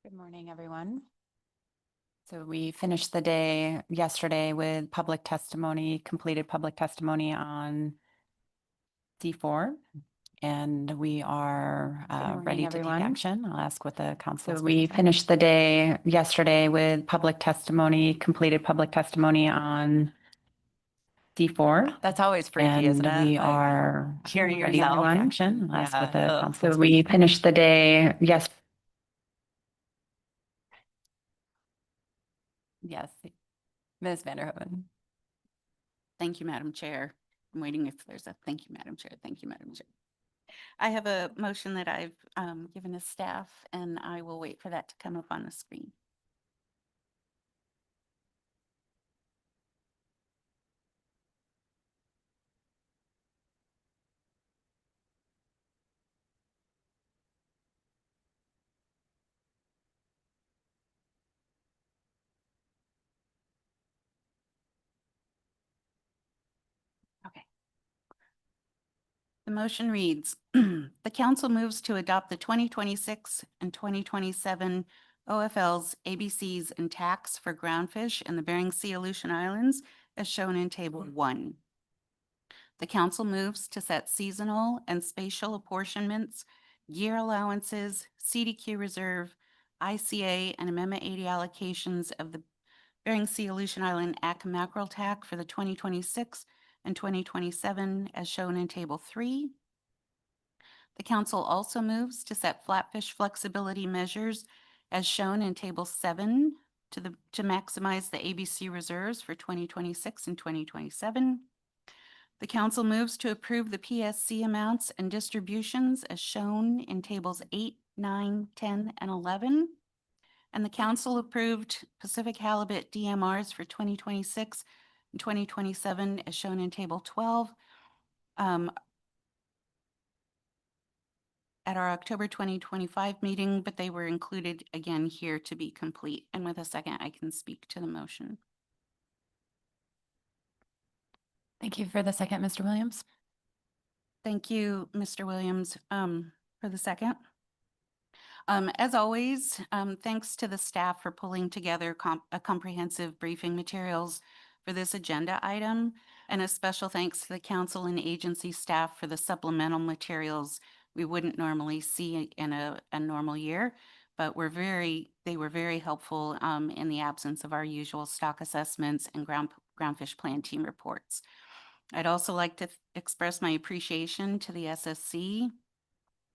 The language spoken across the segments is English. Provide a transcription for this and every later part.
Good morning, everyone. So we finished the day yesterday with public testimony, completed public testimony on D4, and we are ready to take action. I'll ask what the council. So we finished the day yesterday with public testimony, completed public testimony on D4. That's always freaky, isn't it? And we are hearing ready to yourself. take action. I'll ask what the Yeah. council. So we finished the day yesterday. Yes, Ms. Vanderhoeven. Thank you, Madam Chair. I'm waiting if there's a thank you, Madam Chair. Thank you, Madam Chair. I have a motion that I've given to staff, and I will wait for that to come up on the screen. Okay. The motion reads, the council moves to adopt the 2026 and 2027 OFLs, ABCs, and TACs for groundfish in the Bering Sea Aleutian Islands as shown in Table 1. The council moves to set seasonal and spatial apportionments, year allowances, CDQ reserve, ICA, and Amendment 80 allocations of the Bering Sea Aleutian Island ACA mackerel TAC for the 2026 and 2027 as shown in Table 3. The council also moves to set flatfish flexibility measures as shown in Table 7 to maximize the ABC reserves for 2026 and 2027. The council moves to approve the PSC amounts and distributions as shown in Tables 8, 9, 10, and 11. And the council approved Pacific Halibut DMRs for 2026 and 2027 as shown in Table 12 at our October 2025 meeting, but they were included again here to be complete. And with a second, I can speak to the motion. Thank you for the second, Mr. Williams. Thank you, Mr. Williams, for the second. As always, thanks to the staff for pulling together a comprehensive briefing materials for this agenda item, and a special thanks to the council and agency staff for the supplemental materials we wouldn't normally see in a normal year, but they were very helpful in the absence of our usual stock assessments and groundfish plan team reports. I'd also like to express my appreciation to the SSC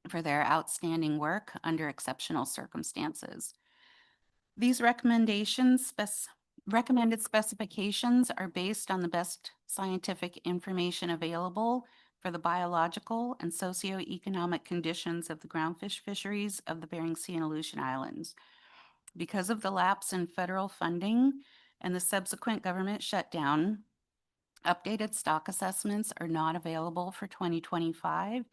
for their outstanding work under exceptional circumstances. These recommended specifications are based on the best scientific information available for the biological and socioeconomic conditions of the groundfish fisheries of the Bering Sea and Aleutian Islands. Because of the lapse in federal funding and the subsequent government shutdown, updated stock assessments are not available for 2025.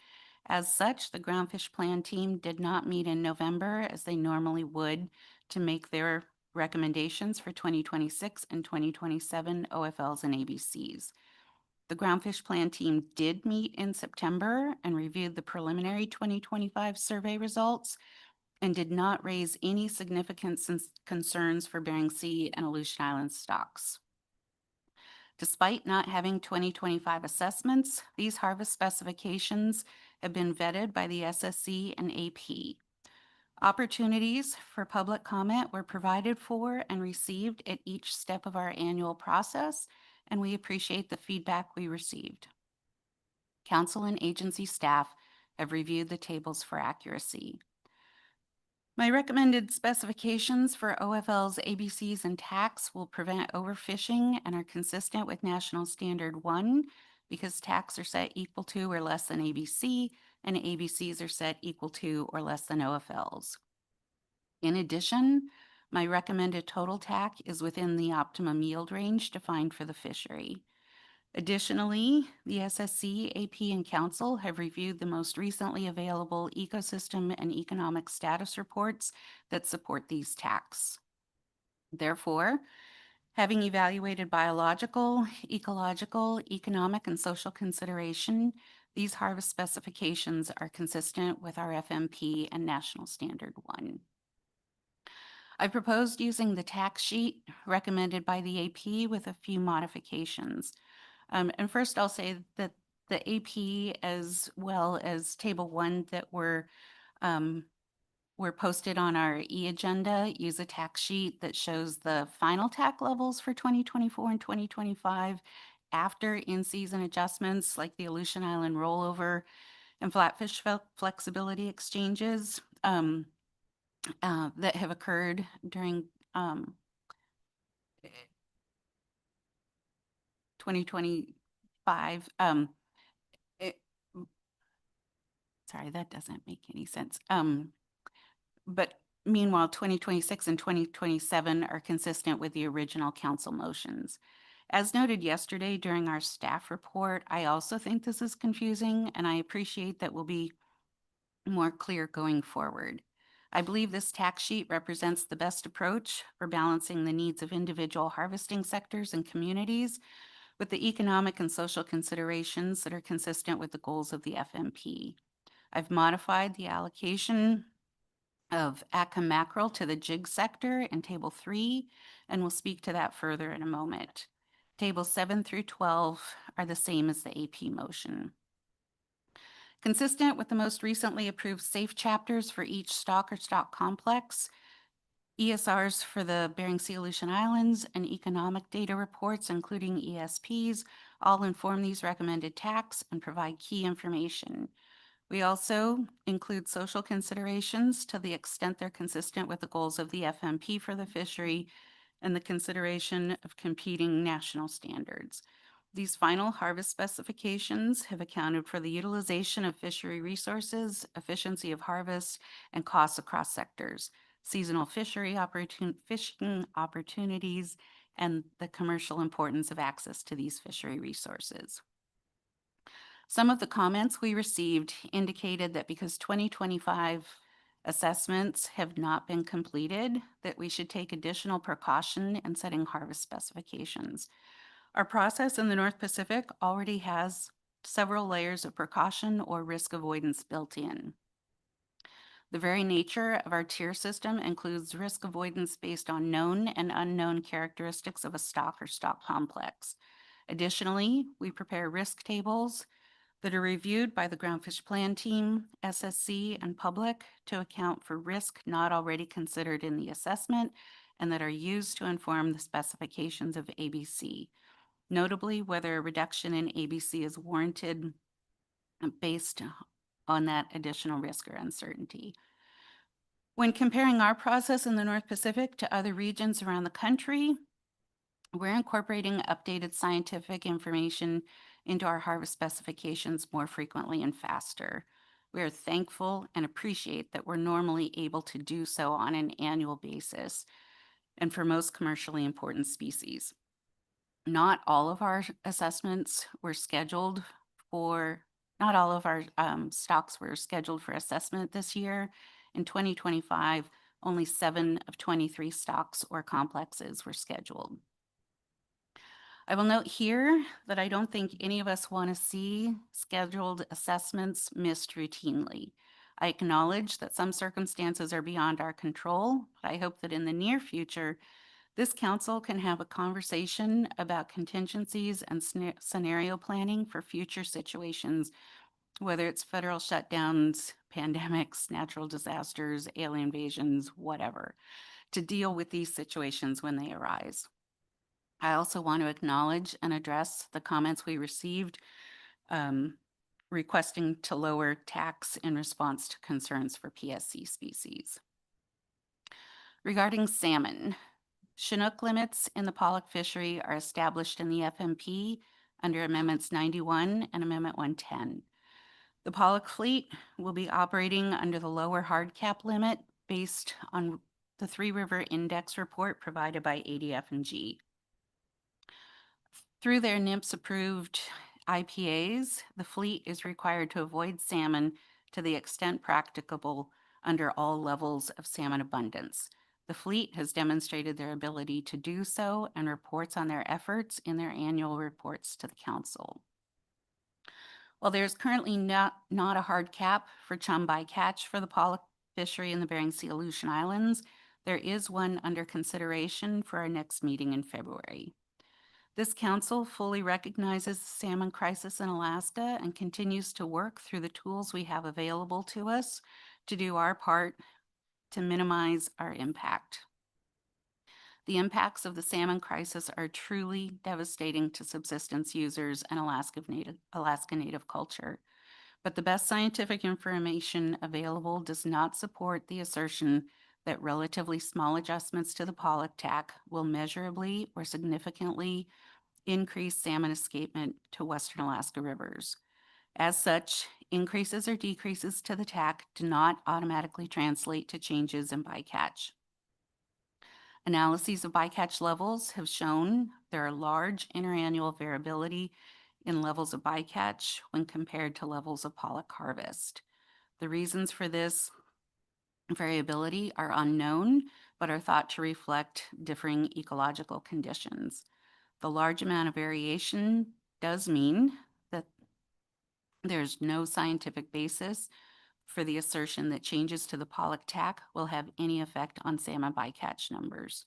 As such, the groundfish plan team did not meet in November as they normally would to make their recommendations for 2026 and 2027 OFLs and ABCs. The groundfish plan team did meet in September and reviewed the preliminary 2025 survey results and did not raise any significant concerns for Bering Sea and Aleutian Island stocks. Despite not having 2025 assessments, these harvest specifications have been vetted by the SSC and AP. Opportunities for public comment were provided for and received at each step of our annual process, and we appreciate the feedback we received. Council and agency staff have reviewed the tables for accuracy. My recommended specifications for OFLs, ABCs, and TACs will prevent overfishing and are consistent with National Standard 1 because TACs are set equal to or less than ABC, and ABCs are set equal to or less than OFLs. In addition, my recommended total TAC is within the optimum yield range defined for the fishery. Additionally, the SSC, AP, and Council have reviewed the most recently available ecosystem and economic status reports that support these TACs. Therefore, having evaluated biological, ecological, economic, and social consideration, these harvest specifications are consistent with our FMP and National Standard 1. I proposed using the tax sheet recommended by the AP with a few modifications. And first I'll say that the AP as well as Table 1 that were posted on our e-agenda use a tax sheet that shows the final tax levels for 2024 and 2025 after in-season adjustments like the Aleutian Island rollover and flatfish flexibility exchanges that have occurred during 2025. Sorry, that doesn't make any sense. But meanwhile, 2026 and 2027 are consistent with the original council motions. As noted yesterday during our staff report, I also think this is confusing, and I appreciate that we'll be more clear going forward. I believe this tax sheet represents the best approach for balancing the needs of individual harvesting sectors and communities with the economic and social considerations that are consistent with the goals of the FMP. I've modified the allocation of Atka mackerel to the jig sector in Table 3, and we'll speak to that further in a moment. Tables 7 through 12 are the same as the AP motion. Consistent with the most recently approved SAFE chapters for each stock or stock complex, ESRs for the Bering Sea Aleutian Islands and economic data reports, including ESPs, all inform these recommended tax and provide key information. We also include social considerations to the extent they're consistent with the goals of the FMP for the fishery and the consideration of competing national standards. These final harvest specifications have accounted for the utilization of fishery resources, efficiency of harvest, and costs across sectors, seasonal fishing opportunities, and the commercial importance of access to these fishery resources. Some of the comments we received indicated that because 2025 assessments have not been completed, that we should take additional precaution in setting harvest specifications. Our process in the North Pacific already has several layers of precaution or risk avoidance built in. The very nature of our tier system includes risk avoidance based on known and unknown characteristics of a stock or stock complex. Additionally, we prepare risk tables that are reviewed by the Groundfish Plan Team, SSC, and public to account for risk not already considered in the assessment and that are used to inform the specifications of ABC. Notably, whether a reduction in ABC is warranted based on that additional risk or uncertainty. When comparing our process in the North Pacific to other regions around the country, we're incorporating updated scientific information into our harvest specifications more frequently and faster. We are thankful and appreciate that we're normally able to do so on an annual basis and for most commercially important species. Not all of our assessments were scheduled for, not all of our stocks were scheduled for assessment this year. In 2025, only 7 of 23 stocks or complexes were scheduled. I will note here that I don't think any of us want to see scheduled assessments missed routinely. I acknowledge that some circumstances are beyond our control, but I hope that in the near future, this council can have a conversation about contingencies and scenario planning for future situations, whether it's federal shutdowns, pandemics, natural disasters, alien invasions, whatever, to deal with these situations when they arise. I also want to acknowledge and address the comments we received requesting to lower tax in response to concerns for PSC species. Regarding salmon, Chinook limits in the pollock fishery are established in the FMP under Amendments 91 and Amendment 110. The pollock fleet will be operating under the lower hard cap limit based on the Three River Index report provided by ADF&G. Through their NMFS approved IPAs, the fleet is required to avoid salmon to the extent practicable under all levels of salmon abundance. The fleet has demonstrated their ability to do so and reports on their efforts in their annual reports to the council. While there is currently not a hard cap for chum bycatch for the pollock fishery in the Bering Sea Aleutian Islands, There is one under consideration for our next meeting in February. This council fully recognizes the salmon crisis in Alaska and continues to work through the tools we have available to us to do our part to minimize our impact. The impacts of the salmon crisis are truly devastating to subsistence users and Alaska Native culture. But the best scientific information available does not support the assertion that relatively small adjustments to the pollock tack will measurably or significantly increase salmon escapement to Western Alaska rivers. As such, increases or decreases to the tack do not automatically translate to changes in bycatch. Analyses of bycatch levels have shown there are large interannual variability in levels of bycatch when compared to levels of pollock harvest. The reasons for this variability are unknown, but are thought to reflect differing ecological conditions. The large amount of variation does mean that there's no scientific basis for the assertion that changes to the pollock tack will have any effect on salmon bycatch numbers.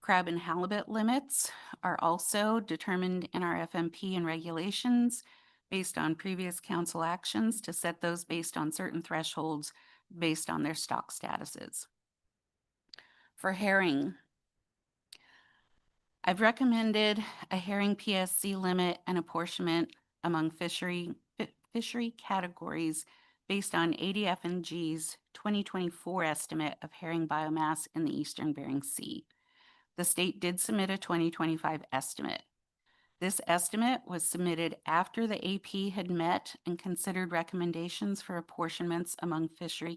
Crab and halibut limits are also determined in our FMP and regulations based on previous council actions to set those based on certain thresholds based on their stock statuses. For herring, I've recommended a herring PSC limit and apportionment among fishery categories based on ADF&G's 2024 estimate of herring biomass in the Eastern Bering Sea. The state did submit a 2025 estimate. This estimate was submitted after the AP had met and considered recommendations for apportionments among fishery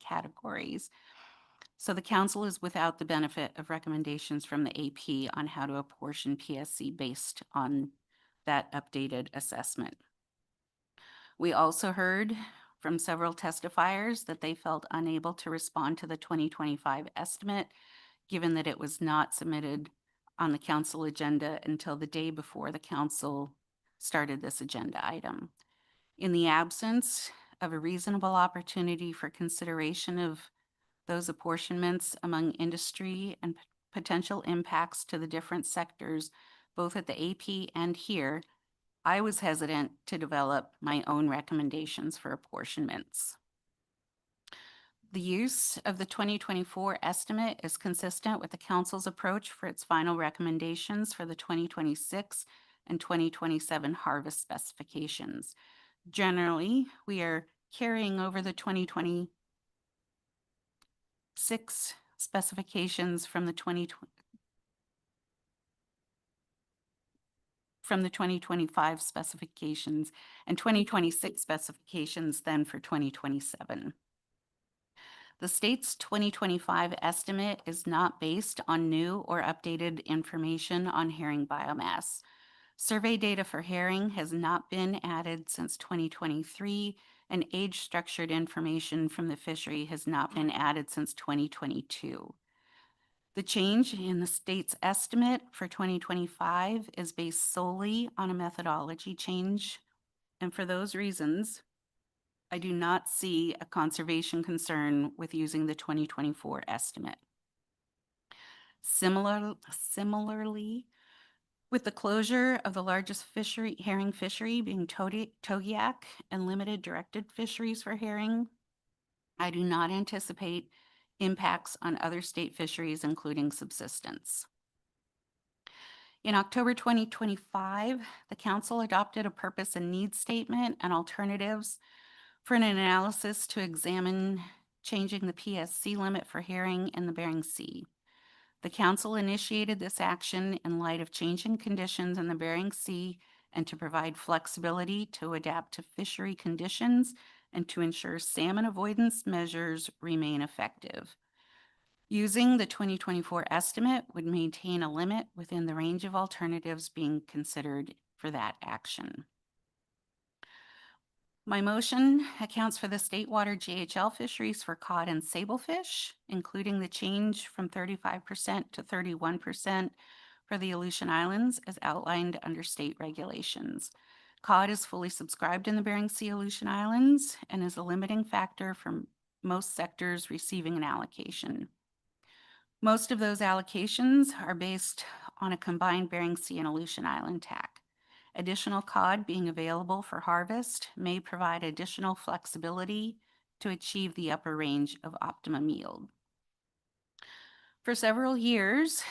categories. So the council is without the benefit of recommendations from the AP on how to apportion PSC based on that updated assessment. We also heard from several testifiers that they felt unable to respond to the 2025 estimate, given that it was not submitted on the council agenda until the day before the council started this agenda item. In the absence of a reasonable opportunity for consideration of those apportionments among industry and potential impacts to the different sectors, both at the AP and here, I was hesitant to develop my own recommendations for apportionments. The use of the 2024 estimate is consistent with the council's approach for its final recommendations for the 2026 and 2027 harvest specifications. Generally, we are carrying over the 2026 specifications from the 2025 specifications and 2026 specifications then for 2027. The state's 2025 estimate is not based on new or updated information on herring biomass. Survey data for herring has not been added since 2023, and age-structured information from the fishery has not been added since 2022. The change in the state's estimate for 2025 is based solely on a methodology change, and for those reasons, I do not see a conservation concern with using the 2024 estimate. Similarly, with the closure of the largest herring fishery being Togiak and limited directed fisheries for herring, I do not anticipate impacts on other state fisheries, including subsistence. In October 2025, the council adopted a purpose and needs statement and alternatives for an analysis to examine changing the PSC limit for herring in the Bering Sea. The council initiated this action in light of changing conditions in the Bering Sea and to provide flexibility to adapt to fishery conditions and to ensure salmon avoidance measures remain effective. Using the 2024 estimate would maintain a limit within the range of alternatives being considered for that action. My motion accounts for the state water GHL fisheries for cod and sablefish, including the change from 35% to 31% for the Aleutian Islands as outlined under state regulations. Cod is fully subscribed in the Bering Sea Aleutian Islands and is a limiting factor for most sectors receiving an allocation. Most of those allocations are based on a combined Bering Sea and Aleutian Island TAC. Additional cod being available for harvest may provide additional flexibility to achieve the upper range of optimum yield. For several years,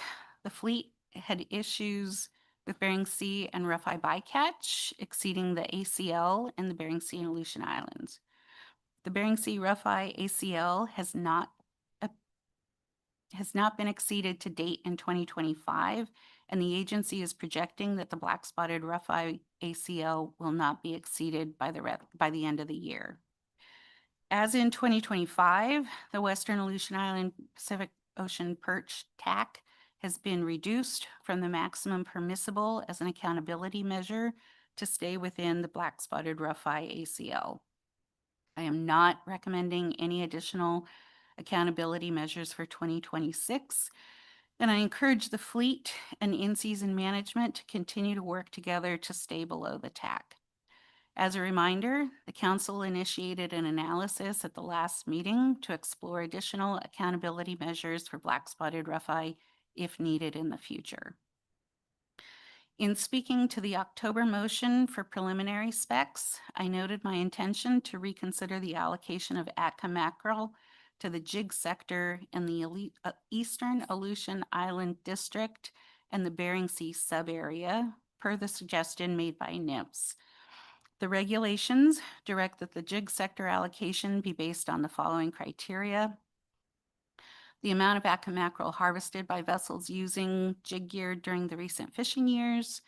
the fleet had issues with Bering Sea and rough-eye bycatch exceeding the ACL in the Bering Sea and Aleutian Islands. The Bering Sea rough-eye ACL has not been exceeded to date in 2025, and the agency is projecting that the black-spotted rough-eye ACL will not be exceeded by the end of the year. As in 2025, the Western Aleutian Island Pacific Ocean perch TAC has been reduced from the maximum permissible as an accountability measure to stay within the black-spotted rough-eye ACL. I am not recommending any additional accountability measures for 2026, and I encourage the fleet and in-season management to continue to work together to stay below the TAC. As a reminder, the council initiated an analysis at the last meeting to explore additional accountability measures for black-spotted rough-eye if needed in the future. In speaking to the October motion for preliminary specs, I noted my intention to reconsider the allocation of Atka mackerel to the jig sector in the Eastern Aleutian Island District and the Bering Sea sub-area, per the suggestion made by NIPS. The regulations direct that the jig sector allocation be based on the following criteria: the amount of Atka mackerel harvested by vessels using jig gear during the recent fishing years,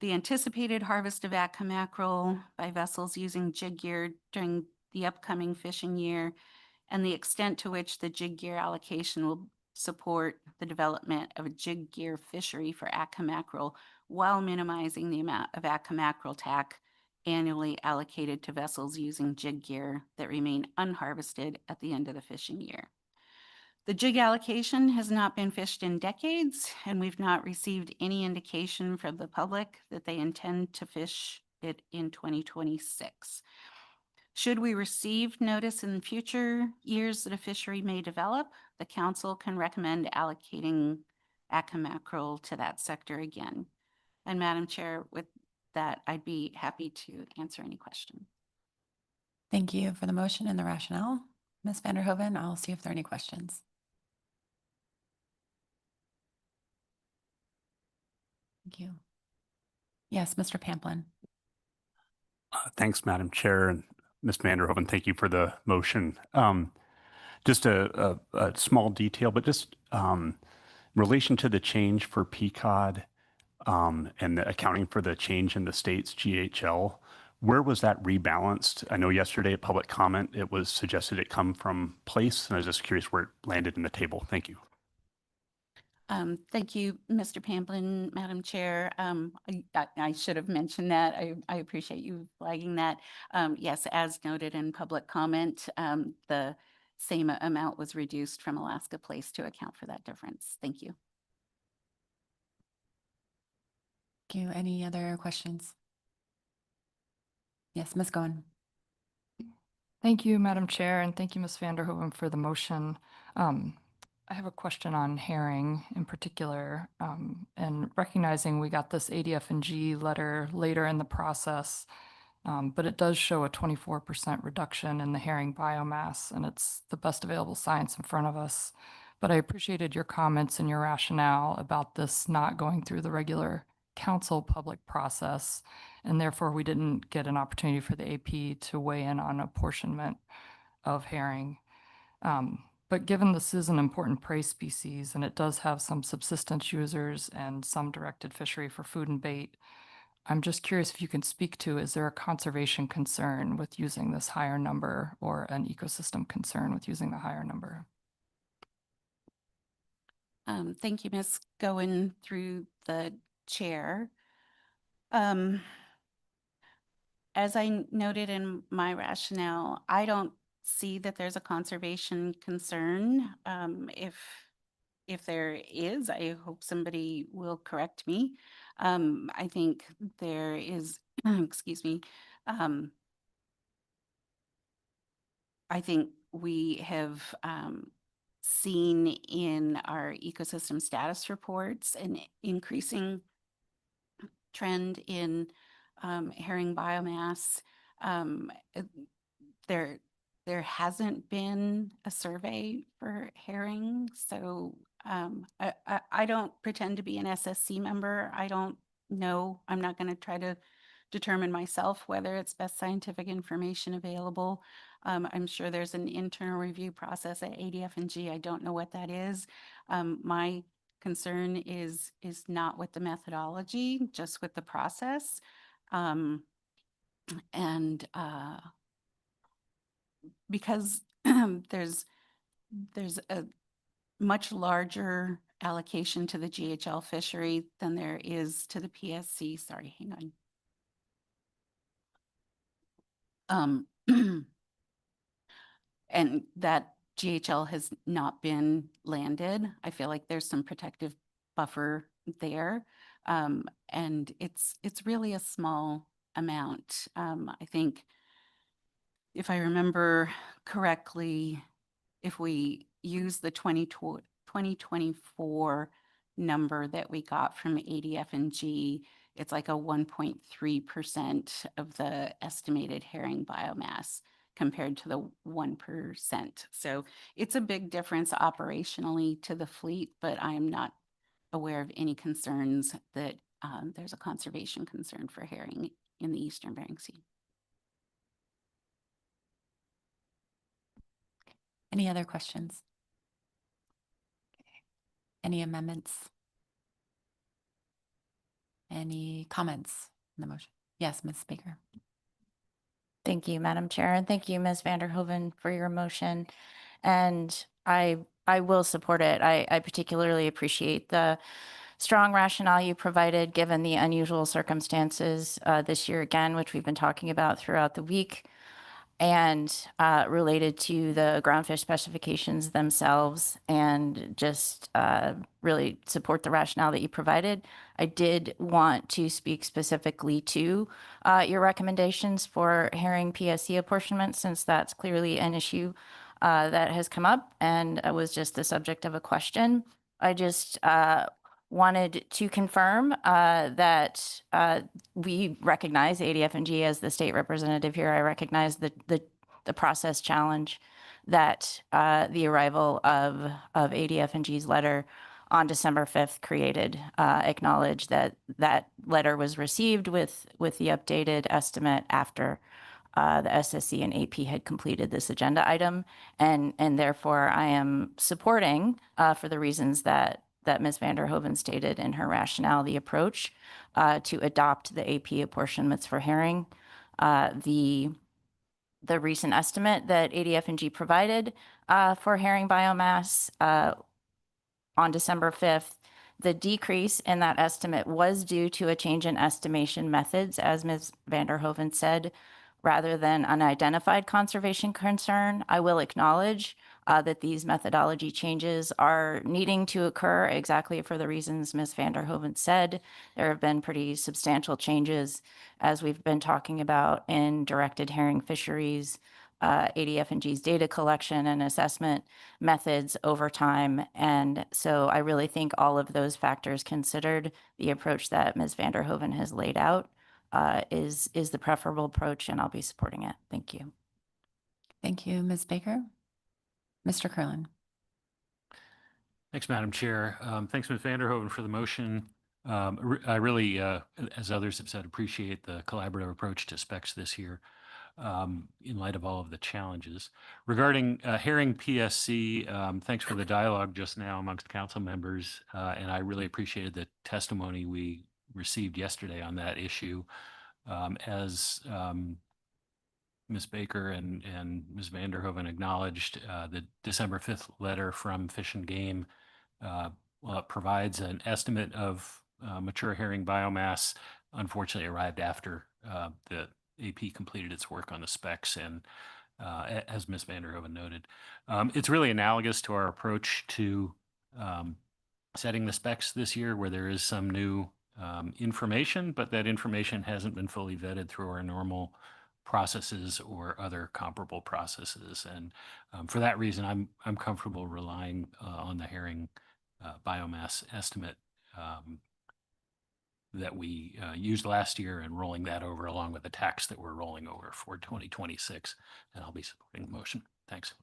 the anticipated harvest of Atka mackerel by vessels using jig gear during the upcoming fishing year, and the extent to which the jig gear allocation will support the development of a jig gear fishery for Atka mackerel while minimizing the amount of Atka mackerel TAC annually allocated to vessels using jig gear that remain unharvested at the end of the fishing year. The jig allocation has not been fished in decades, and we've not received any indication from the public that they intend to fish it in 2026. Should we receive notice in future years that a fishery may develop, the council can recommend allocating Atka mackerel to that sector again. And Madam Chair, with that, I'd be happy to answer any question. Thank you for the motion and the rationale. Ms. Vanderhoven, I'll see if there are any questions. Thank you. Yes, Mr. Pamplin. Thanks, Madam Chair, and Ms. Vanderhoven, thank you for the motion. Just a small detail, but just in relation to the change for PCOD and the accounting for the change in the state's GHL, where was that rebalanced? I know yesterday at public comment, it was suggested it come from place, and I was just curious where it landed in the table. Thank you. Thank you, Mr. Pamplin, Madam Chair. I should have mentioned that. I appreciate you flagging that. Yes, as noted in public comment, the same amount was reduced from Alaska Place to account for that difference. Thank you. Thank you. Any other questions? Yes, Ms. Goen. Thank you, Madam Chair, and thank you, Ms. Vanderhoven, for the motion. I have a question on herring in particular, and recognizing we got this ADF&G letter later in the process, but it does show a 24% reduction in the herring biomass, and it's the best available science in front of us. But I appreciated your comments and your rationale about this not going through the regular council public process, and therefore we didn't get an opportunity for the AP to weigh in on apportionment of herring. But given this is an important prey species and it does have some subsistence users and some directed fishery for food and bait, I'm just curious if you can speak to, is there a conservation concern with using this higher number or an ecosystem concern with using the higher number? Thank you, Ms. Goen, through the chair. As I noted in my rationale, I don't see that there's a conservation concern. If there is, I hope somebody will correct me. I think there is, excuse me, I think we have seen in our ecosystem status reports an increasing trend in herring biomass. It- There hasn't been a survey for herring, so I don't pretend to be an SSC member. I don't know. I'm not going to try to determine myself whether it's best scientific information available. I'm sure there's an internal review process at ADF&G. I don't know what that is. My concern is not with the methodology, just with the process. And because there's a much larger allocation to the GHL fishery than there is to the PSC. Sorry, hang on. And that GHL has not been landed. I feel like there's some protective buffer there. And it's really a small amount. I think if I remember correctly, if we use the 2024 number that we got from ADF&G, it's like a 1.3% of the estimated herring biomass compared to the 1%. So it's a big difference operationally to the fleet, but I am not aware of any concerns that there's a conservation concern for herring in the Eastern Bering Sea. Any other questions? Any amendments? Any comments on the motion? Yes, Ms. Baker. Thank you, Madam Chair, and thank you, Ms. Vanderhoeven, for your motion. And I will support it. I particularly appreciate the strong rationale you provided, given the unusual circumstances this year again, which we've been talking about throughout the week, and related to the groundfish specifications themselves, and just really support the rationale that you provided. I did want to speak specifically to your recommendations for herring PSC apportionment, since that's clearly an issue that has come up and was just the subject of a question. I just wanted to confirm that we recognize ADF&G as the state representative here. I recognize the process challenge that the arrival of ADF&G's letter on December 5th created. Acknowledge that that letter was received with the updated estimate after the SSC and AP had completed this agenda item, and therefore I am supporting, for the reasons that Ms. Vanderhoeven stated in her rationale, the approach to adopt the AP apportionments for herring. The recent estimate that ADF&G provided for herring biomass on December 5th, the decrease in that estimate was due to a change in estimation methods, as Ms. Vanderhoeven said, rather than unidentified conservation concern. I will acknowledge that these methodology changes are needing to occur exactly for the reasons Ms. Vanderhoeven said. There have been pretty substantial changes, as we've been talking about, in directed herring fisheries, ADF&G's data collection and assessment methods over time. And so I really think all of those factors considered, the approach that Ms. Vanderhoeven has laid out is the preferable approach, and I'll be supporting it. Thank you. Thank you, Ms. Baker. Mr. Curlin. Thanks, Madam Chair. Thanks, Ms. Vanderhoeven, for the motion. I really, as others have said, appreciate the collaborative approach to specs this year in light of all of the challenges. Regarding herring PSC, thanks for the dialogue just now amongst council members, and I really appreciated the testimony we received yesterday on that issue. As Ms. Baker and Ms. Vanderhoeven acknowledged, the December 5th letter from Fish and Game, well, it provides an estimate of mature herring biomass, unfortunately arrived after the AP completed its work on the specs, and as Ms. Vanderhoeven noted, it's really analogous to our approach to setting the specs this year, where there is some new information, but that information hasn't been fully vetted through our normal processes or other comparable processes. And for that reason, I'm comfortable relying on the herring biomass estimate that we used last year and rolling that over along with the tax that we're rolling over for 2026. And I'll be supporting the motion. Thanks.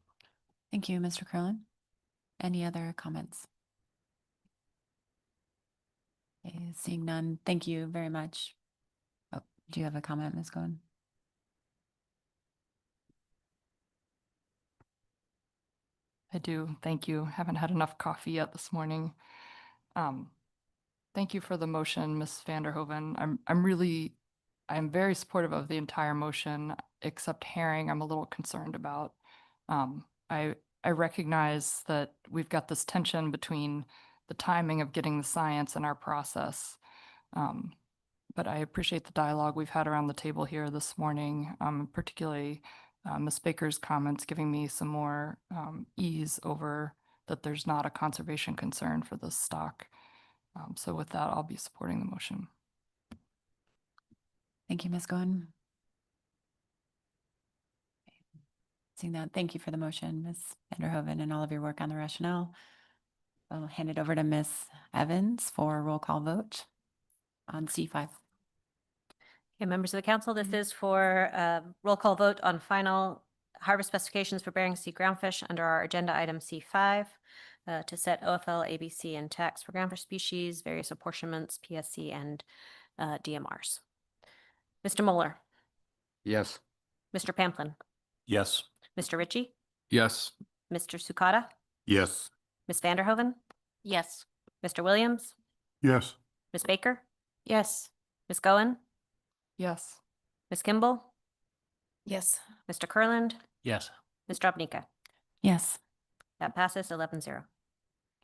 Thank you, Mr. Curlin. Any other comments? Okay, seeing none, thank you very much. Oh, do you have a comment, Ms. Cohen? I do. Thank you. Haven't had enough coffee yet this morning. Thank you for the motion, Ms. Vanderhoven. I'm very supportive of the entire motion, except herring, I'm a little concerned about. I recognize that we've got this tension between the timing of getting the science and our process. But I appreciate the dialogue we've had around the table here this morning, particularly Ms. Baker's comments giving me some more ease over that there's not a conservation concern for this stock. So with that, I'll be supporting the motion. Thank you, Ms. Cohen. Seeing that, thank you for the motion, Ms. Vanderhoven, and all of your work on the rationale. I'll hand it over to Ms. Evans for a roll call vote on C5. Okay, members of the council, this is for roll call vote on final harvest specifications for Bering Sea groundfish under our agenda item C5 to set OFL, ABC, and tax for groundfish species, various apportionments, PSC, and DMRs. Mr. Moeller, Yes. Mr. Pamplin, Yes. Mr. Ritchie, Yes. Mr. Sukata, Yes. Ms. Vanderhoven, Yes. Mr. Williams, Yes. Ms. Baker, Yes. Ms. Goen, Yes. Ms. Kimball, Yes. Mr. Kurland, Yes. Ms. Drobnica. Yes. That passes 11-0.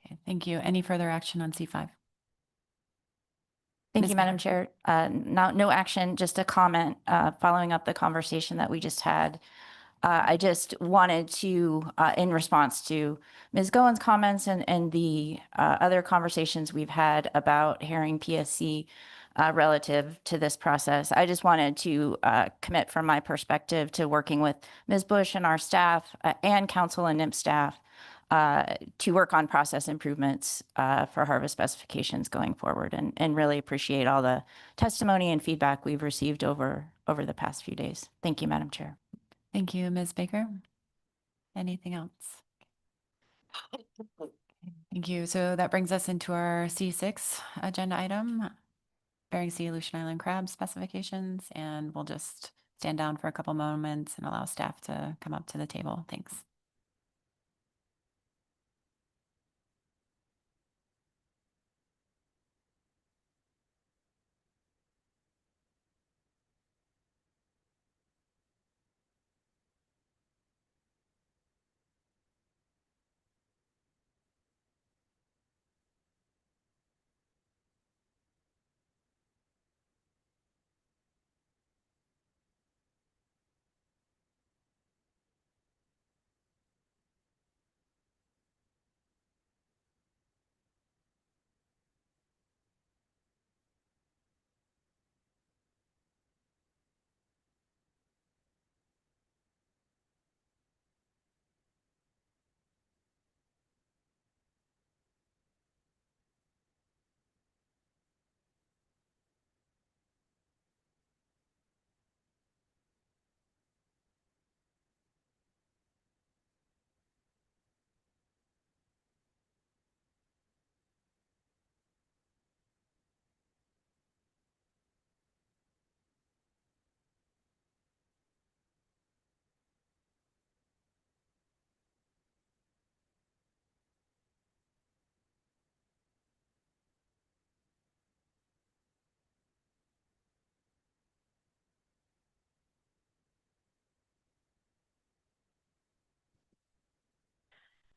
Okay, thank you. Any further action on C5? Thank Ms. you, Madam Baker. Chair. No action, just a comment following up the conversation that we just had. I just wanted to, in response to Ms. Goen's comments and the other conversations we've had about herring PSC relative to this process, I just wanted to commit from my perspective to working with Ms. Bush and our staff and council and NIMP staff to work on process improvements for harvest specifications going forward, and really appreciate all the testimony and feedback we've received over the past few days. Thank you, Madam Chair. Thank you, Ms. Baker. Anything else? Thank you. So that brings us into our C6 agenda item, Bering Sea Aleutian Island crab specifications, and we'll just stand down for a couple moments and allow staff to come up to the table. Thanks.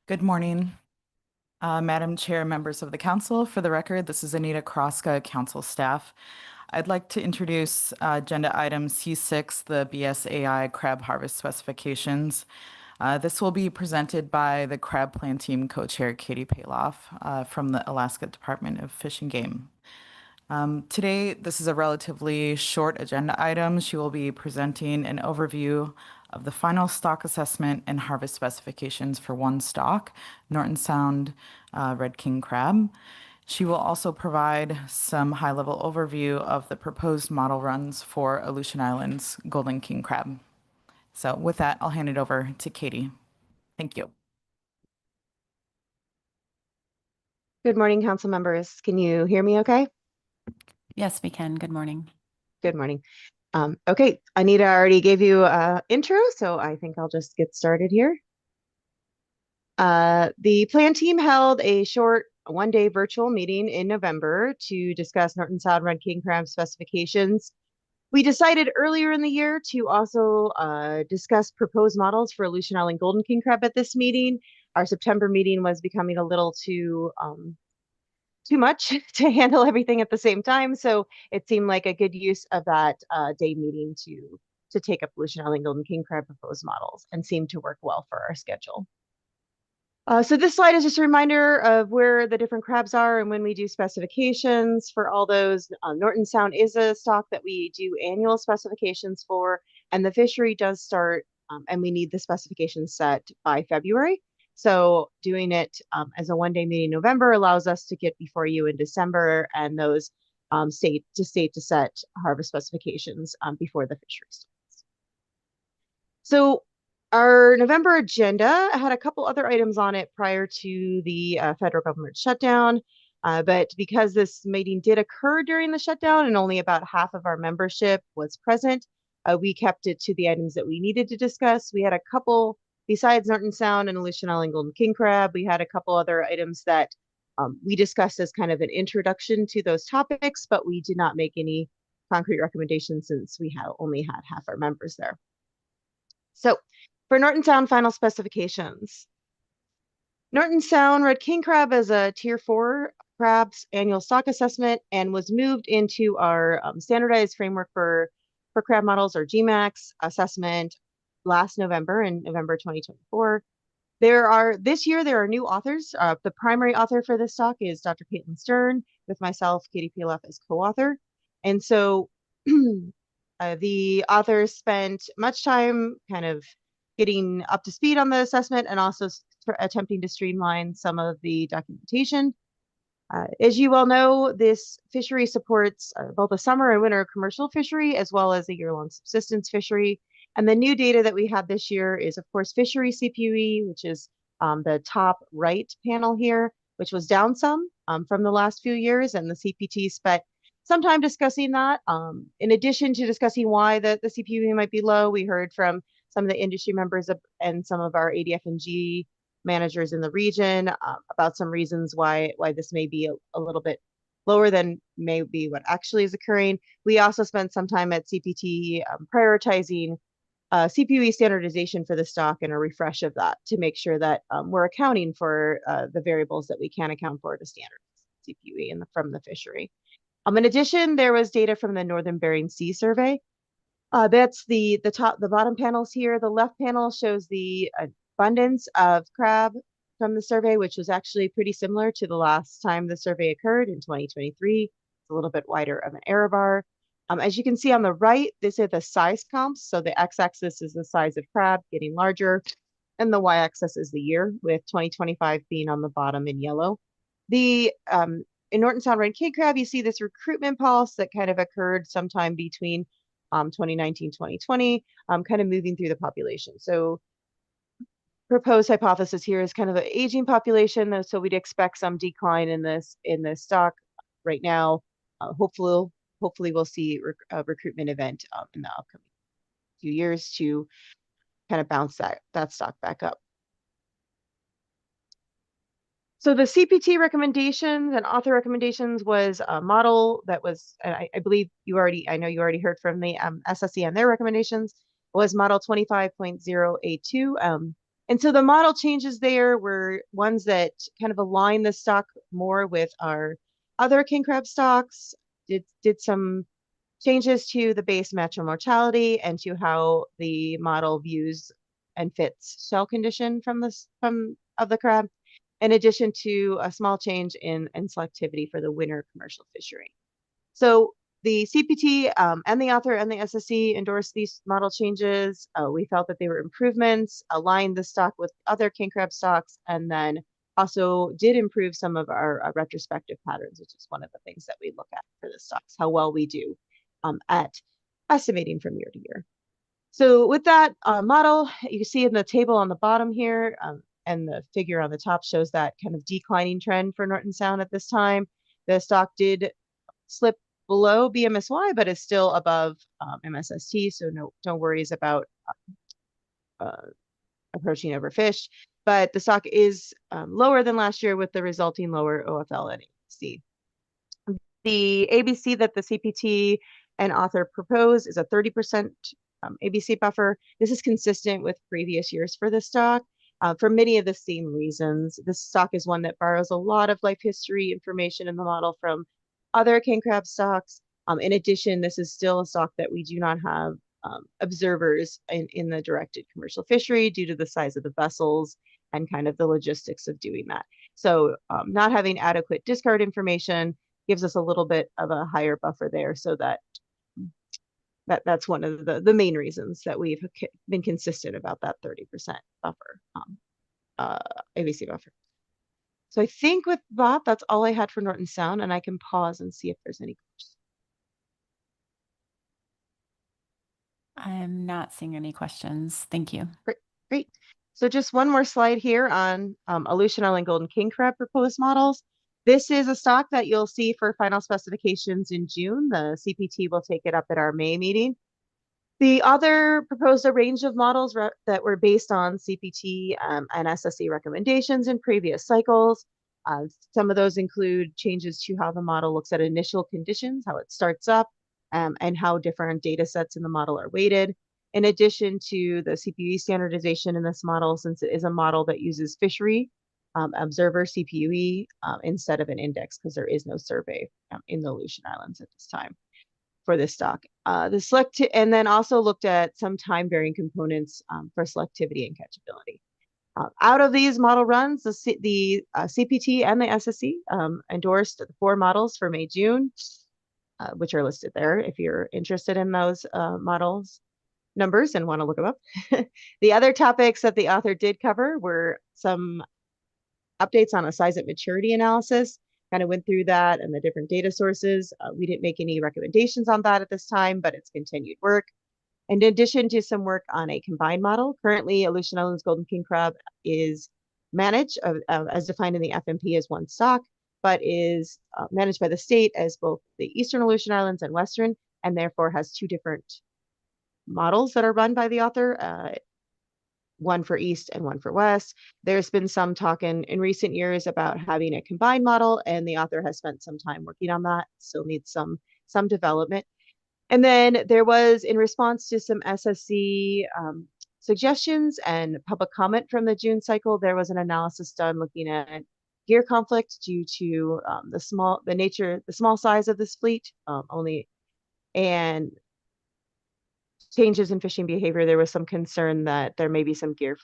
Good morning, Madam Chair, members of the council. For the record, this is Anita Kroska, council staff. I'd like to introduce agenda item C6, the BSAI crab harvest specifications. This will be presented by the crab plan team co-chair Katie Paloff from the Alaska Department of Fish and Game. Today, this is a relatively short agenda item. She will be presenting an overview of the final stock assessment and harvest specifications for one stock, Norton Sound Red King crab. She will also provide some high-level overview of the proposed model runs for Aleutian Islands Golden King crab. So with that, I'll hand it over to Katie. Thank you. Good morning, council members. Can you hear me okay? Yes, we can. Good morning. Good morning. Okay, Anita already gave you an intro, so I think I'll just get started here. The plan team held a short one-day virtual meeting in November to discuss Norton Sound Red King crab specifications. We decided earlier in the year to also discuss proposed models for Aleutian Island Golden King crab at this meeting. Our September meeting was becoming a little too much to handle everything at the same time, so it seemed like a good use of that day meeting to take up Aleutian Island Golden King crab proposed models, and seemed to work well for our schedule. So this slide is just a reminder of where the different crabs are and when we do specifications for all those. Norton Sound is a stock that we do annual specifications for, and the fishery does start, and we need the specifications set by February. So doing it as a one-day meeting in November allows us to get before you in December, and those state to set harvest specifications before the fishery starts. So our November agenda had a couple other items on it prior to the federal government shutdown, but because this meeting did occur during the shutdown and only about half of our membership was present, we kept it to the items that we needed to discuss. We had a couple, besides Norton Sound and Aleutian Island Golden King crab, we had a couple other items that we discussed as kind of an introduction to those topics, but we did not make any concrete recommendations since we only had half our members there. So for Norton Sound final specifications, Norton Sound Red King crab is a Tier 4 crabs annual stock assessment and was moved into our standardized framework for crab models, or GMAX assessment, last November, in November 2024. This year there are new authors. The primary author for this stock is Dr. Caitlin Stern, with myself, Katie Phillips, as co-author. And so the authors spent much time kind of getting up to speed on the assessment and also attempting to streamline some of the documentation. As you well know, this fishery supports both a summer and winter commercial fishery, as well as a year-long subsistence fishery. And the new data that we have this year is, of course, fishery CPUE, which is the top right panel here, which was down some from the last few years, and the CPT spent some time discussing that. In addition to discussing why the CPUE might be low, we heard from some of the industry members and some of our ADF&G managers in the region about some reasons why this may be a little bit lower than maybe what actually is occurring. We also spent some time at CPT prioritizing CPUE standardization for the stock and a refresh of that to make sure that we're accounting for the variables that we can account for to standardize CPUE from the fishery. In addition, there was data from the Northern Bering Sea Survey. That's the bottom panels here. The left panel shows the abundance of crab from the survey, which was actually pretty similar to the last time the survey occurred in 2023. It's a little bit wider of an error bar. As you can see on the right, these are the size comps. So the x-axis is the size of crab getting larger, and the y-axis is the year, with 2025 being on the bottom in yellow. In Norton Sound Red King crab, you see this recruitment pulse that kind of occurred sometime between 2019, 2020, kind of moving through the population. So proposed hypothesis here is kind of an aging population, though, so we'd expect some decline in this stock right now. Hopefully we'll see a recruitment event in the upcoming few years to kind of bounce that stock back up. So the CPT recommendations and author recommendations was a model that was, I believe I know you already heard from the SSE and their recommendations, was model 25.082. And so the model changes there were ones that kind of align the stock more with our other king crab stocks, did some changes to the base natural mortality and to how the model views and fits shell condition of the crab, in addition to a small change in selectivity for the winter commercial fishery. So the CPT and the author and the SSC endorsed these model changes. We felt that they were improvements, aligned the stock with other king crab stocks, and then also did improve some of our retrospective patterns, which is one of the things that we look at for the stocks, how well we do at estimating from year to year. So with that model, you can see in the table on the bottom here, and the figure on the top shows that kind of declining trend for Norton Sound at this time. The stock did slip below BMSY, but is still above MSST, so no worries about approaching overfish. But the stock is lower than last year with the resulting lower OFL and ABC. The ABC that the CPT and author propose is a 30% ABC buffer. This is consistent with previous years for the stock for many of the same reasons. This stock is one that borrows a lot of life history information in the model from other king crab stocks. In addition, this is still a stock that we do not have observers in the directed commercial fishery due to the size of the vessels and kind of the logistics of doing that. So not having adequate discard information gives us a little bit of a higher buffer there, so that's one of the main reasons that we've been consistent about that 30% buffer, ABC buffer. So I think with that, that's all I had for Norton Sound, and I can pause and see if there's any questions. I'm not seeing any questions. Thank you. Great. So just one more slide here on Aleutian Island Golden King Crab proposed models. This is a stock that you'll see for final specifications in June. The CPT will take it up at our May meeting. The other proposed a range of models that were based on CPT and SSC recommendations in previous cycles. Some of those include changes to how the model looks at initial conditions, how it starts up, and how different data sets in the model are weighted. In addition to the CPUE standardization in this model, since it is a model that uses Fishery observer CPUE instead of an index, because there is no survey in the Aleutian Islands at this time for this stock. And then also looked at some time varying components for selectivity and catchability. Out of these model runs, the CPT and the SSC endorsed the 4 models for May, June, which are listed there if you're interested in those models numbers and want to look them up. The other topics that the author did cover were some updates on a size at maturity analysis, kind of went through that and the different data sources. We didn't make any recommendations on that at this time, but it's continued work. In addition to some work on a combined model, currently Aleutian Islands Golden King Crab is managed as defined in the FMP as one stock, but is managed by the state as both the Eastern Aleutian Islands and Western, and therefore has 2 different models that are run by the author, one for East and one for West. There's been some talk in recent years about having a combined model, and the author has spent some time working on that, still needs some development. And then there was, in response to some SSC suggestions and public comment from the June cycle, there was an analysis done looking at gear conflict due to the small size of this fleet and changes in fishing behavior. There was some concern that there may be some gear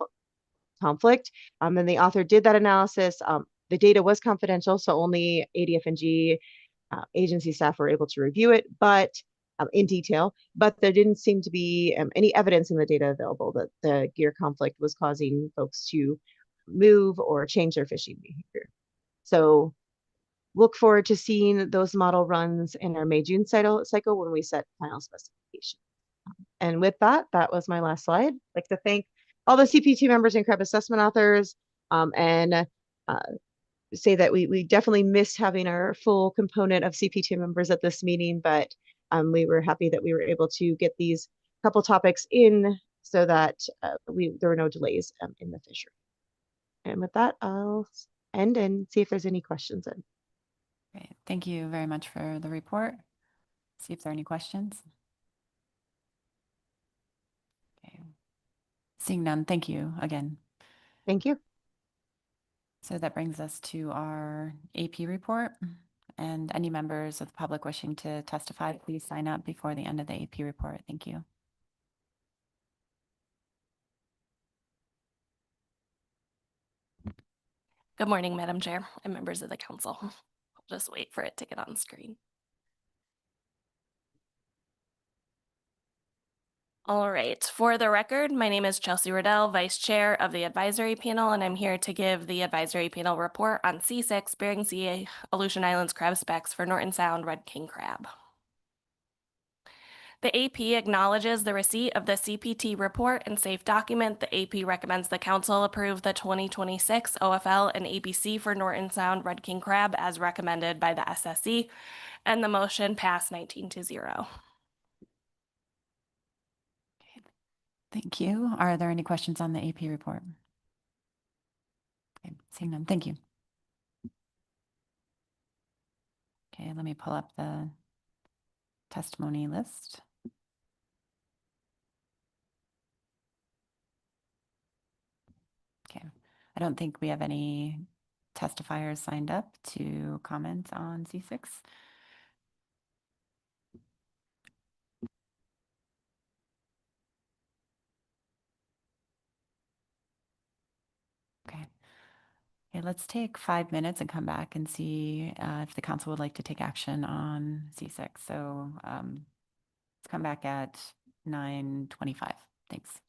conflict. And the author did that analysis. The data was confidential, so only ADF&G agency staff were able to review it, but in detail, but there didn't seem to be any evidence in the data available that the gear conflict was causing folks to move or change their fishing behavior. So look forward to seeing those model runs in our May-June cycle when we set final specifications. And with that, that was my last slide. I'd like to thank all the CPT members and crab assessment authors, and say that we definitely missed having our full component of CPT members at this meeting, but we were happy that we were able to get these couple topics in so that there were no delays in the fishery. And with that, I'll end and see if there's any questions. Great. Thank you very much for the report. See if there are any questions. Okay. Seeing none, thank you again. Thank you. So that brings us to our AP report. And any members of the public wishing to testify, please sign up before the end of the AP report. Thank you. Good morning, Madam Chair and members of the council. I'll just wait for it to get on screen. All right. For the record, my name is Chelsea Riddell, Vice Chair of the Advisory Panel, and I'm here to give the Advisory Panel report on C6 Bering Sea Aleutian Islands crab specs for Norton Sound Red King crab. The AP acknowledges the receipt of the CPT report and safe document. The AP recommends the Council approve the 2026 OFL and ABC for Norton Sound Red King crab as recommended by the SSC, and the motion passed 19-0. Thank you. Are there any questions on the AP report? Okay, seeing none, thank you. Okay, let me pull up the testimony list. Okay, I don't think we have any testifiers signed up to comment on C6. Okay. Okay, let's take 5 minutes and come back and see if the council would like to take action on C6. So let's come back at 9:25. Thanks.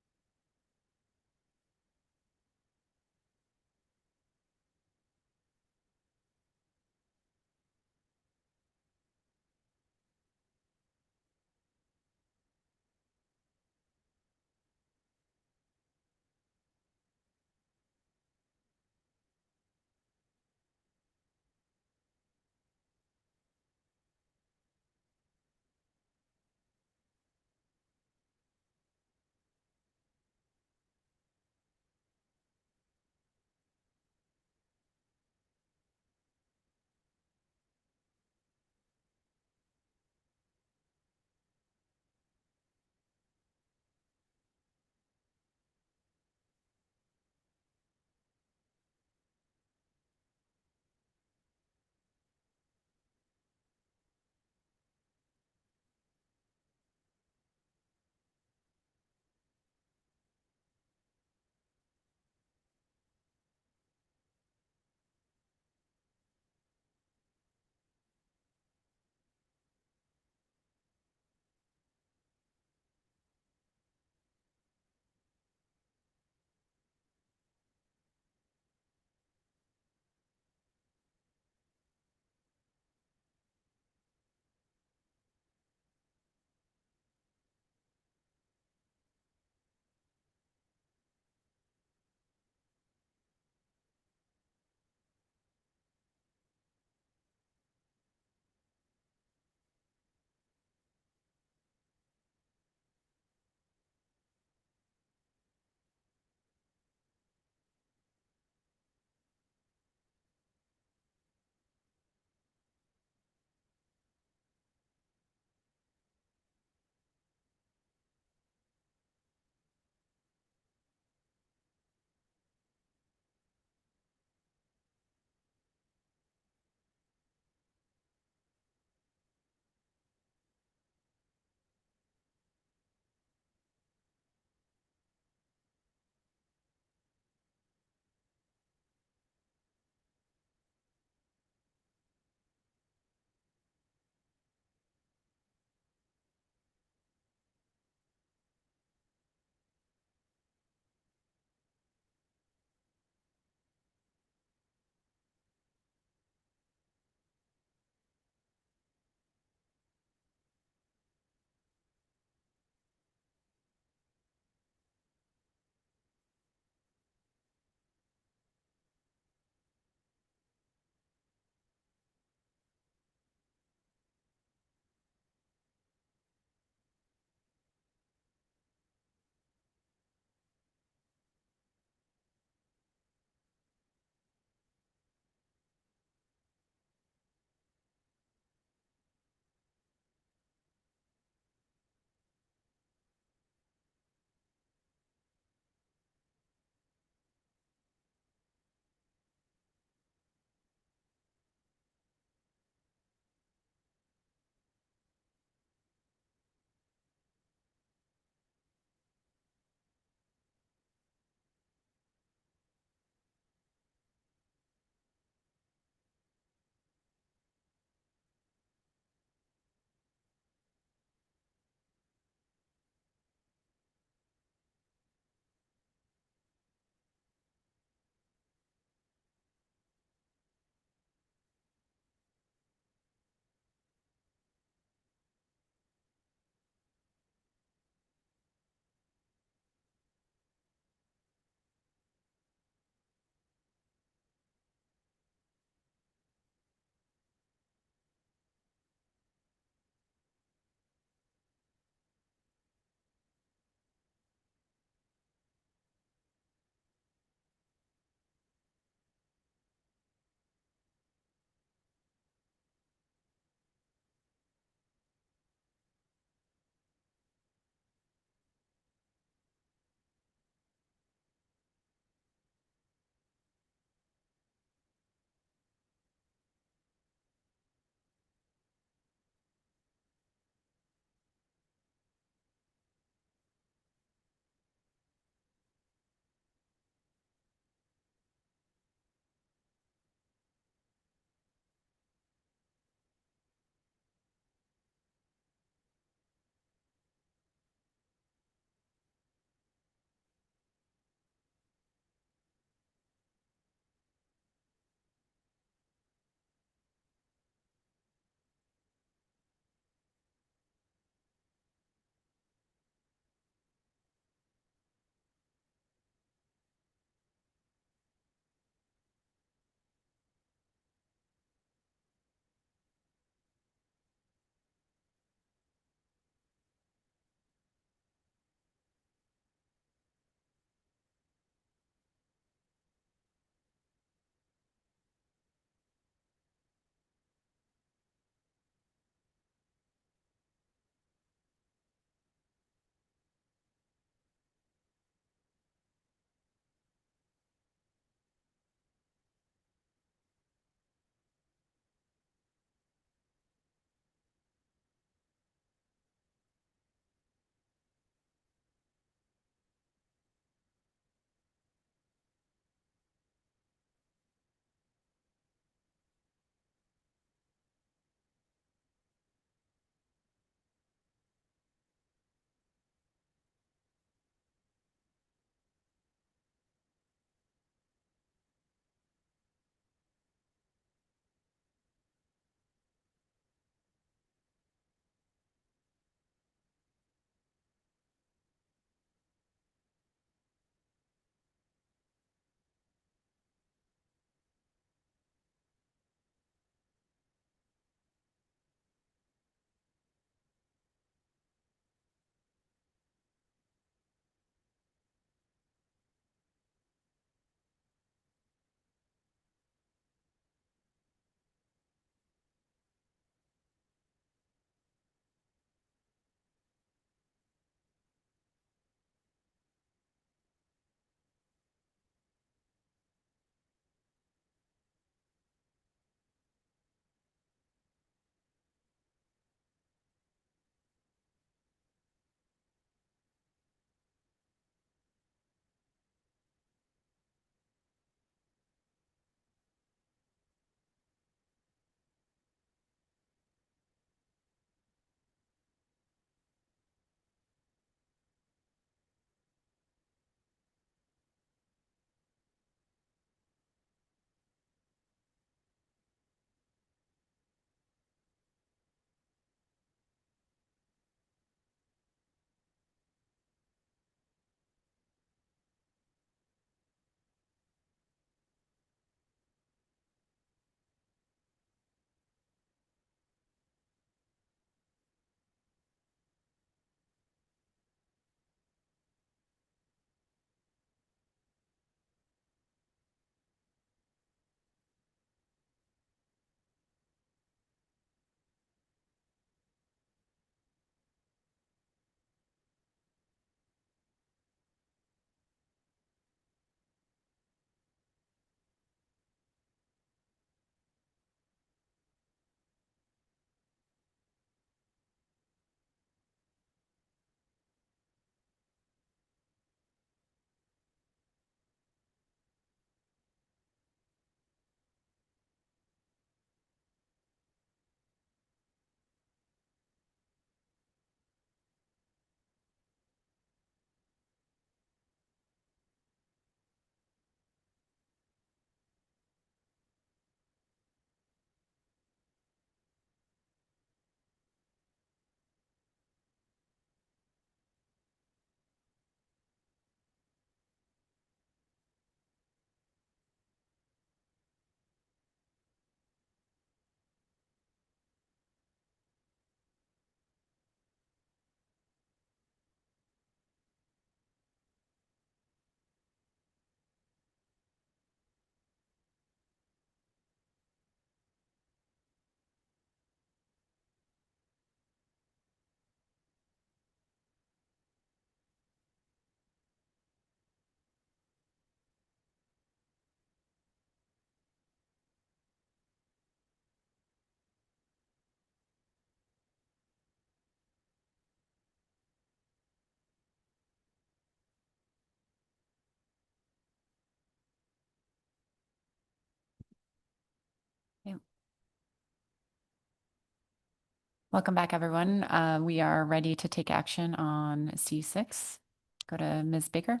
Welcome back, everyone. We are ready to take action on C6. Go to Ms. Baker.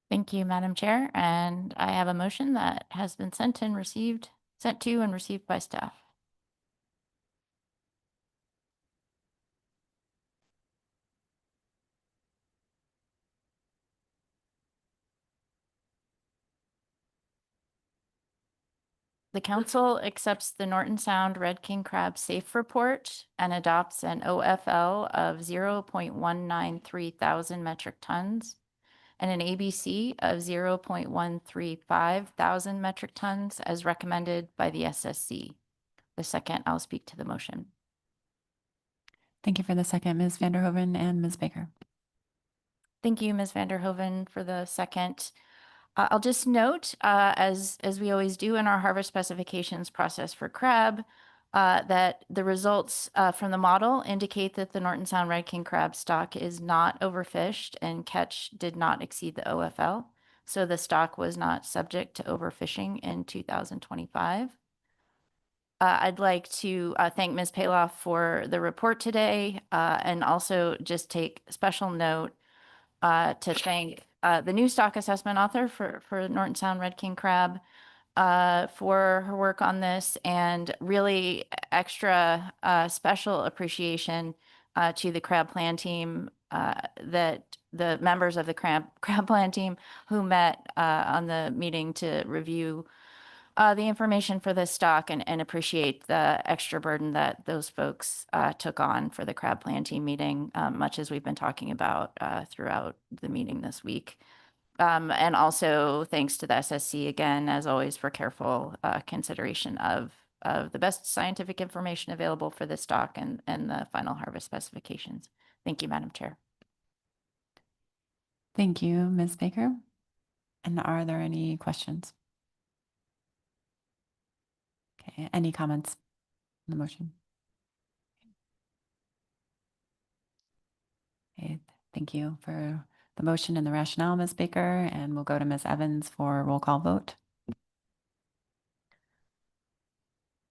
Thank you, Madam Chair. And I have a motion that has been sent to and received by staff. The council accepts the Norton Sound Red King Crab Safe Report and adopts an OFL of 0.193 thousand metric tons and an ABC of 0.135 thousand metric tons as recommended by the SSC. The second, I'll speak to the motion. Thank you for the second, Ms. Vanderhoven and Ms. Baker. Thank you, Ms. Vanderhoven, for the second. I'll just note, as we always do in our harvest specifications process for crab, that the results from the model indicate that the Norton Sound Red King crab stock is not overfished and catch did not exceed the OFL. So the stock was not subject to overfishing in 2025. I'd like to thank Ms. Paloff for the report today and also just take special note to thank the new stock assessment author for Norton Sound Red King crab for her work on this, and really extra special appreciation to the crab plan team, that the members of the crab plan team who met on the meeting to review the information for this stock and appreciate the extra burden that those folks took on for the crab plan team meeting, much as we've been talking about throughout the meeting this week. And also thanks to the SSC again, as always, for careful consideration of the best scientific information available for this stock and the final harvest specifications. Thank you, Madam Chair. Thank you, Ms. Baker. And are there any questions? Okay, any comments on the motion? Okay, thank you for the motion and the rationale, Ms. Baker, and we'll go to Ms. Evans for roll call vote.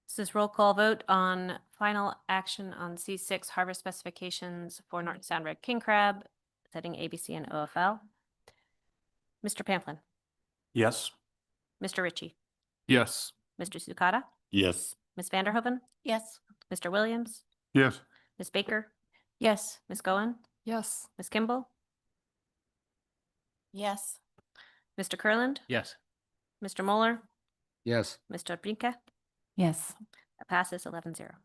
This is roll call vote on final action on C6 harvest specifications for Norton Sound Red King crab, setting ABC and OFL. Mr. Pamplin, Yes. Mr. Ritchie, Yes. Mr. Sukata, Yes. Ms. Vanderhoven, Yes. Mr. Williams, Yes. Ms. Baker, Yes. Ms. Goen, Yes. Ms. Kimball, Yes. Mr. Kurland, Yes. Mr. Moeller, Yes. Mr. Brinke. Yes. That passes 11-0.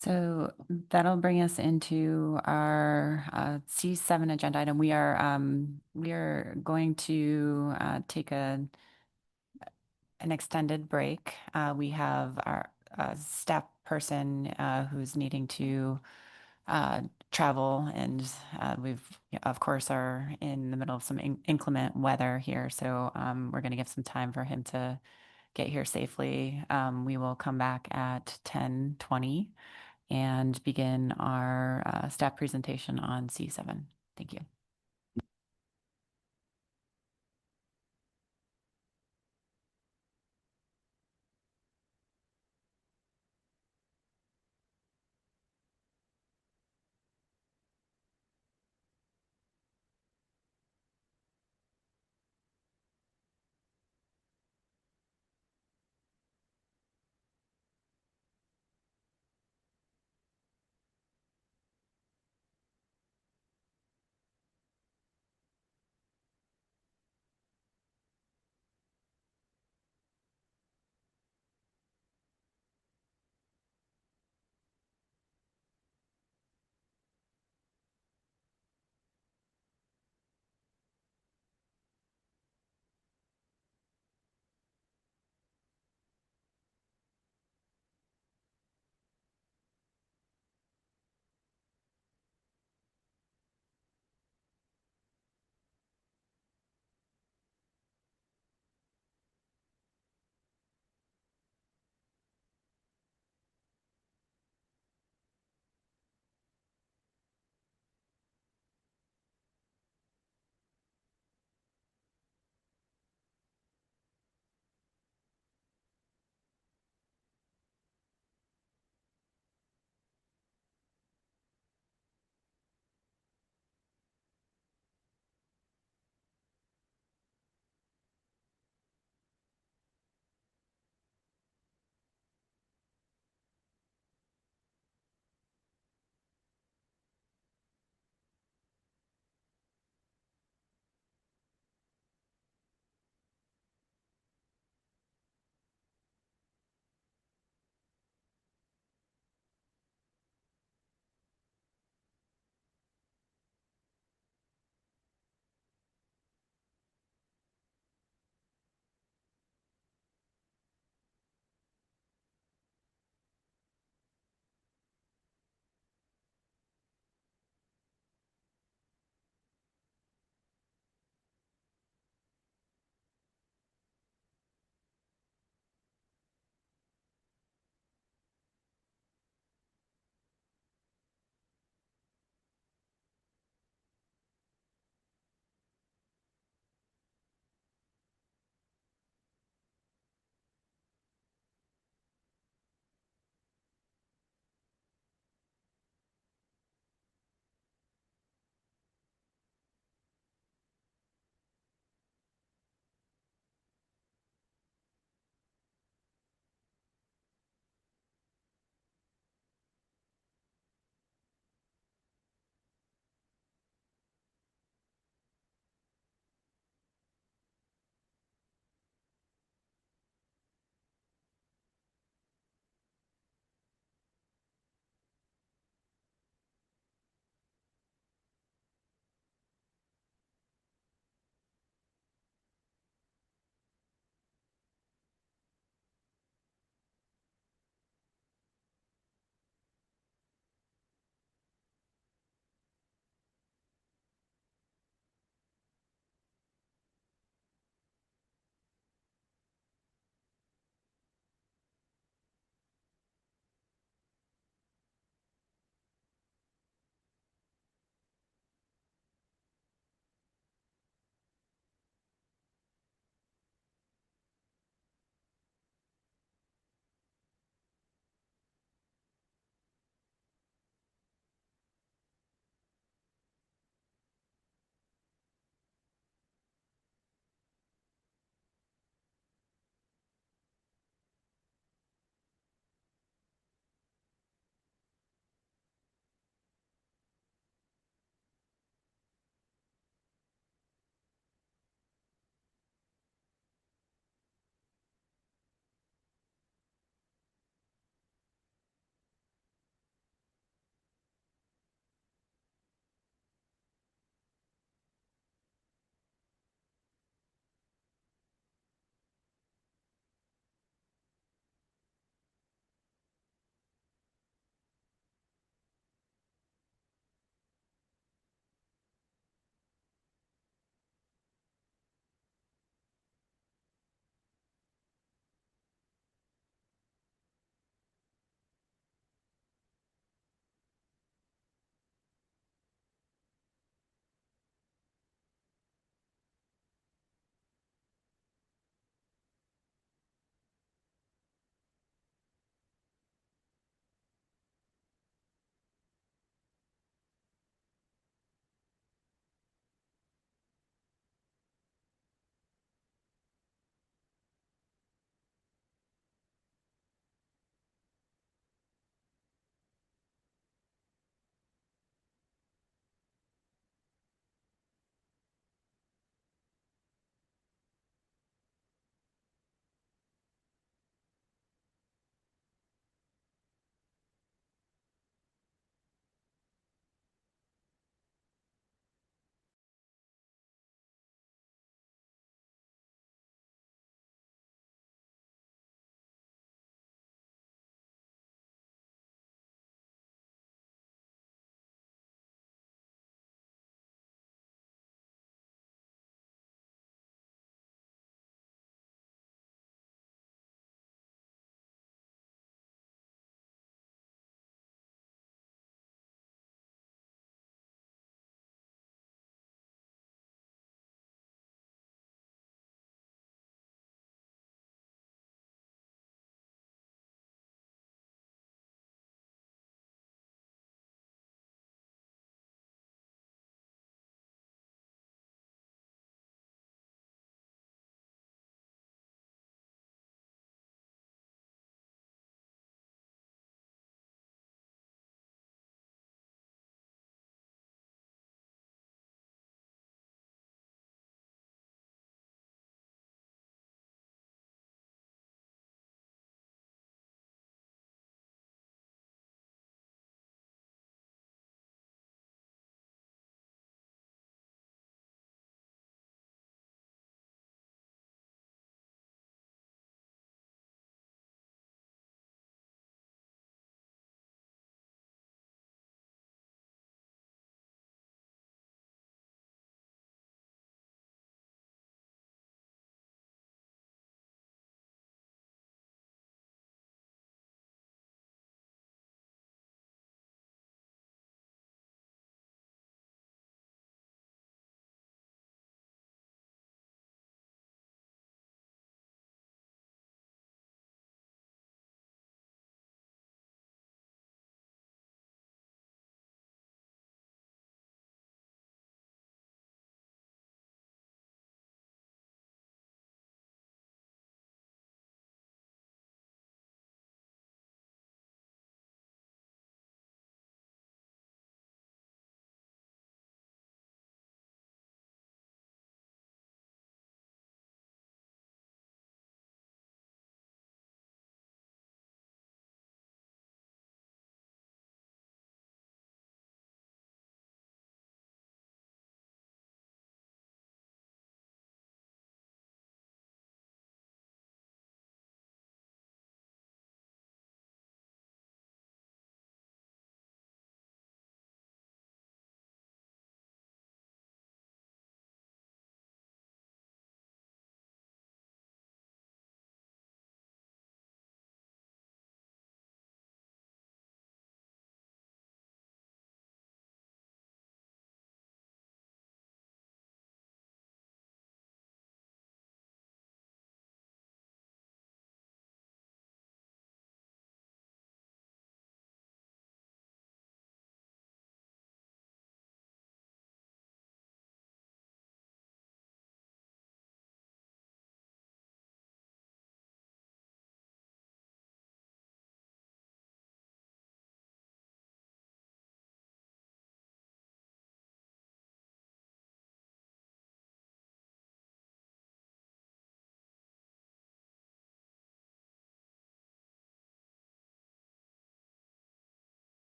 So that'll bring us into our C7 agenda item. We are going to take an extended break. We have our staff person who's needing to travel, and we've of course are in the middle of some inclement weather here. So we're going to give some time for him to get here safely. We will come back at 10:20 and begin our staff presentation on C7. Thank you.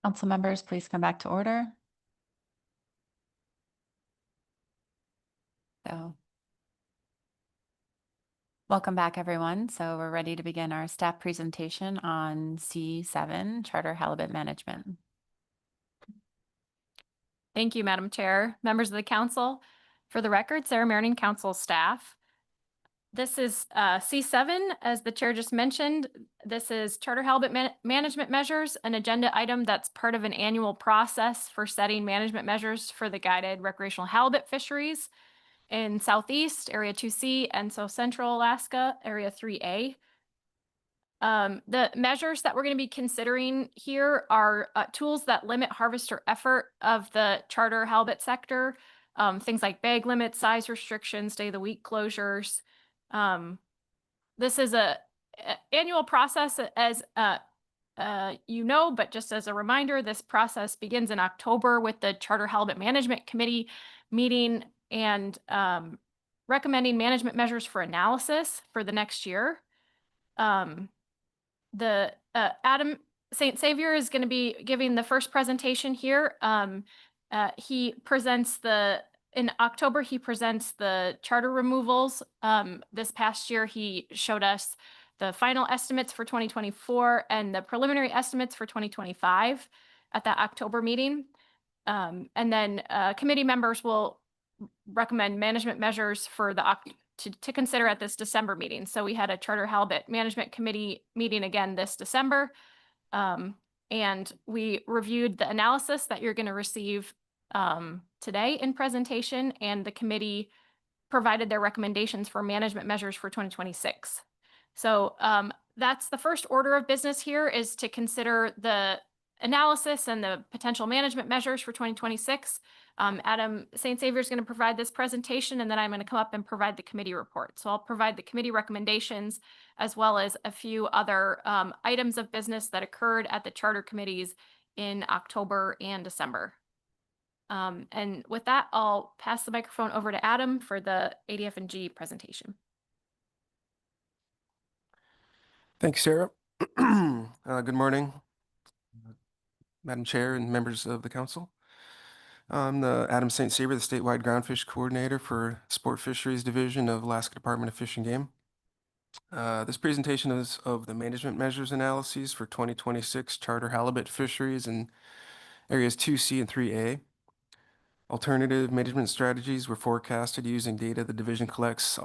Council members, please come back to order. So, welcome back, everyone. So we're ready to begin our staff presentation on C7, Charter Halibut Management. Thank you, Madam Chair. Members of the council, for the record, Sarah Marion, council staff. This is C7, as the chair just mentioned. This is Charter Halibut Management Measures, an agenda item that's part of an annual process for setting management measures for the guided recreational halibut fisheries in Southeast, Area 2C, and South Central Alaska, Area 3A. The measures that we're going to be considering here are tools that limit harvester effort of the charter halibut sector, things like bag limits, size restrictions, day of the week closures. This is a annual process, as you know, but just as a reminder, this process begins in October with the Charter Halibut Management Committee meeting and recommending management measures for analysis for the next year. Adem St. Savior is going to be giving the first presentation here. He presents in October, he presents the charter removals. This past year, he showed us the final estimates for 2024 and the preliminary estimates for 2025 at that October meeting. And then committee members will recommend management measures for to consider at this December meeting. So we had a Charter Halibut Management Committee meeting again this December. And we reviewed the analysis that you're going to receive today in presentation, and the committee provided their recommendations for management measures for 2026. So that's the first order of business here, is to consider the analysis and the potential management measures for 2026. Adem St. Savior is going to provide this presentation, and then I'm going to come up and provide the committee report. So I'll provide the committee recommendations as well as a few other items of business that occurred at the charter committees in October and December. And with that, I'll pass the microphone over to Adem for the ADF&G presentation. Thanks, Sarah. Good morning, Madam Chair and members of the council. I'm the Adem St. Savior, the statewide groundfish coordinator for Sport Fisheries Division of Alaska Department of Fish and Game. This presentation is of the management measures analyses for 2026 charter halibut fisheries in areas 2C and 3A. Alternative management strategies were forecasted using data the division collects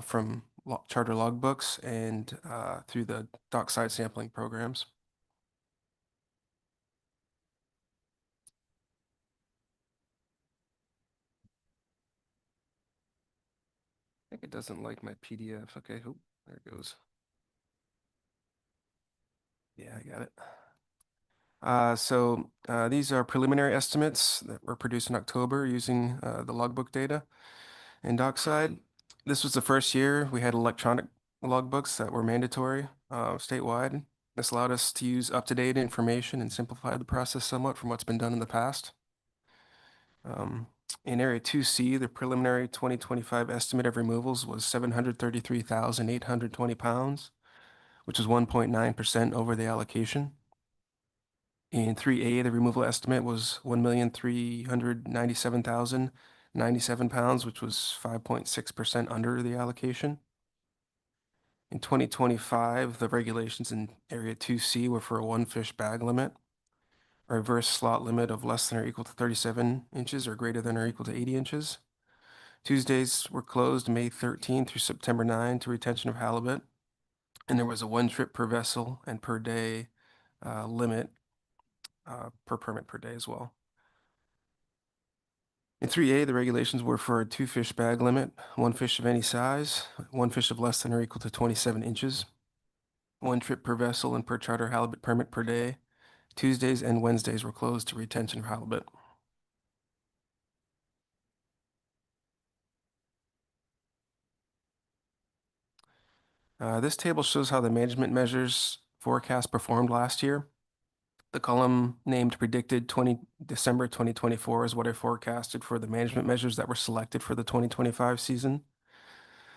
from charter logbooks and through the dockside sampling programs. I think it doesn't like my PDF. Okay, oh, there it goes. Yeah, I got it. These are preliminary estimates that were produced in October using the logbook data and dockside. This was the first year we had electronic logbooks that were mandatory statewide. This allowed us to use up-to-date information and simplify the process somewhat from what's been done in the past. In Area 2C, the preliminary 2025 estimate of removals was 733,820 pounds, which is 1.9% over the allocation. In 3A, the removal estimate was 1,397,097 pounds, which was 5.6% under the allocation. In 2025, the regulations in Area 2C were for a one fish bag limit, a reverse slot limit of less than or equal to 37 inches or greater than or equal to 80 inches. Tuesdays were closed May 13 through September 9 to retention of halibut, and there was a one trip per vessel and per day limit per permit per day as well. In 3A, the regulations were for a two fish bag limit, one fish of any size, one fish of less than or equal to 27 inches, one trip per vessel and per charter halibut permit per day. Tuesdays and Wednesdays were closed to retention of halibut. This table shows how the management measures forecast performed last year. The column named predicted December 2024 is what I forecasted for the management measures that were selected for the 2025 season.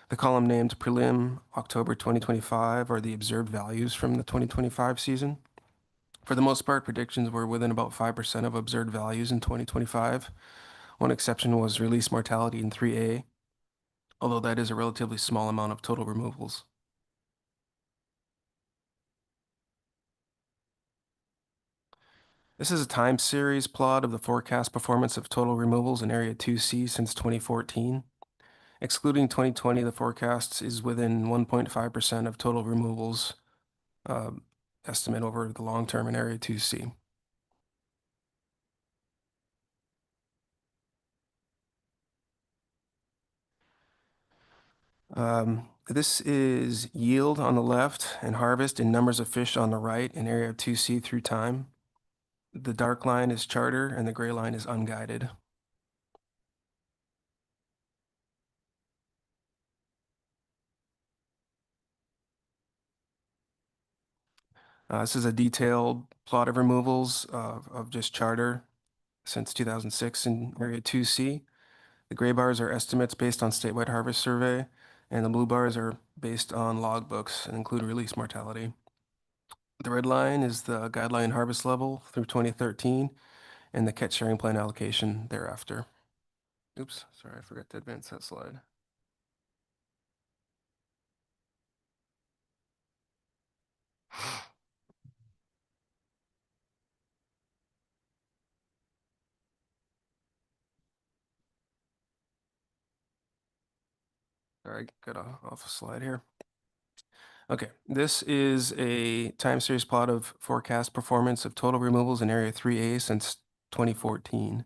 The column named prelim October 2025 are the observed values from the 2025 season. For the most part, predictions were within about 5% of observed values in 2025. One exception was release mortality in 3A, although that is a relatively small amount of total removals. This is a time series plot of the forecast performance of total removals in Area 2C since 2014. Excluding 2020, the forecast is within 1.5% of total removals estimate over the long term in Area 2C. This is yield on the left and harvest in numbers of fish on the right in Area 2C through time. The dark line is charter and the gray line is unguided. This is a detailed plot of removals of just charter since 2006 in Area 2C. The gray bars are estimates based on statewide harvest survey, and the blue bars are based on logbooks and include release mortality. The red line is the guideline harvest level through 2013 and the catch sharing plan allocation thereafter. Oops, sorry, I forgot to advance that slide. Sorry, I got off a slide here. Okay, this is a time series plot of forecast performance of total removals in Area 3A since 2014.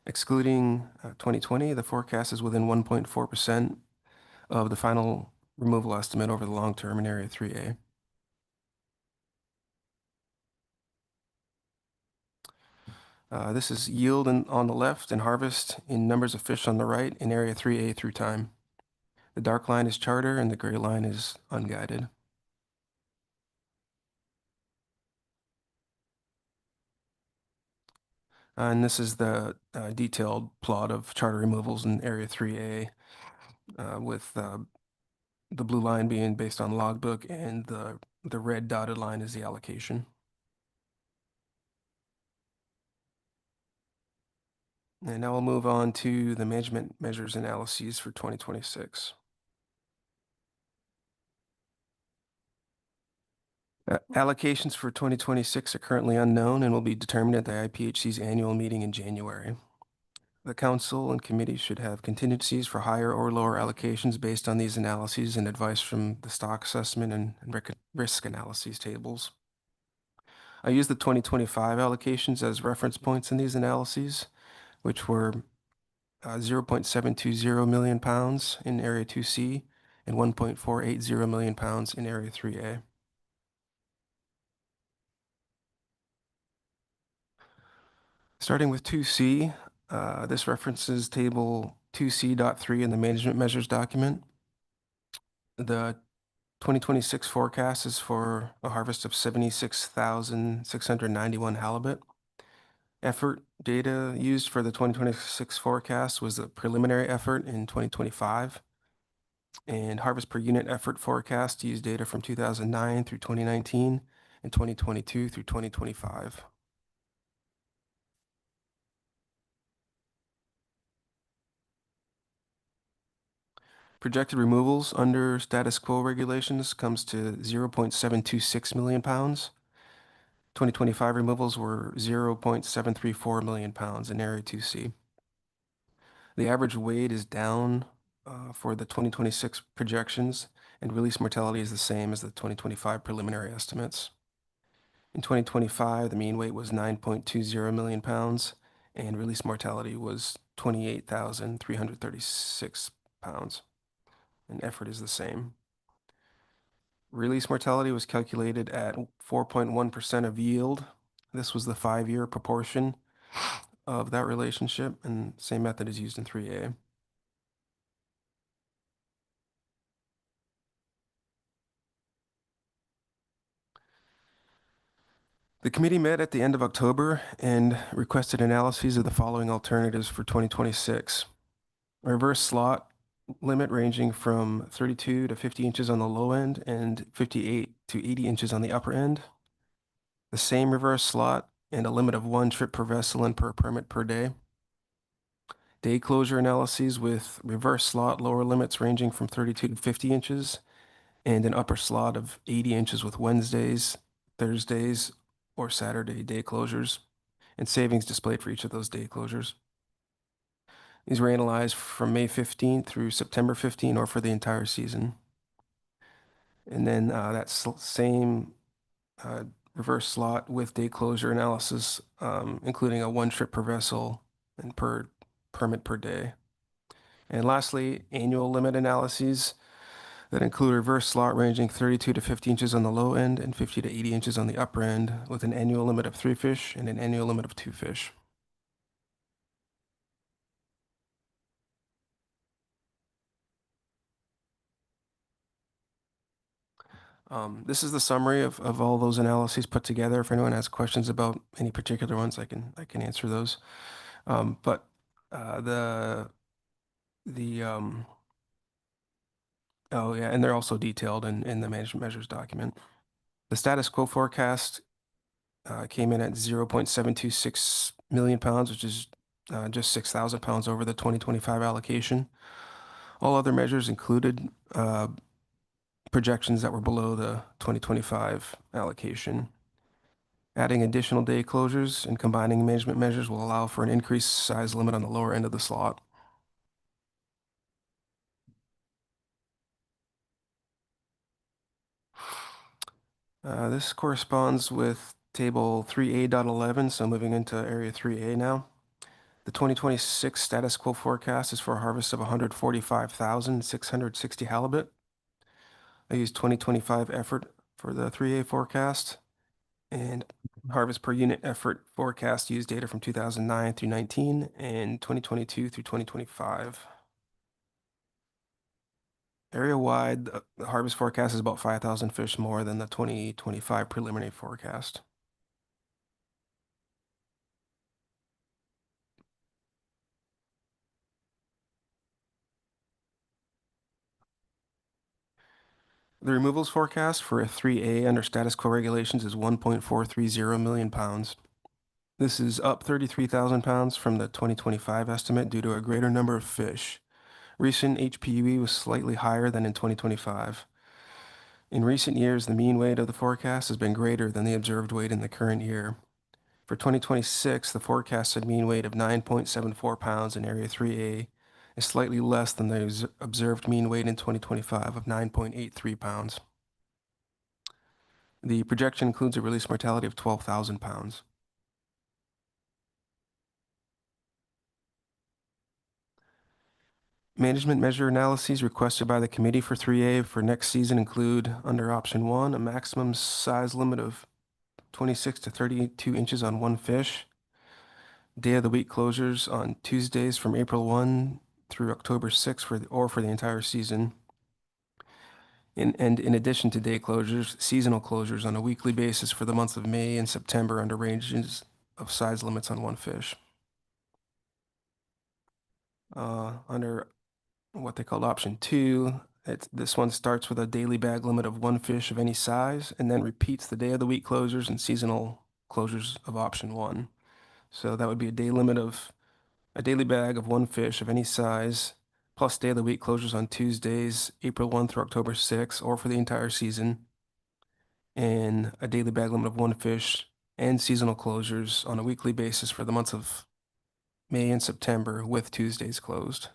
Excluding 2020, the forecast is within 1.4% of the final removal estimate over the long term in Area 3A. This is yield on the left and harvest in numbers of fish on the right in Area 3A through time. The dark line is charter and the gray line is unguided. And this is the detailed plot of charter removals in Area 3A with the blue line being based on logbook and the red dotted line is the allocation. And now we'll move on to the management measures analyses for 2026. Allocations for 2026 are currently unknown and will be determined at the IPHC's annual meeting in January. The council and committee should have contingencies for higher or lower allocations based on these analyses and advice from the stock assessment and risk analyses tables. I use the 2025 allocations as reference points in these analyses, which were 0.720 million pounds in Area 2C and 1.480 million pounds in Area 3A. Starting with 2C, this references table 2C.3 in the management measures document. The 2026 forecast is for a harvest of 76,691 halibut. Effort data used for the 2026 forecast was the preliminary effort in 2025. And harvest per unit effort forecast used data from 2009 through 2019 and 2022 through 2025. Projected removals under status quo regulations comes to 0.726 million pounds. 2025 removals were 0.734 million pounds in Area 2C. The average weight is down for the 2026 projections, and release mortality is the same as the 2025 preliminary estimates. In 2025, the mean weight was 9.20 million pounds, and release mortality was 28,336 pounds. And effort is the same. Release mortality was calculated at 4.1% of yield. This was the 5-year proportion of that relationship, and same method is used in 3A. The committee met at the end of October and requested analyses of the following alternatives for 2026. A reverse slot limit ranging from 32 to 50 inches on the low end and 58 to 80 inches on the upper end. the same reverse slot, and a limit of 1 trip per vessel and per permit per day. Day closure analyses with reverse slot lower limits ranging from 32 to 50 inches and an upper slot of 80 inches with Wednesdays, Thursdays, or Saturday day closures, and savings displayed for each of those day closures. These were analyzed from May 15th through September 15 or for the entire season. And then that same reverse slot with day closure analysis, including a 1 trip per vessel and per permit per day. And lastly, annual limit analyses that include a reverse slot ranging 32 to 50 inches on the low end and 50 to 80 inches on the upper end, with an annual limit of 3 fish and an annual limit of 2 fish. This is the summary of all those analyses put together. If anyone has questions about any particular ones, I can answer those. But oh yeah, and they're also detailed in the management measures document. The status quo forecast came in at 0.726 million pounds, which is just 6,000 pounds over the 2025 allocation. All other measures included projections that were below the 2025 allocation. Adding additional day closures and combining management measures will allow for an increased size limit on the lower end of the slot. This corresponds with table 3A.11, so moving into area 3A now. The 2026 status quo forecast is for a harvest of 145,660 halibut. I used 2025 effort for the 3A forecast, and harvest per unit effort forecast used data from 2009 through 19 and 2022 through 2025. Area-wide, the harvest forecast is about 5,000 fish more than the 2025 preliminary forecast. The removals forecast for a 3A under status quo regulations is 1.430 million pounds. This is up 33,000 pounds from the 2025 estimate due to a greater number of fish. Recent HPUE was slightly higher than in 2025. In recent years, the mean weight of the forecast has been greater than the observed weight in the current year. For 2026, the forecasted mean weight of 9.74 pounds in Area 3A is slightly less than the observed mean weight in 2025 of 9.83 pounds. The projection includes a release mortality of 12,000 pounds. Management measure analyses requested by the committee for 3A for next season include, under option 1, a maximum size limit of 26 to 32 inches on 1 fish, day of the week closures on Tuesdays from April 1 through October 6 for the entire season. And in addition to day closures, seasonal closures on a weekly basis for the months of May and September under ranges of size limits on 1 fish. Under what they called option 2, this one starts with a daily bag limit of 1 fish of any size and then repeats the day of the week closures and seasonal closures of option 1. So that would be a daily bag of 1 fish of any size, plus day of the week closures on Tuesdays, April 1 through October 6, or for the entire season, and a daily bag limit of 1 fish and seasonal closures on a weekly basis for the months of May and September with Tuesdays closed.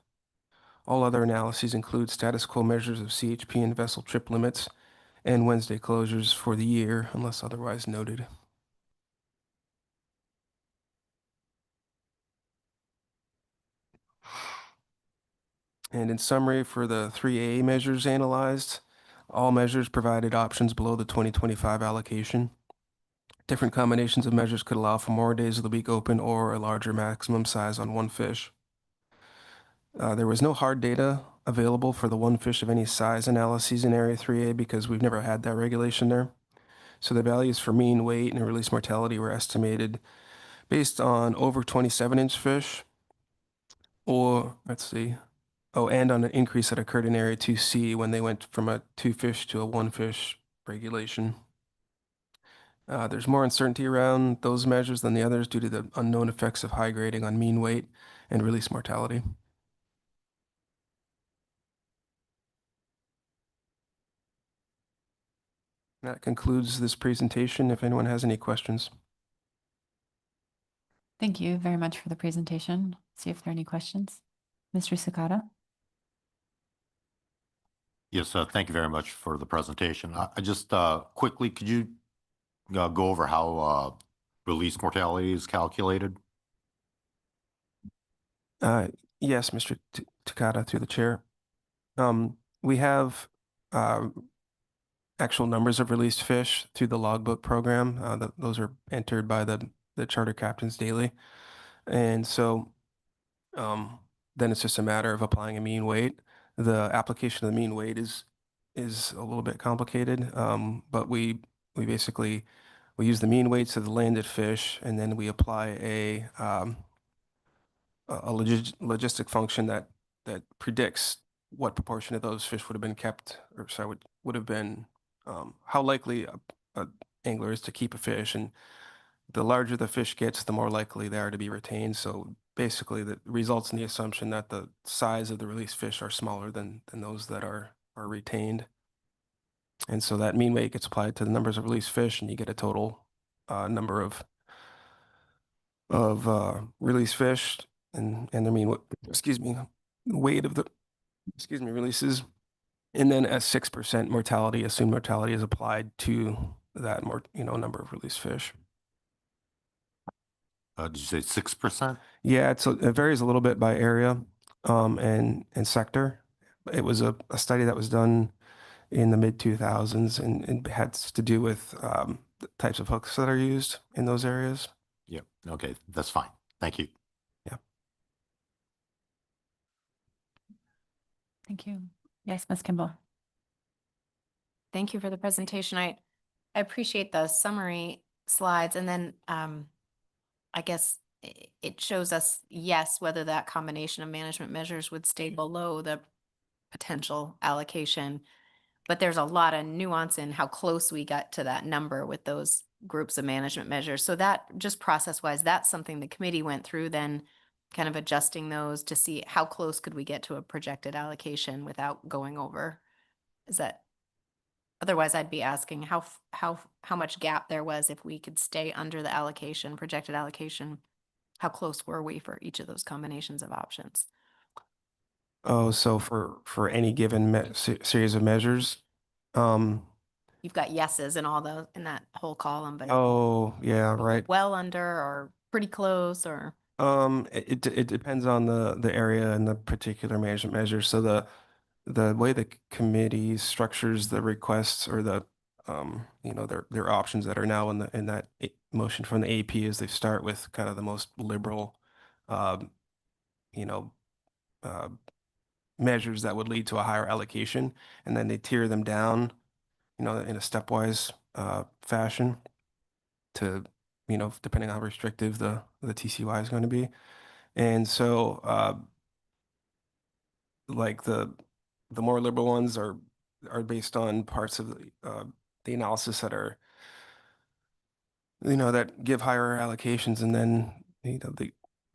All other analyses include status quo measures of CHP and vessel trip limits and Wednesday closures for the year, unless otherwise noted. And in summary, for the 3A measures analyzed, all measures provided options below the 2025 allocation. Different combinations of measures could allow for more days of the week open or a larger maximum size on 1 fish. There was no hard data available for the 1 fish of any size analyses in Area 3A because we've never had that regulation there. So the values for mean weight and release mortality were estimated based on over 27-inch fish, or and on an increase that occurred in Area 2C when they went from a 2 fish to a 1 fish regulation. There's more uncertainty around those measures than the others due to the unknown effects of high grading on mean weight and release mortality. That concludes this presentation. If anyone has any questions. Thank you very much for the presentation. See if there are any questions. Mr. Sakata? Yes, thank you very much for the presentation. I just quickly, could you go over how release mortality is calculated? Yes, Mr. Takata, through the chair. We have actual numbers of released fish through the logbook program. Those are entered by the charter captains daily. And so then it's just a matter of applying a mean weight. The application of the mean weight is a little bit complicated, but we basically use the mean weights of the landed fish, and then we apply a logistic function that predicts what proportion of those fish would have been kept, or sorry, would have been how likely a angler is to keep a fish, and the larger the fish gets, the more likely they are to be retained. So basically, that results in the assumption that the size of the released fish are smaller than those that are retained. And so that mean weight gets applied to the numbers of released fish, and you get a total number of released fish and the mean, weight of the, releases. And then a 6% mortality, assumed mortality, is applied to that number of released fish. Did you say 6%? Yeah, it varies a little bit by area and sector. It was a study that was done in the mid-2000s, and it had to do with the types of hooks that are used in those areas. Yep. Okay, that's fine. Thank you. Yeah. Thank you. Yes, Ms. Kimball. Thank you for the presentation. I appreciate the summary slides, and then I guess it shows us, yes, whether that combination of management measures would stay below the potential allocation. But there's a lot of nuance in how close we got to that number with those groups of management measures. So that, just process-wise, that's something the committee went through, then kind of adjusting those to see how close could we get to a projected allocation without going over. Is that, otherwise I'd be asking how much gap there was if we could stay under the allocation, projected allocation. How close were we for each of those combinations of options? Oh, so for any given series of measures, you've got yeses in all those in that whole column, but oh yeah, right. Well under or pretty close, or it depends on the area and the particular management measure. So the way the committee structures the requests, or the their options that are now in that motion from the AP, is they start with kind of the most liberal measures that would lead to a higher allocation, and then they tier them down in a stepwise fashion to depending on how restrictive the TCY is going to be. And so like the more liberal ones are based on parts of the analysis that are that give higher allocations, and then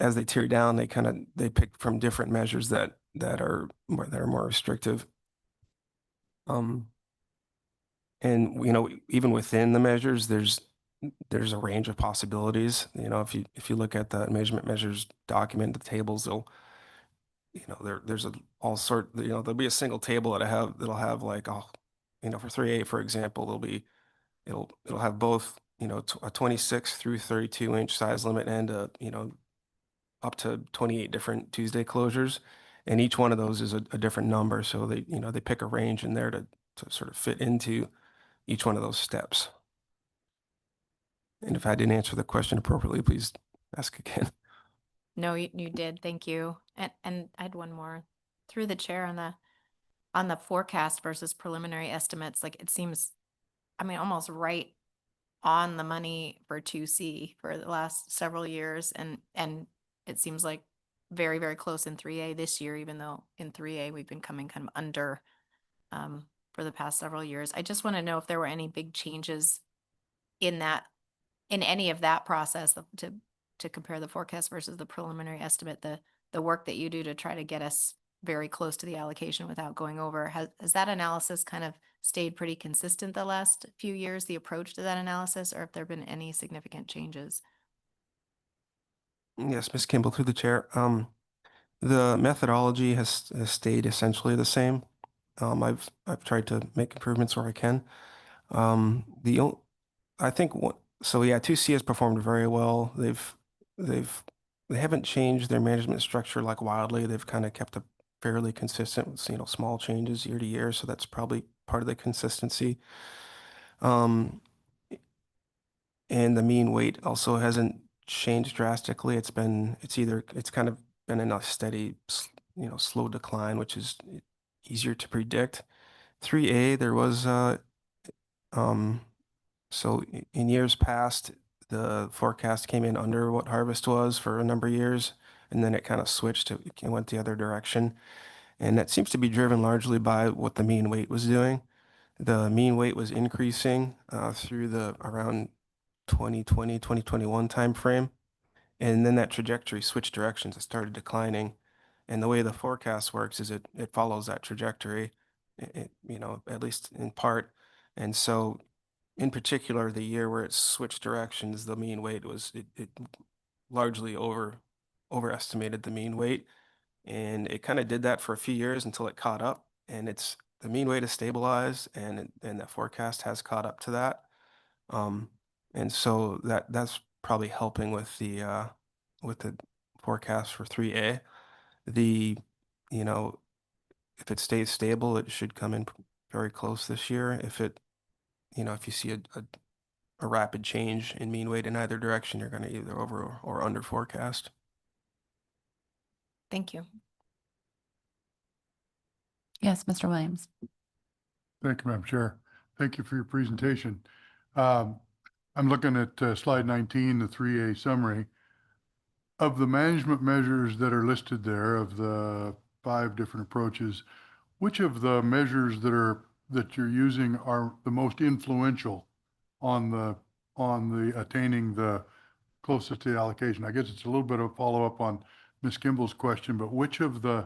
as they tier down, they pick from different measures that are more restrictive. And even within the measures, there's a range of possibilities. If you look at the measurement measures document, the tables, there's all sort. There'll be a single table that'll have like for 3A, for example, it'll have both a 26 through 32 inch size limit and up to 28 different Tuesday closures, and each one of those is a different number. So they pick a range in there to sort of fit into each one of those steps. And if I didn't answer the question appropriately, please ask again. No, you did. Thank you. And I had one more through the chair on the forecast versus preliminary estimates. Like, it seems, almost right on the money for 2C for the last several years. And it seems like very, very close in 3A this year, even though in 3A we've been coming kind of under for the past several years. I just want to know if there were any big changes in any of that process to compare the forecast versus the preliminary estimate, the work that you do to try to get us very close to the allocation without going over, has that analysis kind of stayed pretty consistent the last few years, the approach to that analysis, or have there been any significant changes? Yes, Ms. Kimball, through the chair. The methodology has stayed essentially the same. I've tried to make improvements where I can. I think so. Yeah, 2C has performed very well. They haven't changed their management structure like wildly. They've kind of kept it fairly consistent with, you know, small changes year to year. So that's probably part of the consistency. And the mean weight also hasn't changed drastically. It's kind of been in a steady, slow decline, which is easier to predict. 3A, there was, so in years past, the forecast came in under what harvest was for a number of years, and then it kind of switched, it went the other direction. And that seems to be driven largely by what the mean weight was doing. The mean weight was increasing through the around 2020, 2021 timeframe. And then that trajectory switched directions. It started declining. And the way the forecast works is it follows that trajectory, at least in part. And so in particular, the year where it switched directions, the mean weight it largely overestimated the mean weight. And it kind of did that for a few years until it caught up. And the mean weight is stabilized, and the forecast has caught up to that. And so that's probably helping with the forecast for 3A. If it stays stable, it should come in very close this year. If you see a rapid change in mean weight in either direction, you're going to either over or under forecast. Thank you. Yes, Mr. Williams. Thank you, Madam Chair. Thank you for your presentation. I'm looking at slide 19, the 3A summary. Of the management measures that are listed there, of the 5 different approaches, which of the measures that you're using are the most influential on the attaining the closest to the allocation? I guess it's a little bit of a follow-up on Ms. Kimball's question, but which of the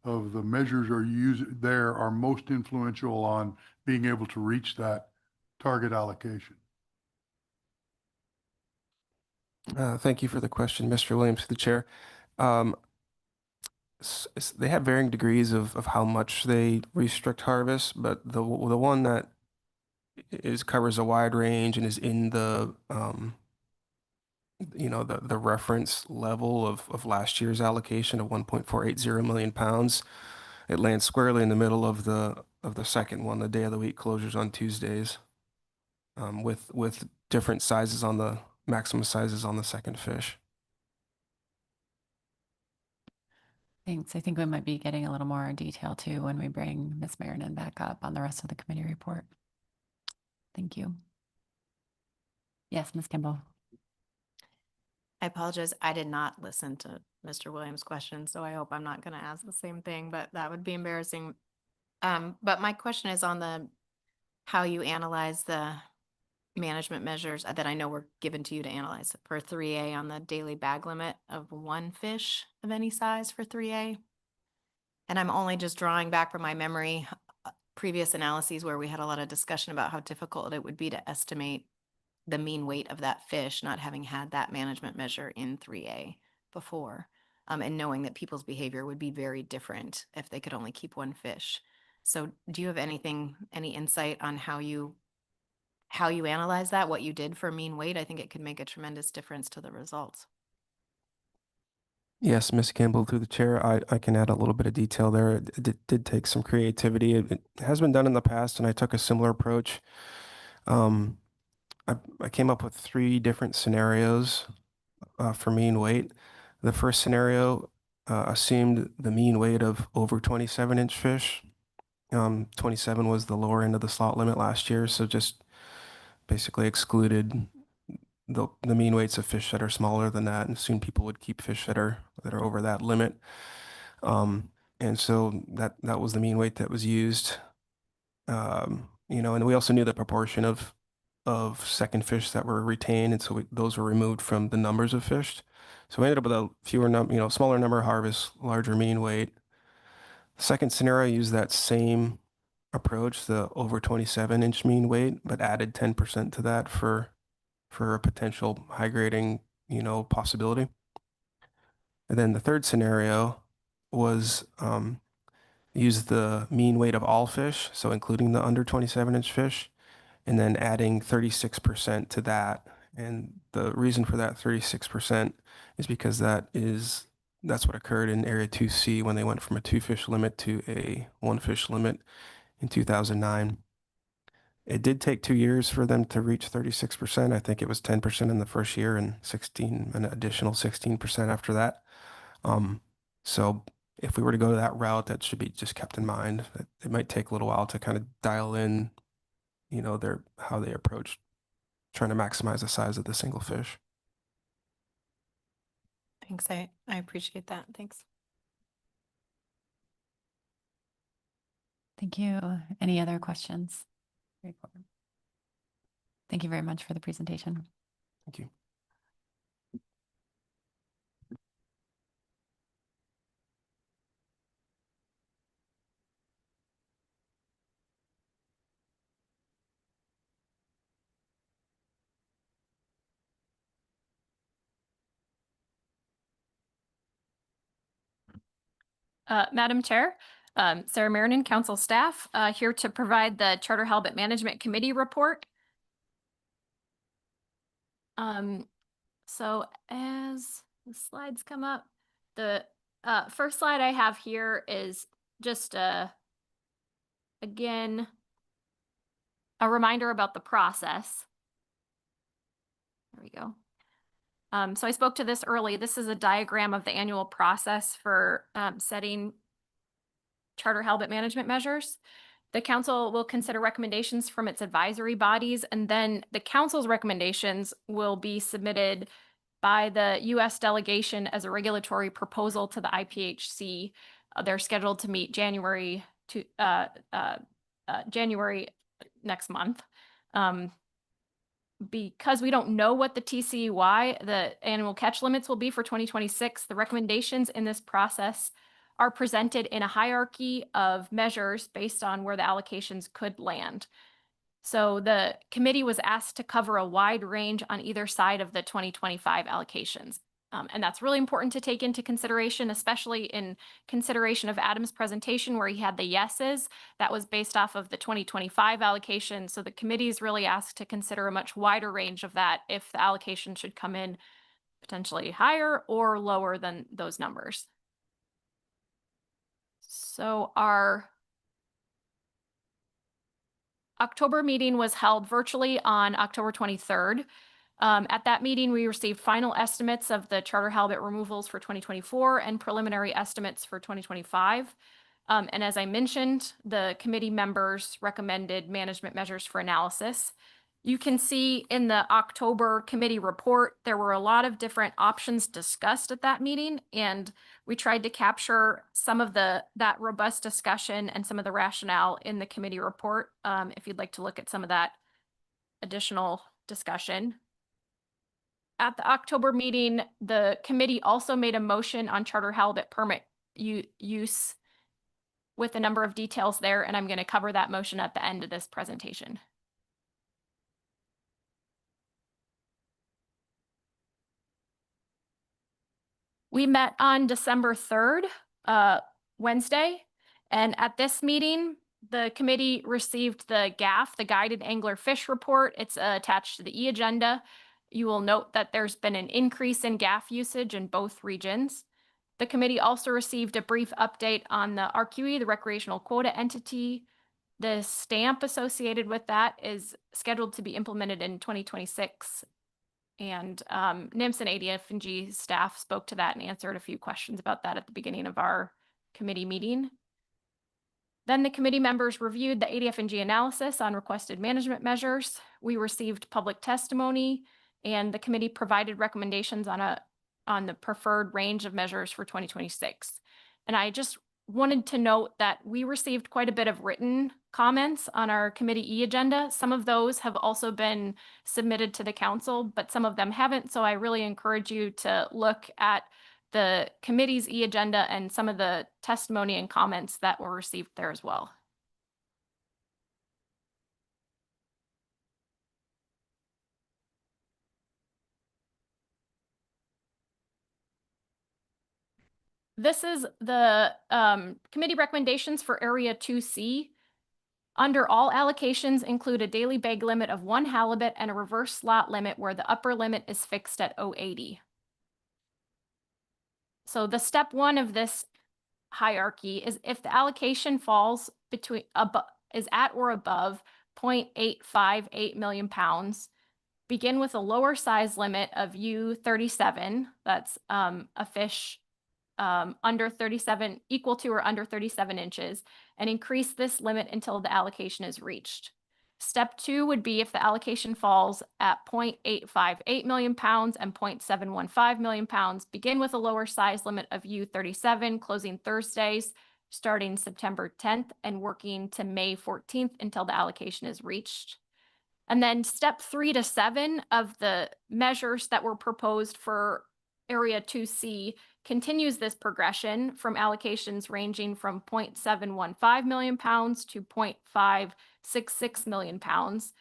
measures are most influential on being able to reach that target allocation? Thank you for the question, Mr. Williams, to the chair. They have varying degrees of how much they restrict harvest, but the one that covers a wide range and is in the the reference level of last year's allocation of 1.480 million pounds. It lands squarely in the middle of the second one, the day of the week closures on Tuesdays, with different sizes on the maximum sizes on the second fish. Thanks. I think we might be getting a little more detail too when we bring Ms. Marinan back up on the rest of the committee report. Thank you. Yes, Ms. Kimball. I apologize. I did not listen to Mr. Williams' question, so I hope I'm not going to ask the same thing, but that would be embarrassing. But my question is on how you analyze the management measures that I know were given to you to analyze for 3A on the daily bag limit of 1 fish of any size for 3A. And I'm only just drawing back from my memory previous analyses where we had a lot of discussion about how difficult it would be to estimate the mean weight of that fish, not having had that management measure in 3A before, and knowing that people's behavior would be very different if they could only keep 1 fish. So do you have any insight on how you analyze that, what you did for mean weight? I think it could make a tremendous difference to the results. Yes, Ms. Campbell, through the chair, I can add a little bit of detail there. It did take some creativity. It has been done in the past, and I took a similar approach. I came up with 3 different scenarios for mean weight. The first scenario assumed the mean weight of over 27-inch fish. 27 was the lower end of the slot limit last year, so just basically excluded the mean weights of fish that are smaller than that, and assumed people would keep fish that are over that limit. And so that was the mean weight that was used. And we also knew the proportion of of second fish that were retained, and so those were removed from the numbers of fish. So we ended up with a smaller number of harvests, larger mean weight. The second scenario used that same approach, the over 27-inch mean weight, but added 10% to that for a potential high grading, possibility. And then the third scenario was use the mean weight of all fish, so including the under 27-inch fish, and then adding 36% to that. And the reason for that 36% is because that's what occurred in Area 2C when they went from a 2-fish limit to a 1-fish limit in 2009. It did take 2 years for them to reach 36%. I think it was 10% in the first year and an additional 16% after that. So if we were to go that route, that should be just kept in mind. It might take a little while to kind of dial in, how they approach trying to maximize the size of the single fish. Thanks. I appreciate that. Thanks. Thank you. Any other questions? Thank you very much for the presentation. Thank you. Madam Chair, Sarah Marinan, council staff, here to provide the Charter Halibut Management Committee report. So as the slides come up, the first slide I have here is just again, a reminder about the process. There we go. So I spoke to this early. This is a diagram of the annual process for setting charter halibut management measures. The council will consider recommendations from its advisory bodies, and then the council's recommendations will be submitted by the U.S. delegation as a regulatory proposal to the IPHC. They're scheduled to meet January next month. Because we don't know what the TCEY, the annual catch limits, will be for 2026, the recommendations in this process are presented in a hierarchy of measures based on where the allocations could land. So the committee was asked to cover a wide range on either side of the 2025 allocations. And that's really important to take into consideration, especially in consideration of Adam's presentation where he had the yeses. That was based off of the 2025 allocation. So the committee is really asked to consider a much wider range of that if the allocation should come in potentially higher or lower than those numbers. So our October meeting was held virtually on October 23rd. At that meeting, we received final estimates of the charter halibut removals for 2024 and preliminary estimates for 2025. And as I mentioned, the committee members recommended management measures for analysis. You can see in the October committee report, there were a lot of different options discussed at that meeting, and we tried to capture some of that robust discussion and some of the rationale in the committee report, if you'd like to look at some of that additional discussion. At the October meeting, the committee also made a motion on charter halibut permit use with a number of details there, and I'm going to cover that motion at the end of this presentation. We met on December 3rd, Wednesday, and at this meeting, the committee received the GAF, the Guided Angler Fish Report. It's attached to the e-agenda. You will note that there's been an increase in GAF usage in both regions. The committee also received a brief update on the RQE, the recreational quota entity. The stamp associated with that is scheduled to be implemented in 2026. And NIMS and ADF&G staff spoke to that and answered a few questions about that at the beginning of our committee meeting. Then the committee members reviewed the ADF&G analysis on requested management measures. We received public testimony, and the committee provided recommendations on the preferred range of measures for 2026. And I just wanted to note that we received quite a bit of written comments on our committee e-agenda. Some of those have also been submitted to the council, but some of them haven't. So I really encourage you to look at the committee's e-agenda and some of the testimony and comments that were received there as well. This is the committee recommendations for Area 2C. Under all allocations include a daily bag limit of 1 halibut and a reverse slot limit where the upper limit is fixed at 0.80. So the step 1 of this hierarchy is if the allocation falls is at or above 0.858 million pounds, begin with a lower size limit of U37. That's a fish under 37, equal to or under 37 inches, and increase this limit until the allocation is reached. Step 2 would be if the allocation falls at 0.858 million pounds and 0.715 million pounds, begin with a lower size limit of U37, closing Thursdays, starting September 10th and working to May 14th until the allocation is reached. And then step 3 to 7 of the measures that were proposed for Area 2C continues this progression from allocations ranging from 0.715 million pounds to 0.566 million pounds.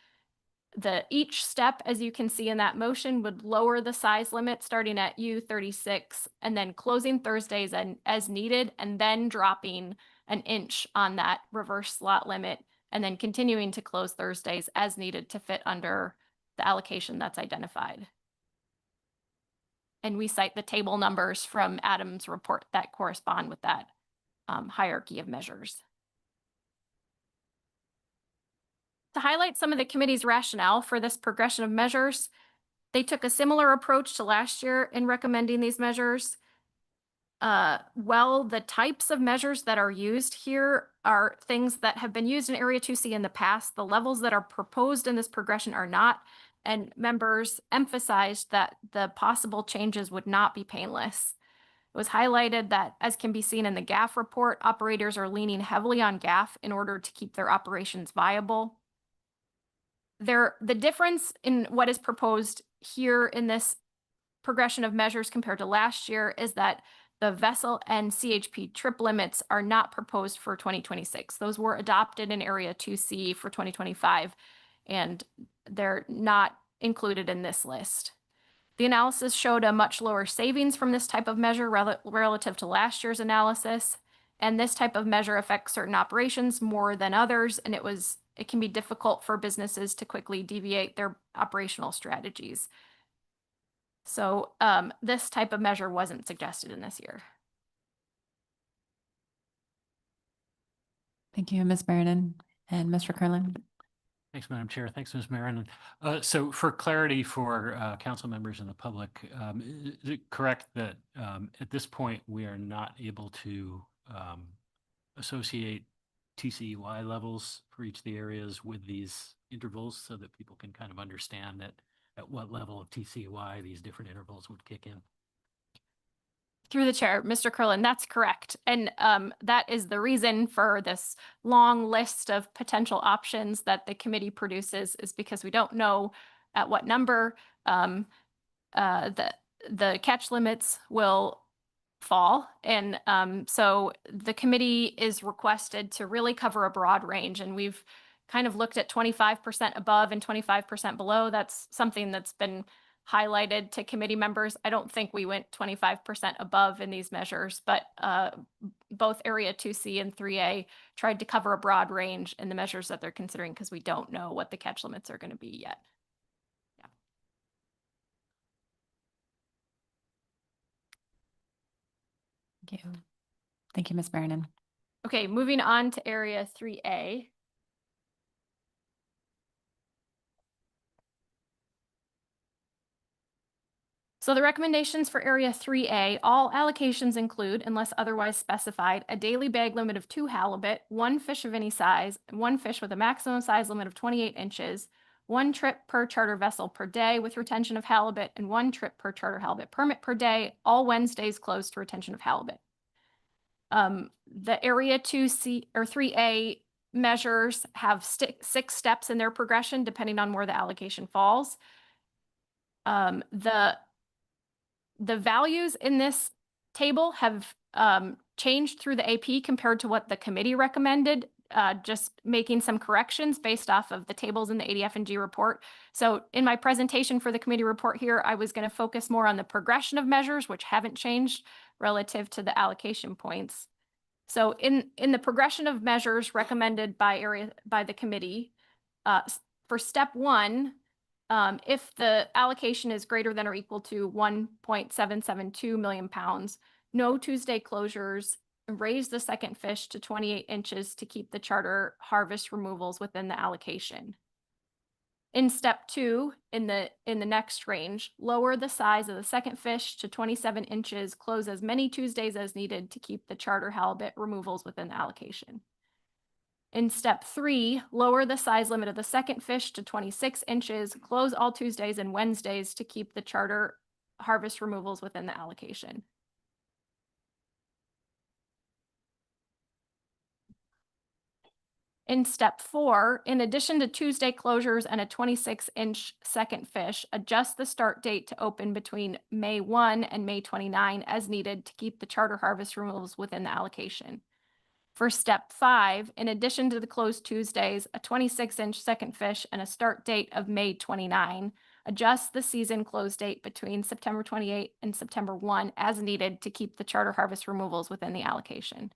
Each step, as you can see in that motion, would lower the size limit starting at U36 and then closing Thursdays as needed, and then dropping an inch on that reverse slot limit, and then continuing to close Thursdays as needed to fit under the allocation that's identified. And we cite the table numbers from Adem's report that correspond with that hierarchy of measures. To highlight some of the committee's rationale for this progression of measures, they took a similar approach to last year in recommending these measures. Well, the types of measures that are used here are things that have been used in Area 2C in the past. The levels that are proposed in this progression are not, and members emphasized that the possible changes would not be painless. It was highlighted that, as can be seen in the GAF report, operators are leaning heavily on GAF in order to keep their operations viable. The difference in what is proposed here in this progression of measures compared to last year is that the vessel and CHP trip limits are not proposed for 2026. Those were adopted in Area 2C for 2025, and they're not included in this list. The analysis showed a much lower savings from this type of measure relative to last year's analysis, and this type of measure affects certain operations more than others, and it can be difficult for businesses to quickly deviate their operational strategies. So this type of measure wasn't suggested in this year. Thank you, Ms. Marinan and Mr. Curlin. Thanks, Madam Chair. Thanks, Ms. Marinan. So for clarity for council members and the public, is it correct that at this point we are not able to associate TCEY levels for each of the areas with these intervals so that people can kind of understand that at what level of TCEY these different intervals would kick in? Through the chair, Mr. Curlin, that's correct. And that is the reason for this long list of potential options that the committee produces, is because we don't know at what number the catch limits will fall. And so the committee is requested to really cover a broad range. And we've kind of looked at 25% above and 25% below. That's something that's been highlighted to committee members. I don't think we went 25% above in these measures, but both Area 2C and 3A tried to cover a broad range in the measures that they're considering because we don't know what the catch limits are going to be yet. Yeah. Thank you. Thank you, Ms. Marinan. Okay, moving on to Area 3A. So the recommendations for Area 3A, all allocations include, unless otherwise specified, a daily bag limit of 2 halibut, 1 fish of any size, 1 fish with a maximum size limit of 28 inches, 1 trip per charter vessel per day with retention of halibut, and 1 trip per charter halibut permit per day, all Wednesdays closed to retention of halibut. The Area 2C or 3A measures have 6 steps in their progression, depending on where the allocation falls. The values in this table have changed through the AP compared to what the committee recommended, just making some corrections based off of the tables in the ADF&G report. So in my presentation for the committee report here, I was going to focus more on the progression of measures, which haven't changed relative to the allocation points. So in the progression of measures recommended by the committee, for step 1, if the allocation is greater than or equal to 1.772 million pounds, no Tuesday closures, raise the second fish to 28 inches to keep the charter harvest removals within the allocation. In step 2, in the next range, lower the size of the second fish to 27 inches, close as many Tuesdays as needed to keep the charter halibut removals within the allocation. In step 3, lower the size limit of the second fish to 26 inches, close all Tuesdays and Wednesdays to keep the charter harvest removals within the allocation. In step 4, in addition to Tuesday closures and a 26-inch second fish, adjust the start date to open between May 1 and May 29 as needed to keep the charter harvest removals within the allocation. For step 5, in addition to the closed Tuesdays, a 26-inch second fish, and a start date of May 29, adjust the season close date between September 28 and September 1 as needed to keep the charter harvest removals within the allocation.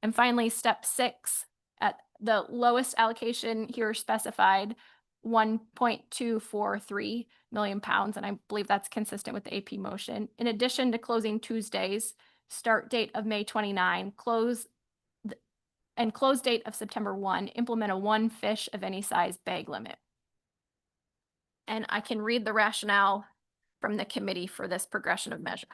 And finally, step 6, at the lowest allocation here specified, 1.243 million pounds, and I believe that's consistent with the AP motion. In addition to closing Tuesdays, start date of May 29, close date of September 1, implement a 1 fish of any size bag limit. And I can read the rationale from the committee for this progression of measures.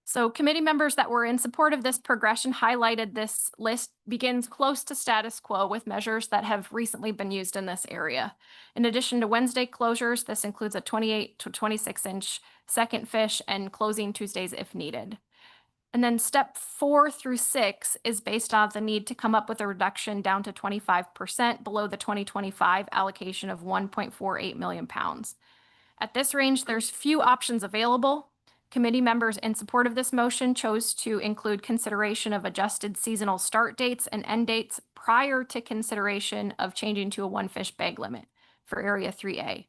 So committee members that were in support of this progression highlighted this list begins close to status quo with measures that have recently been used in this area. In addition to Wednesday closures, this includes a 28 to 26-inch second fish and closing Tuesdays if needed. And then step 4 through 6 is based on the need to come up with a reduction down to 25% below the 2025 allocation of 1.48 million pounds. At this range, there's few options available. Committee members in support of this motion chose to include consideration of adjusted seasonal start dates and end dates prior to consideration of changing to a 1 fish bag limit for Area 3A.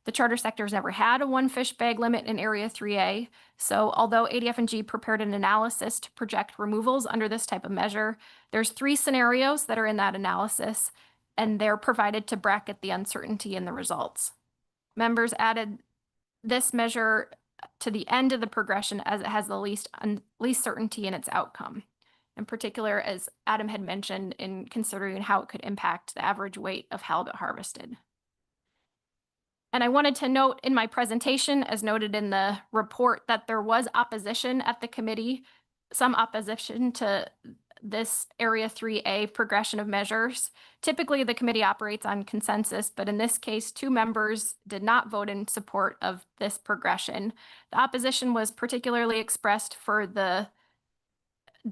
The charter sector has never had a 1 fish bag limit in Area 3A, so although ADF&G prepared an analysis to project removals under this type of measure, there's 3 scenarios that are in that analysis, and they're provided to bracket the uncertainty in the results. Members added this measure to the end of the progression as it has the least certainty in its outcome. In particular, as Adem had mentioned, in considering how it could impact the average weight of halibut harvested. And I wanted to note in my presentation, as noted in the report, that there was opposition at the committee, some opposition to this Area 3A progression of measures. Typically, the committee operates on consensus, but in this case, 2 members did not vote in support of this progression. The opposition was particularly expressed for the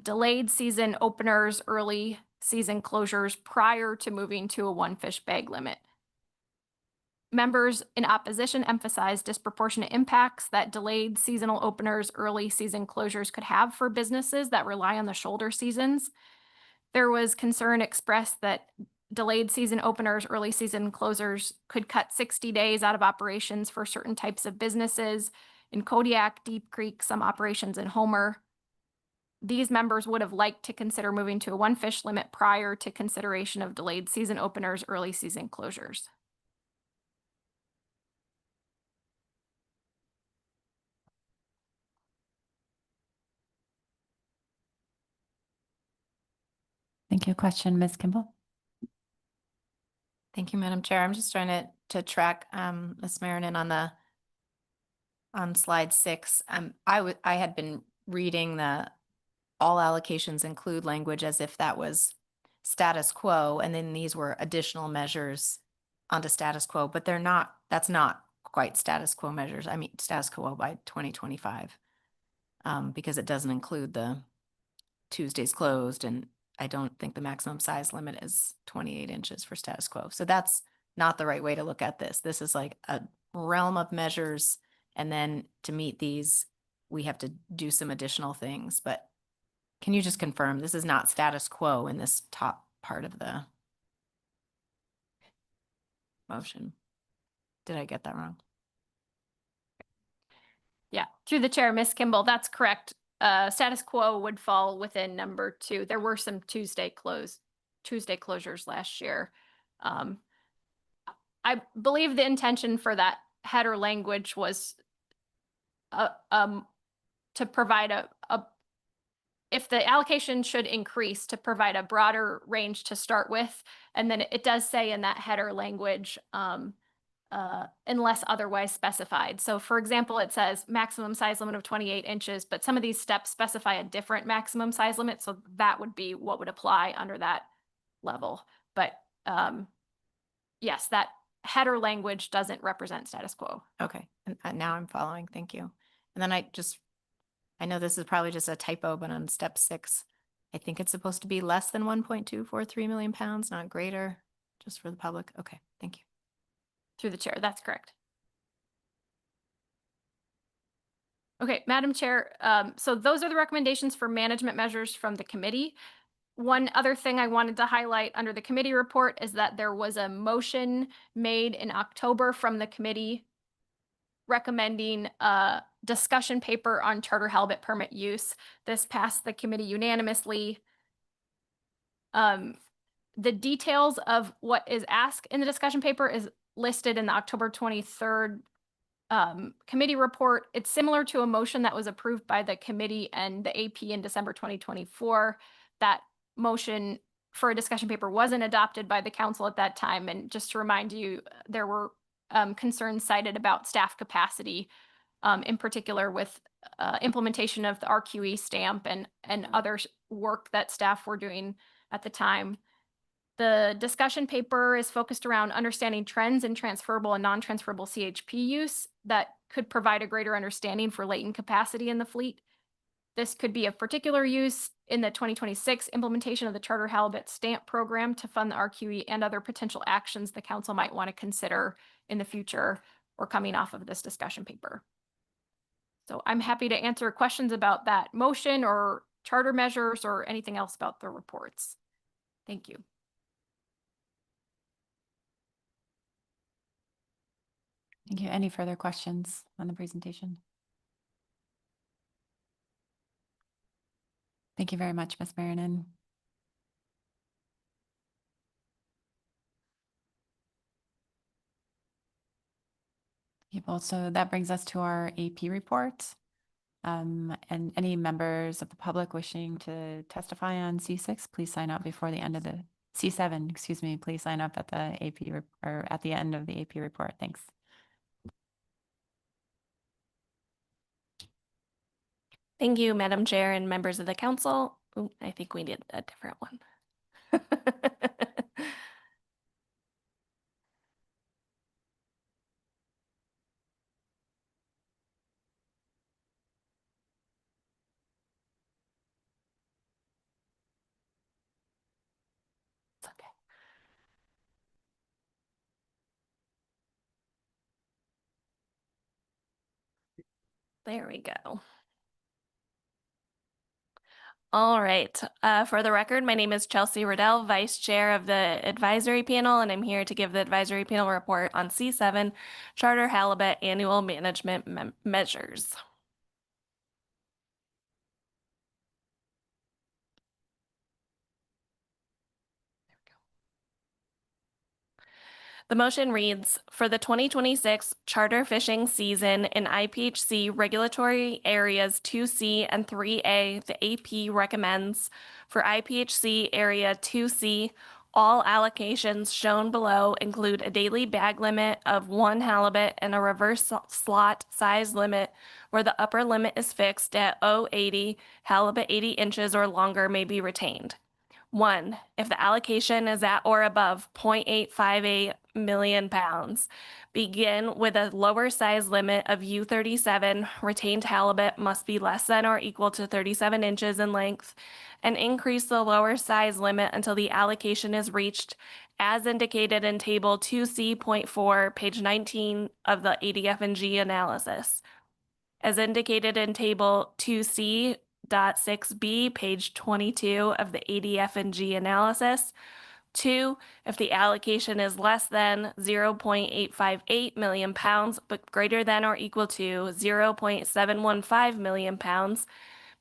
delayed season openers, early season closures prior to moving to a 1 fish bag limit. Members in opposition emphasized disproportionate impacts that delayed seasonal openers, early season closures could have for businesses that rely on the shoulder seasons. There was concern expressed that delayed season openers, early season closers could cut 60 days out of operations for certain types of businesses in Kodiak, Deep Creek, some operations in Homer. These members would have liked to consider moving to a 1 fish limit prior to consideration of delayed season openers, early season closures. Thank you. Question, Ms. Kimball? Thank you, Madam Chair. I'm just trying to track Ms. Marinan on slide 6. I had been reading the all allocations include language as if that was status quo, and then these were additional measures onto status quo, but they're not. That's not quite status quo measures. I mean, status quo by 2025. Because it doesn't include the Tuesdays closed, and I don't think the maximum size limit is 28 inches for status quo. So that's not the right way to look at this. This is like a realm of measures, and then to meet these, we have to do some additional things. But can you just confirm this is not status quo in this top part of the motion? Did I get that wrong? Yeah, through the chair, Ms. Kimball, that's correct. Status quo would fall within number 2. There were some Tuesday closures last year. I believe the intention for that header language was to provide if the allocation should increase, to provide a broader range to start with. And then it does say in that header language, unless otherwise specified. So for example, it says maximum size limit of 28 inches, but some of these steps specify a different maximum size limit. So that would be what would apply under that level. But yes, that header language doesn't represent status quo. Okay, and now I'm following. Thank you. And then I know this is probably just a typo, but on step 6, I think it's supposed to be less than 1.243 million pounds, not greater, just for the public. Okay, thank you. Through the chair, that's correct. Okay, Madam Chair, so those are the recommendations for management measures from the committee. One other thing I wanted to highlight under the committee report is that there was a motion made in October from the committee recommending a discussion paper on charter halibut permit use. This passed the committee unanimously. The details of what is asked in the discussion paper is listed in the October 23rd committee report. It's similar to a motion that was approved by the committee and the AP in December 2024. That motion for a discussion paper wasn't adopted by the council at that time. And just to remind you, there were concerns cited about staff capacity, in particular with implementation of the RQE stamp and other work that staff were doing at the time. The discussion paper is focused around understanding trends in transferable and non-transferable CHP use that could provide a greater understanding for latent capacity in the fleet. This could be of particular use in the 2026 implementation of the Charter Halibut Stamp Program to fund the RQE and other potential actions the council might want to consider in the future or coming off of this discussion paper. So I'm happy to answer questions about that motion or charter measures or anything else about the reports. Thank you. Thank you. Any further questions on the presentation? Thank you very much, Ms. Marinan. So that brings us to our AP report. And any members of the public wishing to testify on C6, please sign up before the end of the C7, excuse me, please sign up at the AP or at the end of the AP report. Thanks. Thank you, Madam Chair and members of the council. Ooh, I think we did a different one. It's okay. There we go. All right. For the record, my name is Kelsi Ivanoff, Vice Chair of the Advisory Panel, and I'm here to give the Advisory Panel report on C7 Charter Halibut Annual Management Measures. The motion reads, for the 2026 charter fishing season in IPHC regulatory areas 2C and 3A, the AP recommends for IPHC area 2C, all allocations shown below include a daily bag limit of 1 halibut and a reverse slot size limit where the upper limit is fixed at 0.80, halibut 80 inches or longer may be retained. 1, if the allocation is at or above 0.858 million pounds. Begin with a lower size limit of U37. Retained halibut must be less than or equal to 37 inches in length, and increase the lower size limit until the allocation is reached, as indicated in Table 2C.4, page 19 of the ADF&G analysis. As indicated in Table 2C.6b, page 22 of the ADF&G analysis. 2, if the allocation is less than 0.858 million pounds, but greater than or equal to 0.715 million pounds,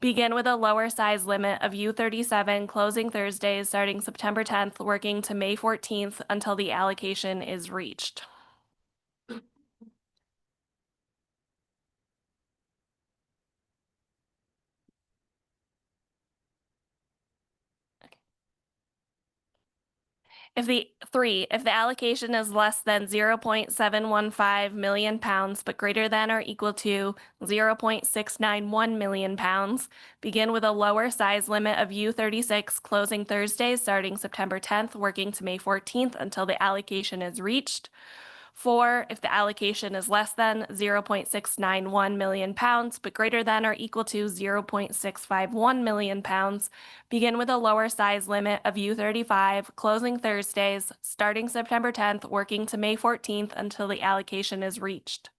begin with a lower size limit of U37, closing Thursdays starting September 10th, working to May 14th until the allocation is reached. If the allocation is less than 0.715 million pounds, but greater than or equal to 0.691 million pounds, begin with a lower size limit of U36, closing Thursdays starting September 10th, working to May 14th until the allocation is reached. 4, if the allocation is less than 0.691 million pounds, but greater than or equal to 0.651 million pounds, begin with a lower size limit of U35, closing Thursdays, starting September 10th, working to May 14th until the allocation is reached.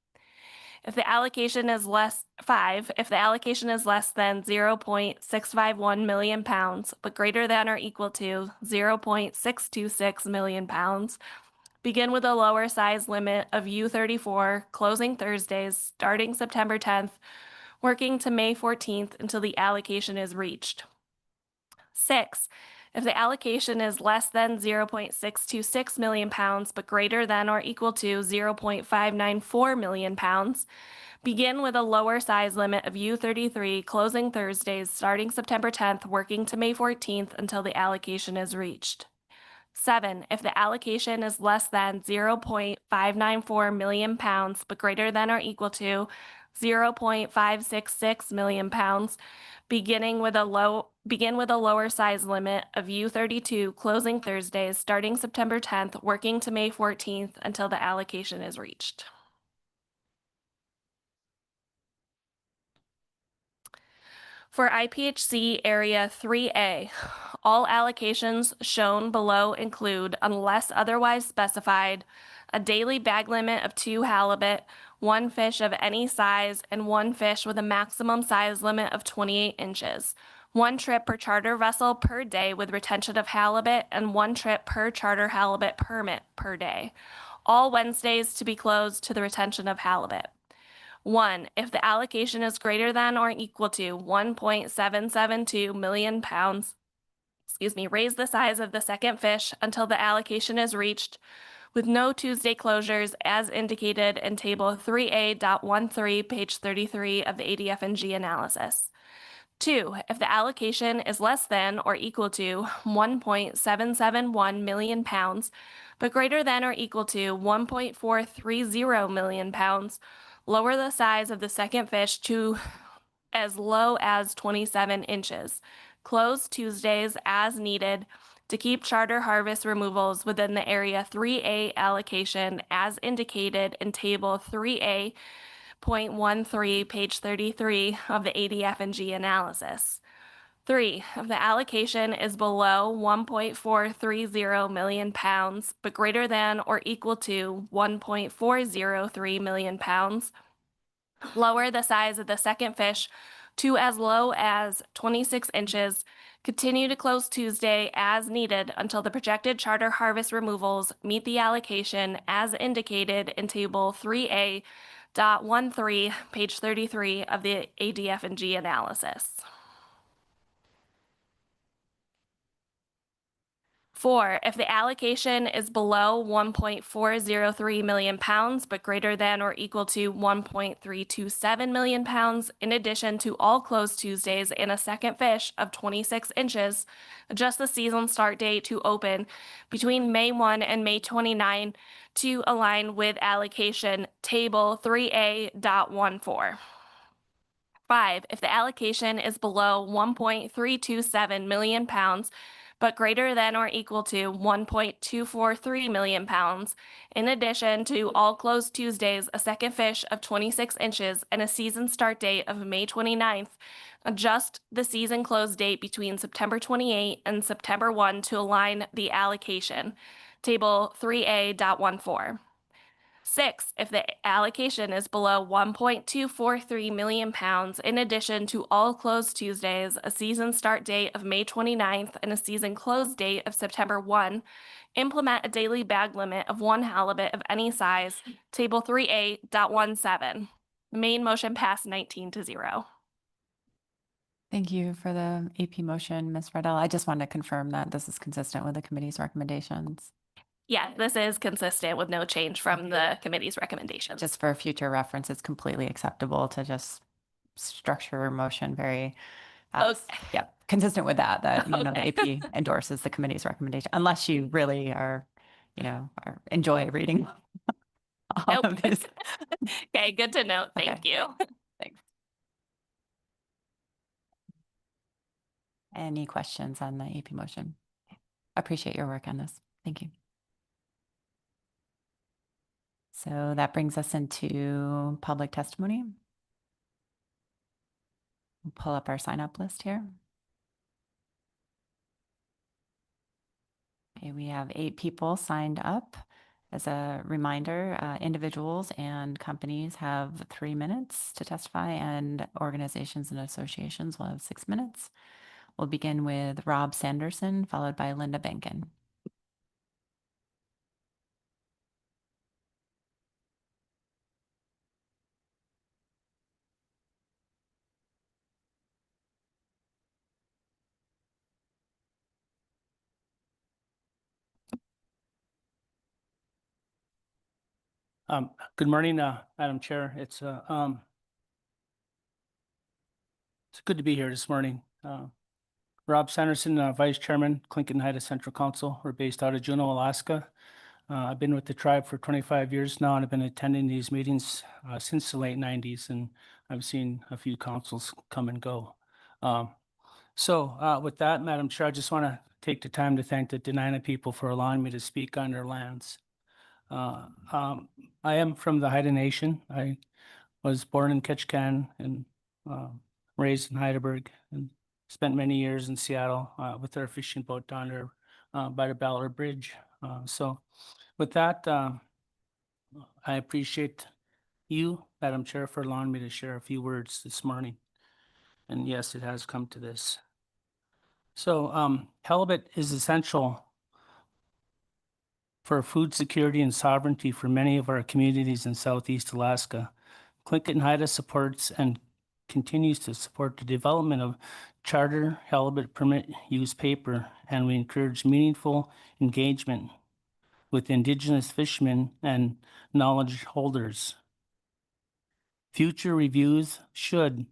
If the allocation is less than 0.651 million pounds, but greater than or equal to 0.626 million pounds, begin with a lower size limit of U34, closing Thursdays, starting September 10th, working to May 14th until the allocation is reached. 6, if the allocation is less than 0.626 million pounds, but greater than or equal to 0.594 million pounds, begin with a lower size limit of U33, closing Thursdays, starting September 10th, working to May 14th until the allocation is reached. 7, if the allocation is less than 0.594 million pounds, but greater than or equal to 0.566 million pounds, begin with a lower size limit of U32, closing Thursdays, starting September 10th, working to May 14th until the allocation is reached. For IPHC Area 3A, all allocations shown below include, unless otherwise specified, a daily bag limit of 2 halibut, 1 fish of any size, and 1 fish with a maximum size limit of 28 inches, 1 trip per charter vessel per day with retention of halibut, and 1 trip per charter halibut permit per day. All Wednesdays to be closed to the retention of halibut. 1, if the allocation is greater than or equal to 1.772 million pounds, raise the size of the second fish until the allocation is reached, with no Tuesday closures as indicated in Table 3A.13, page 33 of the ADF&G analysis. 2, if the allocation is less than or equal to 1.771 million pounds, but greater than or equal to 1.430 million pounds, lower the size of the second fish to as low as 27 inches. Close Tuesdays as needed to keep charter harvest removals within the Area 3A allocation as indicated in Table 3A.13, page 33 of the ADF&G analysis. 3, if the allocation is below 1.430 million pounds, but greater than or equal to 1.403 million pounds, lower the size of the second fish to as low as 26 inches. Continue to close Tuesday as needed until the projected charter harvest removals meet the allocation as indicated in Table 3A.13, page 33 of the ADF&G analysis. 4, if the allocation is below 1.403 million pounds, but greater than or equal to 1.327 million pounds, in addition to all closed Tuesdays and a second fish of 26 inches, adjust the season start date to open between May 1 and May 29 to align with allocation Table 3A.14. 5, if the allocation is below 1.327 million pounds, but greater than or equal to 1.243 million pounds. In addition to all closed Tuesdays, a second fish of 26 inches, and a season start date of May 29th. Adjust the season close date between September 28 and September 1 to align the allocation. Table 3A.14. 6, if the allocation is below 1.243 million pounds, in addition to all closed Tuesdays, a season start date of May 29th, and a season close date of September 1, implement a daily bag limit of 1 halibut of any size. Table 3A.17. The main motion passed 19-0. Thank you for the AP motion, Ms. Riddell. I just wanted to confirm that this is consistent with the committee's recommendations. Yeah, this is consistent with no change from the committee's recommendations. Just for future reference, it's completely acceptable to just structure a motion very, yeah, consistent with that, you know, the AP endorses the committee's recommendation, unless you really are, you know, enjoy reading all of these. Okay, good to know. Thank you. Thanks. Any questions on the AP motion? Appreciate your work on this. Thank you. So that brings us into public testimony. We'll pull up our sign up list here. Okay, we have 8 people signed up. As a reminder, individuals and companies have 3 minutes to testify, and organizations and associations will have 6 minutes. We'll begin with Rob Sanderson, followed by Linda Behnken. Good morning, Madam Chair. It's good to be here this morning. Rob Sanderson, Vice Chairman, Clinton-Haida Central Council. We're based out of Juneau, Alaska. I've been with the tribe for 25 years now, and I've been attending these meetings since the late 90s, and I've seen a few councils come and go. So with that, Madam Chair, I just want to take the time to thank the Dena'ina people for allowing me to speak on their lands. I am from the Haida Nation. I was born in Ketchikan and raised in Heidelberg, and spent many years in Seattle with our fishing boat down there by the Ballard Bridge. So with that, I appreciate you, Madam Chair, for allowing me to share a few words this morning. And yes, it has come to this. So halibut is essential for food security and sovereignty for many of our communities in Southeast Alaska. Clinton-Haida supports and continues to support the development of charter halibut permit use paper, and we encourage meaningful engagement with Indigenous fishermen and knowledge holders. Future reviews should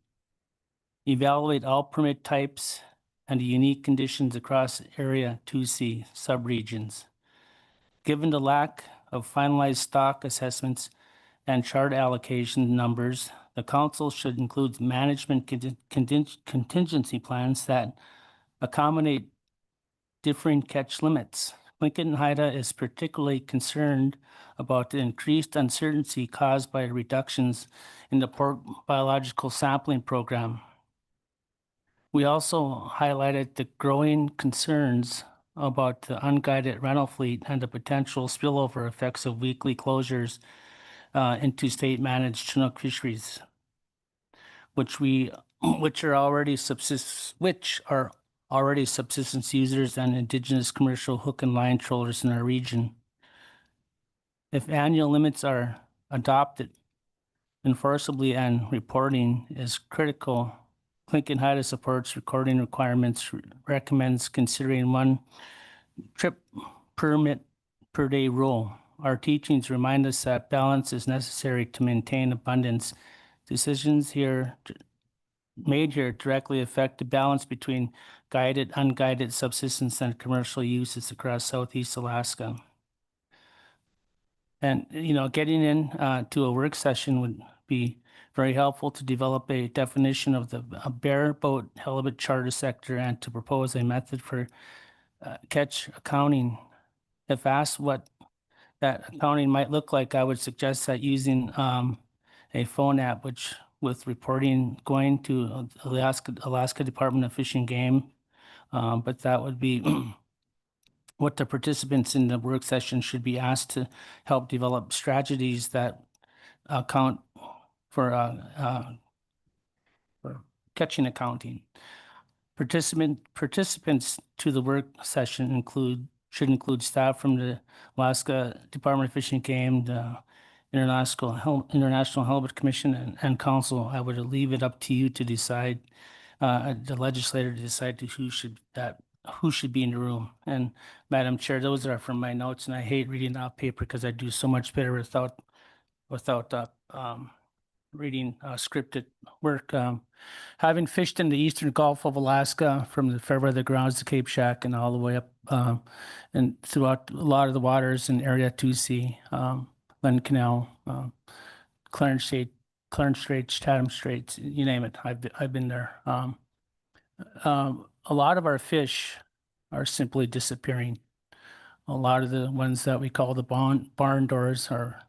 evaluate all permit types and the unique conditions across Area 2C subregions. Given the lack of finalized stock assessments and chart allocation numbers, the council should include management contingency plans that accommodate differing catch limits. Clinton-Haida is particularly concerned about the increased uncertainty caused by reductions in the pork biological sampling program. We also highlighted the growing concerns about the unguided rental fleet and the potential spillover effects of weekly closures into state-managed Chinook fisheries, which are already subsistence users and Indigenous commercial hook and line trawlers in our region. If annual limits are adopted enforceably and reporting is critical, Clinton-Haida supports recording requirements, recommends considering 1 trip permit per day rule. Our teachings remind us that balance is necessary to maintain abundance. Decisions made here directly affect the balance between guided, unguided subsistence and commercial uses across Southeast Alaska. And, you know, getting in to a work session would be very helpful to develop a definition of a bareboat halibut charter sector and to propose a method for catch accounting. If asked what that accounting might look like, I would suggest that using a phone app, which with reporting going to Alaska Department of Fish and Game. But that would be what the participants in the work session should be asked to help develop strategies that account for catching accounting. Participants to the work session should include staff from the Alaska Department of Fish and Game, the International Halibut Commission, and Council. I would leave it up to you to decide, the legislator to decide who should be in the room. And Madam Chair, those are from my notes, and I hate reading off paper because I do so much better without reading scripted work. Having fished in the eastern Gulf of Alaska from the Fairweather Grounds to Cape Shack and all the way up and throughout a lot of the waters in Area 2C, Lynn Canal, Clarence Straits, Chatham Straits, you name it. I've been there. A lot of our fish are simply disappearing. A lot of the ones that we call the barn doors are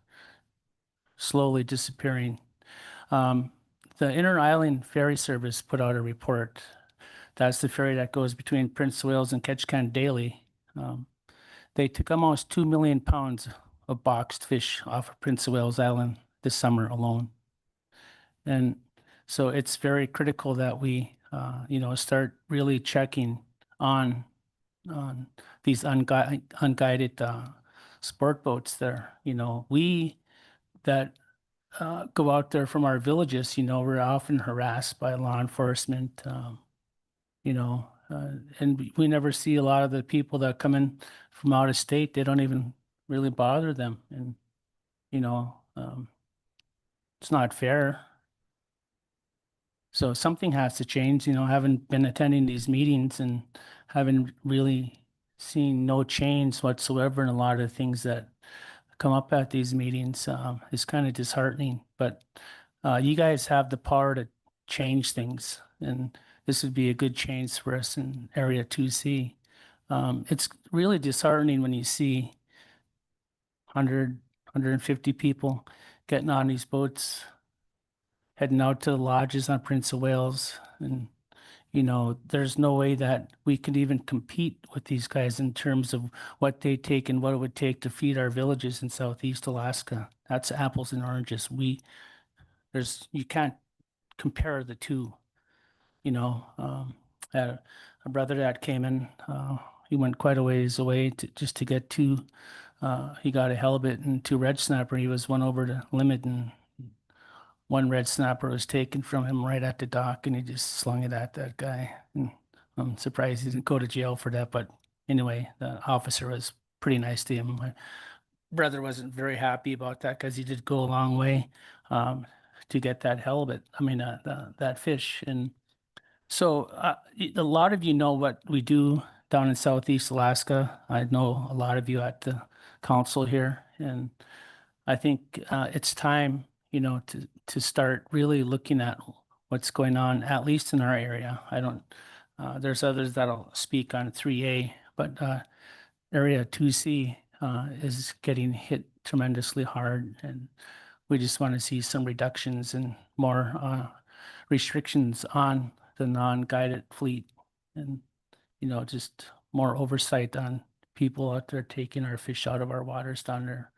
slowly disappearing. The Inter-Island Ferry Service put out a report. That's the ferry that goes between Prince of Wales and Ketchikan daily. They took almost 2 million pounds of boxed fish off of Prince of Wales Island this summer alone. And so it's very critical that we, start really checking on these unguided sport boats there. We that go out there from our villages, we're often harassed by law enforcement, and we never see a lot of the people that come in from out of state. They don't even really bother them. And, it's not fair. So something has to change. Having been attending these meetings and having really seen no change whatsoever in a lot of the things that come up at these meetings is kind of disheartening. But you guys have the power to change things, and this would be a good change for us in Area 2C. It's really disheartening when you see 100, 150 people getting on these boats, heading out to the lodges on Prince of Wales. And, there's no way that we could even compete with these guys in terms of what they take and what it would take to feed our villages in Southeast Alaska. That's apples and oranges. You can't compare the two. I had a brother that came in, he went quite a ways away just to get two. He got a halibut and 2 red snapper. He was one over the limit, and 1 red snapper was taken from him right at the dock, and he just slung it at that guy. And I'm surprised he didn't go to jail for that. But anyway, the officer was pretty nice to him. My brother wasn't very happy about that because he did go a long way to get that halibut. That fish. And so a lot of you know what we do down in Southeast Alaska. I know a lot of you at the council here, and I think it's time, to start really looking at what's going on, at least in our area. There's others that'll speak on 3A, but Area 2C is getting hit tremendously hard, and we just want to see some reductions and more restrictions on the non-guided fleet, and just more oversight on people out there taking our fish out of our waters down there,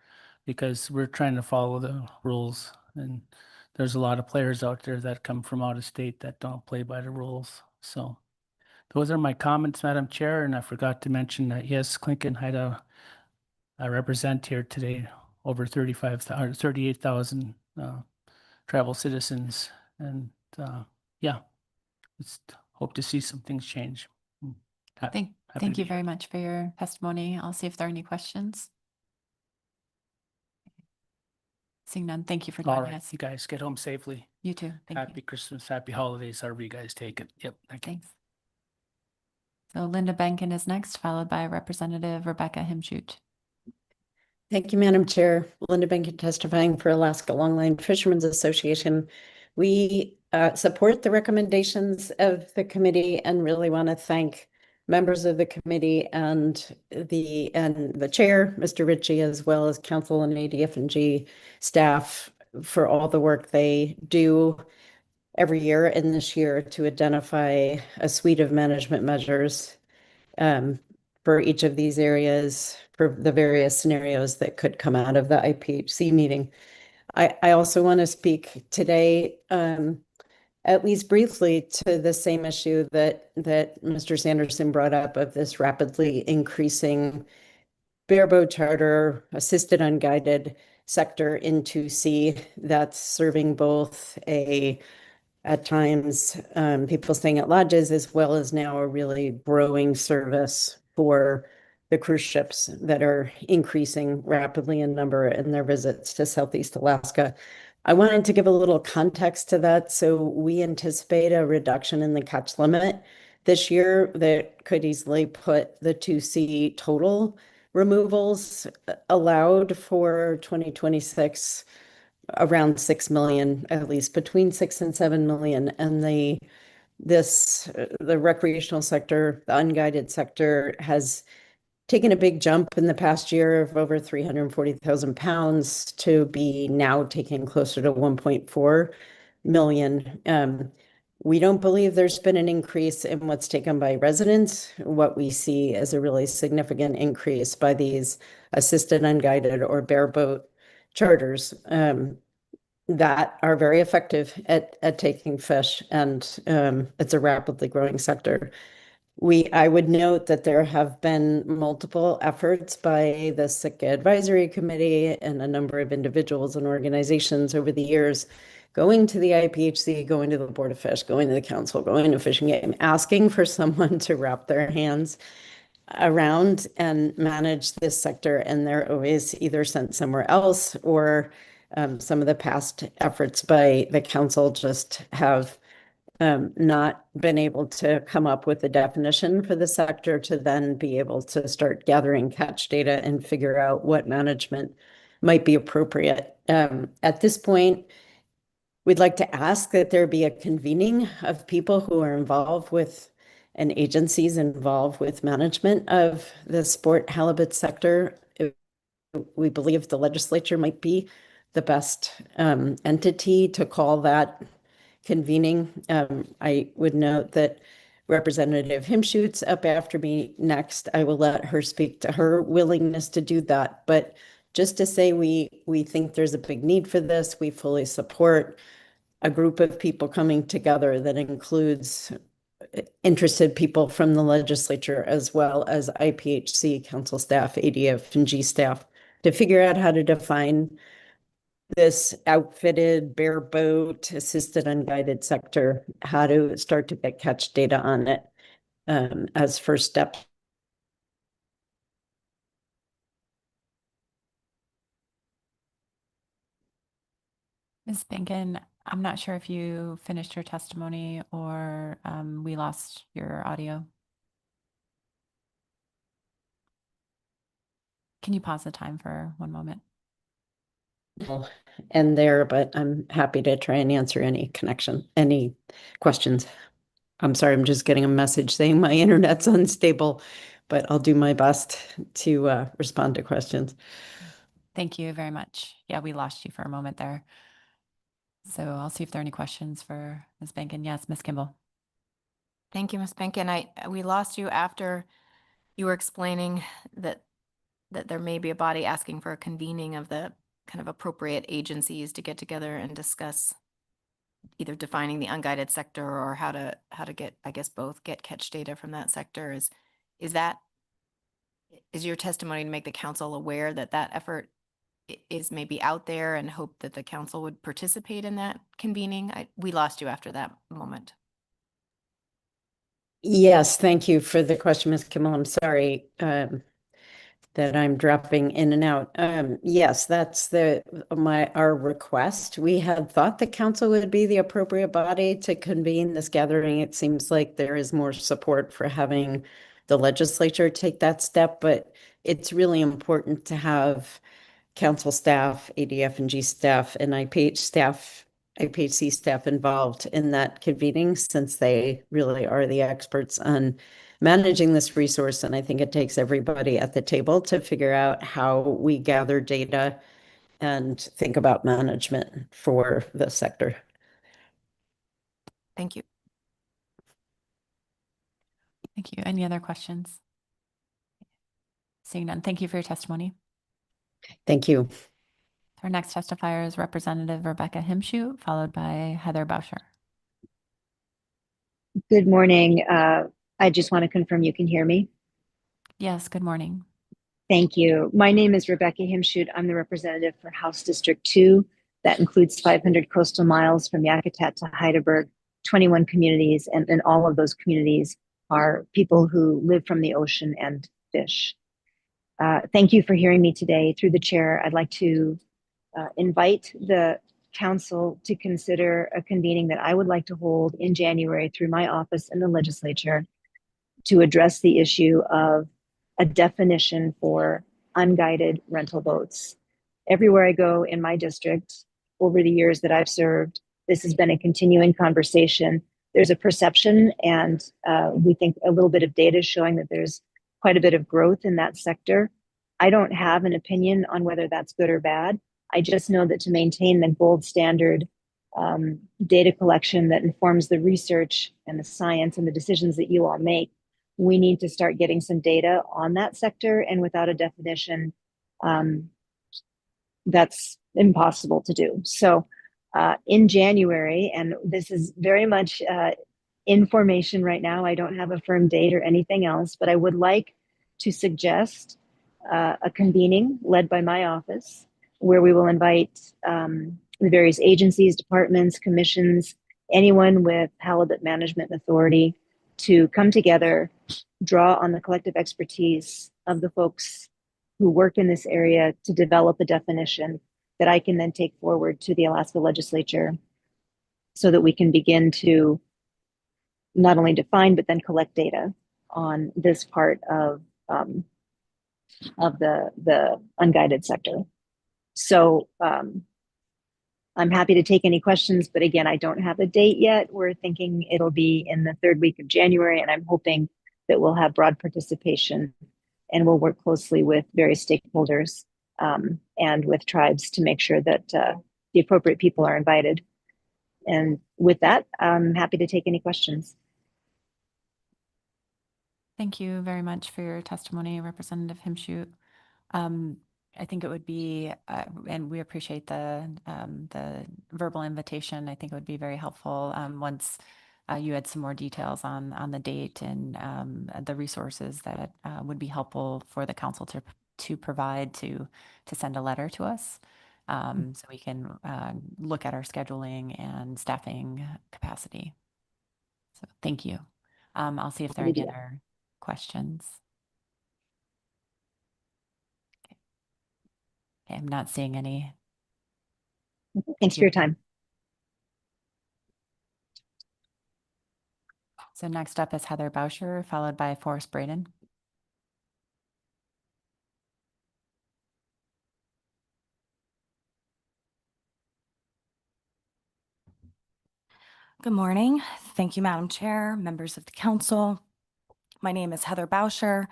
because we're trying to follow the rules, and there's a lot of players out there that come from out of state that don't play by the rules. So those are my comments, Madam Chair, and I forgot to mention that, yes, Clinton had I represent here today over 38,000 travel citizens, and just hope to see some things change. Thank you very much for your testimony. I'll see if there are any questions. Seeing none, thank you for All joining right, us. you guys get home safely. You too. Thank you. Happy Christmas, happy holidays, however you guys take it. Yep. Thank you. Thanks. So Linda Behnken is next, followed by Representative Rebecca Himshoot. Thank you, Madam Chair. Linda Behnken testifying for Alaska Longline Fishermen's Association. We support the recommendations of the committee and really want to thank members of the committee and the chair, Mr. Ritchie, as well as council and ADF&G staff for all the work they do every year and this year to identify a suite of management measures for each of these areas for the various scenarios that could come out of the IPHC meeting. I also want to speak today, at least briefly, to the same issue that Mr. Sanderson brought up of this rapidly increasing bareboat charter assisted unguided sector in 2C that's serving both at times people staying at lodges, as well as now a really growing service for the cruise ships that are increasing rapidly in number in their visits to Southeast Alaska. I wanted to give a little context to that. So we anticipate a reduction in the catch limit this year that could easily put the 2C total removals allowed for 2026 around 6 million, at least between 6 and 7 million. And the recreational sector, the unguided sector, has taken a big jump in the past year of over 340,000 pounds to be now taking closer to 1.4 million. We don't believe there's been an increase in what's taken by residents. What we see is a really significant increase by these assisted unguided or bareboat charters that are very effective at taking fish, and it's a rapidly growing sector. I would note that there have been multiple efforts by the Sitka Advisory Committee and a number of individuals and organizations over the years going to the IPHC, going to the Board of Fish, going to the council, going to Fish and Game, asking for someone to wrap their hands around and manage this sector, and they're always either sent somewhere else or some of the past efforts by the council just have not been able to come up with a definition for the sector to then be able to start gathering catch data and figure out what management might be appropriate. At this point, we'd like to ask that there be a convening of people who are involved with and agencies involved with management of the sport halibut sector. We believe the legislature might be the best entity to call that convening. I would note that Representative Himshoot's up after me next. I will let her speak to her willingness to do that. But just to say we think there's a big need for this. We fully support a group of people coming together that includes interested people from the legislature as well as IPHC council staff, ADF&G staff, to figure out how to define this outfitted bareboat assisted unguided sector, how to start to get catch data on it as first step. Ms. Behnken, I'm not sure if you finished your testimony or we lost your audio. Can you pause the time for one moment? And there, but I'm happy to try and answer any questions. I'm sorry, I'm just getting a message saying my internet's unstable, but I'll do my best to respond to questions. Thank you very much. Yeah, we lost you for a moment there. So I'll see if there are any questions for Ms. Behnken. Yes, Ms. Kimball. Thank you, Ms. Behnken. We lost you after you were explaining that there may be a body asking for a convening of the kind of appropriate agencies to get together and discuss either defining the unguided sector or how to get, I guess, both get catch data from that sector. Is your testimony to make the council aware that effort is maybe out there and hope that the council would participate in that convening? We lost you after that moment. Yes, thank you for the question, Ms. Kimmel. I'm sorry that I'm dropping in and out. Yes, that's our request. We had thought the council would be the appropriate body to convene this gathering. It seems like there is more support for having the legislature take that step, but it's really important to have council staff, ADF&G staff, and IPHC staff involved in that convening, since they really are the experts on managing this resource. And I think it takes everybody at the table to figure out how we gather data and think about management for the sector. Thank you. Thank you. Any other questions? Seeing none, thank you for your testimony. Thank you. Our next testifier is Representative Rebecca Himshoot, followed by Heather Bauscher. Good morning. I just want to confirm you can hear me. Yes, good morning. Thank you. My name is Rebecca Himshoot. I'm the representative for House District 2. That includes 500 coastal miles from Yakutat to Heidelberg, 21 communities, and all of those communities are people who live from the ocean and fish. Thank you for hearing me today. Through the chair, I'd like to invite the council to consider a convening that I would like to hold in January through my office in the legislature to address the issue of a definition for unguided rental boats. Everywhere I go in my district over the years that I've served, this has been a continuing conversation. There's a perception, and we think a little bit of data is showing that there's quite a bit of growth in that sector. I don't have an opinion on whether that's good or bad. I just know that to maintain the gold standard data collection that informs the research and the science and the decisions that you all make, we need to start getting some data on that sector. And without a definition, that's impossible to do. So in January, and this is very much information right now, I don't have a firm date or anything else, but I would like to suggest a convening led by my office, where we will invite the various agencies, departments, commissions, anyone with halibut management authority to come together, draw on the collective expertise of the folks who work in this area to develop a definition that I can then take forward to the Alaska legislature so that we can begin to not only define, but then collect data on this part of the unguided sector. So I'm happy to take any questions, but again, I don't have a date yet. We're thinking it'll be in the third week of January, and I'm hoping that we'll have broad participation and we'll work closely with various stakeholders and with tribes to make sure that the appropriate people are invited. And with that, I'm happy to take any questions. Thank you very much for your testimony, Representative Himshoot. I think it would be, and we appreciate the verbal invitation. I think it would be very helpful once you had some more details on the date and the resources that would be helpful for the council to provide to send a letter to us, so we can look at our scheduling and staffing capacity. So thank you. I'll see if there are any other questions. Okay, I'm not seeing any. Thanks for your time. So next up is Heather Bauscher, followed by Forrest Braden. Good morning. Thank you, Madam Chair, members of the council. My name is Heather Bauscher.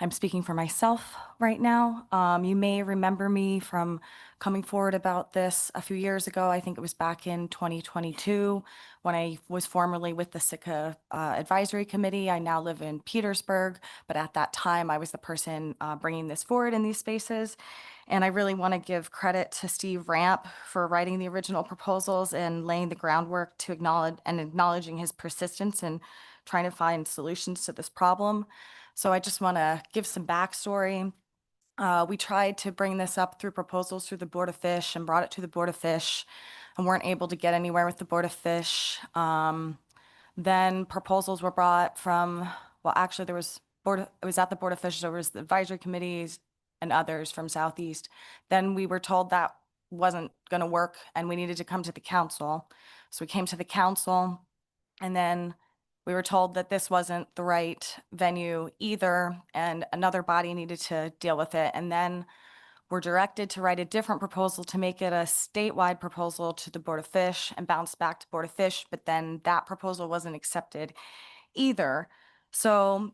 I'm speaking for myself right now. You may remember me from coming forward about this a few years ago. I think it was back in 2022 when I was formerly with the Sitka Advisory Committee. I now live in Petersburg, but at that time I was the person bringing this forward in these spaces. And I really want to give credit to Steve Ramp for writing the original proposals and laying the groundwork to acknowledging his persistence in trying to find solutions to this problem. So I just want to give some backstory. We tried to bring this up through proposals through the Board of Fish and brought it to the Board of Fish and weren't able to get anywhere with the Board of Fish. Then proposals were brought from, well, actually there was it was at the Board of Fish, there was the advisory committees and others from Southeast. Then we were told that wasn't going to work and we needed to come to the council. So we came to the council, and then we were told that this wasn't the right venue either, and another body needed to deal with it. And then we're directed to write a different proposal to make it a statewide proposal to the Board of Fish and bounce back to Board of Fish, but then that proposal wasn't accepted either. So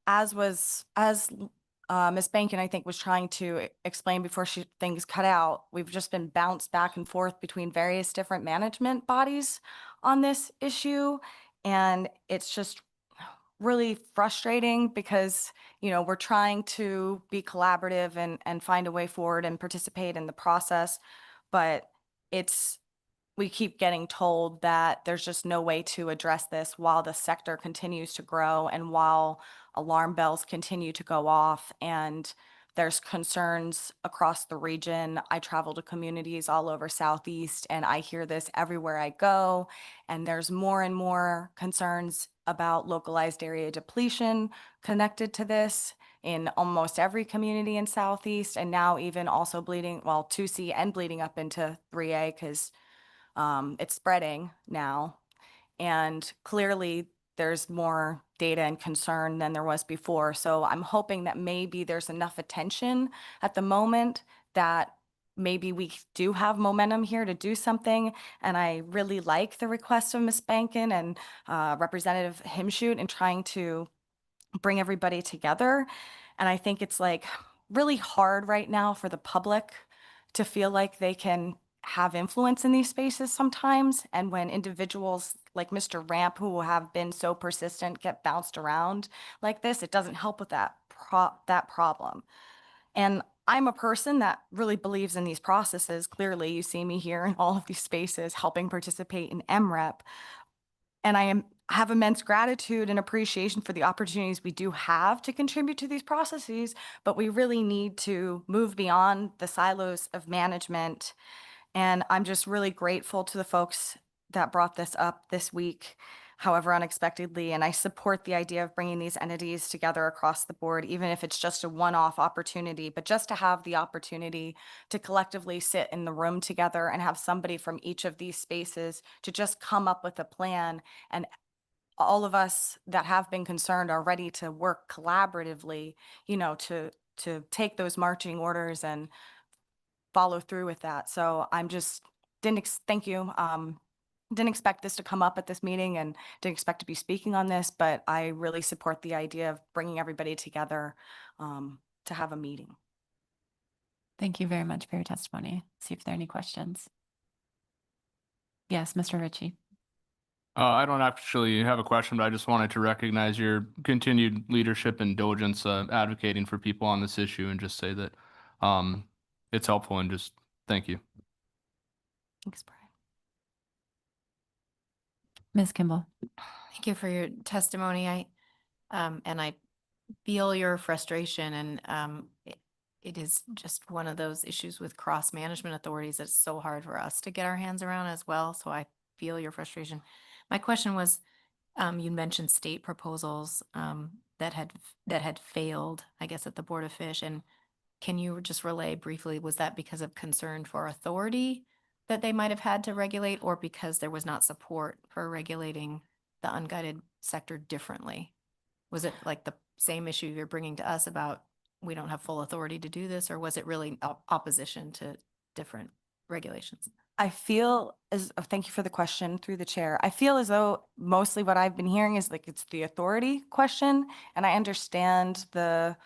as Ms. Behnken, I think, was trying to explain before things cut out, we've just been bounced back and forth between various different management bodies on this issue. And it's just really frustrating because, we're trying to be collaborative and find a way forward and participate in the process. But we keep getting told that there's just no way to address this while the sector continues to grow and while alarm bells continue to go off and there's concerns across the region. I travel to communities all over Southeast and I hear this everywhere I go. And there's more and more concerns about localized area depletion connected to this in almost every community in Southeast, and now even also bleeding, 2C and bleeding up into 3A because it's spreading now. And clearly there's more data and concern than there was before. So I'm hoping that maybe there's enough attention at the moment that maybe we do have momentum here to do something. And I really like the request of Ms. Behnken and Representative Himshoot in trying to bring everybody together. And I think it's like really hard right now for the public to feel like they can have influence in these spaces sometimes. And when individuals like Mr. Ramp, who have been so persistent, get bounced around like this, it doesn't help with that problem. And I'm a person that really believes in these processes. Clearly, you see me here in all of these spaces helping participate in MREP. And I have immense gratitude and appreciation for the opportunities we do have to contribute to these processes, but we really need to move beyond the silos of management. And I'm just really grateful to the folks that brought this up this week, however unexpectedly. And I support the idea of bringing these entities together across the board, even if it's just a one-off opportunity, but just to have the opportunity to collectively sit in the room together and have somebody from each of these spaces to just come up with a plan. And all of us that have been concerned are ready to work collaboratively, to take those marching orders and follow through with that. So I'm just thank you. Didn't expect this to come up at this meeting and didn't expect to be speaking on this, but I really support the idea of bringing everybody together to have a meeting. Thank you very much for your testimony. See if there are any questions. Yes, Mr. Ritchie. I don't actually have a question, but I just wanted to recognize your continued leadership and diligence advocating for people on this issue and just say that it's helpful and just thank you. Thanks, Brian. Ms. Kimball. Thank you for your testimony. I feel your frustration, and it is just one of those issues with cross management authorities that's so hard for us to get our hands around as well. So I feel your frustration. My question was, you mentioned state proposals that had failed, I guess, at the Board of Fish. And can you just relay briefly, was that because of concern for authority that they might have had to regulate, or because there was not support for regulating the unguided sector differently? Was it like the same issue you're bringing to us about we don't have full authority to do this, or was it really opposition to different regulations? I feel thank you for the question through the chair. I feel as though mostly what I've been hearing is like it's the authority question, and I understand the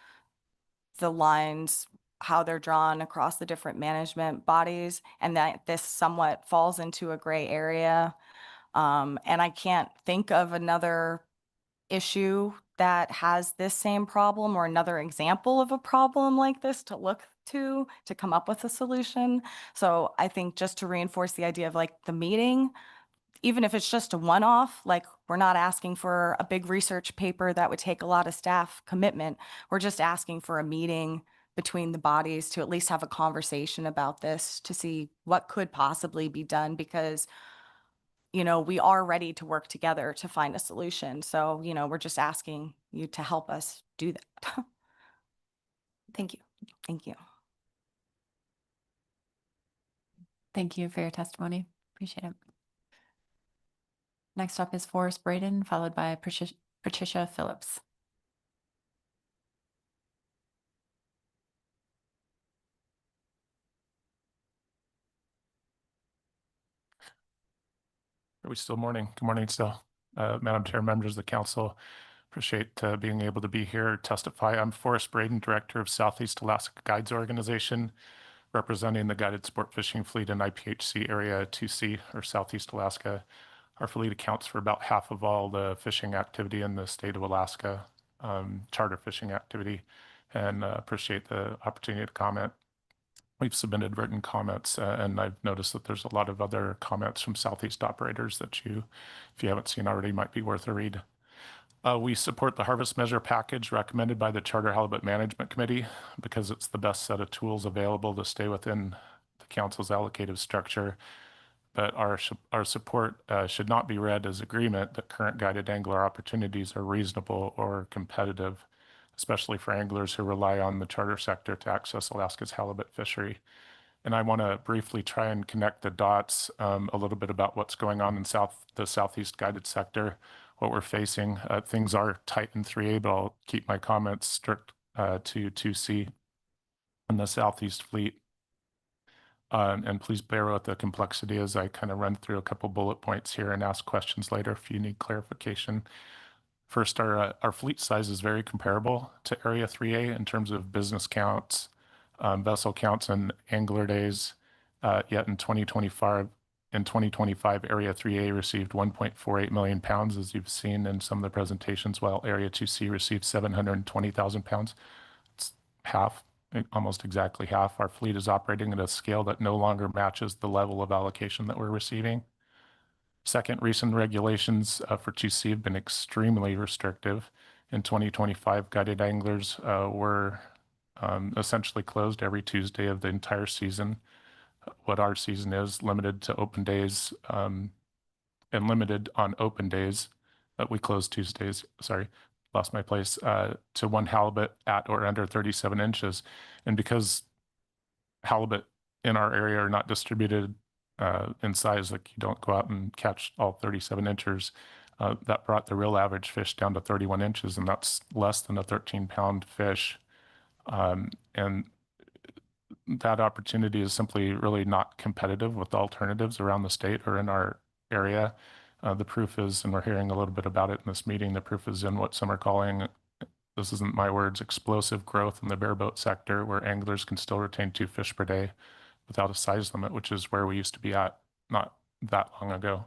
lines, how they're drawn across the different management bodies, and that this somewhat falls into a gray area. And I can't think of another issue that has this same problem or another example of a problem like this to look to come up with a solution. So I think just to reinforce the idea of like the meeting, even if it's just a one-off, like we're not asking for a big research paper that would take a lot of staff commitment. We're just asking for a meeting between the bodies to at least have a conversation about this to see what could possibly be done, because we are ready to work together to find a solution. So, we're just asking you to help us do that. Thank you. Thank you. Thank you for your testimony. Appreciate it. Next up is Forrest Braden, followed by Patricia Phillips. Are we still morning? Good morning still. Madam Chair, members of the council. Appreciate being able to be here, testify. I'm Forrest Braden, Director of Southeast Alaska Guides Organization, representing the guided sport fishing fleet in IPHC Area 2C, or Southeast Alaska. Our fleet accounts for about half of all the fishing activity in the state of Alaska, charter fishing activity, and appreciate the opportunity to comment. We've submitted written comments, and I've noticed that there's a lot of other comments from Southeast operators that you, if you haven't seen already, might be worth a read. We support the harvest measure package recommended by the Charter Halibut Management Committee because it's the best set of tools available to stay within the council's allocative structure. But our support should not be read as agreement that current guided angler opportunities are reasonable or competitive, especially for anglers who rely on the charter sector to access Alaska's halibut fishery. And I want to briefly try and connect the dots a little bit about what's going on in the Southeast guided sector, what we're facing. Things are tight in 3A, but I'll keep my comments strict to 2C and the Southeast fleet. And please bear with the complexity as I kind of run through a couple bullet points here and ask questions later if you need clarification. First, our fleet size is very comparable to Area 3A in terms of business counts, vessel counts, and angler days. Yet in 2025, Area 3A received 1.48 million pounds, as you've seen in some of the presentations, while Area 2C received 720,000 pounds. It's half, almost exactly half. Our fleet is operating at a scale that no longer matches the level of allocation that we're receiving. Second, recent regulations for 2C have been extremely restrictive. In 2025, guided anglers were essentially closed every Tuesday of the entire season. What our season is, limited to open days and limited on open days. We close Tuesdays, sorry, lost my place, to one halibut at or under 37 inches. And because halibut in our area are not distributed in size, like you don't go out and catch all 37 inches, that brought the real average fish down to 31 inches, and that's less than a 13-pound fish. And that opportunity is simply really not competitive with the alternatives around the state or in our area. The proof is, and we're hearing a little bit about it in this meeting, the proof is in what some are calling, this isn't my words, explosive growth in the bareboat sector, where anglers can still retain 2 fish per day without a size limit, which is where we used to be at not that long ago.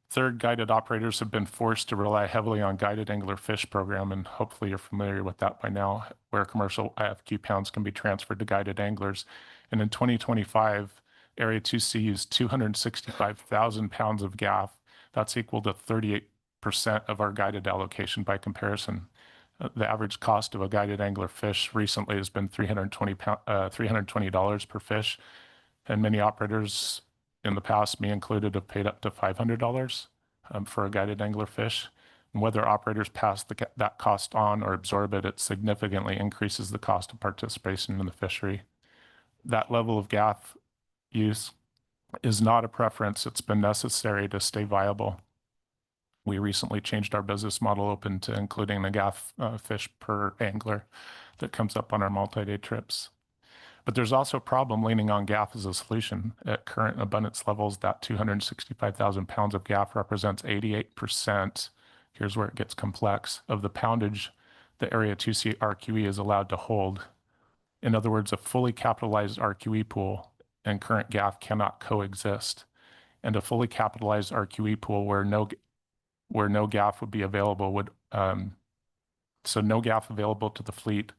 Third, guided operators have been forced to rely heavily on guided angler fish program, and hopefully you're familiar with that by now, where commercial IFQ pounds can be transferred to guided anglers. And in 2025, Area 2C used 265,000 pounds of gaff. That's equal to 38% of our guided allocation by comparison. The average cost of a guided angler fish recently has been $320 per fish, and many operators in the past, me included, have paid up to $500 for a guided angler fish. And whether operators pass that cost on or absorb it, it significantly increases the cost of participation in the fishery. That level of gaff use is not a preference. It's been necessary to stay viable. We recently changed our business model open to including a gaff fish per angler that comes up on our multi-day trips. But there's also a problem leaning on gaff as a solution. At current abundance levels, that 265,000 pounds of gaff represents 88%, here's where it gets complex, of the poundage the Area 2C RQE is allowed to hold. In other words, a fully capitalized RQE pool and current gaff cannot coexist. And a fully capitalized RQE pool where no gaff would be available would, so no gaff available to the fleet,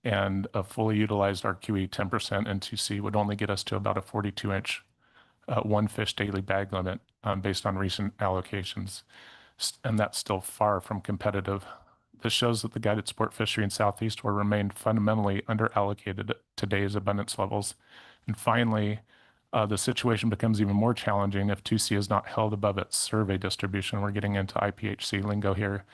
and a fully utilized RQE 10% and 2C would only get us to about a 42-inch one fish daily bag limit based on recent allocations. And that's still far from competitive. This shows that the guided sport fishery in Southeast will remain fundamentally underallocated at today's abundance levels. And finally, the situation becomes even more challenging if 2C is not held above its survey distribution. We're getting into IPHC lingo here.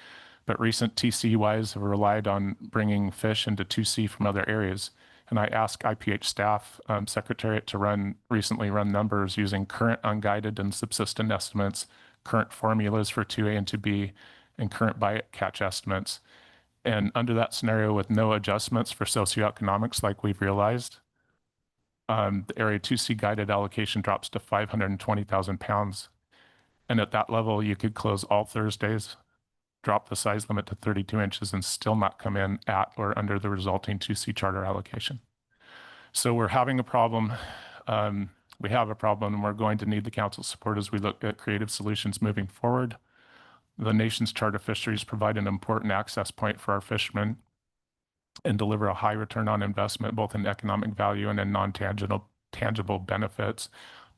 But recent TCUIs have relied on bringing fish into 2C from other areas. And I asked IPH staff, Secretariat, to recently run numbers using current unguided and subsistent estimates, current formulas for 2A and 2B, and current bycatch estimates. And under that scenario, with no adjustments for socioeconomics like we've realized, the Area 2C guided allocation drops to 520,000 pounds. And at that level, you could close all Thursdays drop the size limit to 32 inches and still not come in at or under the resulting 2C charter allocation. So we're having a problem. We have a problem, and we're going to need the council's support as we look at creative solutions moving forward. The nation's charter fisheries provide an important access point for our fishermen and deliver a high return on investment, both in economic value and in tangible benefits.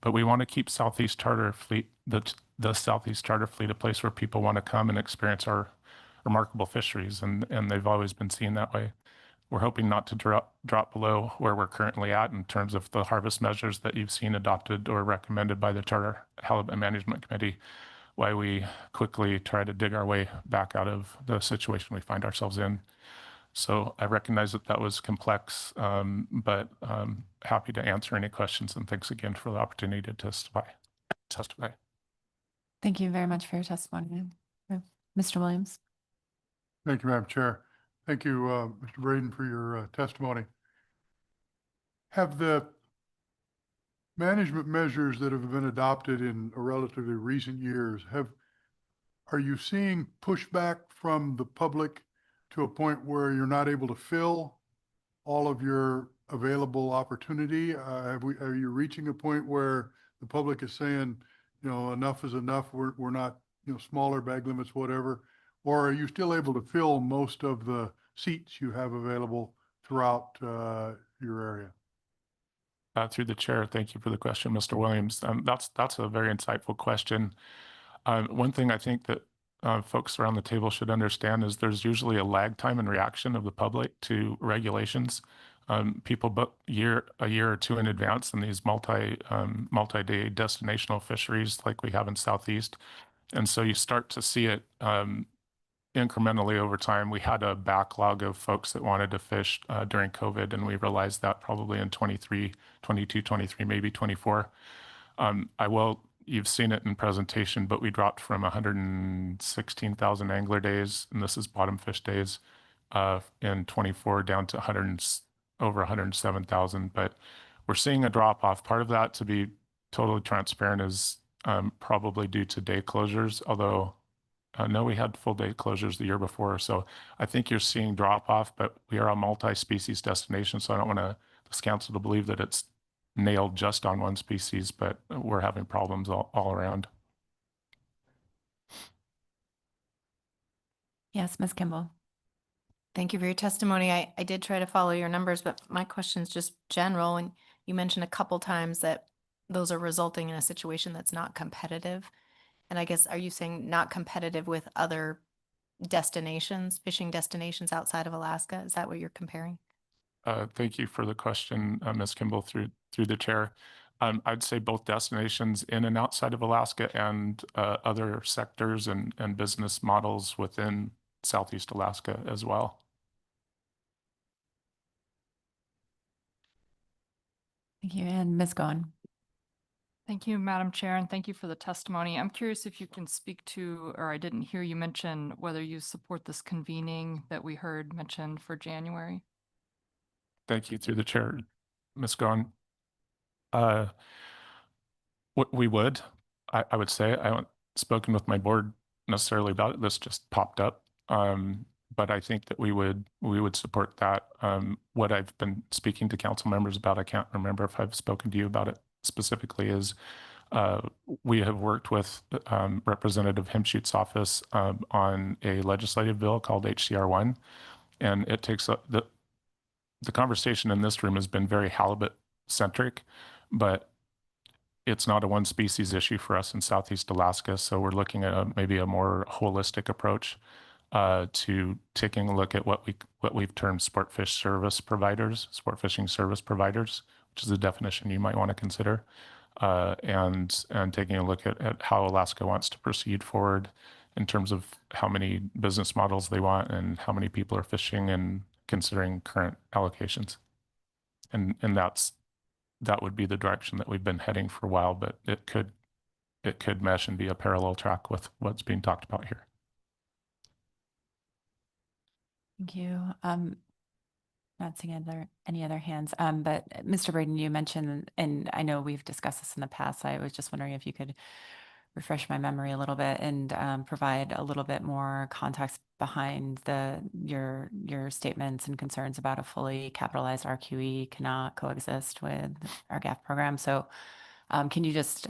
But we want to keep Southeast Charter Fleet, the Southeast Charter Fleet, a place where people want to come and experience our remarkable fisheries, and they've always been seen that way. We're hoping not to drop below where we're currently at in terms of the harvest measures that you've seen adopted or recommended by the Charter Halibut Management Committee, while we quickly try to dig our way back out of the situation we find ourselves in. So I recognize that was complex, but happy to answer any questions, and thanks again for the opportunity to testify. Thank you very much for your testimony. Mr. Williams. Thank you, Madam Chair. Thank you, Mr. Braden, for your testimony. Have the management measures that have been adopted in a relatively recent years, are you seeing pushback from the public to a point where you're not able to fill all of your available opportunity? Are you reaching a point where the public is saying, enough is enough, we're not, smaller bag limits, whatever? Or are you still able to fill most of the seats you have available throughout your area? Through the chair, thank you for the question, Mr. Williams. That's a very insightful question. One thing I think that folks around the table should understand is there's usually a lag time in reaction of the public to regulations. People book a year or two in advance in these multi-day destinational fisheries like we have in Southeast. And so you start to see it incrementally over time. We had a backlog of folks that wanted to fish during COVID, and we realized that probably in 22, 23, maybe 24. You've seen it in presentation, but we dropped from 116,000 angler days, and this is bottom fish days, in 24 down to over 107,000. But we're seeing a drop off. Part of that, to be totally transparent, is probably due to day closures, although no, we had full day closures the year before. So I think you're seeing drop off, but we are a multi-species destination, so I don't want this council to believe that it's nailed just on one species, but we're having problems all around. Yes, Ms. Kimball. Thank you for your testimony. I did try to follow your numbers, but my question is just general. And you mentioned a couple times that those are resulting in a situation that's not competitive. And I guess, are you saying not competitive with other destinations, fishing destinations outside of Alaska? Is that what you're comparing? Thank you for the question, Ms. Kimball, through the chair. I'd say both destinations in and outside of Alaska and other sectors and business models within Southeast Alaska as well. Thank you. And Ms. Goen. Thank you, Madam Chair, and thank you for the testimony. I'm curious if you can speak to, or I didn't hear you mention, whether you support this convening that we heard mentioned for January. Thank you, through the chair, Ms. Goen. We would, I would say. I haven't spoken with my board necessarily about it. This just popped up. But I think that we would support that. What I've been speaking to council members about, I can't remember if I've spoken to you about it specifically, is we have worked with Representative Himshoot's office on a legislative bill called HCR1, and it takes the conversation in this room has been very halibut centric, but it's not a one species issue for us in Southeast Alaska. So we're looking at maybe a more holistic approach to taking a look at what we've termed sport fishing service providers, which is a definition you might want to consider, and taking a look at how Alaska wants to proceed forward in terms of how many business models they want and how many people are fishing, and considering current allocations. And that would be the direction that we've been heading for a while, but it could mesh and be a parallel track with what's being talked about here. Thank you. Not seeing any other hands, but Mr. Braden, you mentioned, and I know we've discussed this in the past, I was just wondering if you could refresh my memory a little bit and provide a little bit more context behind your statements and concerns about a fully capitalized RQE cannot coexist with our GAF program. So can you just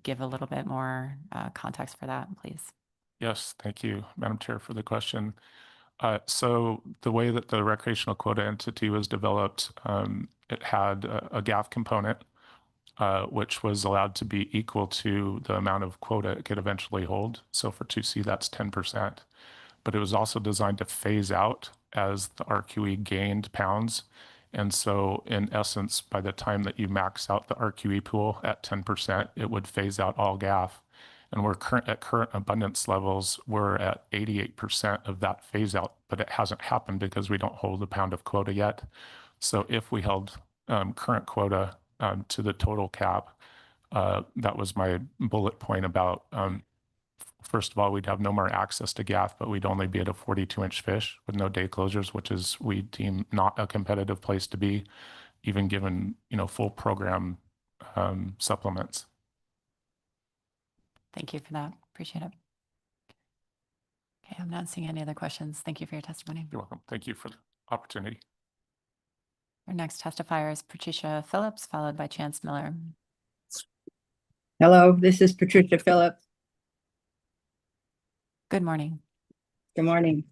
give a little bit more context for that, please? Yes, thank you, Madam Chair, for the question. So the way that the recreational quota entity was developed, it had a GAF component, which was allowed to be equal to the amount of quota it could eventually hold. So for 2C, that's 10%. But it was also designed to phase out as the RQE gained pounds. And so in essence, by the time that you max out the RQE pool at 10%, it would phase out all GAF. And we're at current abundance levels, we're at 88% of that phase out, but it hasn't happened because we don't hold a pound of quota yet. So if we held current quota to the total cap, that was my bullet point about, first of all, we'd have no more access to GAF, but we'd only be at a 42-inch fish with no day closures, which is, we deem, not a competitive place to be, even given, full program supplements. Thank you for that. Appreciate it. Okay, I'm not seeing any other questions. Thank you for your testimony. You're welcome. Thank you for the opportunity. Our next testifier is Patricia Phillips, followed by Chance Miller. Hello, this is Patricia Phillips. Good morning. Good morning.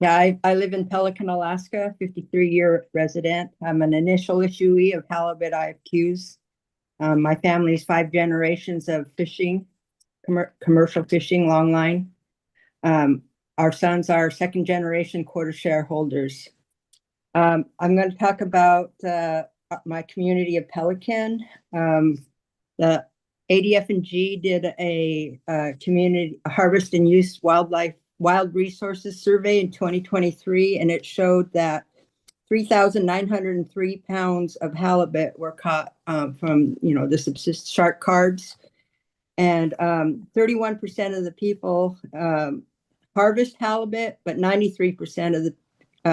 Yeah, I live in Pelican, Alaska, 53-year resident. I'm an initial issuee of halibut IFQs. My family's 5 generations of fishing, commercial fishing, longline. Our sons are 2nd generation quota shareholders. I'm going to talk about my community of Pelican. The ADF&G did a community harvest and use wild resources survey in 2023, and it showed that 3,903 pounds of halibut were caught from the subsist shark cards, and 31% of the people harvest halibut, but 93% of the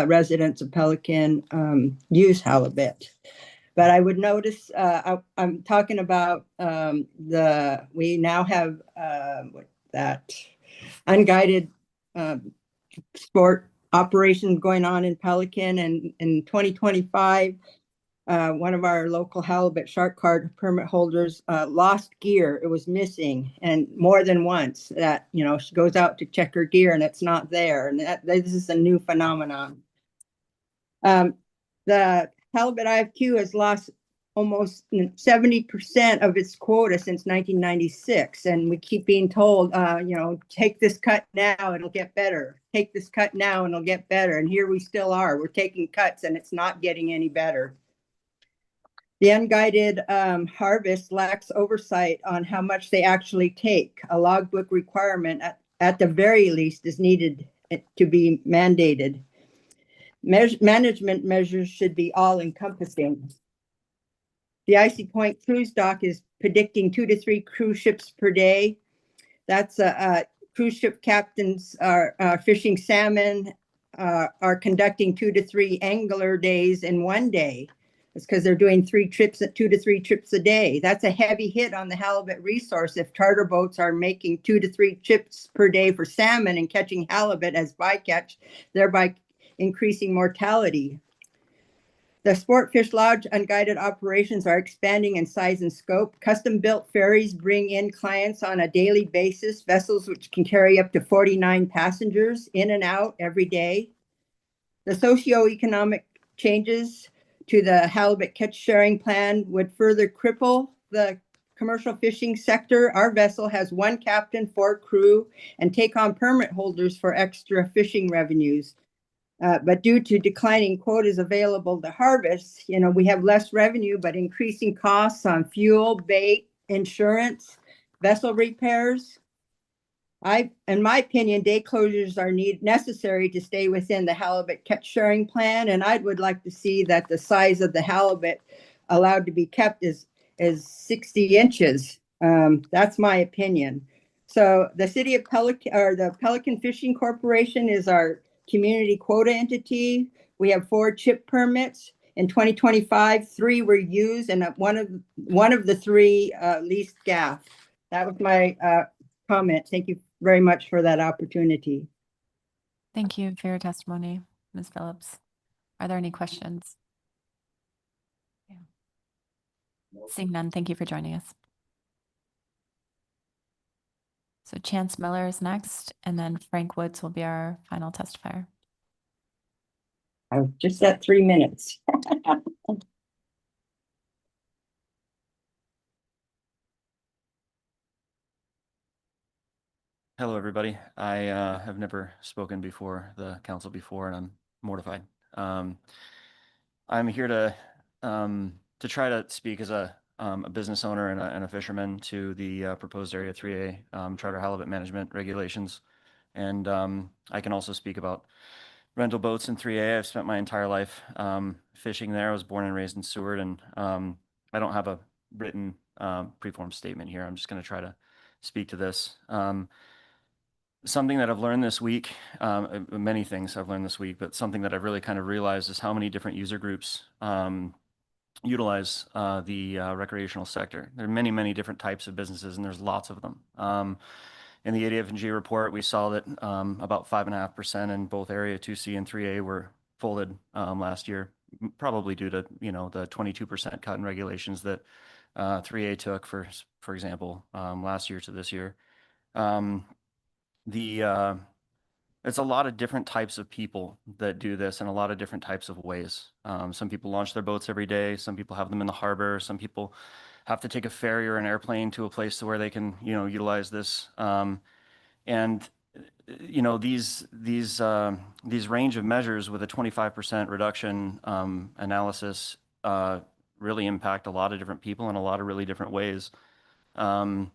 residents of Pelican use halibut. But I would notice, I'm talking about we now have that unguided sport operation going on in Pelican, and in 2025, one of our local halibut shark card permit holders lost gear. It was missing, and more than once that, she goes out to check her gear and it's not there. And this is a new phenomenon. The halibut IFQ has lost almost 70% of its quota since 1996. And we keep being told, take this cut now, it'll get better. Take this cut now and it'll get better. And here we still are. We're taking cuts and it's not getting any better. The unguided harvest lacks oversight on how much they actually take. A logbook requirement at the very least is needed to be mandated. Management measures should be all-encompassing. The Icy Point cruise dock is predicting 2 to 3 cruise ships per day. That's cruise ship captains are fishing salmon, are conducting 2 to 3 angler days in one day. It's because they're doing 2 to 3 trips a day. That's a heavy hit on the halibut resource if charter boats are making 2 to 3 trips per day for salmon and catching halibut as bycatch, thereby increasing mortality. The Sport Fish Lodge unguided operations are expanding in size and scope. Custom-built ferries bring in clients on a daily basis, vessels which can carry up to 49 passengers in and out every day. The socioeconomic changes to the halibut catch sharing plan would further cripple the commercial fishing sector. Our vessel has 1 captain, 4 crew, and take on permit holders for extra fishing revenues. But due to declining quotas available to harvest, we have less revenue, but increasing costs on fuel, bait, insurance, vessel repairs. In my opinion, day closures are necessary to stay within the halibut catch sharing plan, and I would like to see that the size of the halibut allowed to be kept is 60 inches. That's my opinion. So the city of Pelican, or the Pelican Fishing Corporation, is our community quota entity. We have 4 chip permits. In 2025, 3 were used, and one of the 3 leased GAF. That was my comment. Thank you very much for that opportunity. Thank you for your testimony, Ms. Phillips. Are there any questions? Yeah. Seeing none, thank you for joining us. So Chance Miller is next, and then Frank Woods will be our final testifier. I was just at 3 minutes. Hello, everybody. I have never spoken before the council before, and I'm mortified. I'm here to try to speak as a business owner and a fisherman to the proposed Area 3A charter halibut management regulations. And I can also speak about rental boats in 3A. I've spent my entire life fishing there. I was born and raised in Seward, and I don't have a written preform statement here. I'm just going to try to speak to this. Something that I've learned this week, many things I've learned this week, but something that I've really kind of realized is how many different user groups utilize the recreational sector. There are many, many different types of businesses, and there's lots of them. In the ADF&G report, we saw that about 5.5% in both Area 2C and 3A were folded last year, probably due to, you know, the 22% cut in regulations that 3A took, for example, last year to this year. It's a lot of different types of people that do this in a lot of different types of ways. Some people launch their boats every day. Some people have them in the harbor. Some people have to take a ferry or an airplane to a place to where they can, you know, utilize this. And you know, these range of measures with a 25% reduction analysis really impact a lot of different people in a lot of really different ways. And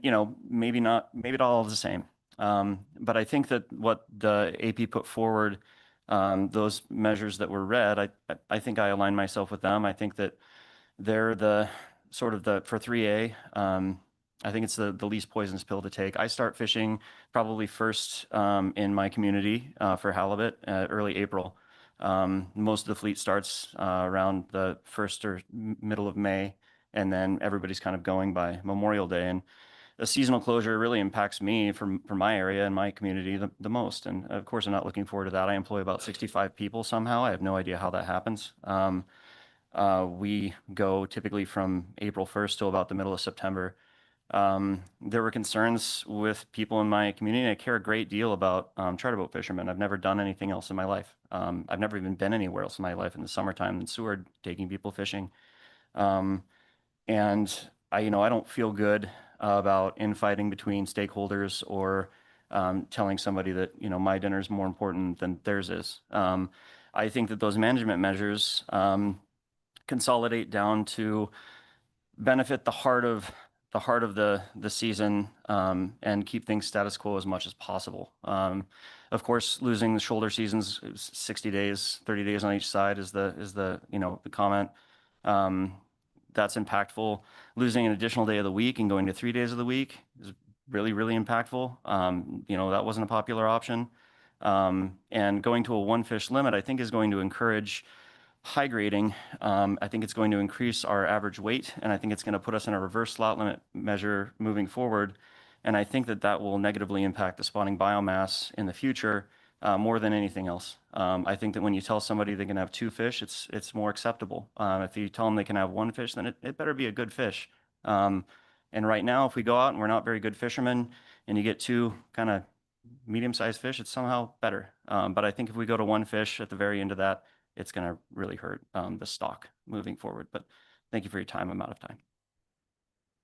you know, maybe not all the same. But I think that what the AP put forward, those measures that were read, I think I align myself with them. I think that they're the sort of for 3A. I think it's the least poisonous pill to take. I start fishing probably first in my community for halibut early April. Most of the fleet starts around the 1st or middle of May, and then everybody's kind of going by Memorial Day. And a seasonal closure really impacts me for my area and my community the most. And of course, I'm not looking forward to that. I employ about 65 people somehow. I have no idea how that happens. We go typically from April 1st till about the middle of September. There were concerns with people in my community. I care a great deal about charter boat fishermen. I've never done anything else in my life. I've never even been anywhere else in my life in the summertime in Seward, taking people fishing. And I don't feel good about infighting between stakeholders or telling somebody that, my dinner is more important than theirs is. I think that those management measures consolidate down to benefit the heart of the season and keep things status quo as much as possible. Of course, losing the shoulder seasons 60 days, 30 days on each side is the comment. That's impactful. Losing an additional day of the week and going to 3 days of the week is really, really impactful. That wasn't a popular option. And going to a one fish limit, I think, is going to encourage high grading. I think it's going to increase our average weight, and I think it's going to put us in a reverse slot limit measure moving forward. And I think that will negatively impact the spawning biomass in the future more than anything else. I think that when you tell somebody they can have 2 fish, it's more acceptable. If you tell them they can have 1 fish, then it better be a good fish. And right now, if we go out and we're not very good fishermen and you get 2 kind of medium-sized fish, it's somehow better. But I think if we go to 1 fish at the very end of that, it's going to really hurt the stock moving forward. But thank you for your time. I'm out of time.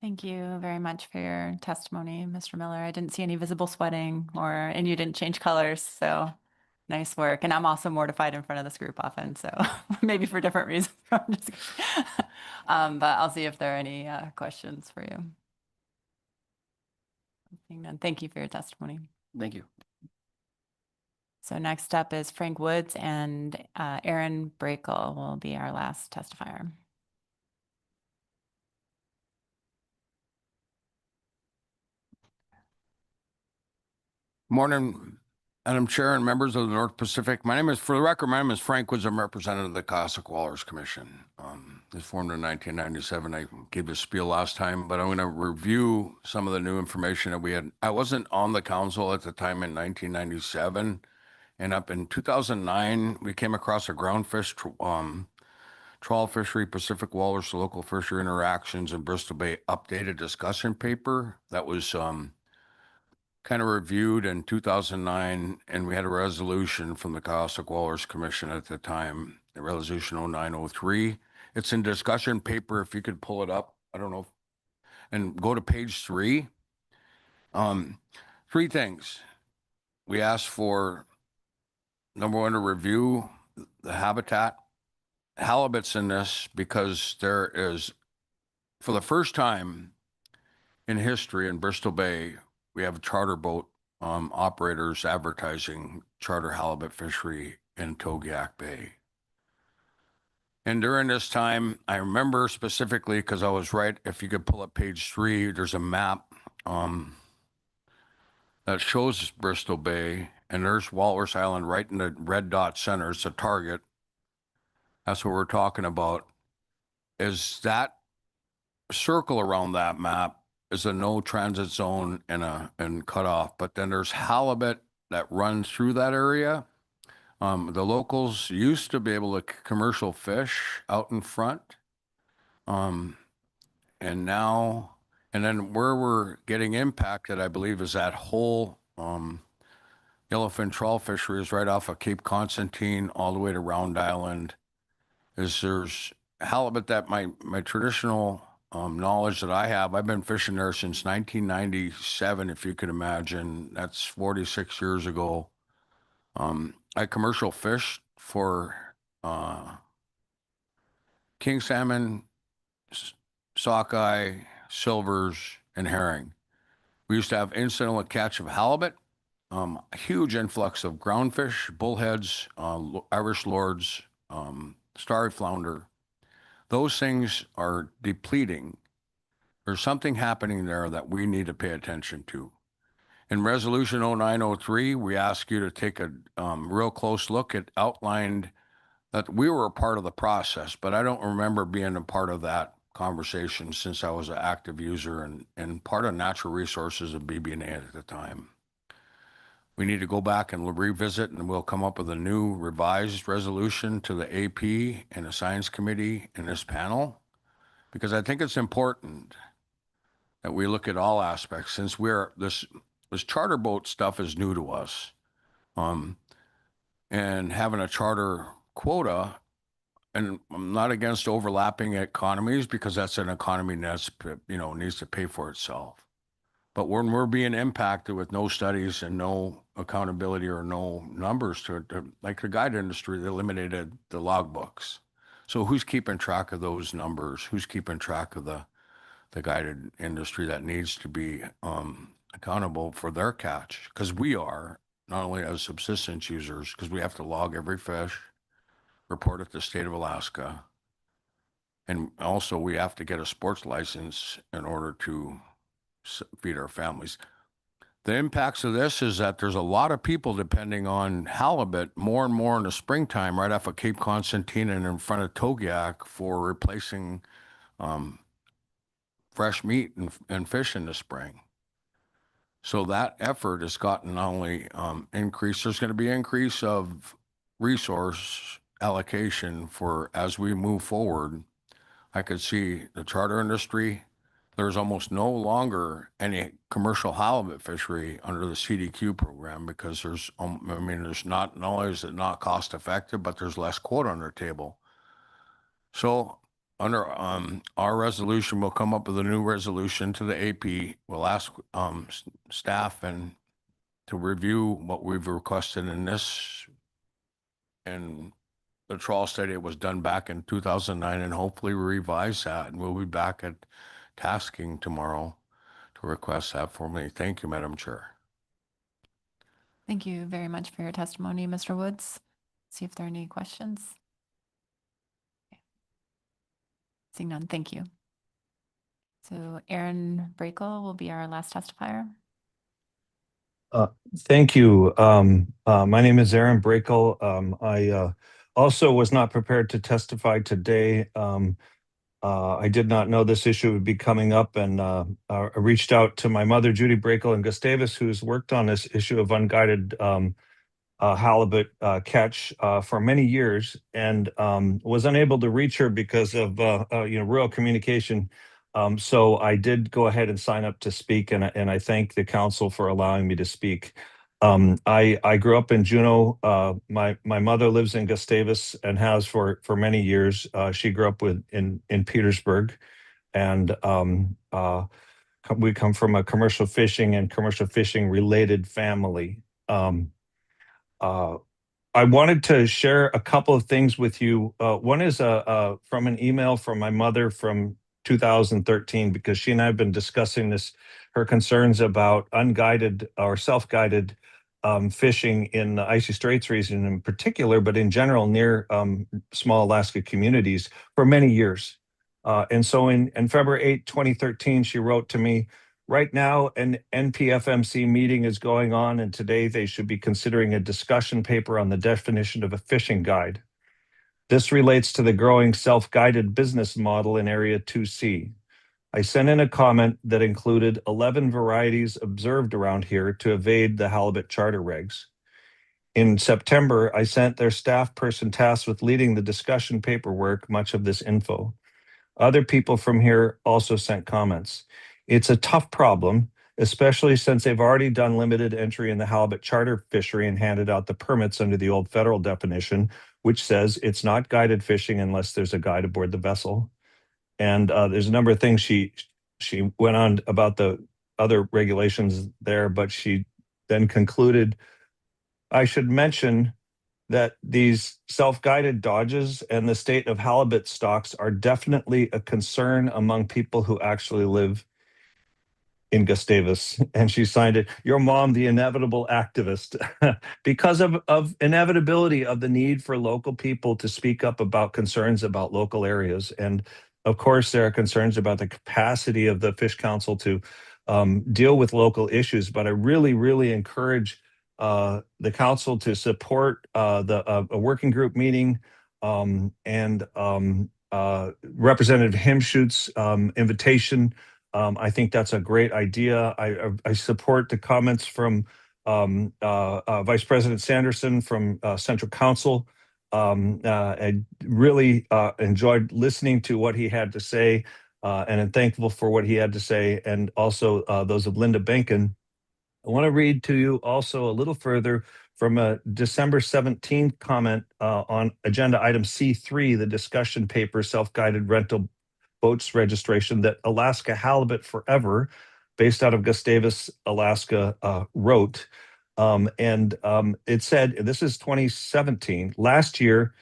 Thank you very much for your testimony, Mr. Miller. I didn't see any visible sweating and you didn't change colors. So nice work. And I'm also mortified in front of this group often. So maybe for different reasons. But I'll see if there are any questions for you. Seeing none. Thank you for your testimony. Thank you. So next up is Frank Woods, and Aaron Brakel will be our last testifier. Morning, Madam Chair and members of the North Pacific. For the record, my name is Frank Woods. I'm representative of the Cossack Walrus Commission. was formed in 1997. I gave a spiel last time, but I'm going to review some of the new information that we had. I wasn't on the council at the time in 1997, and up in 2009, we came across a groundfish trawl fishery, Pacific Walrus, local fishery interactions in Bristol Bay updated discussion paper that was kind of reviewed in 2009, and we had a resolution from the Cossack Walrus Commission at the time, Resolution 0903. It's in discussion paper, if you could pull it up. I don't know. And go to page 3. 3 things. We asked for, number 1, to review the habitat. Halibut's in this because there is, for the first time in history in Bristol Bay, we have charter boat operators advertising charter halibut fishery in Togiak Bay. And during this time, I remember specifically because I was right, if you could pull up page 3, there's a map that shows Bristol Bay, and there's Walrus Island right in the red dot center. It's a target. That's what we're talking about. Is that circle around that map is a no transit zone and cutoff, but then there's halibut that runs through that area. The locals used to be able to commercial fish out in front. And now, and then where we're getting impacted, I believe, is that whole yellowfin trawl fishery is right off of Cape Constantine all the way to Round Island. There's halibut that my traditional knowledge that I have, I've been fishing there since 1997, if you could imagine. That's 46 years ago. I commercial fished for king salmon, sockeye, silvers, and herring. We used to have incidental catch of halibut, a huge influx of groundfish, bullheads, Irish lords, starry flounder. Those things are depleting. There's something happening there that we need to pay attention to. In Resolution 0903, we ask you to take a real close look. It outlined that we were a part of the process, but I don't remember being a part of that conversation since I was an active user and part of natural resources of BB&A at the time. We need to go back and revisit, and we'll come up with a new revised resolution to the AP and the Science Committee in this panel, because I think it's important that we look at all aspects, since this charter boat stuff is new to us. And having a charter quota, and I'm not against overlapping economies, because that's an economy that's, needs to pay for itself. But when we're being impacted with no studies and no accountability or no numbers to it, like the guide industry, they eliminated the logbooks. So who's keeping track of those numbers? Who's keeping track of the guided industry that needs to be accountable for their catch? Because we are, not only as subsistence users, because we have to log every fish, report it to the state of Alaska, and also we have to get a sports license in order to feed our families. The impacts of this is that there's a lot of people depending on halibut more and more in the springtime right off of Cape Constantine and in front of Togiak for replacing fresh meat and fish in the spring. So that effort has gotten not only increased, there's going to be increase of resource allocation for as we move forward. I could see the charter industry. There's almost no longer any commercial halibut fishery under the CDQ program because there's not only is it not cost effective, but there's less quota on their table. So under our resolution, we'll come up with a new resolution to the AP. We'll ask staff and to review what we've requested in this. And the trawl study was done back in 2009, and hopefully we revise that. And we'll be back at tasking tomorrow to request that for me. Thank you, Madam Chair. Thank you very much for your testimony, Mr. Woods. See if there are any questions. Okay. Seeing none, thank you. So Aaron Brakel will be our last testifier. Thank you. My name is Aaron Brakel. I also was not prepared to testify today. I did not know this issue would be coming up, and I reached out to my mother, Judy Brakel in Gustavus, who's worked on this issue of unguided halibut catch for many years, and was unable to reach her because of rural communication. So I did go ahead and sign up to speak, and I thank the council for allowing me to speak. I grew up in Juneau. My mother lives in Gustavus and has for many years. She grew up in Petersburg, and we come from a commercial fishing and commercial fishing related family. I wanted to share a couple of things with you. One is from an email from my mother from 2013, because she and I have been discussing her concerns about unguided or self-guided fishing in the Icy Straits region in particular, but in general near small Alaska communities for many years. And so in February 8, 2013, she wrote to me, "Right now, an NPFMC meeting is going on, and today they should be considering a discussion paper on the definition of a fishing guide. This relates to the growing self-guided business model in Area 2C. I sent in a comment that included 11 varieties observed around here to evade the halibut charter regs. In September, I sent their staff person tasked with leading the discussion paperwork much of this info. Other people from here also sent comments. It's a tough problem, especially since they've already done limited entry in the halibut charter fishery and handed out the permits under the old federal definition, which says it's not guided fishing unless there's a guide aboard the vessel." And there's a number of things she went on about the other regulations there, but she then concluded, "I should mention that these self-guided dodges and the state of halibut stocks are definitely a concern among people who actually live in Gustavus." And she signed it, "Your mom, the inevitable activist," because of inevitability of the need for local people to speak up about concerns about local areas. And of course, there are concerns about the capacity of the Fish Council to deal with local issues. But I really, really encourage the council to support a working group meeting and Representative Himshoot's invitation. I think that's a great idea. I support the comments from Vice President Sanderson from Central Council. I really enjoyed listening to what he had to say, and I'm thankful for what he had to say, and also those of Linda Behnken. I want to read to you also a little further from a December 17th comment on agenda item C3, the discussion paper, self-guided rental boats registration, that Alaska Halibut Forever, based out of Gustavus, Alaska, wrote. It said, this is 2017, "Last year,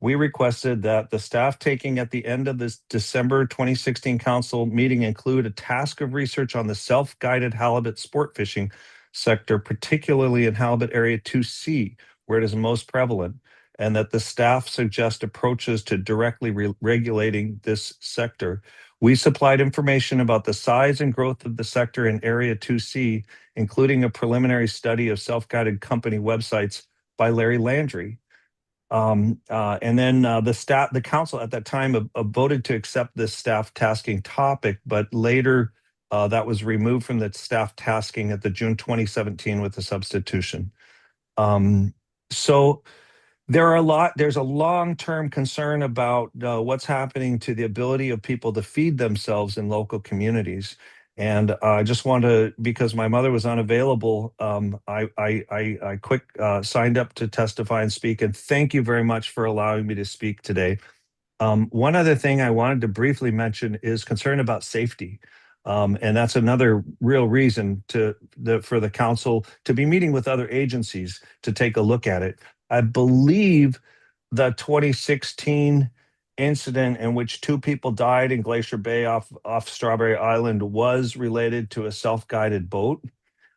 we requested that the staff taking at the end of this December 2016 council meeting include a task of research on the self-guided halibut sport fishing sector, particularly in halibut area 2C, where it is most prevalent, and that the staff suggest approaches to directly regulating this sector. We supplied information about the size and growth of the sector in area 2C, including a preliminary study of self-guided company websites by Larry Landry. And then the council at that time voted to accept this staff tasking topic, but later that was removed from the staff tasking at the June 2017 with the substitution. So there's a long-term concern about what's happening to the ability of people to feed themselves in local communities. And I just want to, because my mother was unavailable, I quick signed up to testify and speak. And thank you very much for allowing me to speak today. One other thing I wanted to briefly mention is concern about safety. And that's another real reason for the council to be meeting with other agencies to take a look at it. I believe the 2016 incident in which 2 people died in Glacier Bay off Strawberry Island was related to a self-guided boat,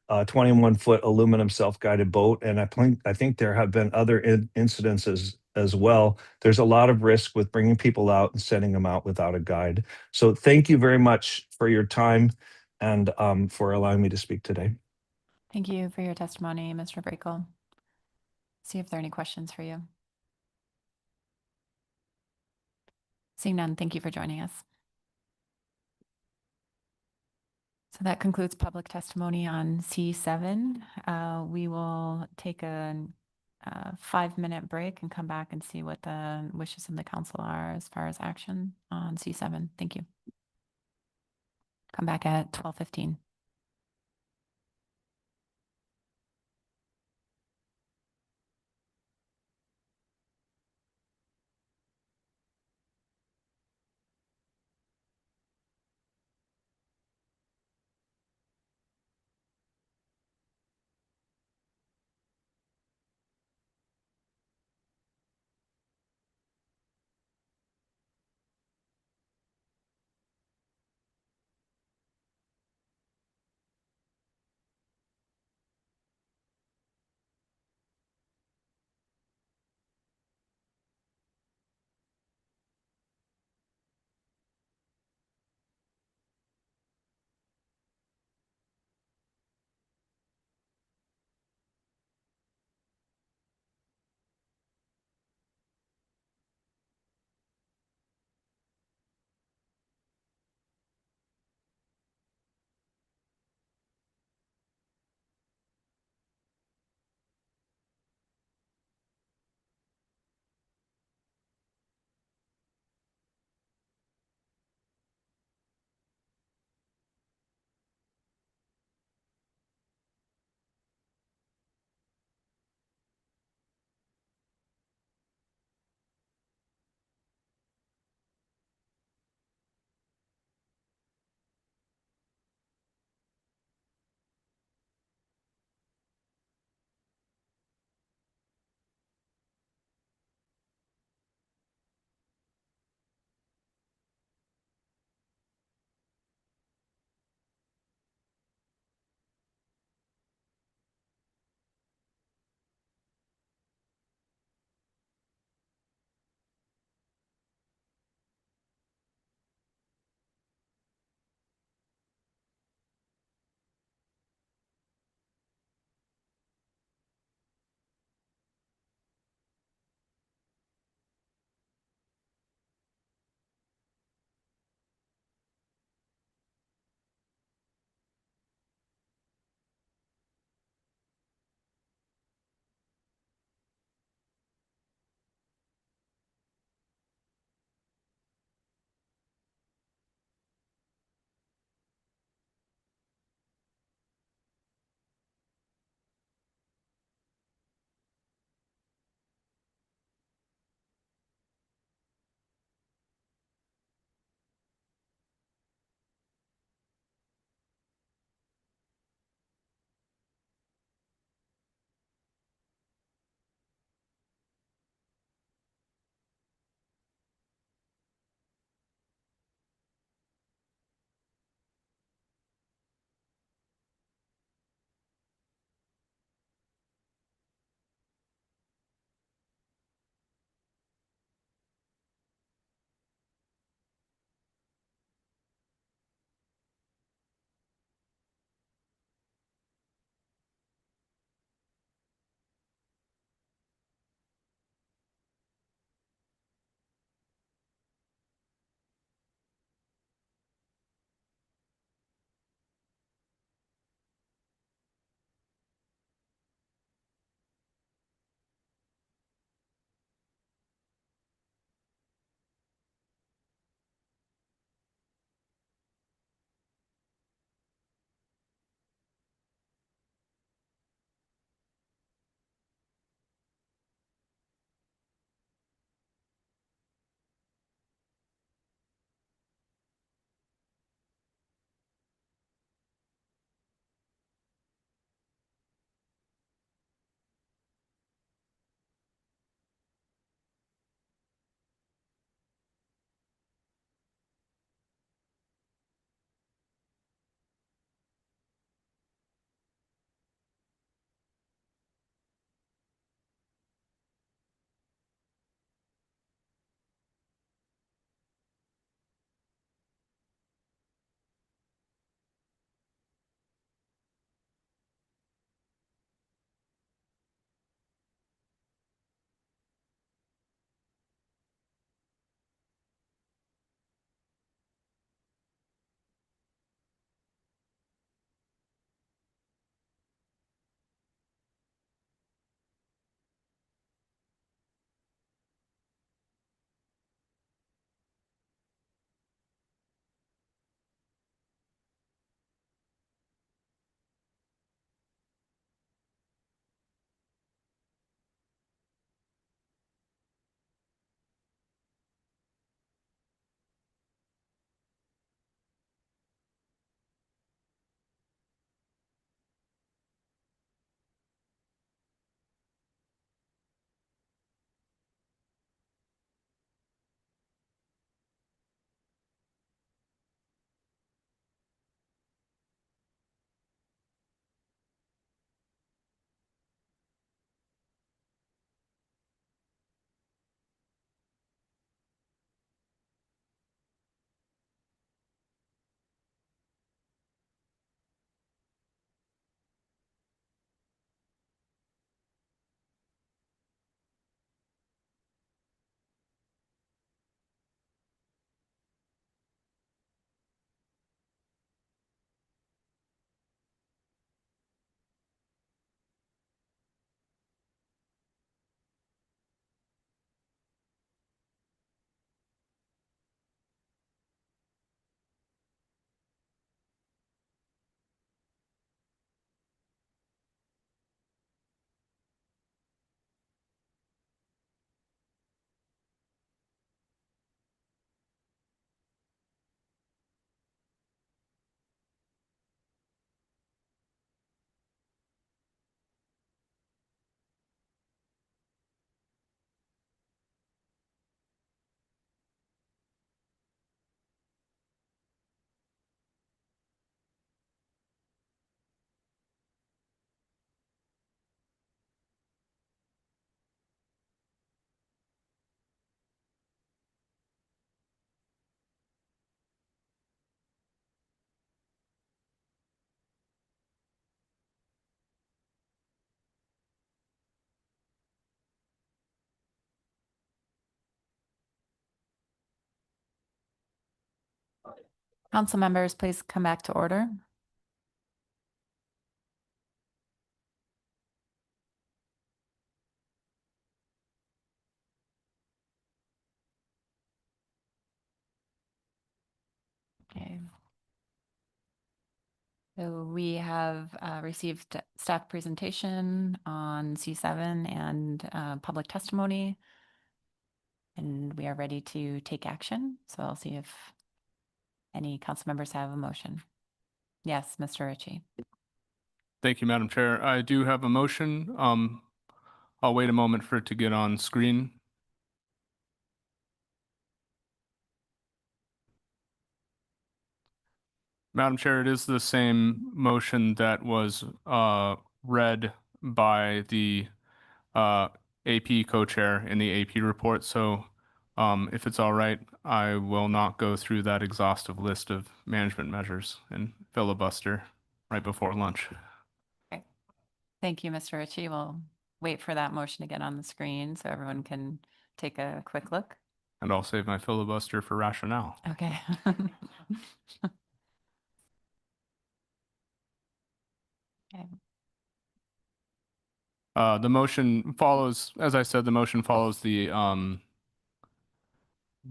a 21-foot aluminum self-guided boat. And I think there have been other incidences as well. There's a lot of risk with bringing people out and sending them out without a guide. So thank you very much for your time and for allowing me to speak today. Thank you for your testimony, Mr. Brakel. See if there are any questions for you. Seeing none, thank you for joining us. So that concludes public testimony on C7. We will take a 5-minute break and come back and see what the wishes of the council are as far as action on C7. Thank you. Come back at 12:15. Council members, please come back to order. Okay. So we have received staff presentation on C7 and public testimony, and we are ready to take action. So I'll see if any council members have a motion. Yes, Mr. Ritchie. Thank you, Madam Chair. I do have a motion. I'll wait a moment for it to get on screen. Madam Chair, it is the same motion that was read by the AP co-chair in the AP report. So if it's all right, I will not go through that exhaustive list of management measures and filibuster right before lunch. Okay. Thank you, Mr. Ritchie. We'll wait for that motion to get on the screen so everyone can take a quick look. And I'll save my filibuster for rationale. Okay. Okay. The motion follows, as I said, the motion follows the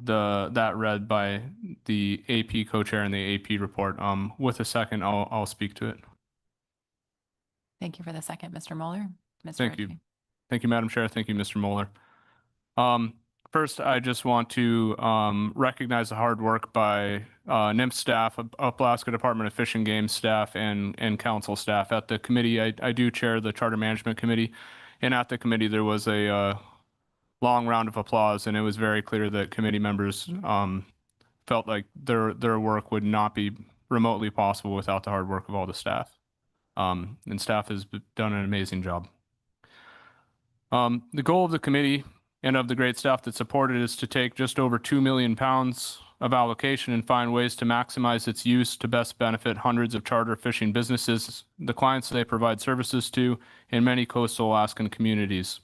that read by the AP co-chair in the AP report. With a second, I'll speak to it. Thank you for the second, Mr. Moeller. Mr. Thank you. Ritchie. Thank you, Madam Chair. Thank you, Mr. Moeller. First, I just want to recognize the hard work by NIMS staff, Alaska Department of Fish and Game staff, and council staff. At the committee, I do chair the Charter Management Committee, and at the committee there was a long round of applause, and it was very clear that committee members felt like their work would not be remotely possible without the hard work of all the staff. And staff has done an amazing job. The goal of the committee and of the great staff that support it is to take just over 2 million pounds of allocation and find ways to maximize its use to best benefit hundreds of charter fishing businesses, the clients they provide services to, and many coastal Alaskan communities.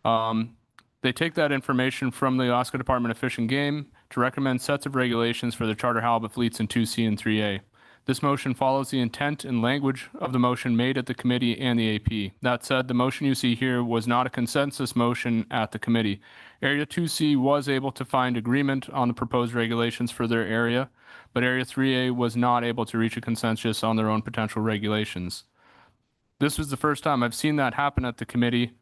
They take that information from the Alaska Department of Fish and Game to recommend sets of regulations for the charter halibut fleets in 2C and 3A. This motion follows the intent and language of the motion made at the committee and the AP. That said, the motion you see here was not a consensus motion at the committee. Area 2C was able to find agreement on the proposed regulations for their area, but Area 3A was not able to reach a consensus on their own potential regulations. This was the first time I've seen that happen at the committee,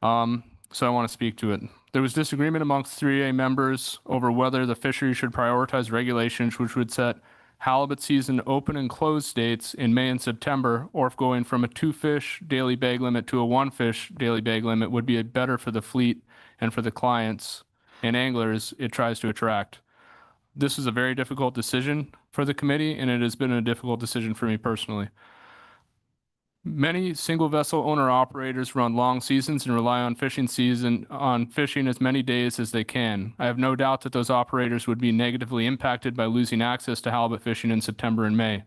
so I want to speak to it. There was disagreement amongst 3A members over whether the fishery should prioritize regulations which would set halibut season open and close dates in May and September, or if going from a 2-fish daily bag limit to a 1-fish daily bag limit would be better for the fleet and for the clients and anglers it tries to attract. This is a very difficult decision for the committee, and it has been a difficult decision for me personally. Many single vessel owner operators run long seasons and rely on fishing as many days as they can. I have no doubt that those operators would be negatively impacted by losing access to halibut fishing in September and May.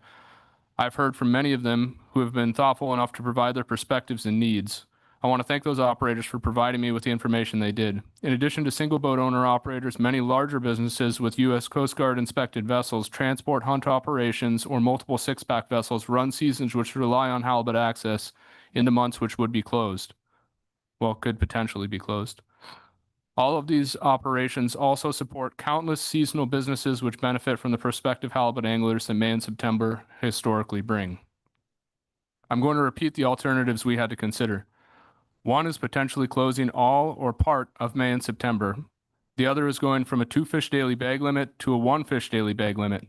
I've heard from many of them who have been thoughtful enough to provide their perspectives and needs. I want to thank those operators for providing me with the information they did. In addition to single boat owner operators, many larger businesses with U.S. Coast Guard inspected vessels, transport hunt operations, or multiple six-pack vessels run seasons which rely on halibut access in the months which would be closed. Well, could potentially be closed. All of these operations also support countless seasonal businesses which benefit from the prospective halibut anglers that May and September historically bring. I'm going to repeat the alternatives we had to consider. One is potentially closing all or part of May and September. The other is going from a 2-fish daily bag limit to a 1-fish daily bag limit.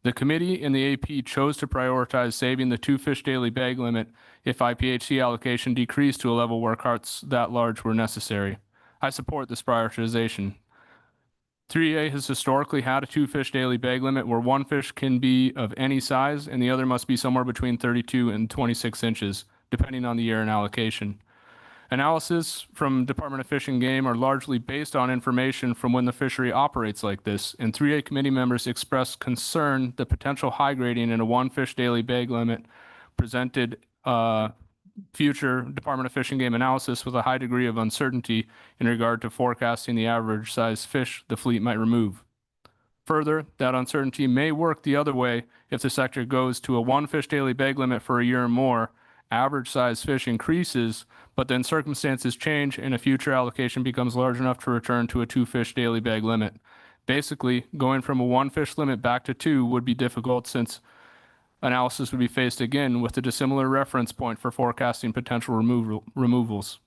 The committee and the AP chose to prioritize saving the 2-fish daily bag limit if IPHC allocation decreased to a level where carts that large were necessary. I support this prioritization. 3A has historically had a 2-fish daily bag limit where 1 fish can be of any size and the other must be somewhere between 32 and 26 inches, depending on the year and allocation. Analysis from Department of Fish and Game are largely based on information from when the fishery operates like this, and 3A committee members expressed concern the potential high grading in a 1-fish daily bag limit presented future Department of Fish and Game analysis with a high degree of uncertainty in regard to forecasting the average size fish the fleet might remove. Further, that uncertainty may work the other way if the sector goes to a 1 fish daily bag limit for a year or more. Average size fish increases, but then circumstances change and a future allocation becomes large enough to return to a 2 fish daily bag limit. Basically, going from a 1 fish limit back to 2 would be difficult since analysis would be faced again with a dissimilar reference point for forecasting potential removals.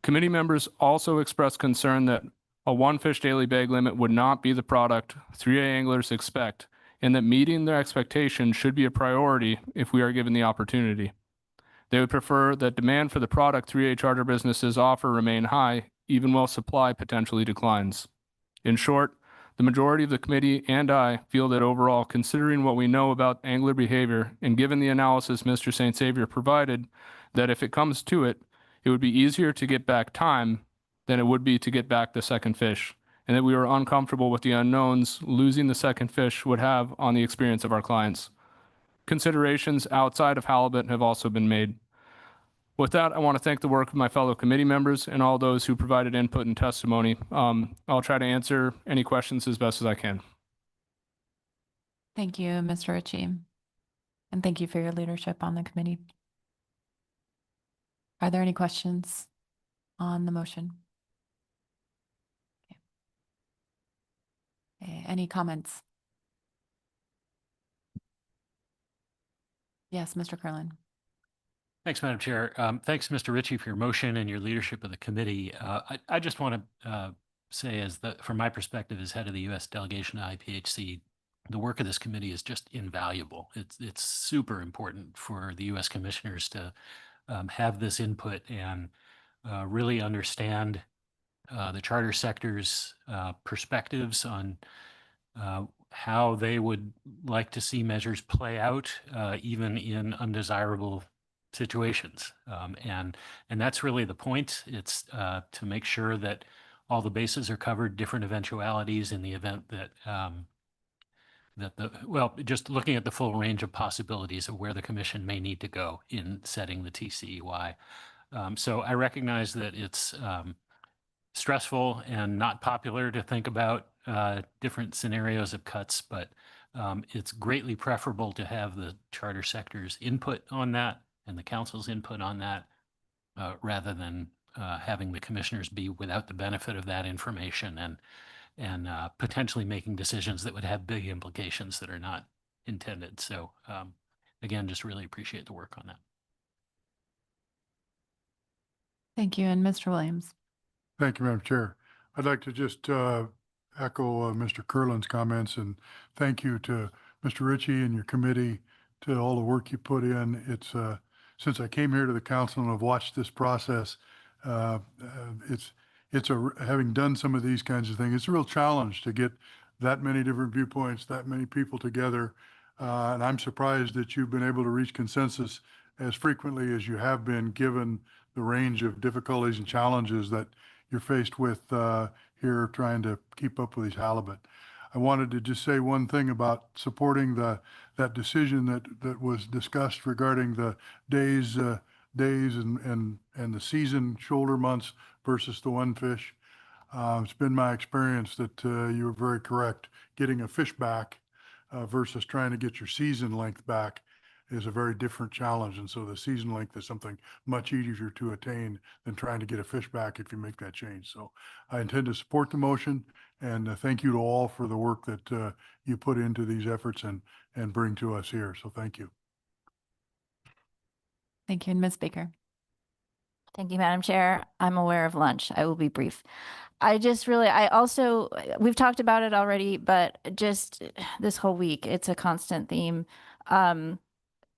Committee members also expressed concern that a 1 fish daily bag limit would not be the product 3A anglers expect, and that meeting their expectations should be a priority if we are given the opportunity. They would prefer that demand for the product 3A charter businesses offer remain high, even while supply potentially declines. In short, the majority of the committee and I feel that overall, considering what we know about angler behavior and given the analysis Mr. St. Savior provided, that if it comes to it, it would be easier to get back time than it would be to get back the second fish, and that we are uncomfortable with the unknowns losing the second fish would have on the experience of our clients. Considerations outside of halibut have also been made. With that, I want to thank the work of my fellow committee members and all those who provided input and testimony. I'll try to answer any questions as best as I can. Thank you, Mr. Ritchie. And thank you for your leadership on the committee. Are there any questions on the motion? Okay. Any comments? Yes, Mr. Curlin. Thanks, Madam Chair. Thanks, Mr. Ritchie, for your motion and your leadership of the committee. I just want to say, from my perspective as head of the U.S. delegation to IPHC, the work of this committee is just invaluable. It's super important for the U.S. commissioners to have this input and really understand the charter sector's perspectives on how they would like to see measures play out, even in undesirable situations. And that's really the point. It's to make sure that all the bases are covered, different eventualities in the event that just looking at the full range of possibilities of where the commission may need to go in setting the TCEY. So I recognize that it's stressful and not popular to think about different scenarios of cuts, but it's greatly preferable to have the charter sector's input on that and the council's input on that, rather than having the commissioners be without the benefit of that information and potentially making decisions that would have big implications that are not intended. So again, just really appreciate the work on that. Thank you. And Mr. Williams. Thank you, Madam Chair. I'd like to just echo Mr. Curlin's comments and thank you to Mr. Ritchie and your committee, to all the work you put in. It's since I came here to the council and have watched this process, having done some of these kinds of things, it's a real challenge to get that many different viewpoints, that many people together. And I'm surprised that you've been able to reach consensus as frequently as you have been, given the range of difficulties and challenges that you're faced with here trying to keep up with these halibut. I wanted to just say one thing about supporting that decision that was discussed regarding the days and the season shoulder months versus the 1 fish. It's been my experience that you were very correct. Getting a fish back versus trying to get your season length back is a very different challenge. And so the season length is something much easier to attain than trying to get a fish back if you make that change. So I intend to support the motion, and thank you to all for the work that you put into these efforts and bring to us here. So thank you. Thank you. And Ms. Baker. Thank you, Madam Chair. I'm aware of lunch. I will be brief. We've talked about it already, but just this whole week, it's a constant theme,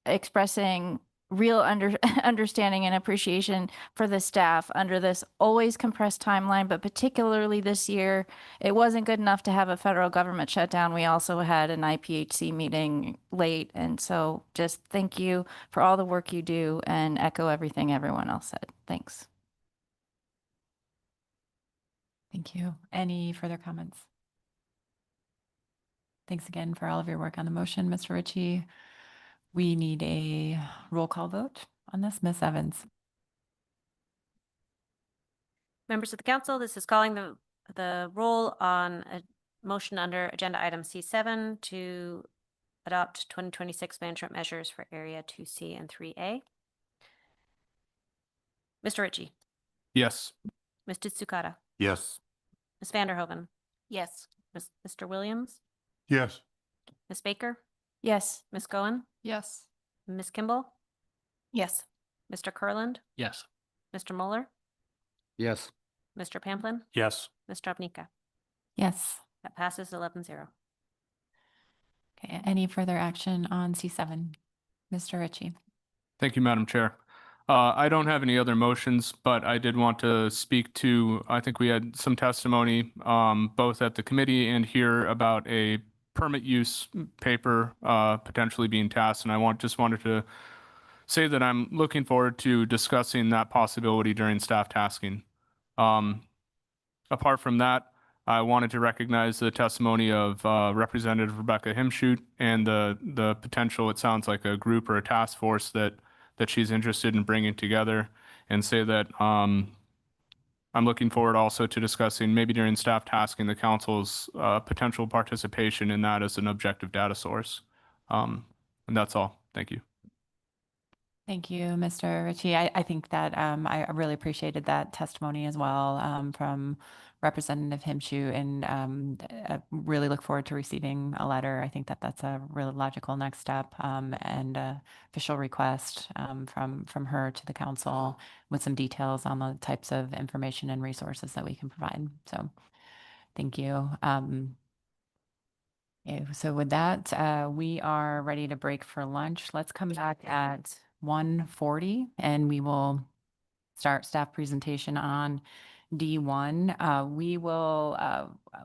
expressing real understanding and appreciation for the staff under this always compressed timeline, but particularly this year, it wasn't good enough to have a federal government shutdown. We also had an IPHC meeting late. And so just thank you for all the work you do and echo everything everyone else said. Thanks. Thank you. Any further comments? Thanks again for all of your work on the motion, Mr. Ritchie. We need a roll call vote on this. Ms. Evans. Members of the council, this is calling the roll on motion under agenda item C7 to adopt 2026 management measures for area 2C and 3A. Mr. Ritchie, Yes. Ms. Tsukada, Yes. Ms. Vanderhoven, Yes. Mr. Williams, Yes. Ms. Baker, Yes. Ms. Cohen, Yes. Ms. Kimball, Yes. Mr. Kurland, Yes. Mr. Mueller, Yes. Mr. Pamplin, Yes. Ms. Stropnicka. Yes. That passes 11-0. Okay, any further action on C7? Mr. Ritchie? Thank you, Madam Chair. I don't have any other motions, but I did want to speak to, I think we had some testimony both at the committee and here about a permit use paper potentially being tasked. And just wanted to say that I'm looking forward to discussing that possibility during staff tasking. Apart from that, I wanted to recognize the testimony of Representative Rebecca Himshoot and the potential, it sounds like a group or a task force that she's interested in bringing together, and say that I'm looking forward also to discussing maybe during staff tasking the council's potential participation in that as an objective data source. And that's all. Thank you. Thank you, Mr. Ritchie. I think that I really appreciated that testimony as well from Representative Himshoot, and I really look forward to receiving a letter. I think that that's a really logical next step and official request from her to the council with some details on the types of information and resources that we can provide. So thank you. So with that, we are ready to break for lunch. Let's come back at 1:40 and we will start staff presentation on D1.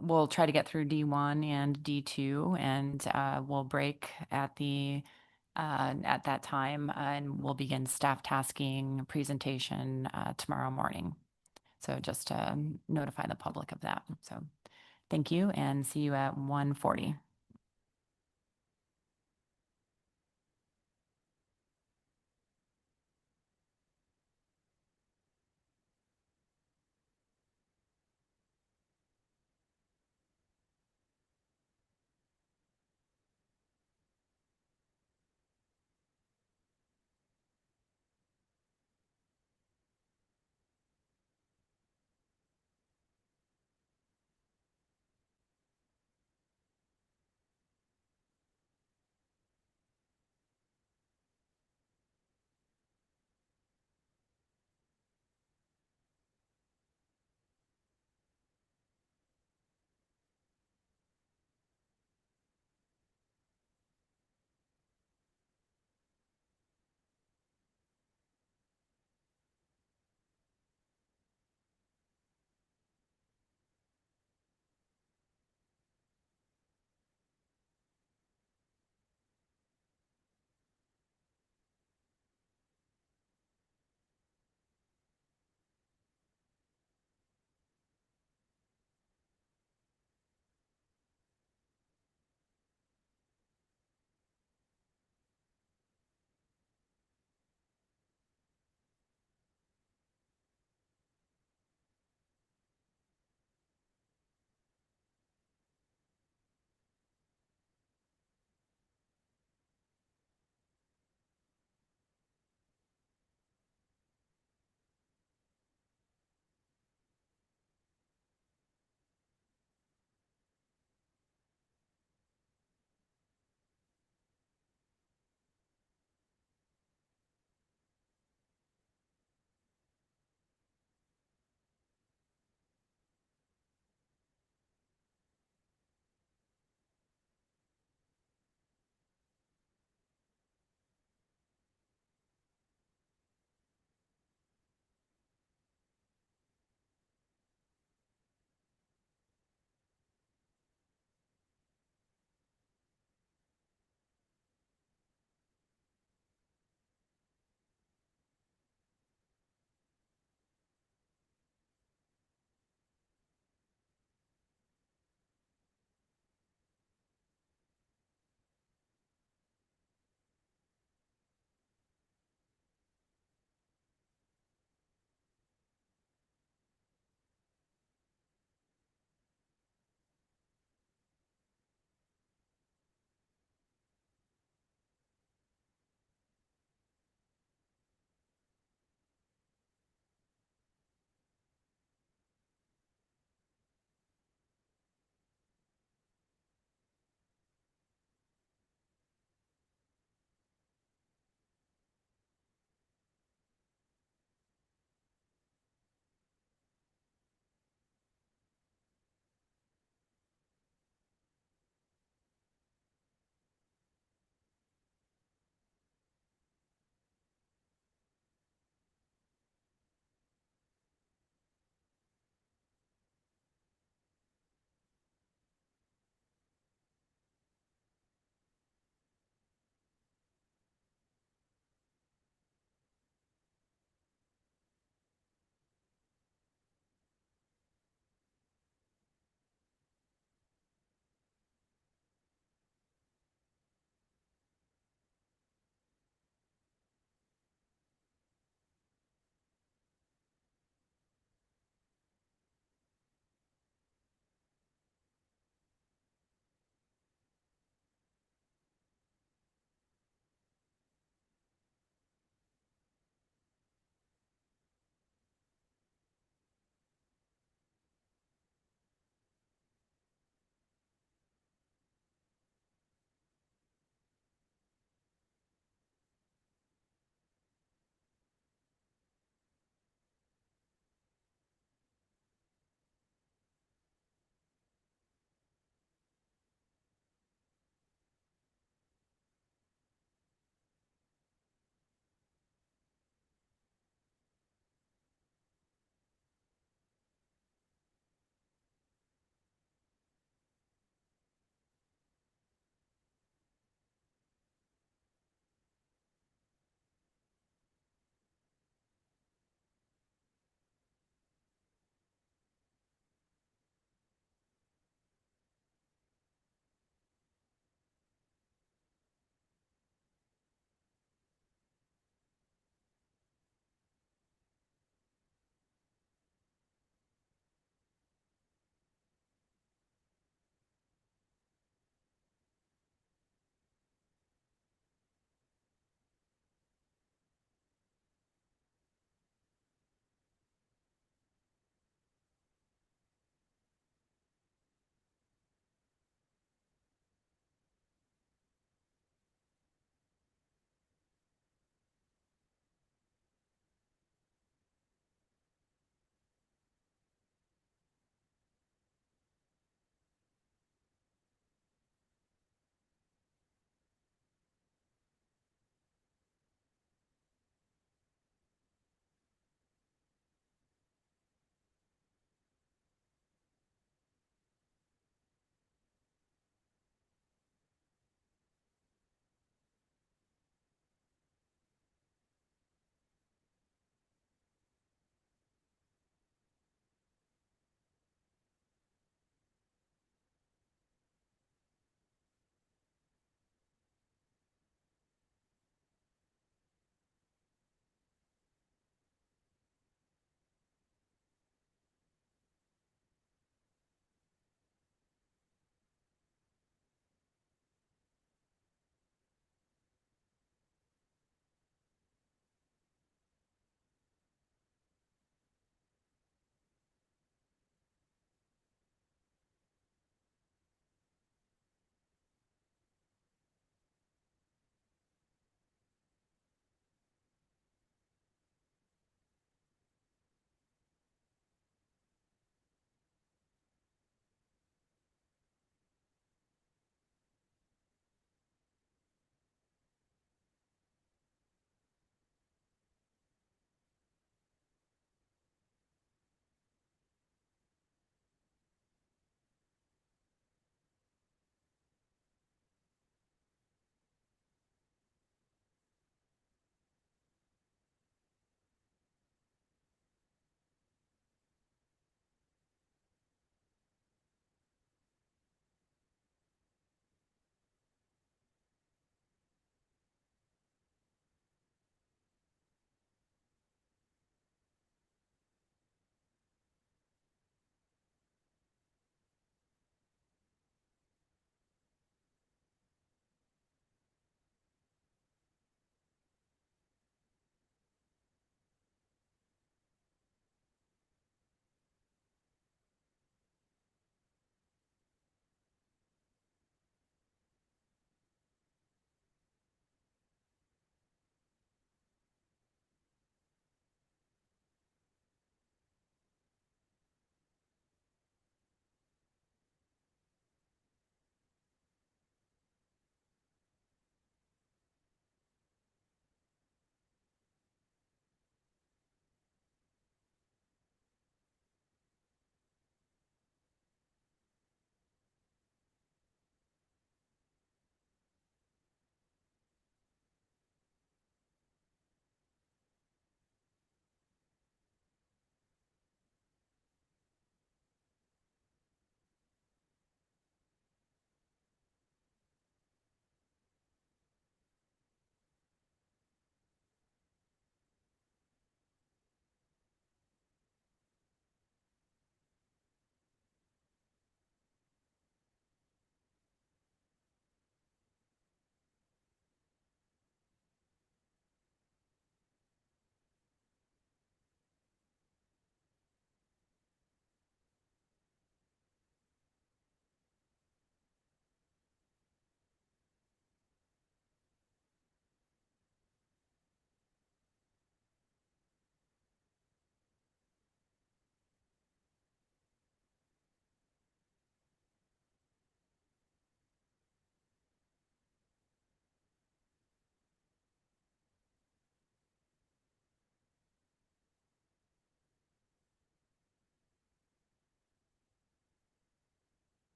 We'll try to get through D1 and D2, and we'll break at that time, and we'll begin staff tasking presentation tomorrow morning. So just to notify the public of that. So thank you, and see you at 1:40.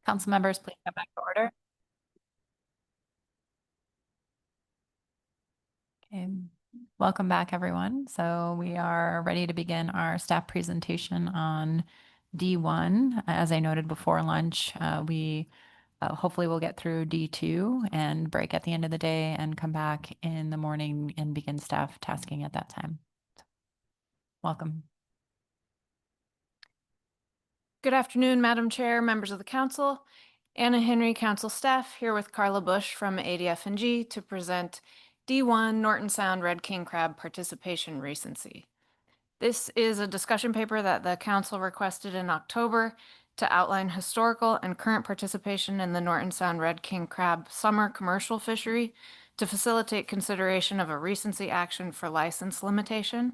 Council members, please come back to order. Okay, welcome back, everyone. So we are ready to begin our staff presentation on D1. As I noted before lunch, we hopefully will get through D2 and break at the end of the day and come back in the morning and begin staff tasking at that time. Welcome. Good afternoon, Madam Chair, members of the council. Anna Henry, council staff, here with Carla Bush from ADF&G to present D1 Norton Sound Red King Crab Participation Recency. This is a discussion paper that the council requested in October to outline historical and current participation in the Norton Sound Red King Crab summer commercial fishery to facilitate consideration of a recency action for license limitation.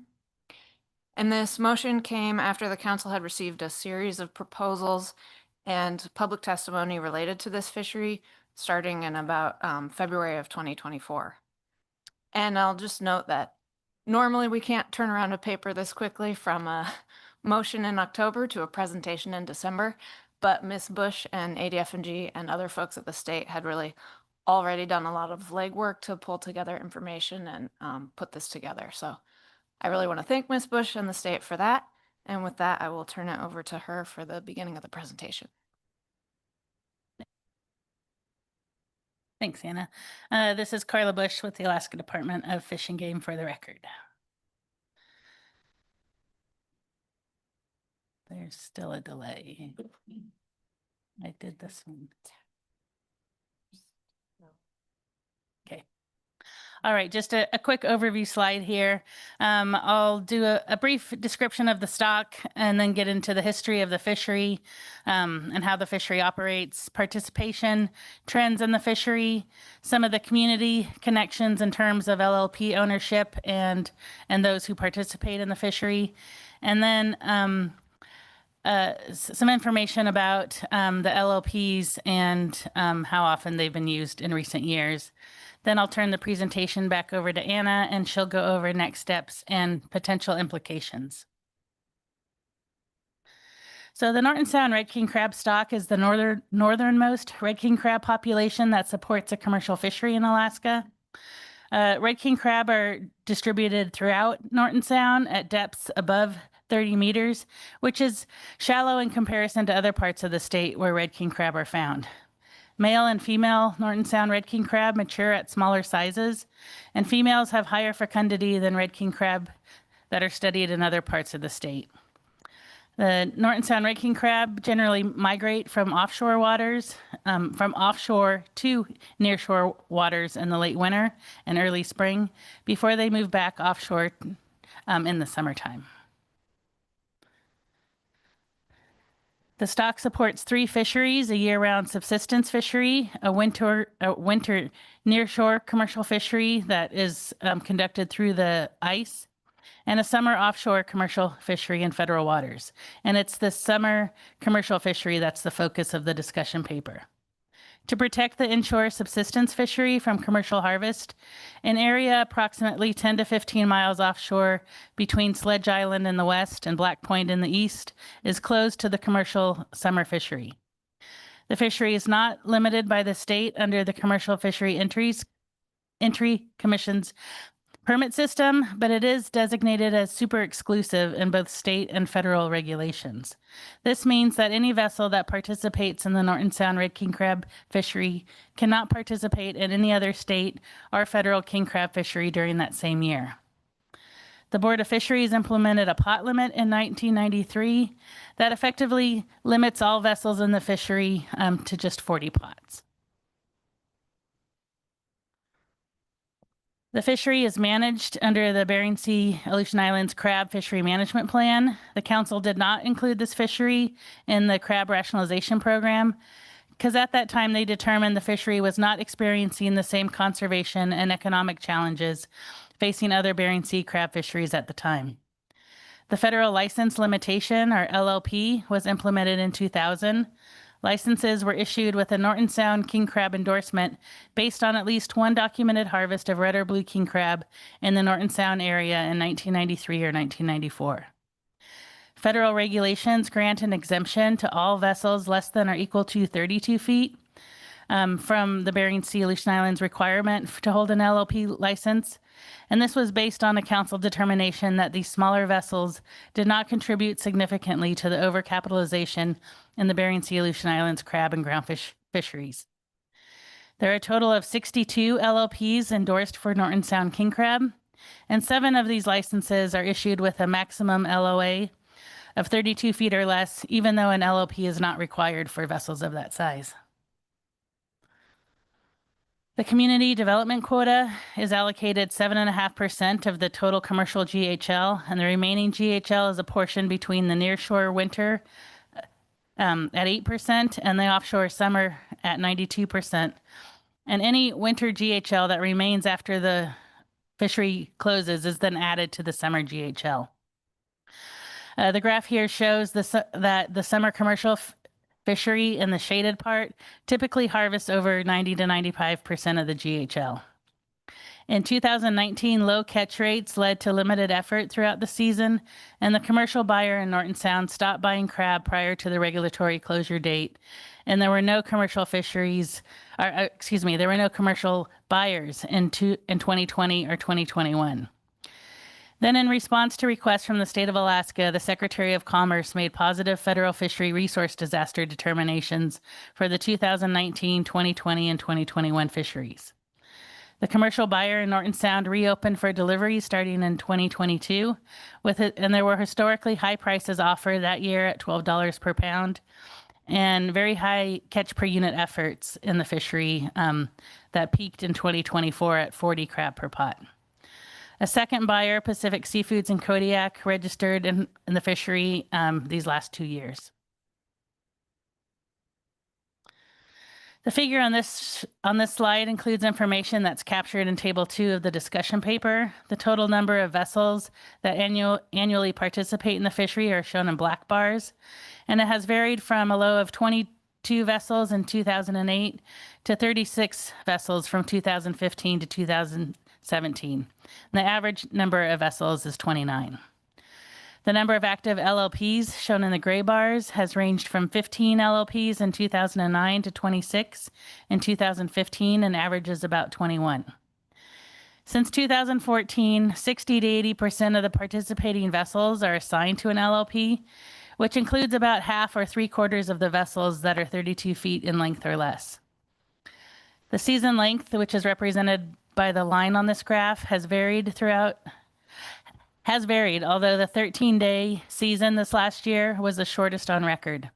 And this motion came after the council had received a series of proposals and public testimony related to this fishery starting in about February of 2024. And I'll just note that normally we can't turn around a paper this quickly from a motion in October to a presentation in December, but Ms. Bush and ADF&G and other folks at the state had really already done a lot of legwork to pull together information and put this together. So I really want to thank Ms. Bush and the state for that. And with that, I will turn it over to her for the beginning of the presentation. Thanks, Anna. This is Carla Bush with the Alaska Department of Fish and Game for the record. There's still a delay. I did this one. Okay. All right, just a quick overview slide here. I'll do a brief description of the stock and then get into the history of the fishery and how the fishery operates, participation, trends in the fishery, some of the community connections in terms of LLP ownership and those who participate in the fishery, and then some information about the LLPs and how often they've been used in recent years. Then I'll turn the presentation back over to Anna, and she'll go over next steps and potential implications. So the Norton Sound Red King Crab stock is the northernmost red king crab population that supports a commercial fishery in Alaska. Red king crab are distributed throughout Norton Sound at depths above 30 meters, which is shallow in comparison to other parts of the state where red king crab are found. Male and female Norton Sound red king crab mature at smaller sizes, and females have higher fecundity than red king crab that are studied in other parts of the state. The Norton Sound red king crab generally migrate from offshore waters, from offshore to nearshore waters in the late winter and early spring before they move back offshore in the summertime. The stock supports 3 fisheries: a year-round subsistence fishery, a winter nearshore commercial fishery that is conducted through the ice, and a summer offshore commercial fishery in federal waters. And it's the summer commercial fishery that's the focus of the discussion paper. To protect the inshore subsistence fishery from commercial harvest, an area approximately 10 to 15 miles offshore between Sledge Island in the west and Black Point in the east is closed to the commercial summer fishery. The fishery is not limited by the state under the Commercial Fishery Entry Commission's permit system, but it is designated as super exclusive in both state and federal regulations. This means that any vessel that participates in the Norton Sound red king crab fishery cannot participate in any other state or federal king crab fishery during that same year. The Board of Fisheries implemented a pot limit in 1993 that effectively limits all vessels in the fishery to just 40 pots. The fishery is managed under the Bering Sea Aleutian Islands Crab Fishery Management Plan. The council did not include this fishery in the crab rationalization program because at that time they determined the fishery was not experiencing the same conservation and economic challenges facing other Bering Sea crab fisheries at the time. The federal license limitation, or LLP, was implemented in 2000. Licenses were issued with a Norton Sound king crab endorsement based on at least one documented harvest of red or blue king crab in the Norton Sound area in 1993 or 1994. Federal regulations grant an exemption to all vessels less than or equal to 32 feet from the Bering Sea Aleutian Islands requirement to hold an LLP license. And this was based on a council determination that these smaller vessels did not contribute significantly to the overcapitalization in the Bering Sea Aleutian Islands crab and groundfish fisheries. There are a total of 62 LLPs endorsed for Norton Sound king crab, and 7 of these licenses are issued with a maximum LOA of 32 feet or less, even though an LLP is not required for vessels of that size. The community development quota is allocated 7.5% of the total commercial GHL, and the remaining GHL is apportioned between the nearshore winter at 8% and the offshore summer at 92%. And any winter GHL that remains after the fishery closes is then added to the summer GHL. The graph here shows that the summer commercial fishery in the shaded part typically harvests over 90 to 95% of the GHL. In 2019, low catch rates led to limited effort throughout the season, and the commercial buyer in Norton Sound stopped buying crab prior to the regulatory closure date, and there were no commercial there were no commercial buyers in 2020 or 2021. Then, in response to requests from the state of Alaska, the Secretary of Commerce made positive federal fishery resource disaster determinations for the 2019, 2020, and 2021 fisheries. The commercial buyer in Norton Sound reopened for delivery starting in 2022, and there were historically high prices offered that year at $12 per pound, and very high catch per unit efforts in the fishery that peaked in 2024 at 40 crab per pot. A second buyer, Pacific Seafoods in Kodiak, registered in the fishery these last 2 years. The figure on this slide includes information that's captured in Table 2 of the discussion paper. The total number of vessels that annually participate in the fishery are shown in black bars, and it has varied from a low of 22 vessels in 2008 to 36 vessels from 2015 to 2017. The average number of vessels is 29. The number of active LLPs shown in the gray bars has ranged from 15 LLPs in 2009 to 26 in 2015 and averages about 21. Since 2014, 60 to 80% of the participating vessels are assigned to an LLP, which includes about half or 3/4 of the vessels that are 32 feet in length or less. The season length, which is represented by the line on this graph, has varied, although the 13-day season this last year was the shortest on record.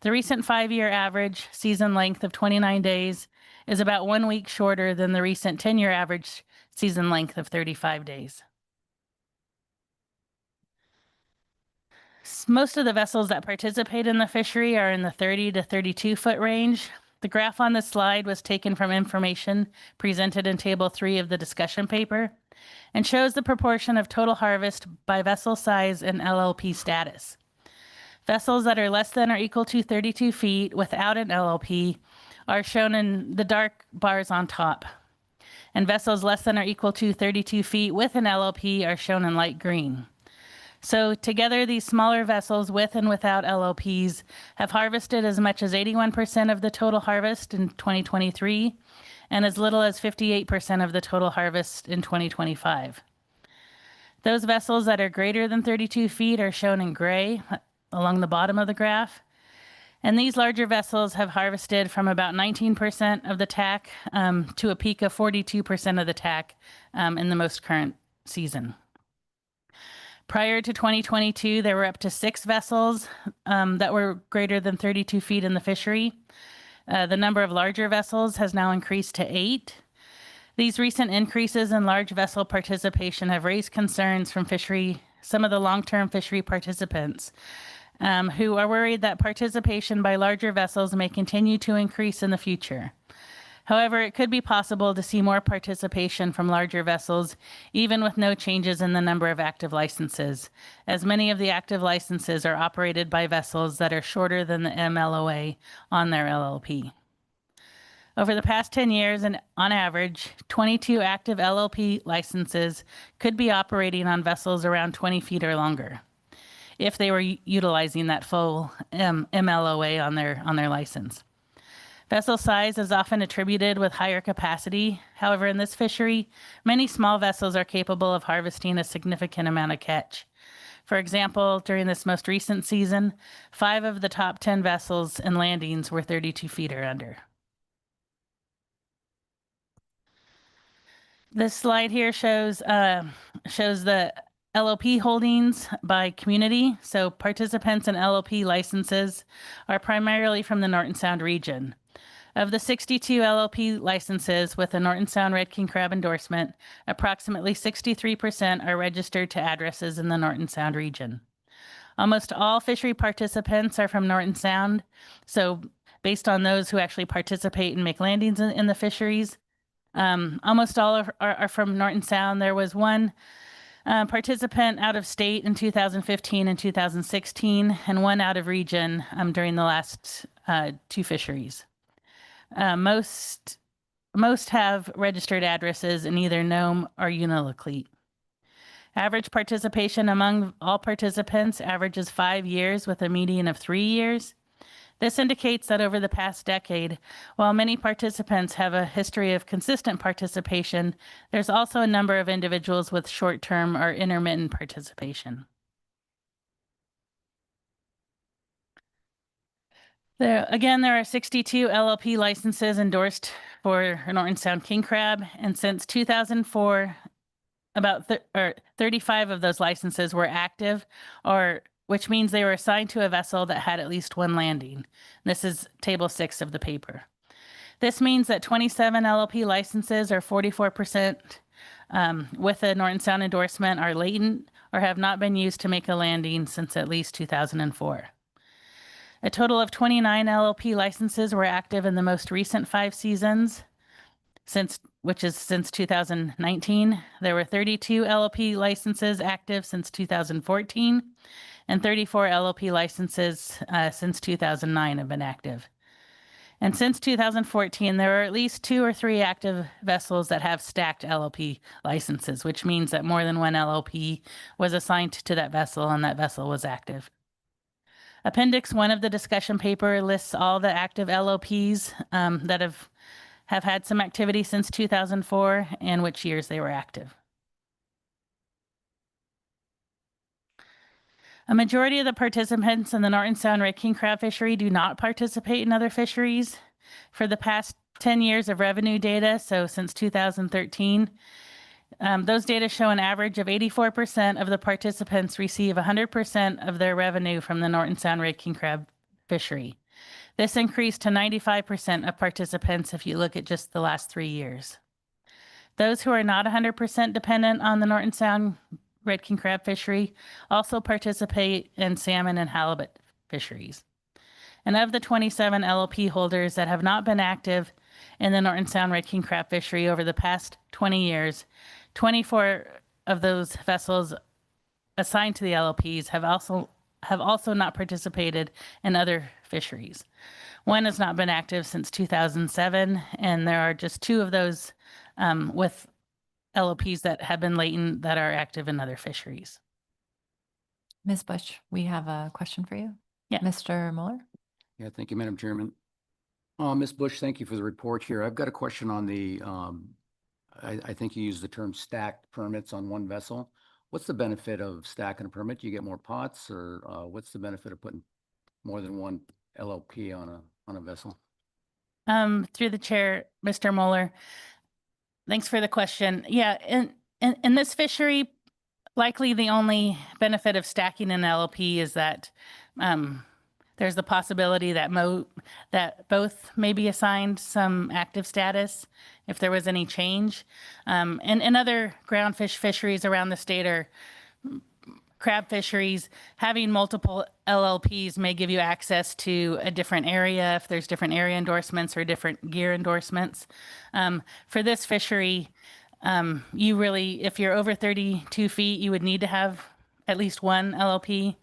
The recent 5-year average season length of 29 days is about 1 week shorter than the recent 10-year average season length of 35 days. Most of the vessels that participate in the fishery are in the 30 to 32 foot range. The graph on this slide was taken from information presented in Table 3 of the discussion paper and shows the proportion of total harvest by vessel size and LLP status. Vessels that are less than or equal to 32 feet without an LLP are shown in the dark bars on top, and vessels less than or equal to 32 feet with an LLP are shown in light green. So together, these smaller vessels with and without LLPs have harvested as much as 81% of the total harvest in 2023 and as little as 58% of the total harvest in 2025. Those vessels that are greater than 32 feet are shown in gray along the bottom of the graph. And these larger vessels have harvested from about 19% of the TAC to a peak of 42% of the TAC in the most current season. Prior to 2022, there were up to 6 vessels that were greater than 32 feet in the fishery. The number of larger vessels has now increased to 8. These recent increases in large vessel participation have raised concerns from some of the long-term fishery participants who are worried that participation by larger vessels may continue to increase in the future. However, it could be possible to see more participation from larger vessels, even with no changes in the number of active licenses, as many of the active licenses are operated by vessels that are shorter than the MLOA on their LLP. Over the past 10 years, and on average, 22 active LLP licenses could be operating on vessels around 20 feet or longer. if they were utilizing that full MLOA on their license. Vessel size is often attributed with higher capacity. However, in this fishery, many small vessels are capable of harvesting a significant amount of catch. For example, during this most recent season, 5 of the top 10 vessels and landings were 32 feet or under. This slide here shows the LOP holdings by community. So participants in LOP licenses are primarily from the Norton Sound region. Of the 62 LOP licenses with a Norton Sound Red King Crab endorsement, approximately 63% are registered to addresses in the Norton Sound region. Almost all fishery participants are from Norton Sound. So based on those who actually participate and make landings in the fisheries, almost all are from Norton Sound. There was one participant out of state in 2015 and 2016, and one out of region during the last 2 fisheries. Most have registered addresses in either Nome or Unalakleet. Average participation among all participants averages 5 years with a median of 3 years. This indicates that over the past decade, while many participants have a history of consistent participation, there's also a number of individuals with short-term or intermittent participation. There are 62 LLP licenses endorsed for Norton Sound king crab, and since 2004, about 35 of those licenses were active, which means they were assigned to a vessel that had at least 1 landing. This is table 6 of the paper. This means that 27 LLP licenses, or 44%, with a Norton Sound endorsement are latent or have not been used to make a landing since at least 2004. A total of 29 LLP licenses were active in the most recent 5 seasons, which is since 2019. There were 32 LLP licenses active since 2014, and 34 LLP licenses since 2009 have been active. And since 2014, there are at least 2 or 3 active vessels that have stacked LLP licenses, which means that more than 1 LLP was assigned to that vessel and that vessel was active. Appendix 1 of the discussion paper lists all the active LLPs that have had some activity since 2004 and which years they were active. A majority of the participants in the Norton Sound Red King crab fishery do not participate in other fisheries. For the past 10 years of revenue data, so since 2013, those data show an average of 84% of the participants receive 100% of their revenue from the Norton Sound Red King crab fishery. This increased to 95% of participants if you look at just the last 3 years. Those who are not 100% dependent on the Norton Sound Red King crab fishery also participate in salmon and halibut fisheries. And of the 27 LLP holders that have not been active in the Norton Sound Red King crab fishery over the past 20 years, 24 of those vessels assigned to the LLPs have also not participated in other fisheries. 1 has not been active since 2007, and there are just 2 of those with LLPs that have been latent that are active in other fisheries. Ms. Bush, we have a question for you. Yeah. Mr. Mueller? Yeah, thank you, Madam Chairman. Ms. Bush, thank you for the report here. I've got a question on the, I think you used the term stacked permits on 1 vessel. What's the benefit of stacking a permit? Do you get more pots, or what's the benefit of putting more than 1 LLP on a vessel? Through the chair, Mr. Mueller, thanks for the question. Yeah, in this fishery, likely the only benefit of stacking an LLP is that there's the possibility that both may be assigned some active status if there was any change. And other groundfish fisheries around the state or crab fisheries, having multiple LLPs may give you access to a different area if there's different area endorsements or different gear endorsements. For this fishery, you really, if you're over 32 feet, you would need to have at least 1 LLP.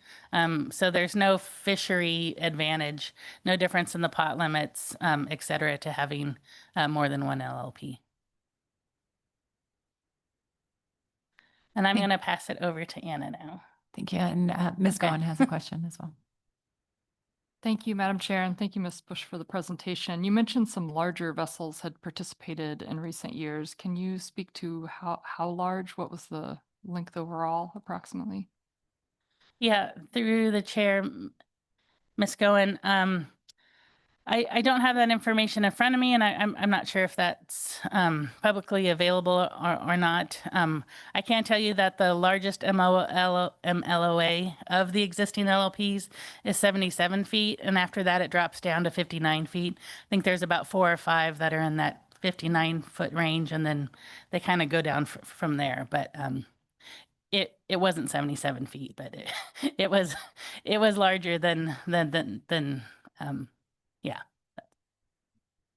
So there's no fishery advantage, no difference in the pot limits, et cetera, to having more than 1 LLP. And I'm going to pass it over to Anna now. Thank you. And Ms. Goen has a question as well. Thank you, Madam Chair, and thank you, Ms. Bush, for the presentation. You mentioned some larger vessels had participated in recent years. Can you speak to how large? What was the length overall, approximately? Yeah, through the chair, Ms. Goen, I don't have that information in front of me, and I'm not sure if that's publicly available or not. I can tell you that the largest MLOA of the existing LLPs is 77 feet, and after that it drops down to 59 feet. I think there's about 4 or 5 that are in that 59-foot range, and then they kind of go down from there. But it wasn't 77 feet, but it was larger than yeah.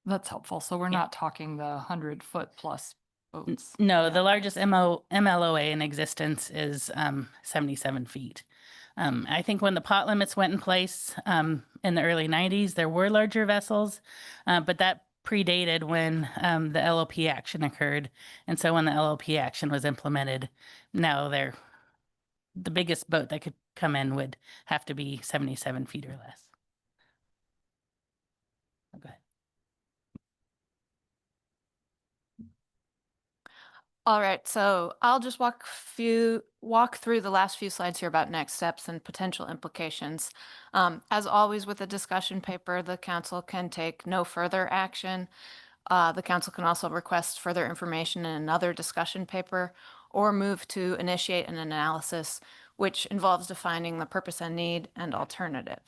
That's helpful. So we're not talking the 100-foot plus boats. No, the largest MLOA in existence is 77 feet. I think when the pot limits went in place in the early 90s, there were larger vessels, but that predated when the LLP action occurred. And so when the LLP action was implemented, now the biggest boat that could come in would have to be 77 feet or less. Go ahead. All right, so I'll just walk through the last few slides here about next steps and potential implications. As always with the discussion paper, the council can take no further action. The council can also request further information in another discussion paper or move to initiate an analysis, which involves defining the purpose and need and alternatives.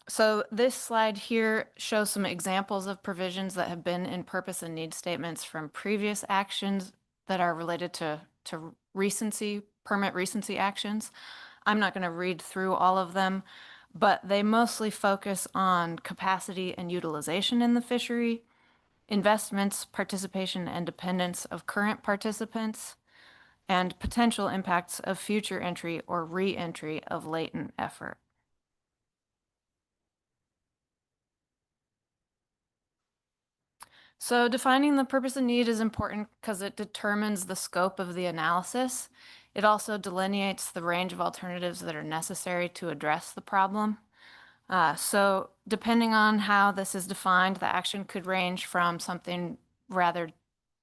So this slide here shows some examples of provisions that have been in purpose and need statements from previous actions that are related to recency, permit recency actions. I'm not going to read through all of them, but they mostly focus on capacity and utilization in the fishery, investments, participation, and dependence of current participants, and potential impacts of future entry or re-entry of latent effort. So defining the purpose and need is important because it determines the scope of the analysis. It also delineates the range of alternatives that are necessary to address the problem. So depending on how this is defined, the action could range from something rather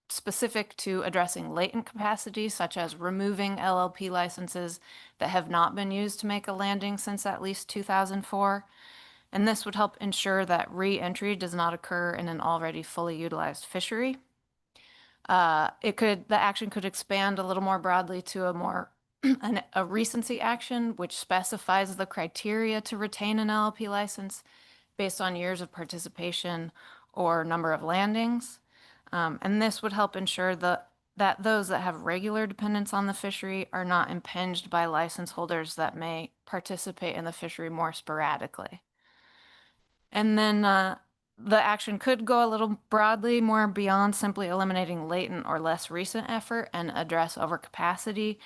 specific to addressing latent capacity, such as removing LLP licenses that have not been used to make a landing since at least 2004. And this would help ensure that re-entry does not occur in an already fully utilized fishery. The action could expand a little more broadly to a recency action, which specifies the criteria to retain an LLP license based on years of participation or number of landings. And this would help ensure that those that have regular dependence on the fishery are not impinged by license holders that may participate in the fishery more sporadically. And then the action could go a little broadly, more beyond simply eliminating latent or less recent effort, and address overcapacity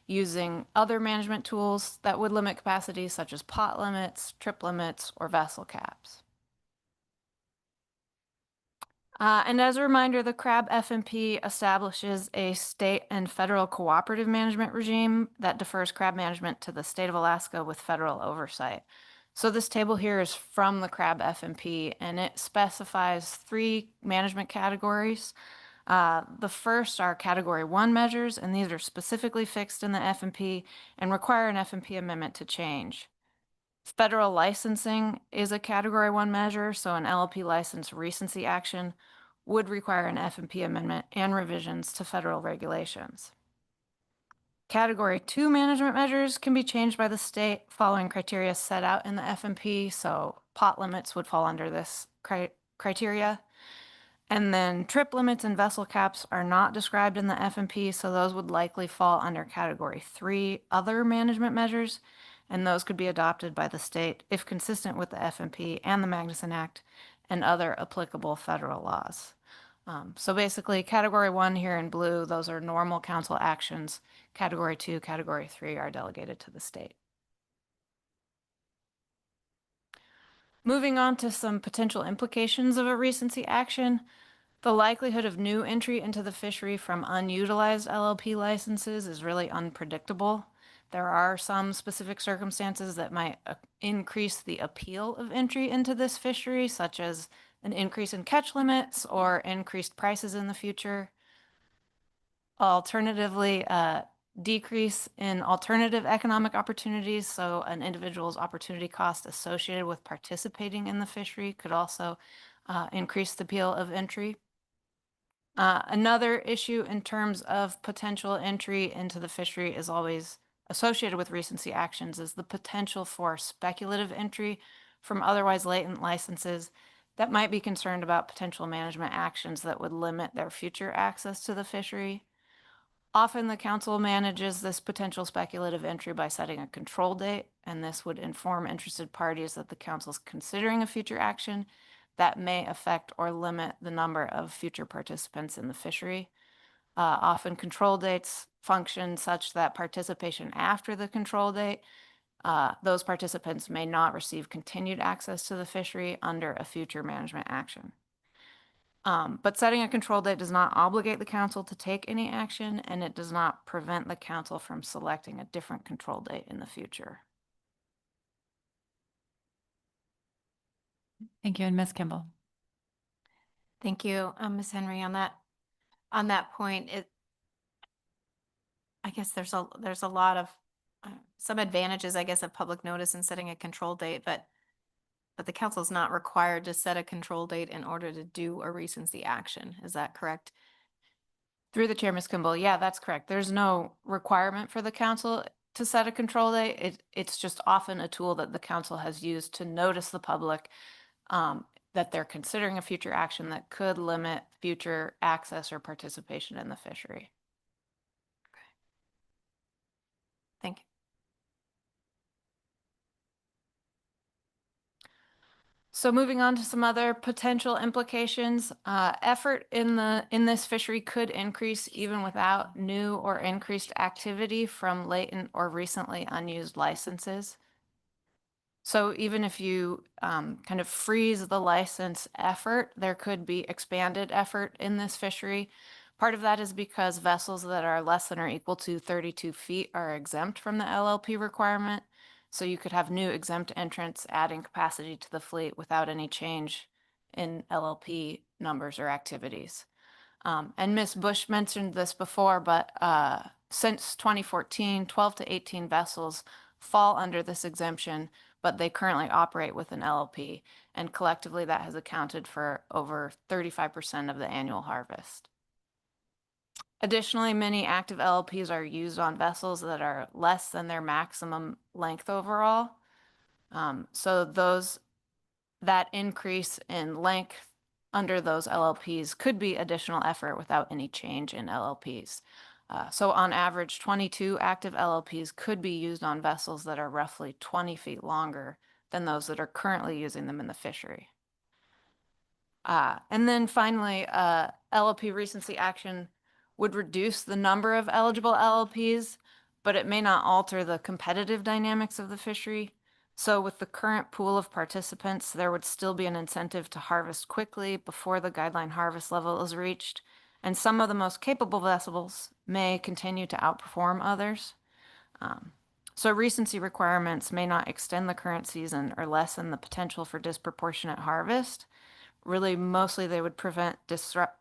using other management tools that would limit capacity, such as pot limits, trip limits, or vessel caps. And as a reminder, the crab FMP establishes a state and federal cooperative management regime that defers crab management to the state of Alaska with federal oversight. So this table here is from the crab FMP, and it specifies 3 management categories. The first are Category 1 measures, and these are specifically fixed in the FMP and require an FMP amendment to change. Federal licensing is a Category 1 measure, so an LLP license recency action would require an FMP amendment and revisions to federal regulations. Category 2 management measures can be changed by the state following criteria set out in the FMP, so pot limits would fall under this criteria. And then trip limits and vessel caps are not described in the FMP, so those would likely fall under Category 3 other management measures, and those could be adopted by the state if consistent with the FMP and the Magnuson Act and other applicable federal laws. So basically, Category 1 here in blue, those are normal council actions. Category 2, Category 3 are delegated to the state. Moving on to some potential implications of a recency action. The likelihood of new entry into the fishery from unutilized LLP licenses is really unpredictable. There are some specific circumstances that might increase the appeal of entry into this fishery, such as an increase in catch limits or increased prices in the future. Alternatively, decrease in alternative economic opportunities, so an individual's opportunity cost associated with participating in the fishery could also increase the appeal of entry. Another issue in terms of potential entry into the fishery is always associated with recency actions is the potential for speculative entry from otherwise latent licenses that might be concerned about potential management actions that would limit their future access to the fishery. Often the council manages this potential speculative entry by setting a control date, and this would inform interested parties that the council is considering a future action that may affect or limit the number of future participants in the fishery. Often control dates function such that participation after the control date, those participants may not receive continued access to the fishery under a future management action. But setting a control date does not obligate the council to take any action, and it does not prevent the council from selecting a different control date in the future. Thank you. And Ms. Kimball. Thank you, Ms. Henry. On that point, I guess there's a lot of some advantages, I guess, of public notice and setting a control date, but the council is not required to set a control date in order to do a recency action. Is that correct? Through the chair, Ms. Kimball, yeah, that's correct. There's no requirement for the council to set a control date. It's just often a tool that the council has used to notice the public that they're considering a future action that could limit future access or participation in the fishery. Okay. Thank you. So moving on to some other potential implications, effort in this fishery could increase even without new or increased activity from latent or recently unused licenses. So even if you kind of freeze the license effort, there could be expanded effort in this fishery. Part of that is because vessels that are less than or equal to 32 feet are exempt from the LLP requirement. So you could have new exempt entrants adding capacity to the fleet without any change in LLP numbers or activities. And Ms. Bush mentioned this before, but since 2014, 12 to 18 vessels fall under this exemption, but they currently operate with an LLP, and collectively that has accounted for over 35% of the annual harvest. Additionally, many active LLPs are used on vessels that are less than their maximum length overall. So that increase in length under those LLPs could be additional effort without any change in LLPs. So on average, 22 active LLPs could be used on vessels that are roughly 20 feet longer than those that are currently using them in the fishery. And then finally, LLP recency action would reduce the number of eligible LLPs, but it may not alter the competitive dynamics of the fishery. So with the current pool of participants, there would still be an incentive to harvest quickly before the guideline harvest level is reached. And some of the most capable vessels may continue to outperform others. So recency requirements may not extend the current season or lessen the potential for disproportionate harvest. Really, mostly they would prevent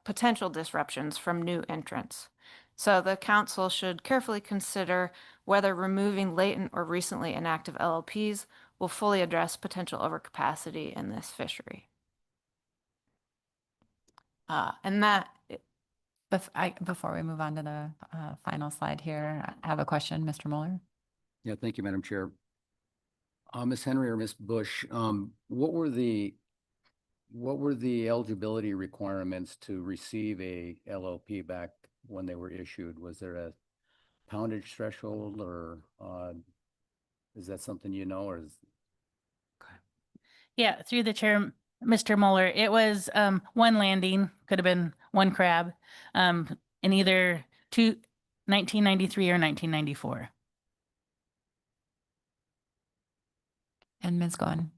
potential disruptions from new entrants. So the council should carefully consider whether removing latent or recently inactive LLPs will fully address potential overcapacity in this fishery. And that... Before we move on to the final slide here, I have a question, Mr. Mueller. Yeah, thank you, Madam Chair. Ms. Henry or Ms. Bush, what were the eligibility requirements to receive a LLP back when they were issued? Was there a poundage threshold, or is that something you know, or is... Yeah, through the chair, Mr. Mueller, it was one landing, could have been one crab, in either 1993 or 1994. And Ms. Goen.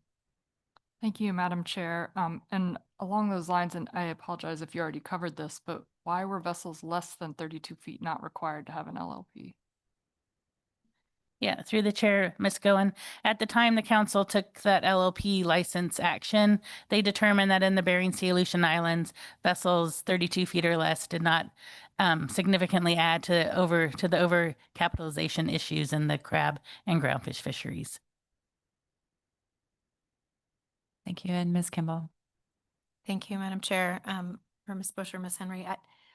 Thank you, Madam Chair. And along those lines, and I apologize if you already covered this, but why were vessels less than 32 feet not required to have an LLP? Yeah, through the chair, Ms. Goen. At the time the council took that LLP license action, they determined that in the Bering Sea Aleutian Islands, vessels 32 feet or less did not significantly add to the overcapitalization issues in the crab and groundfish fisheries. Thank you. And Ms. Kimball. Thank you, Madam Chair. For Ms. Bush or Ms. Henry,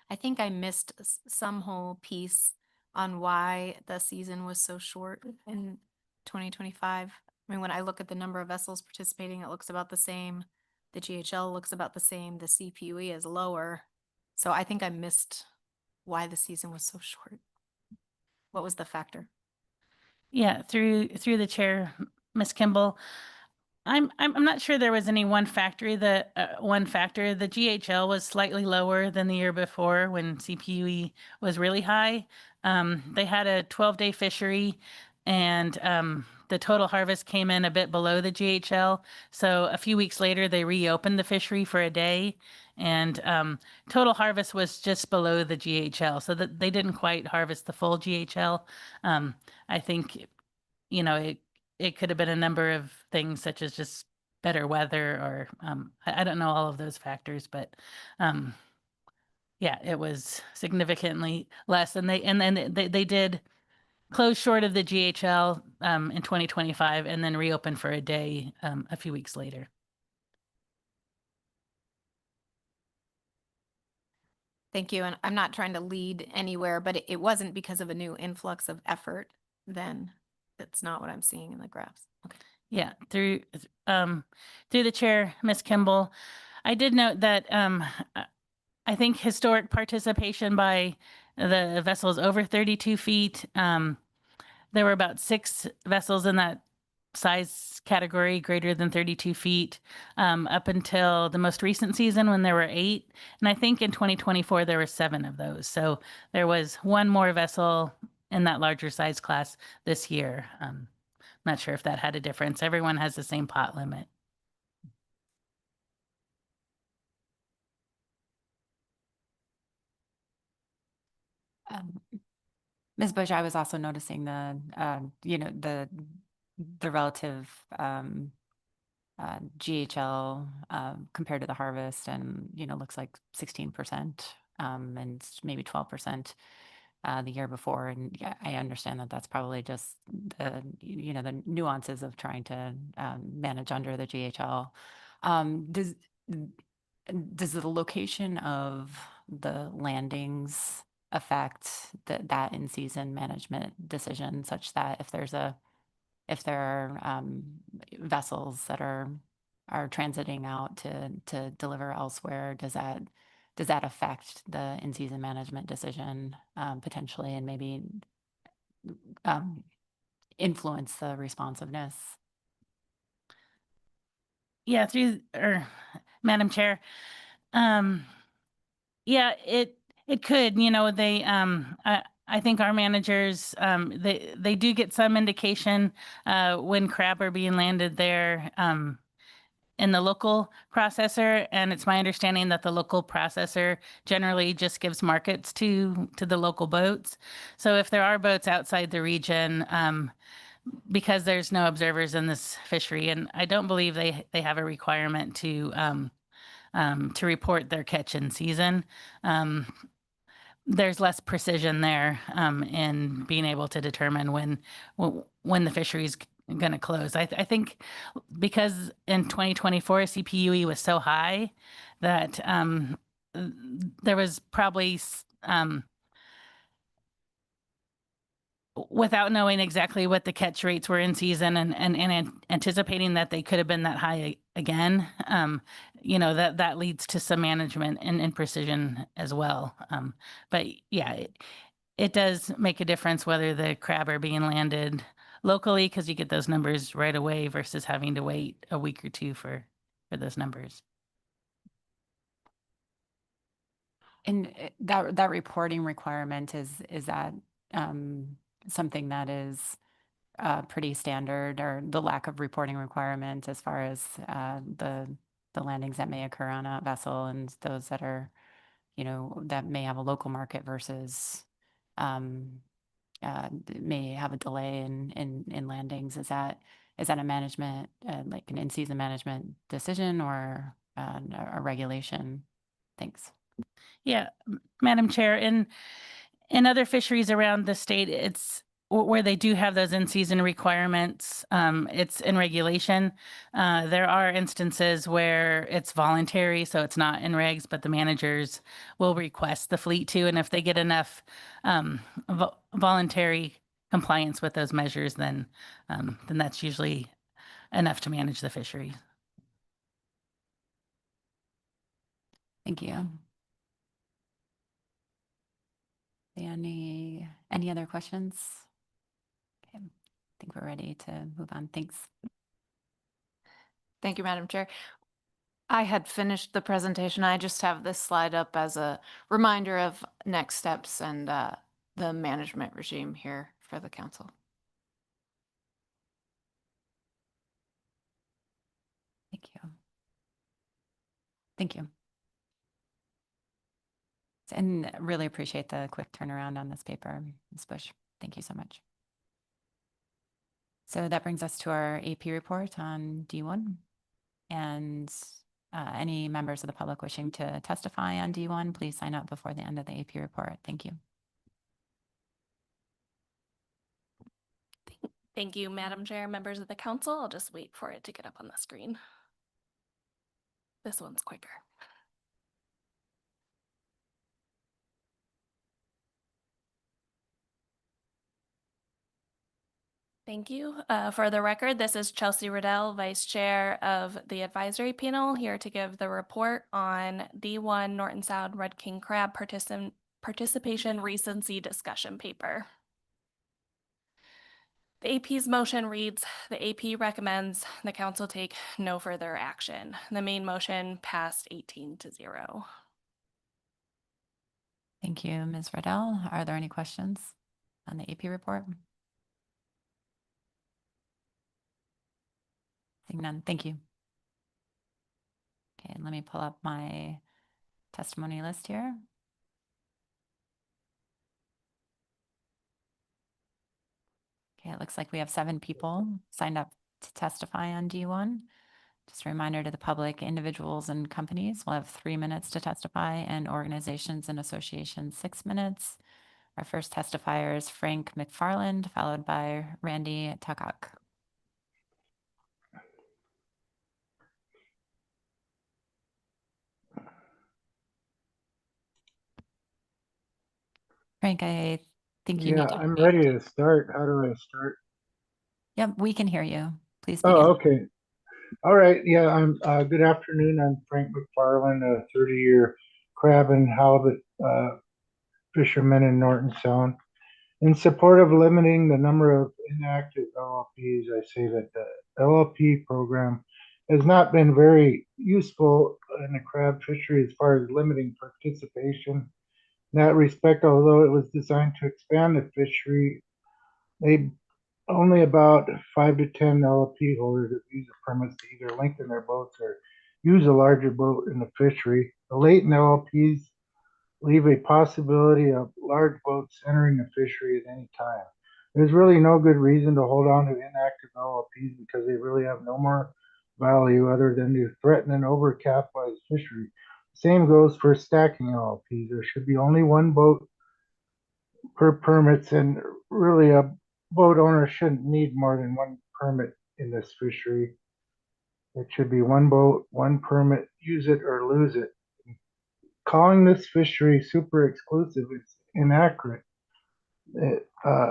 I think I missed some whole piece on why the season was so short in 2025. I mean, when I look at the number of vessels participating, it looks about the same. The GHL looks about the same. The CPUE is lower. So I think I missed why the season was so short. What was the factor? Yeah, through the chair, Ms. Kimball. I'm not sure there was any one factor. The GHL was slightly lower than the year before when CPUE was really high. They had a 12-day fishery, and the total harvest came in a bit below the GHL. So a few weeks later, they reopened the fishery for a day, and total harvest was just below the GHL. So that they didn't quite harvest the full GHL. I think, it could have been a number of things such as just better weather or I don't know all of those factors, but yeah, it was significantly less. And then they did close short of the GHL in 2025 and then reopen for a day a few weeks later. Thank you. And I'm not trying to lead anywhere, but it wasn't because of a new influx of effort then. That's not what I'm seeing in the graphs. Okay. Yeah, through the chair, Ms. Kimball, I did note that I think historic participation by the vessels over 32 feet. There were about 6 vessels in that size category greater than 32 feet up until the most recent season when there were 8. And I think in 2024, there were 7 of those. So there was one more vessel in that larger size class this year. Not sure if that had a difference. Everyone has the same pot limit. Ms. Bush, I was also noticing the relative GHL compared to the harvest, and looks like 16% and maybe 12% the year before. And yeah, I understand that that's probably just the the nuances of trying to manage under the GHL. Does the location of the landings affect that in-season management decision, such that if there are vessels that are transiting out to deliver elsewhere, does that affect the in-season management decision potentially, and maybe influence the responsiveness? Yeah, Madam Chair. Yeah, it could. I think our managers they do get some indication when crab are being landed there in the local processor, and it's my understanding that the local processor generally just gives markets to the local boats. So if there are boats outside the region, because there's no observers in this fishery, and I don't believe they have a requirement to report their catch in season. There's less precision there in being able to determine when the fishery is going to close. I think because in 2024 CPUE was so high that there was probably without knowing exactly what the catch rates were in season and anticipating that they could have been that high again, that leads to some management and precision as well. But yeah, it does make a difference whether the crab are being landed locally, because you get those numbers right away versus having to wait a week or two for those numbers. And that reporting requirement is that something that is pretty standard, or the lack of reporting requirement as far as the landings that may occur on a vessel and those that are, that may have a local market versus may have a delay in landings. Is that a management, like an in-season management decision or a regulation? Thanks. Yeah, Madam Chair, in other fisheries around the state, it's where they do have those in-season requirements. It's in regulation. There are instances where it's voluntary, so it's not in regs, but the managers will request the fleet to, and if they get enough voluntary compliance with those measures, then that's usually enough to manage the fishery. Thank you. Any other questions? Okay, I think we're ready to move on. Thanks. Thank you, Madam Chair. I had finished the presentation. I just have this slide up as a reminder of next steps and the management regime here for the council. Thank you. Thank you. And really appreciate the quick turnaround on this paper, Ms. Bush. Thank you so much. So that brings us to our AP report on D1. And any members of the public wishing to testify on D1, please sign up before the end of the AP report. Thank you. Thank you, Madam Chair, members of the council. I'll just wait for it to get up on the screen. This one's quicker. Thank you. For the record, this is Kelsi Ivanoff, Vice Chair of the Advisory Panel, here to give the report on D1 Norton Sound Red King Crab Participation Recency Discussion Paper. The AP's motion reads, the AP recommends the council take no further action. The main motion passed 18-0. Thank you, Ms. Riddell. Are there any questions on the AP report? Seeing none, thank you. Okay, let me pull up my testimony list here. Okay, it looks like we have 7 people signed up to testify on D1. Just a reminder to the public, individuals and companies will have 3 minutes to testify, and organizations and associations 6 minutes. Our first testifier is Frank McFarland, followed by Randy Takak. Frank, I think you need to. I'm ready to start. How do I start? Yep, we can hear you. Please begin. Oh, okay. All right. Yeah, I'm good afternoon. I'm Frank McFarland, a 30-year crab and halibut fisherman in Norton Sound. In support of limiting the number of inactive LLPs, I say that the LLP program has not been very useful in the crab fishery as far as limiting participation. In that respect, although it was designed to expand the fishery, only about 5 to 10 LLP holders have used the permits to either lengthen their boats or use a larger boat in the fishery. The latent LLPs leave a possibility of large boats entering the fishery at any time. There's really no good reason to hold on to inactive LLPs because they really have no more value other than to threaten an overcapitalized fishery. Same goes for stacking LLPs. There should be only one boat per permits, and really a boat owner shouldn't need more than one permit in this fishery. It should be one boat, one permit, use it or lose it. Calling this fishery super exclusive is inaccurate.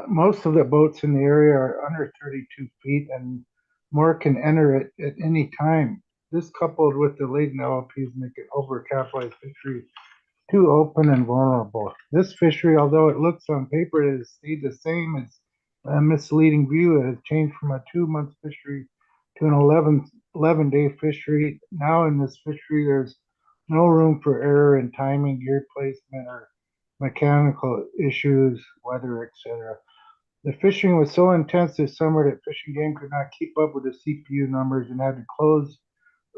Most of the boats in the area are under 32 feet and more can enter it at any time. This coupled with the latent LLPs make it overcapitalized fishery too open and vulnerable. This fishery, although it looks on paper it has stayed the same, as a misleading view. It has changed from a 2-month fishery to an 11-day fishery. Now in this fishery, there's no room for error in timing, gear placement, or mechanical issues, weather, etc. The fishing was so intense this summer that Fish and Game could not keep up with the CPU numbers and had to close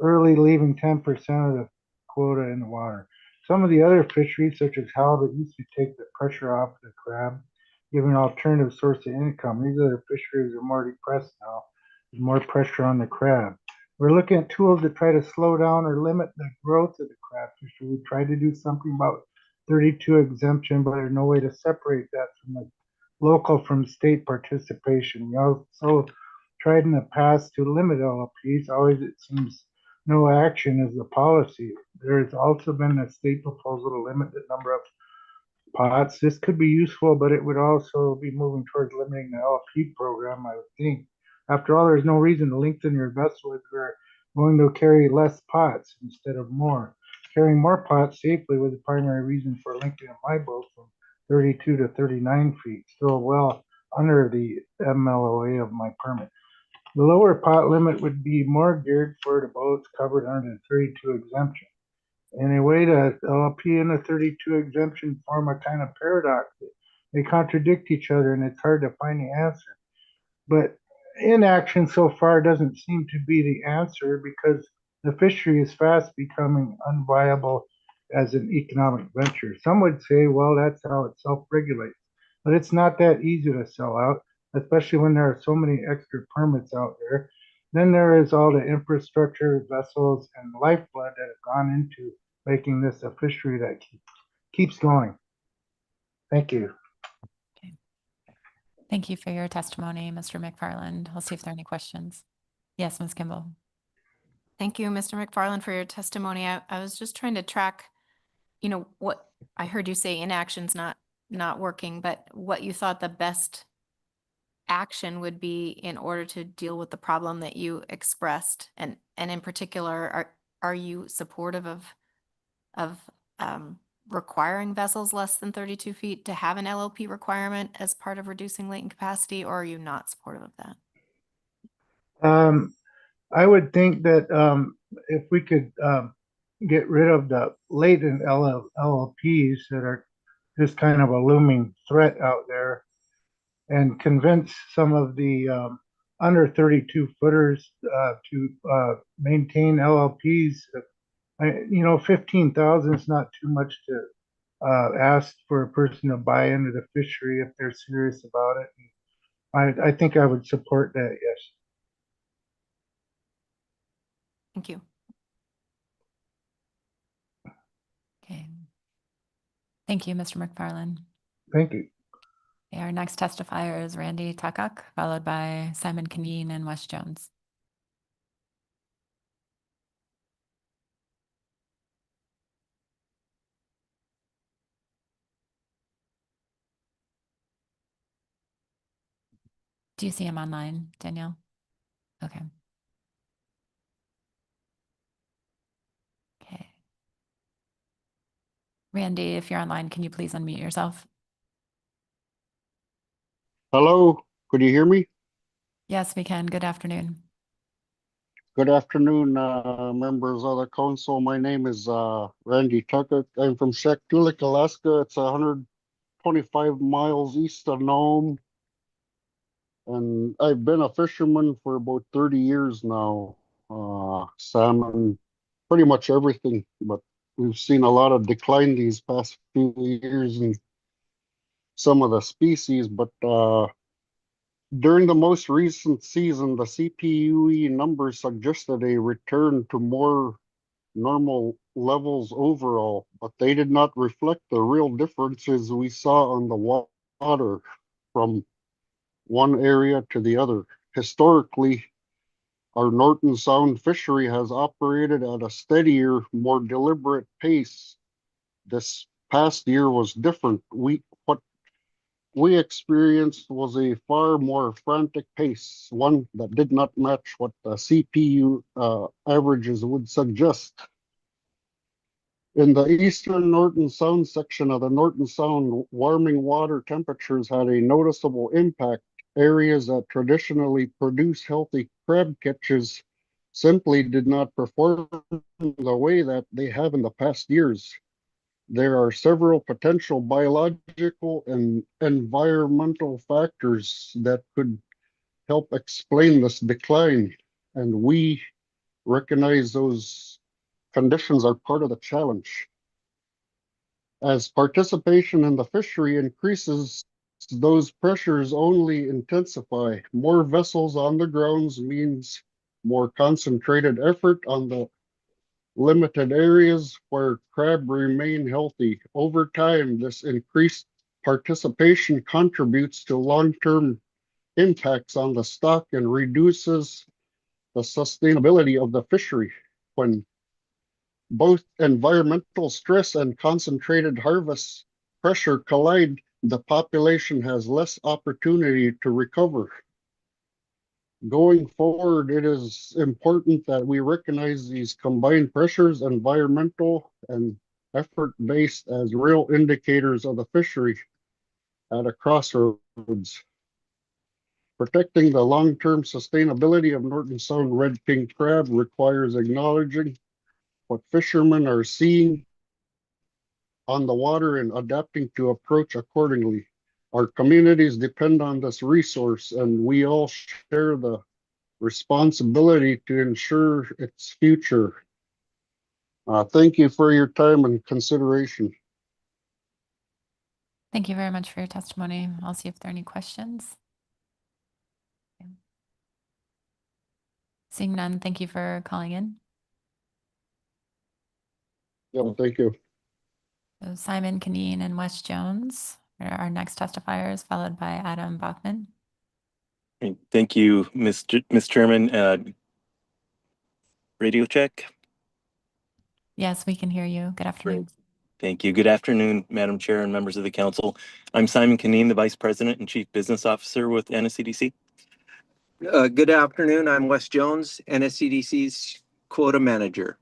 early, leaving 10% of the quota in the water. Some of the other fisheries, such as halibut, used to take the pressure off the crab, giving an alternative source of income. These other fisheries are more depressed now. There's more pressure on the crab. We're looking at tools to try to slow down or limit the growth of the crab fishery. We tried to do something about 32 exemption, but there's no way to separate that from the local from state participation. We also tried in the past to limit LLPs. Always it seems no action is the policy. There has also been a state proposal to limit the number of pots. This could be useful, but it would also be moving towards limiting the LLP program, I would think. After all, there's no reason to lengthen your vessel if you're going to carry less pots instead of more. Carrying more pots safely was the primary reason for lengthening my boat from 32 to 39 feet, still well under the MLOA of my permit. The lower pot limit would be more geared for the boats covered under the 32 exemption. In a way, the LLP and the 32 exemption form a kind of paradox. They contradict each other, and it's hard to find the answer. But inaction so far doesn't seem to be the answer because the fishery is fast becoming unviable as an economic venture. Some would say, well, that's how it self-regulates. But it's not that easy to sell out, especially when there are so many extra permits out there. Then there is all the infrastructure, vessels, and lifeblood that have gone into making this a fishery that keeps going. Thank you. Thank you for your testimony, Mr. McFarland. I'll see if there are any questions. Yes, Ms. Kimball. Thank you, Mr. McFarland, for your testimony. I was just trying to track, what I heard you say inaction's not working, but what you thought the best action would be in order to deal with the problem that you expressed. And in particular, are you supportive of requiring vessels less than 32 feet to have an LLP requirement as part of reducing latent capacity, or are you not supportive of that? I would think that if we could get rid of the latent LLPs that are just kind of a looming threat out there and convince some of the under 32 footers to maintain LLPs, 15,000 is not too much to ask for a person to buy into the fishery if they're serious about it. I think I would support that, yes. Thank you. Okay. Thank you, Mr. McFarland. Thank you. Okay, our next testifier is Randy Takak, followed by Simon Kinneen and Wes Jones. Do you see him online, Danielle? Okay. Okay. Randy, if you're online, can you please unmute yourself? Hello, could you hear me? Yes, we can. Good afternoon. Good afternoon, members of the council. My name is Randy Takak. I'm from Shaktoolik, Alaska. It's 125 miles east of Nome. And I've been a fisherman for about 30 years now. Salmon, pretty much everything, but we've seen a lot of decline these past few years in some of the species, but during the most recent season, the CPUE numbers suggested a return to more normal levels overall, but they did not reflect the real differences we saw on the water from one area to the other. Historically, our Norton Sound fishery has operated at a steadier, more deliberate pace. This past year was different. What we experienced was a far more frantic pace, one that did not match what the CPU averages would suggest. In the eastern Norton Sound section of the Norton Sound, warming water temperatures had a noticeable impact. Areas that traditionally produce healthy crab catches simply did not perform the way that they have in the past years. There are several potential biological and environmental factors that could help explain this decline, and we recognize those conditions are part of the challenge. As participation in the fishery increases, those pressures only intensify. More vessels on the grounds means more concentrated effort on the limited areas where crab remain healthy. Over time, this increased participation contributes to long-term impacts on the stock and reduces the sustainability of the fishery. When both environmental stress and concentrated harvest pressure collide, the population has less opportunity to recover. Going forward, it is important that we recognize these combined pressures, environmental and effort-based, as real indicators of the fishery at a crossroads. Protecting the long-term sustainability of Norton Sound red king crab requires acknowledging what fishermen are seeing on the water and adapting to approach accordingly. Our communities depend on this resource, and we all share the responsibility to ensure its future. Thank you for your time and consideration. Thank you very much for your testimony. I'll see if there are any questions. Seeing none, thank you for calling in. Yeah, thank you. So Simon, Kinneen, and Wes Jones are our next testifiers, followed by Adem Boeckmann. Thank you, Ms. Chairman. Radio check. Yes, we can hear you. Good afternoon. Thank you. Good afternoon, Madam Chair and members of the council. I'm Simon Kinneen, the Vice President and Chief Business Officer with NSCDC. Good afternoon. I'm Wes Jones, NSCDC's Quota Manager.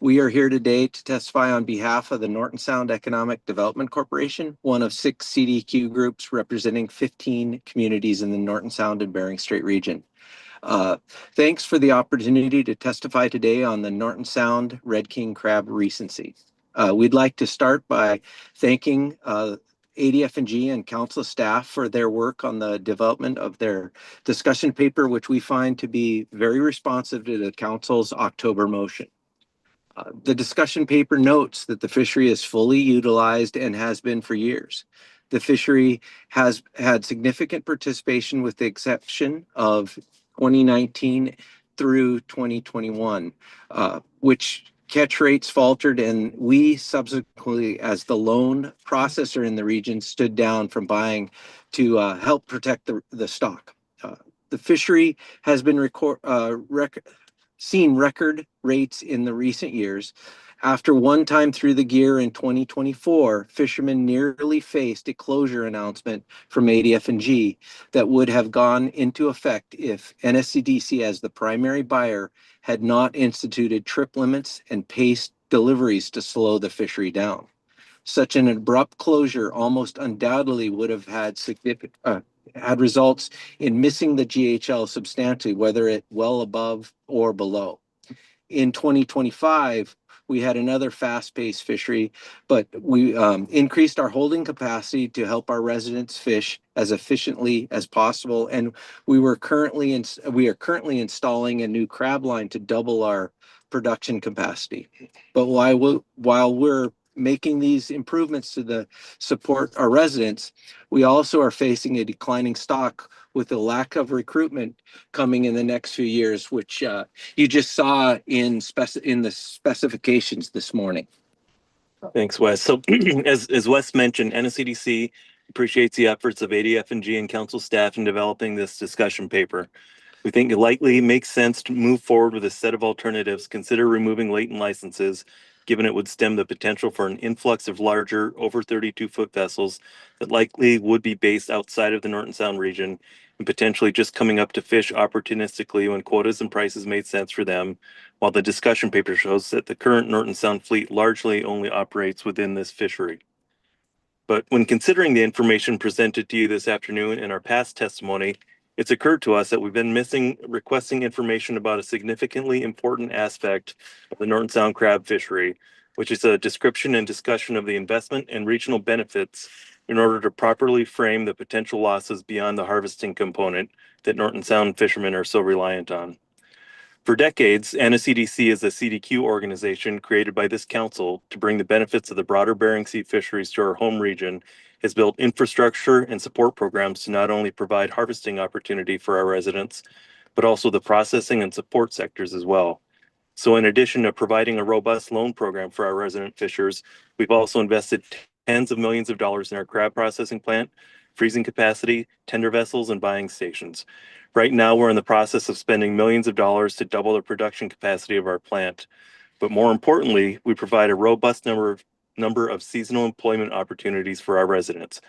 We are here today to testify on behalf of the Norton Sound Economic Development Corporation, one of 6 CDQ groups representing 15 communities in the Norton Sound and Bering Strait region. Thanks for the opportunity to testify today on the Norton Sound Red King Crab Recency. We'd like to start by thanking ADF&G and council staff for their work on the development of their discussion paper, which we find to be very responsive to the council's October motion. The discussion paper notes that the fishery is fully utilized and has been for years. The fishery has had significant participation with the exception of 2019 through 2021, which catch rates faltered, and we subsequently, as the lone processor in the region, stood down from buying to help protect the stock. The fishery has been seen record rates in the recent years. After one time through the gear in 2024, fishermen nearly faced a closure announcement from ADF&G that would have gone into effect if NSCDC, as the primary buyer, had not instituted trip limits and paced deliveries to slow the fishery down. Such an abrupt closure almost undoubtedly would have had had results in missing the GHL substantially, whether it well above or below. In 2025, we had another fast-paced fishery, but we increased our holding capacity to help our residents fish as efficiently as possible. And we are currently installing a new crab line to double our production capacity. But while we're making these improvements to support our residents, we also are facing a declining stock with the lack of recruitment coming in the next few years, which you just saw in the specifications this morning. Thanks, Wes. So as Wes mentioned, NSCDC appreciates the efforts of ADF&G and council staff in developing this discussion paper. We think it likely makes sense to move forward with a set of alternatives, consider removing latent licenses, given it would stem the potential for an influx of larger, over 32-foot vessels that likely would be based outside of the Norton Sound region and potentially just coming up to fish opportunistically when quotas and prices made sense for them, while the discussion paper shows that the current Norton Sound fleet largely only operates within this fishery. But when considering the information presented to you this afternoon in our past testimony, it's occurred to us that we've been requesting information about a significantly important aspect of the Norton Sound crab fishery, which is a description and discussion of the investment and regional benefits in order to properly frame the potential losses beyond the harvesting component that Norton Sound fishermen are so reliant on. For decades, NSCDC is a CDQ organization created by this council to bring the benefits of the broader Bering Sea fisheries to our home region, has built infrastructure and support programs to not only provide harvesting opportunity for our residents, but also the processing and support sectors as well. So in addition to providing a robust loan program for our resident fishers, we've also invested tens of millions of dollars in our crab processing plant, freezing capacity, tender vessels, and buying stations. Right now, we're in the process of spending millions of dollars to double the production capacity of our plant. But more importantly, we provide a robust number of seasonal employment opportunities for our residents.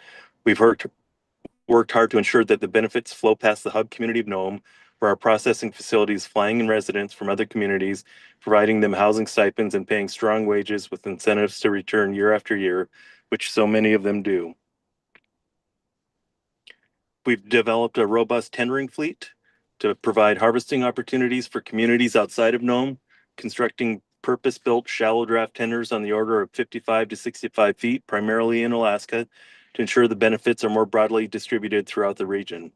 We've worked hard to ensure that the benefits flow past the hub community of Nome, where our processing facilities flying in residents from other communities, providing them housing stipends and paying strong wages with incentives to return year after year, which so many of them do. We've developed a robust tendering fleet to provide harvesting opportunities for communities outside of Nome, constructing purpose-built shallow draft tenders on the order of 55 to 65 feet, primarily in Alaska, to ensure the benefits are more broadly distributed throughout the region.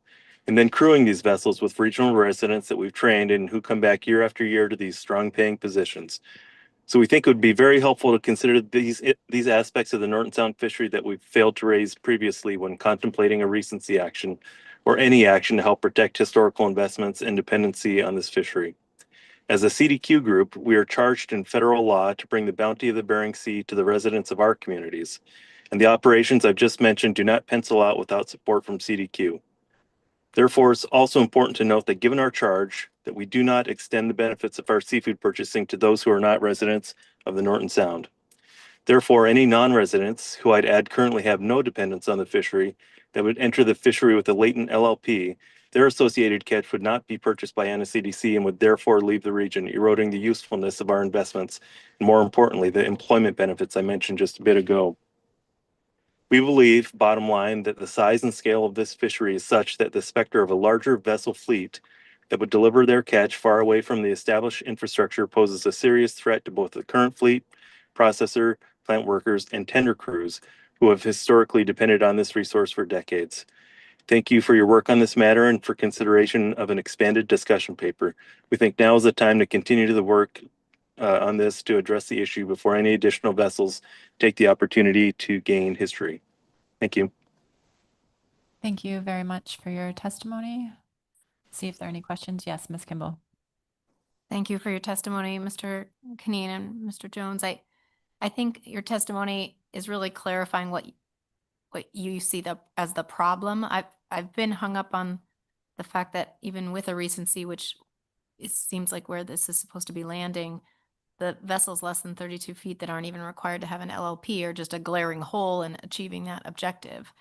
And then crewing these vessels with regional residents that we've trained and who come back year after year to these strong paying positions. So we think it would be very helpful to consider these aspects of the Norton Sound fishery that we've failed to raise previously when contemplating a recency action or any action to help protect historical investments and dependency on this fishery. As a CDQ group, we are charged in federal law to bring the bounty of the Bering Sea to the residents of our communities. And the operations I've just mentioned do not pencil out without support from CDQ. Therefore, it's also important to note that given our charge, that we do not extend the benefits of our seafood purchasing to those who are not residents of the Norton Sound. Therefore, any non-residents who I'd add currently have no dependence on the fishery that would enter the fishery with a latent LLP, their associated catch would not be purchased by NSCDC and would therefore leave the region, eroding the usefulness of our investments, and more importantly, the employment benefits I mentioned just a bit ago. We believe, bottom line, that the size and scale of this fishery is such that the specter of a larger vessel fleet that would deliver their catch far away from the established infrastructure poses a serious threat to both the current fleet, processor, plant workers, and tender crews who have historically depended on this resource for decades. Thank you for your work on this matter and for consideration of an expanded discussion paper. We think now is the time to continue the work on this to address the issue before any additional vessels take the opportunity to gain history. Thank you. Thank you very much for your testimony. See if there are any questions. Yes, Ms. Kimball. Thank you for your testimony, Mr. Kinneen and Mr. Jones. I think your testimony is really clarifying what you see as the problem. I've been hung up on the fact that even with a recency, which it seems like where this is supposed to be landing, the vessels less than 32 feet that aren't even required to have an LLP are just a glaring hole in achieving that objective.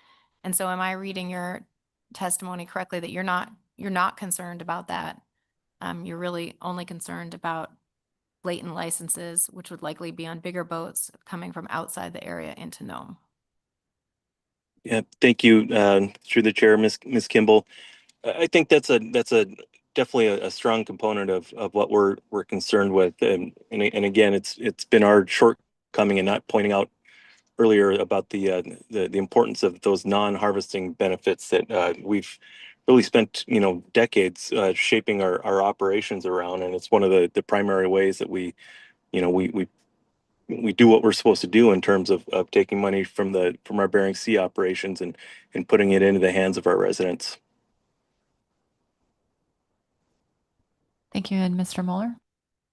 And so am I reading your testimony correctly that you're not concerned about that? You're really only concerned about blatant licenses, which would likely be on bigger boats coming from outside the area into Nome. Yeah, thank you. Through the chair, Ms. Kimball. I think that's definitely a strong component of what we're concerned with. And again, it's been our shortcoming in not pointing out earlier about the importance of those non-harvesting benefits that we've really spent decades shaping our operations around, and it's one of the primary ways that we do what we're supposed to do in terms of taking money from our Bering Sea operations and putting it into the hands of our residents. Thank you. And Mr. Mueller?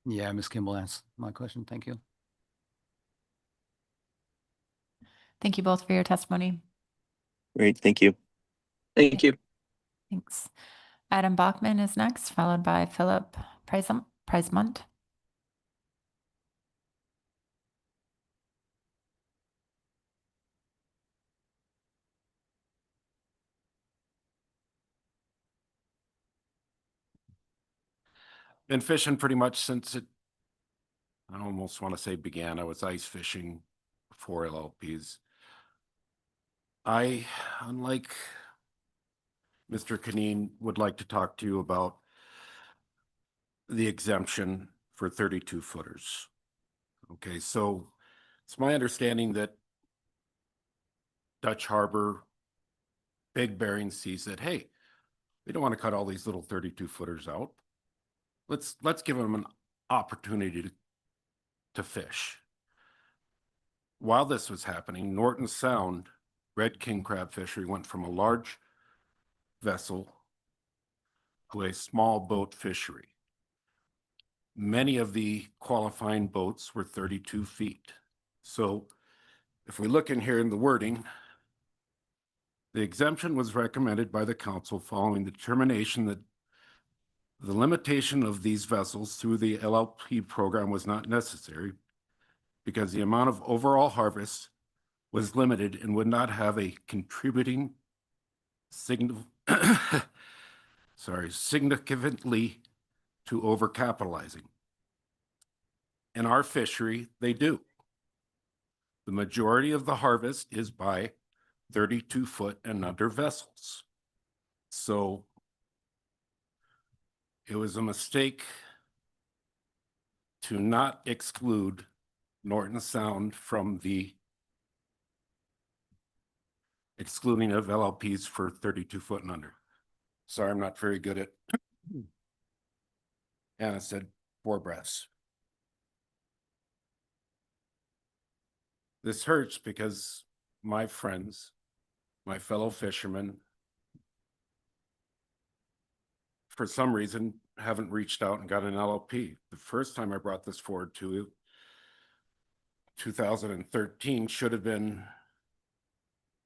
Yeah, Ms. Kimball answered my question. Thank you. Thank you both for your testimony. Great. Thank you. Thank you. Thanks. Adem Boeckmann is next, followed by Phillip Pryzmont. Been fishing pretty much since I almost want to say began. I was ice fishing before LLPs. I, unlike Mr. Kinneen, would like to talk to you about the exemption for 32 footers. Okay, so It's my understanding that Dutch Harbor, Big Bering Sea said, hey, we don't want to cut all these little 32-footers out. Let's give them an opportunity to fish. While this was happening, Norton Sound red king crab fishery went from a large vessel to a small boat fishery. Many of the qualifying boats were 32 feet. So if we look in here in the wording, the exemption was recommended by the council following the determination that the limitation of these vessels through the LLP program was not necessary because the amount of overall harvest was limited and would not have a contributing significantly to overcapitalizing. In our fishery, they do. The majority of the harvest is by 32-foot and under vessels. So it was a mistake to not exclude Norton Sound from the excluding of LLPs for 32-foot and under. Sorry, I'm not very good at, Anna said 4 breaths. This hurts because my friends, my fellow fishermen, for some reason, haven't reached out and got an LLP. The first time I brought this forward to you, 2013, should have been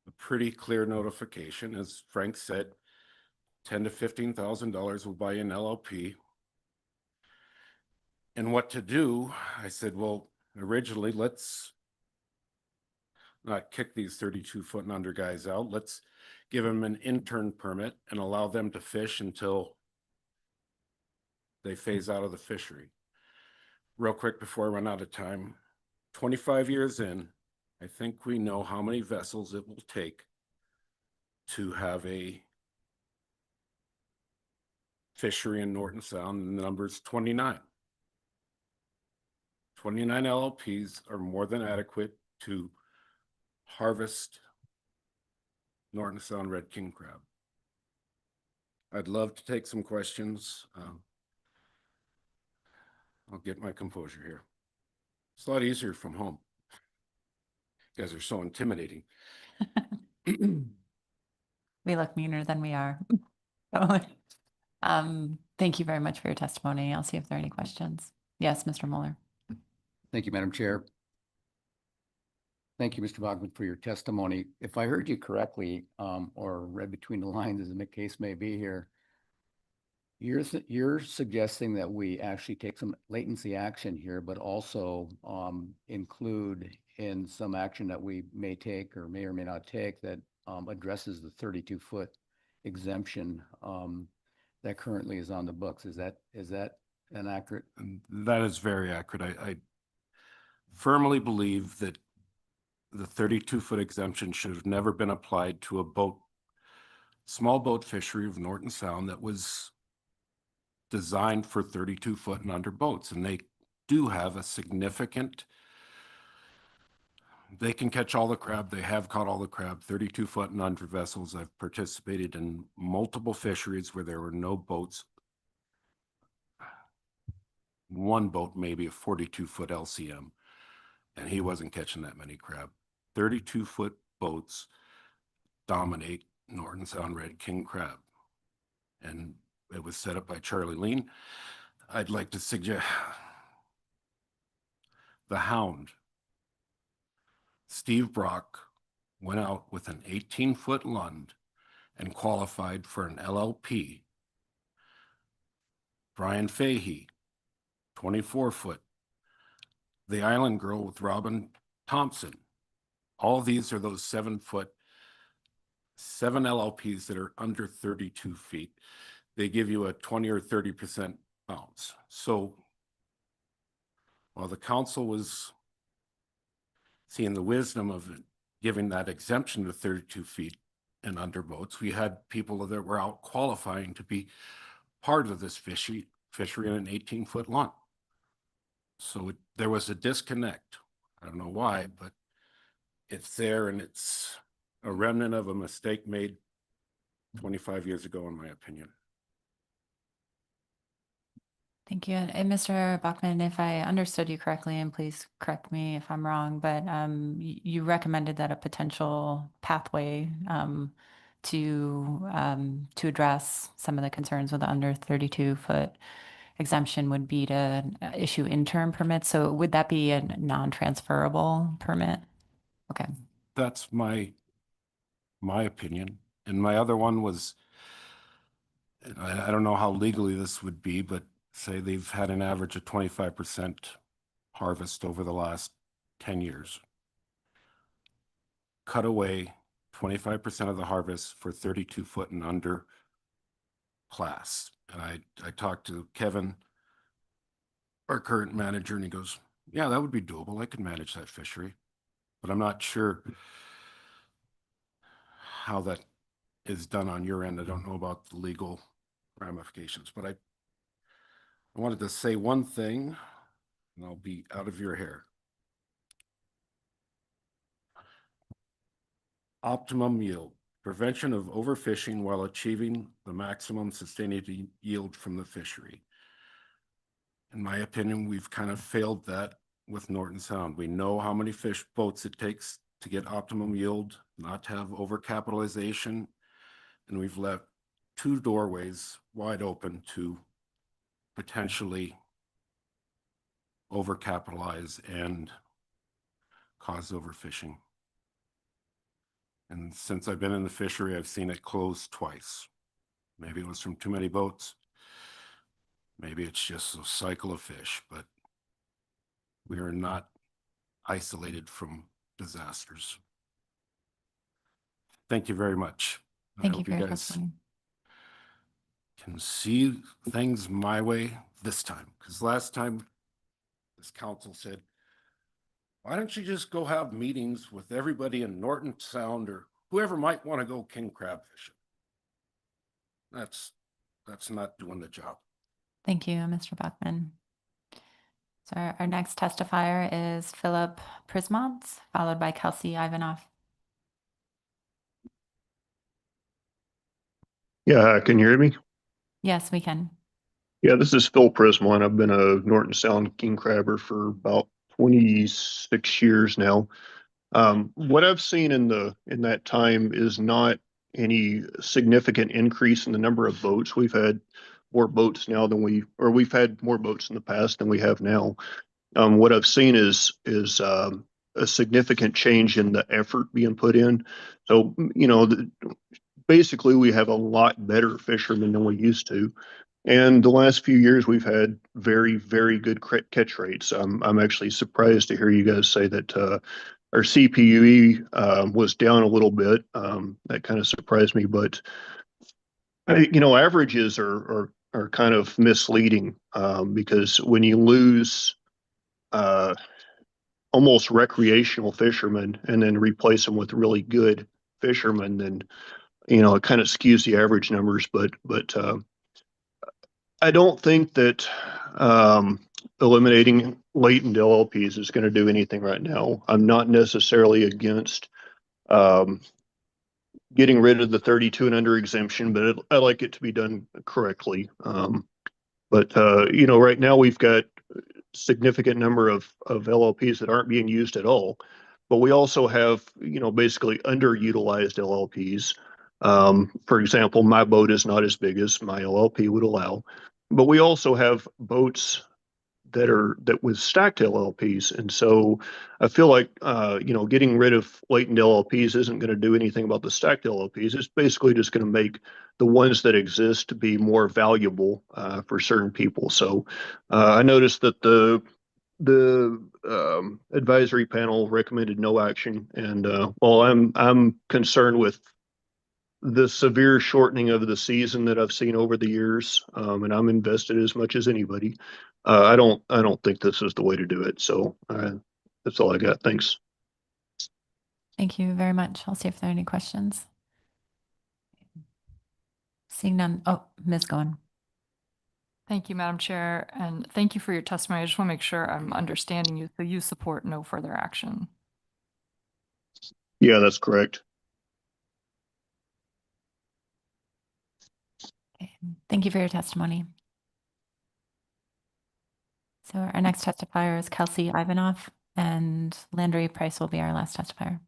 a pretty clear notification. As Frank said, $10,000 to $15,000 will buy an LLP. And what to do, I said, well, originally, let's not kick these 32-foot and under guys out. Let's give them an intern permit and allow them to fish until they phase out of the fishery. Real quick before I run out of time, 25 years in, I think we know how many vessels it will take to have a fishery in Norton Sound, and the number is 29. 29 LLPs are more than adequate to harvest Norton Sound red king crab. I'd love to take some questions. I'll get my composure here. It's a lot easier from home. You guys are so intimidating. We look meaner than we are. Thank you very much for your testimony. I'll see if there are any questions. Yes, Mr. Mueller. Thank you, Madam Chair. Thank you, Mr. Boeckmann, for your testimony. If I heard you correctly, or read between the lines, as the case may be here, you're suggesting that we actually take some latency action here, but also include in some action that we may take or may not take that addresses the 32-foot exemption that currently is on the books. Is that an accurate? That is very accurate. I firmly believe that the 32-foot exemption should have never been applied to a small boat fishery of Norton Sound that was designed for 32-foot and under boats. And they do have a significant, they can catch all the crab. They have caught all the crab, 32-foot and under vessels. I've participated in multiple fisheries where there were no boats. One boat, maybe a 42-foot LCM, and he wasn't catching that many crab. 32-foot boats dominate Norton Sound red king crab. And it was set up by Charlie Lean. I'd like to suggest the Hound. Steve Brock went out with an 18-foot Lund and qualified for an LLP. Brian Fahey, 24-foot. The Island Girl with Robin Thompson. All these are those 7-foot, 7 LLPs that are under 32 feet. They give you a 20 or 30% bounce. So while the council was seeing the wisdom of giving that exemption to 32 feet and under boats, we had people that were out qualifying to be part of this fishery in an 18-foot long. So there was a disconnect. I don't know why, but it's there, and it's a remnant of a mistake made 25 years ago, in my opinion. Thank you. And Mr. Boeckmann, if I understood you correctly, and please correct me if I'm wrong, but you recommended that a potential pathway to address some of the concerns with the under 32-foot exemption would be to issue interim permits. So would that be a non-transferable permit? Okay. That's my opinion. And my other one was, I don't know how legally this would be, but say they've had an average of 25% harvest over the last 10 years. Cut away 25% of the harvest for 32-foot and under class. And I talked to Kevin, our current manager, and he goes, yeah, that would be doable. I could manage that fishery, but I'm not sure how that is done on your end. I don't know about the legal ramifications, but I wanted to say one thing, and I'll be out of your hair. Optimum yield, prevention of overfishing while achieving the maximum sustainable yield from the fishery. In my opinion, we've kind of failed that with Norton Sound. We know how many fish boats it takes to get optimum yield, not to have overcapitalization, and we've left 2 doorways wide open to potentially overcapitalize and cause overfishing. And since I've been in the fishery, I've seen it close twice. Maybe it was from too many boats. Maybe it's just a cycle of fish, but we are not isolated from disasters. Thank you very much. Thank I you hope for your guys testimony. can see things my way this time. Because last time this council said, why don't you just go have meetings with everybody in Norton Sound or whoever might want to go king crab fishing? That's not doing the job. Thank you, Mr. Boeckmann. So our next testifier is Phillip Pryzmont, followed by Kelsi Ivanoff. Yeah, can you hear me? Yes, we can. Yeah, this is Phil Pryzmont. I've been a Norton Sound king crabber for about 26 years now. What I've seen in that time is not any significant increase in the number of boats. We've had more boats now than we've had more boats in the past than we have now. What I've seen is a significant change in the effort being put in. So, basically we have a lot better fishermen than we used to. And the last few years we've had very, very good catch rates. I'm actually surprised to hear you guys say that our CPUE was down a little bit. That kind of surprised me, but averages are kind of misleading because when you lose almost recreational fishermen and then replace them with really good fishermen, then it kind of skews the average numbers. But I don't think that eliminating latent LLPs is going to do anything right now. I'm not necessarily against getting rid of the 32 and under exemption, but I like it to be done correctly. But right now we've got significant number of LLPs that aren't being used at all. But we also have, basically underutilized LLPs. For example, my boat is not as big as my LLP would allow, but we also have boats that with stacked LLPs. And so I feel like, getting rid of latent LLPs isn't going to do anything about the stacked LLPs. It's basically just going to make the ones that exist to be more valuable for certain people. So I noticed that the advisory panel recommended no action. And while I'm concerned with the severe shortening of the season that I've seen over the years, and I'm invested as much as anybody, I don't think this is the way to do it. So that's all I got. Thanks. Thank you very much. I'll see if there are any questions. Seeing none. Oh, Ms. Goen. Thank you, Madam Chair, and thank you for your testimony. I just want to make sure I'm understanding you. So you support no further action. Yeah, that's correct. Okay. Thank you for your testimony. So our next testifier is Kelsi Ivanoff, and Landry Price will be our last testifier.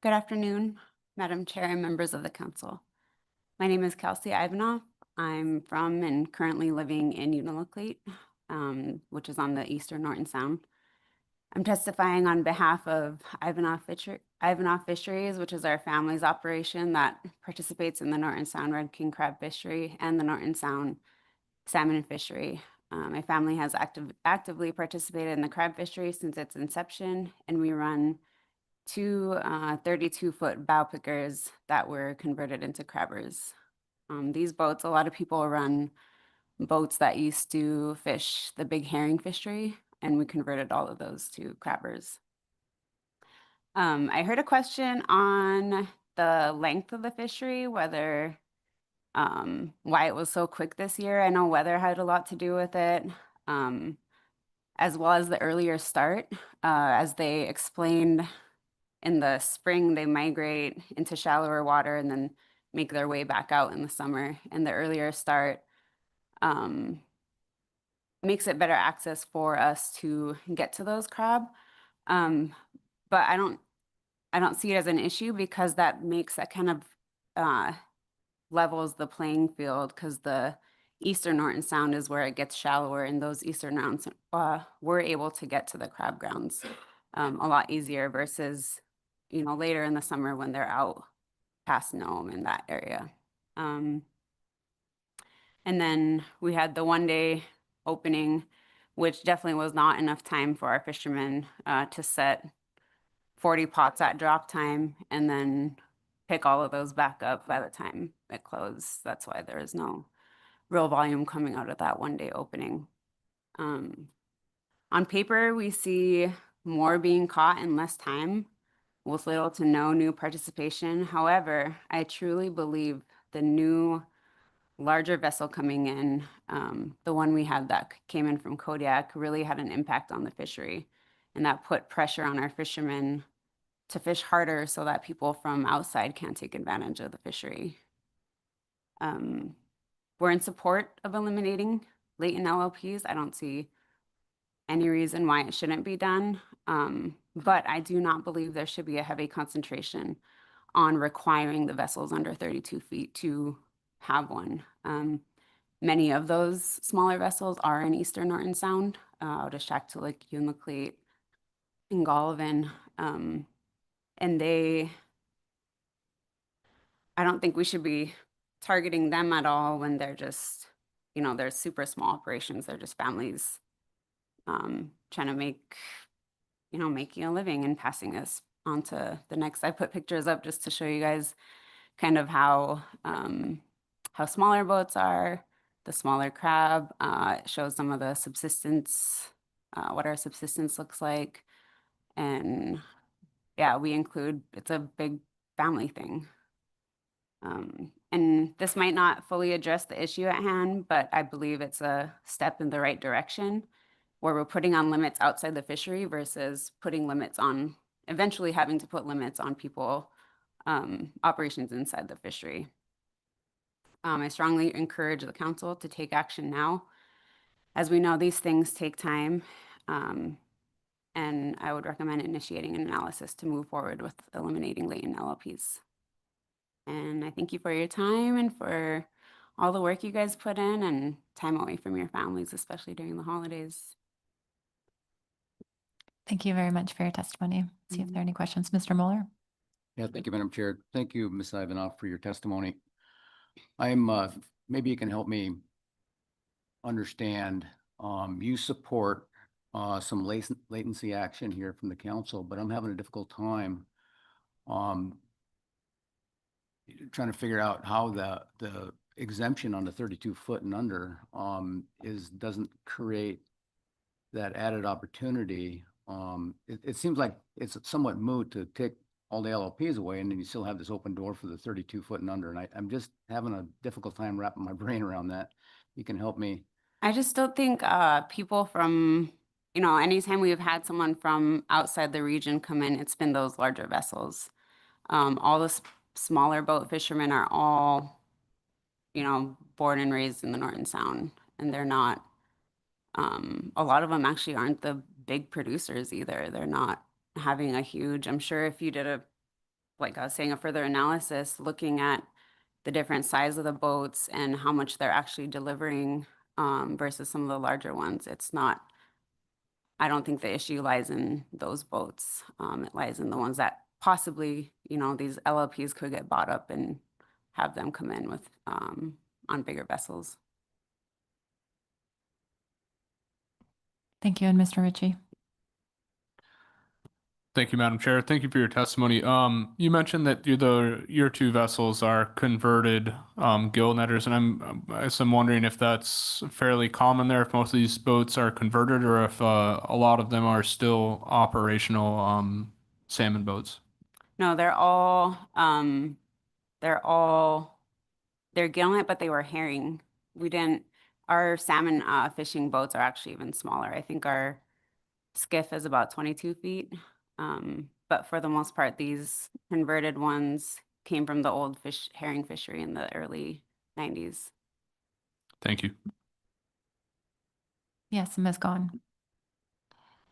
Good afternoon, Madam Chair and members of the council. My name is Kelsi Ivanoff. I'm from and currently living in Unalakleet, which is on the eastern Norton Sound. I'm testifying on behalf of Ivanoff Fisheries, which is our family's operation that participates in the Norton Sound Red King Crab Fishery and the Norton Sound Salmon Fishery. My family has actively participated in the crab fishery since its inception, and we run two 32-foot bow pickers that were converted into crabbers. These boats, a lot of people run boats that used to fish the big herring fishery, and we converted all of those to crabbers. I heard a question on the length of the fishery, whether why it was so quick this year. I know weather had a lot to do with it, as well as the earlier start. As they explained, in the spring, they migrate into shallower water and then make their way back out in the summer. And the earlier start makes it better access for us to get to those crab. But I don't see it as an issue because that makes that kind of levels the playing field, because the eastern Norton Sound is where it gets shallower, and those eastern rounds we're able to get to the crab grounds a lot easier versus later in the summer when they're out past Nome in that area. And then we had the one-day opening, which definitely was not enough time for our fishermen to set 40 pots at drop time and then pick all of those back up by the time it closed. That's why there is no real volume coming out of that one-day opening. On paper, we see more being caught in less time with little to no new participation. However, I truly believe the new larger vessel coming in, the one we had that came in from Kodiak, really had an impact on the fishery. And that put pressure on our fishermen to fish harder so that people from outside can't take advantage of the fishery. We're in support of eliminating latent LLPs. I don't see any reason why it shouldn't be done. But I do not believe there should be a heavy concentration on requiring the vessels under 32 feet to have one. Many of those smaller vessels are in eastern Norton Sound, out of Shaktoolik, Unalakleet, and Golovin. And I don't think we should be targeting them at all when they're just, they're super small operations. They're just families trying to making a living and passing us on to the next. I put pictures up just to show you guys kind of how smaller boats are, the smaller crab. It shows some of the subsistence, what our subsistence looks like. And yeah, we include, it's a big family thing. And this might not fully address the issue at hand, but I believe it's a step in the right direction, where we're putting on limits outside the fishery versus putting limits on, eventually having to put limits on people, operations inside the fishery. I strongly encourage the council to take action now. As we know, these things take time, and I would recommend initiating an analysis to move forward with eliminating latent LLPs. And I thank you for your time and for all the work you guys put in and time away from your families, especially during the holidays. Thank you very much for your testimony. See if there are any questions. Mr. Mueller? Yeah, thank you, Madam Chair. Thank you, Ms. Ivanoff, for your testimony. I'm maybe you can help me understand. You support some latency action here from the council, but I'm having a difficult time trying to figure out how the exemption on the 32 foot and under doesn't create that added opportunity. It seems like it's somewhat moot to all the LLPs away, and then you still have this open door for the 32-foot and under. And I'm just having a difficult time wrapping my brain around that. You can help me. I just don't think people from, anytime we've had someone from outside the region come in, it's been those larger vessels. All the smaller boat fishermen are all, born and raised in the Norton Sound, and they're not, a lot of them actually aren't the big producers either. They're not having a huge, I'm sure if you did like I was saying, a further analysis, looking at the different size of the boats and how much they're actually delivering versus some of the larger ones, I don't think the issue lies in those boats. It lies in the ones that possibly, these LLPs could get bought up and have them come in with on bigger vessels. Thank you. And Mr. Ritchie. Thank you, Madam Chair. Thank you for your testimony. You mentioned that your two vessels are converted gill netters, and I'm wondering if that's fairly common there, if most of these boats are converted, or if a lot of them are still operational salmon boats. No, they're gillnet, but they were herring. Our salmon fishing boats are actually even smaller. I think our skiff is about 22 feet. But for the most part, these converted ones came from the old herring fishery in the early 90s. Thank you. Yes, Ms. Gahn.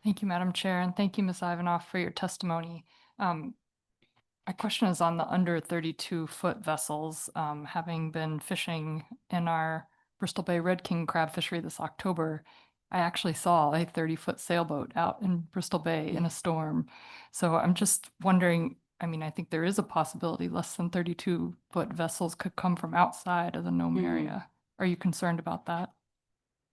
Thank you, Madam Chair, and thank you, Ms. Ivanoff, for your testimony. My question is on the under 32-foot vessels. Having been fishing in our Bristol Bay Red King crab fishery this October, I actually saw a 30-foot sailboat out in Bristol Bay in a storm. So I'm just wondering, I think there is a possibility less than 32-foot vessels could come from outside of the Nome area. Are you concerned about that?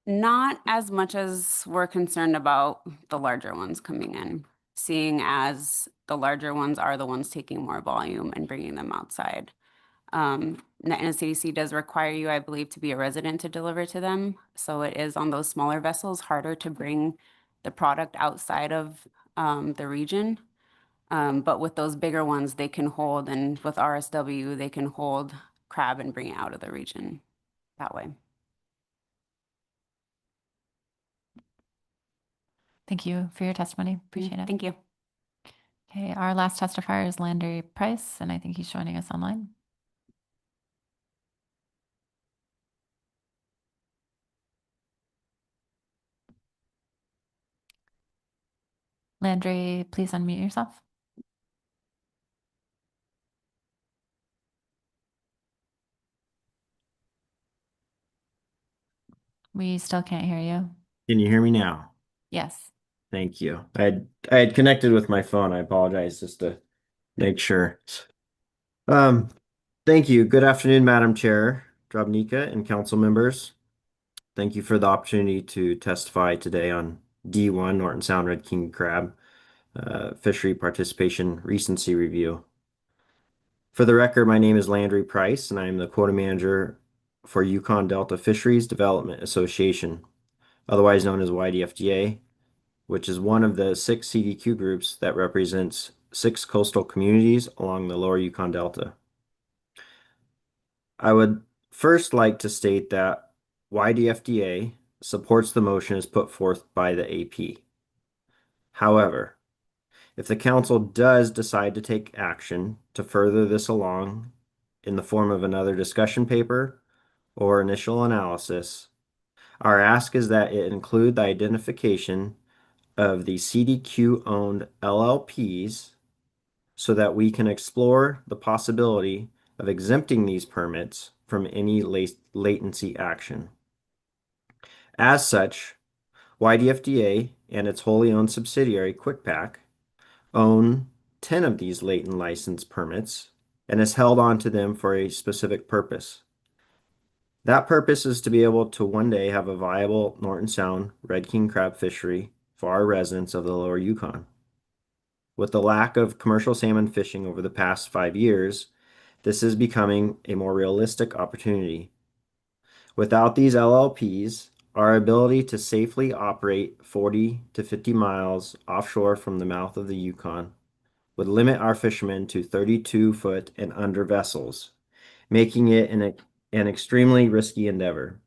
Not as much as we're concerned about the larger ones coming in, seeing as the larger ones are the ones taking more volume and bringing them outside. The NSRKC does require you, I believe, to be a resident to deliver to them. So it is on those smaller vessels harder to bring the product outside of the region. But with those bigger ones, they can hold, and with RSW, they can hold crab and bring it out of the region that way. Thank you for your testimony. Appreciate it. Thank you. Okay, our last testifier is Landry Price, and I think he's joining us online. Landry, please unmute yourself. We still can't hear you. Can you hear me now? Yes. Thank you. I had connected with my phone. I apologize just to make sure. Thank you. Good afternoon, Madam Chair, Drobnica, and council members. Thank you for the opportunity to testify today on D1 Norton Sound Red King Crab fishery participation recency review. For the record, my name is Landry Price, and I am the quota manager for Yukon Delta Fisheries Development Association, otherwise known as YDFDA, which is one of the 6 CDQ groups that represents 6 coastal communities along the lower Yukon Delta. I would first like to state that YDFDA supports the motion as put forth by the AP. However, if the council does decide to take action to further this along in the form of another discussion paper or initial analysis, our ask is that it include the identification of the CDQ-owned LLPs so that we can explore the possibility of exempting these permits from any latency action. As such, YDFDA and its wholly owned subsidiary, QuickPack, own 10 of these latent license permits and has held on to them for a specific purpose. That purpose is to be able to one day have a viable Norton Sound Red King crab fishery for our residents of the lower Yukon. With the lack of commercial salmon fishing over the past 5 years, this is becoming a more realistic opportunity. Without these LLPs, our ability to safely operate 40 to 50 miles offshore from the mouth of the Yukon would limit our fishermen to 32-foot and under vessels, making it an extremely risky endeavor.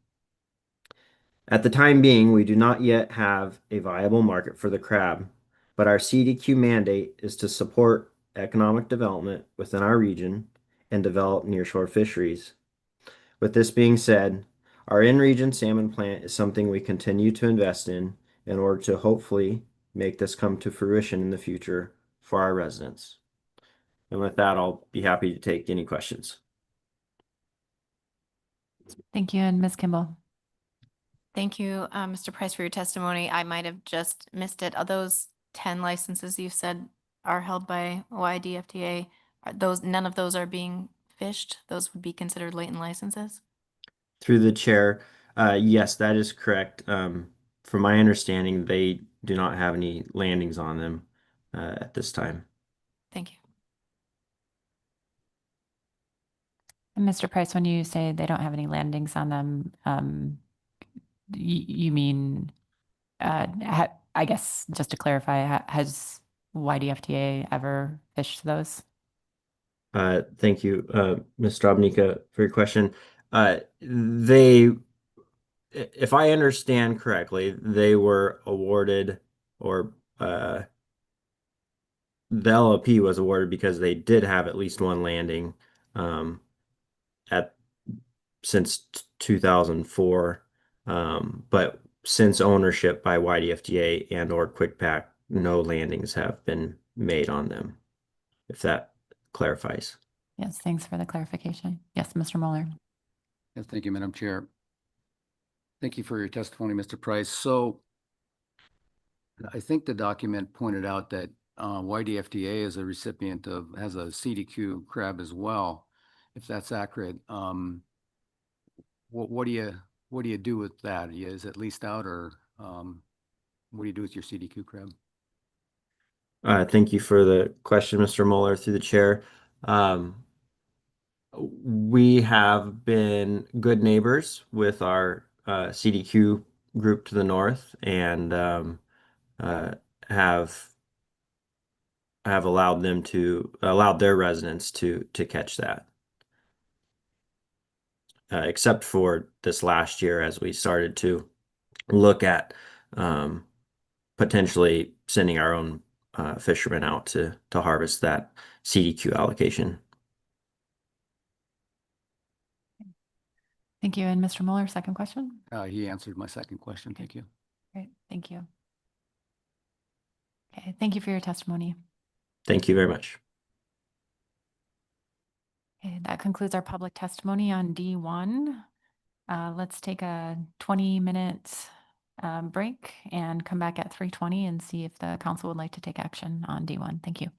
At the time being, we do not yet have a viable market for the crab, but our CDQ mandate is to support economic development within our region and develop nearshore fisheries. With this being said, our in-region salmon plant is something we continue to invest in order to hopefully make this come to fruition in the future for our residents. And with that, I'll be happy to take any questions. Thank you. And Ms. Kimball. Thank you, Mr. Price, for your testimony. I might have just missed it. Are those 10 licenses you said are held by YDFTA? None of those are being fished? Those would be considered latent licenses? Through the chair, yes, that is correct. From my understanding, they do not have any landings on them at this time. Thank you. And Mr. Price, when you say they don't have any landings on them, you mean, I guess just to clarify, has YDFTA ever fished those? Thank you, Ms. Drobnica, for your question. If I understand correctly, they were awarded, or the LLP was awarded because they did have at least one landing since 2004, but since ownership by YDFTA and or QuickPack, no landings have been made on them, if that clarifies. Yes, thanks for the clarification. Yes, Mr. Mueller. Yes, thank you, Madam Chair. Thank you for your testimony, Mr. Price. So I think the document pointed out that YDFTA is a recipient of, has a CDQ crab as well, if that's accurate. What do you do with that? Is it leased out, or what do you do with your CDQ crab? Thank you for the question, Mr. Mueller, through the chair. We have been good neighbors with our CDQ group to the north, and have allowed their residents to catch that. Except for this last year, as we started to look at potentially sending our own fishermen out to harvest that CDQ allocation. Thank you. And Mr. Mueller, second question? He answered my second question. Thank you. Great, thank you. Okay, thank you for your testimony. Thank you very much. Okay, that concludes our public testimony on D1. Let's take a 20-minute break and come back at 3:20 and see if the council would like to take action on D1. Thank you.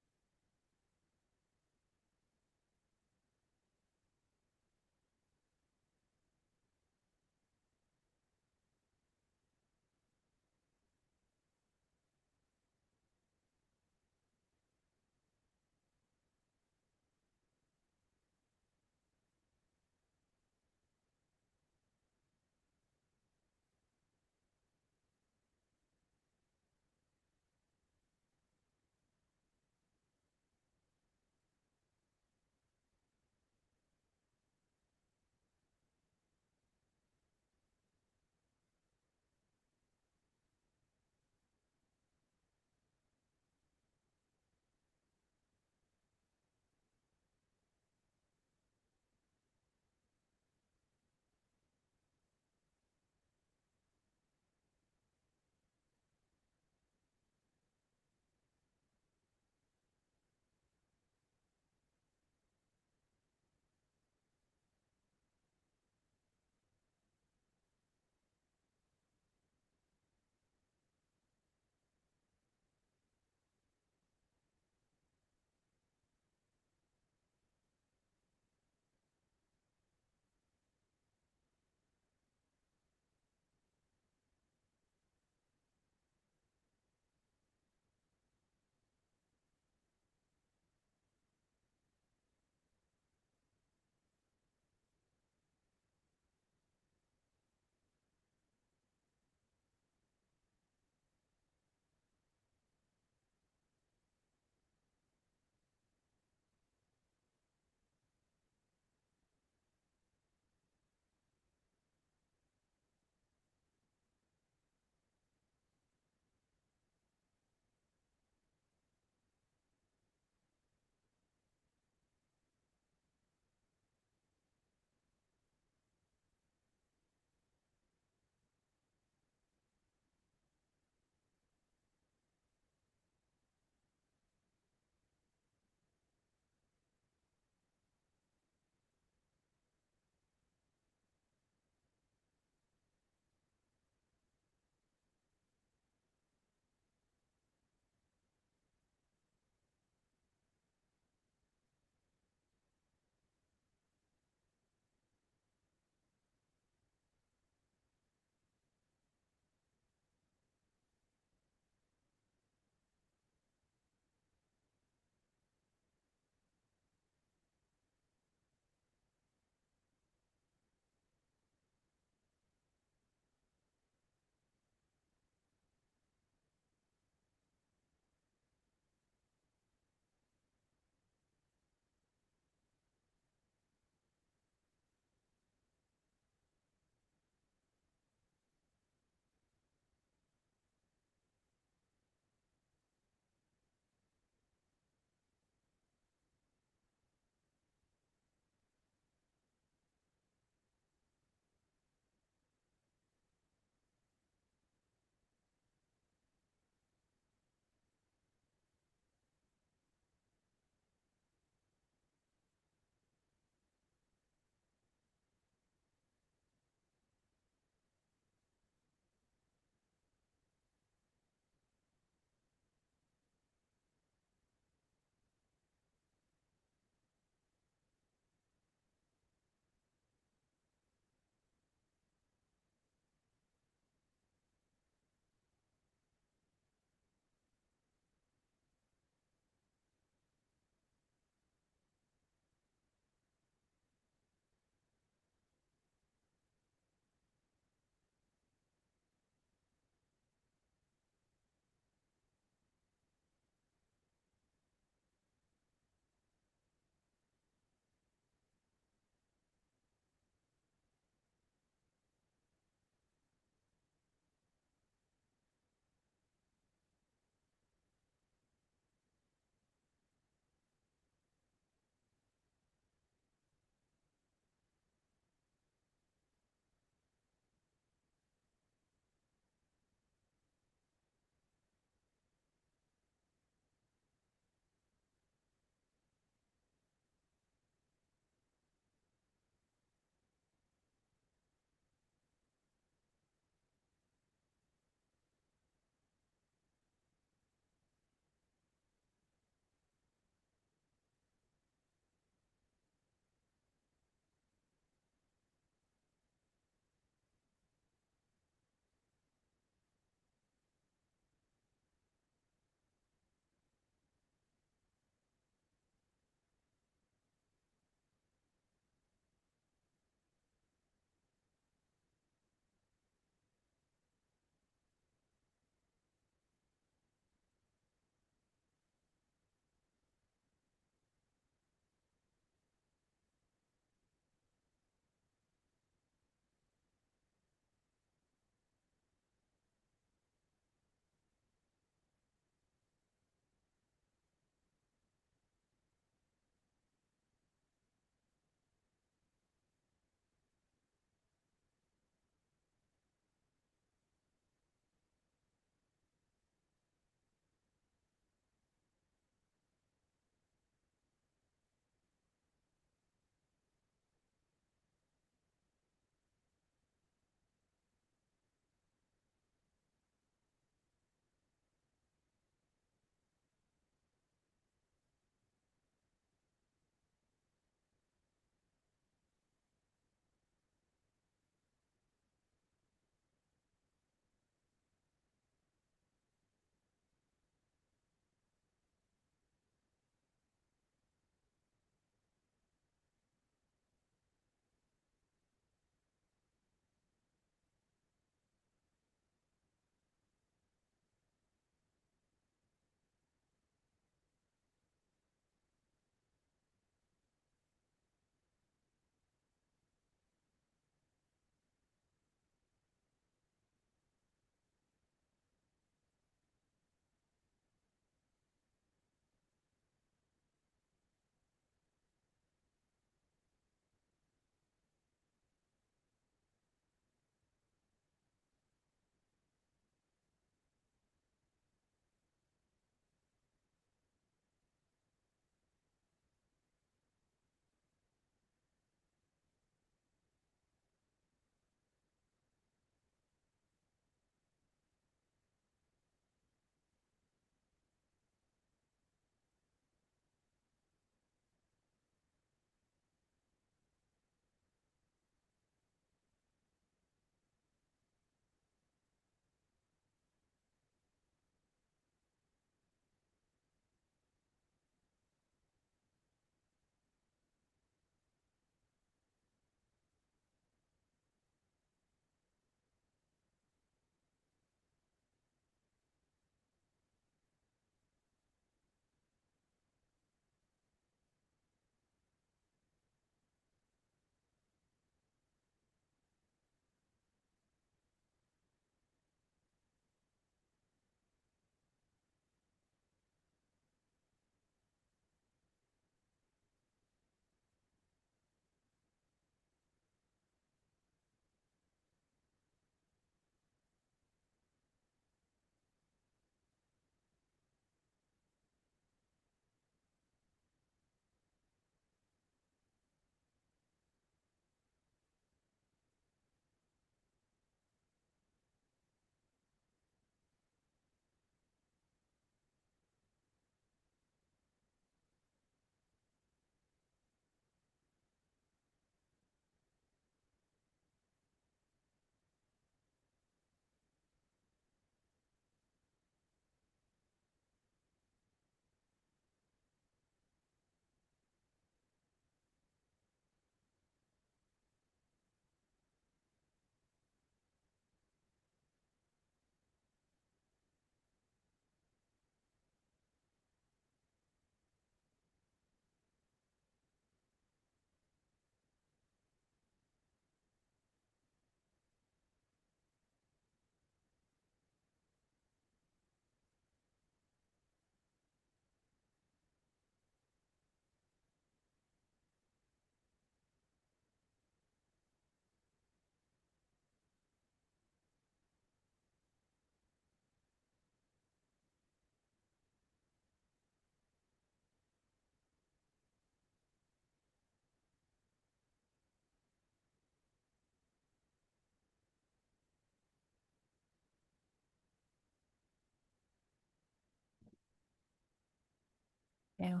Yeah.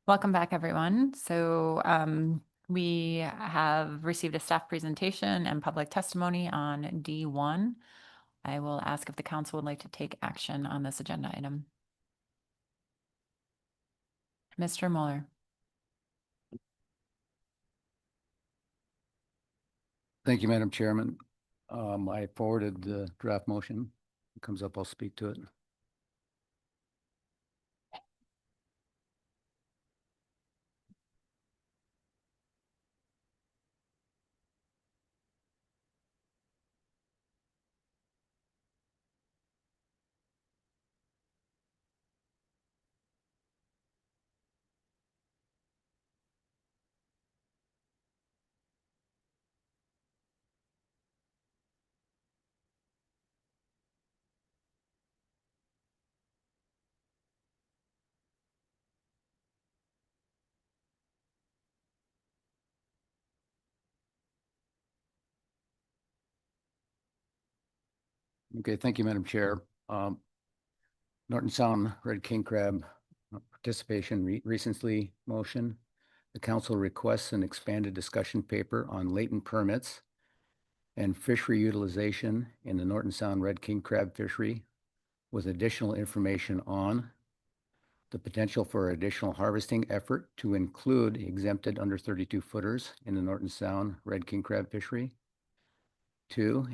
Welcome back, everyone. So we have received a staff presentation and public testimony on D1. I will ask if the council would like to take action on this agenda item. Mr. Mueller. Thank you, Madam Chairman. I forwarded the draft motion. It comes up, I'll speak to it. Okay, thank you, Madam Chair. Norton Sound Red King Crab participation recency motion. The council requests an expanded discussion paper on latent permits and fishery utilization in the Norton Sound Red King Crab fishery with additional information on the potential for additional harvesting effort to include exempted under 32 footers in the Norton Sound Red King Crab fishery. 2,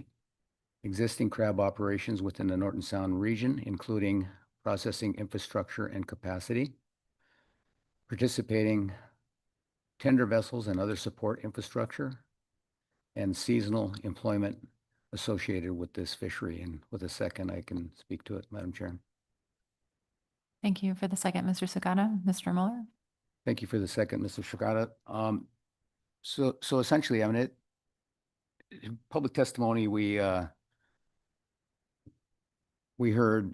existing crab operations within the Norton Sound region, including processing infrastructure and capacity, participating tender vessels and other support infrastructure, and seasonal employment associated with this fishery. And with a second, I can speak to it, Madam Chair. Thank you for the second, Mr. Sakata. Mr. Mueller. Thank you for the second, Mr. Shigata. So essentially, I mean, public testimony, we heard,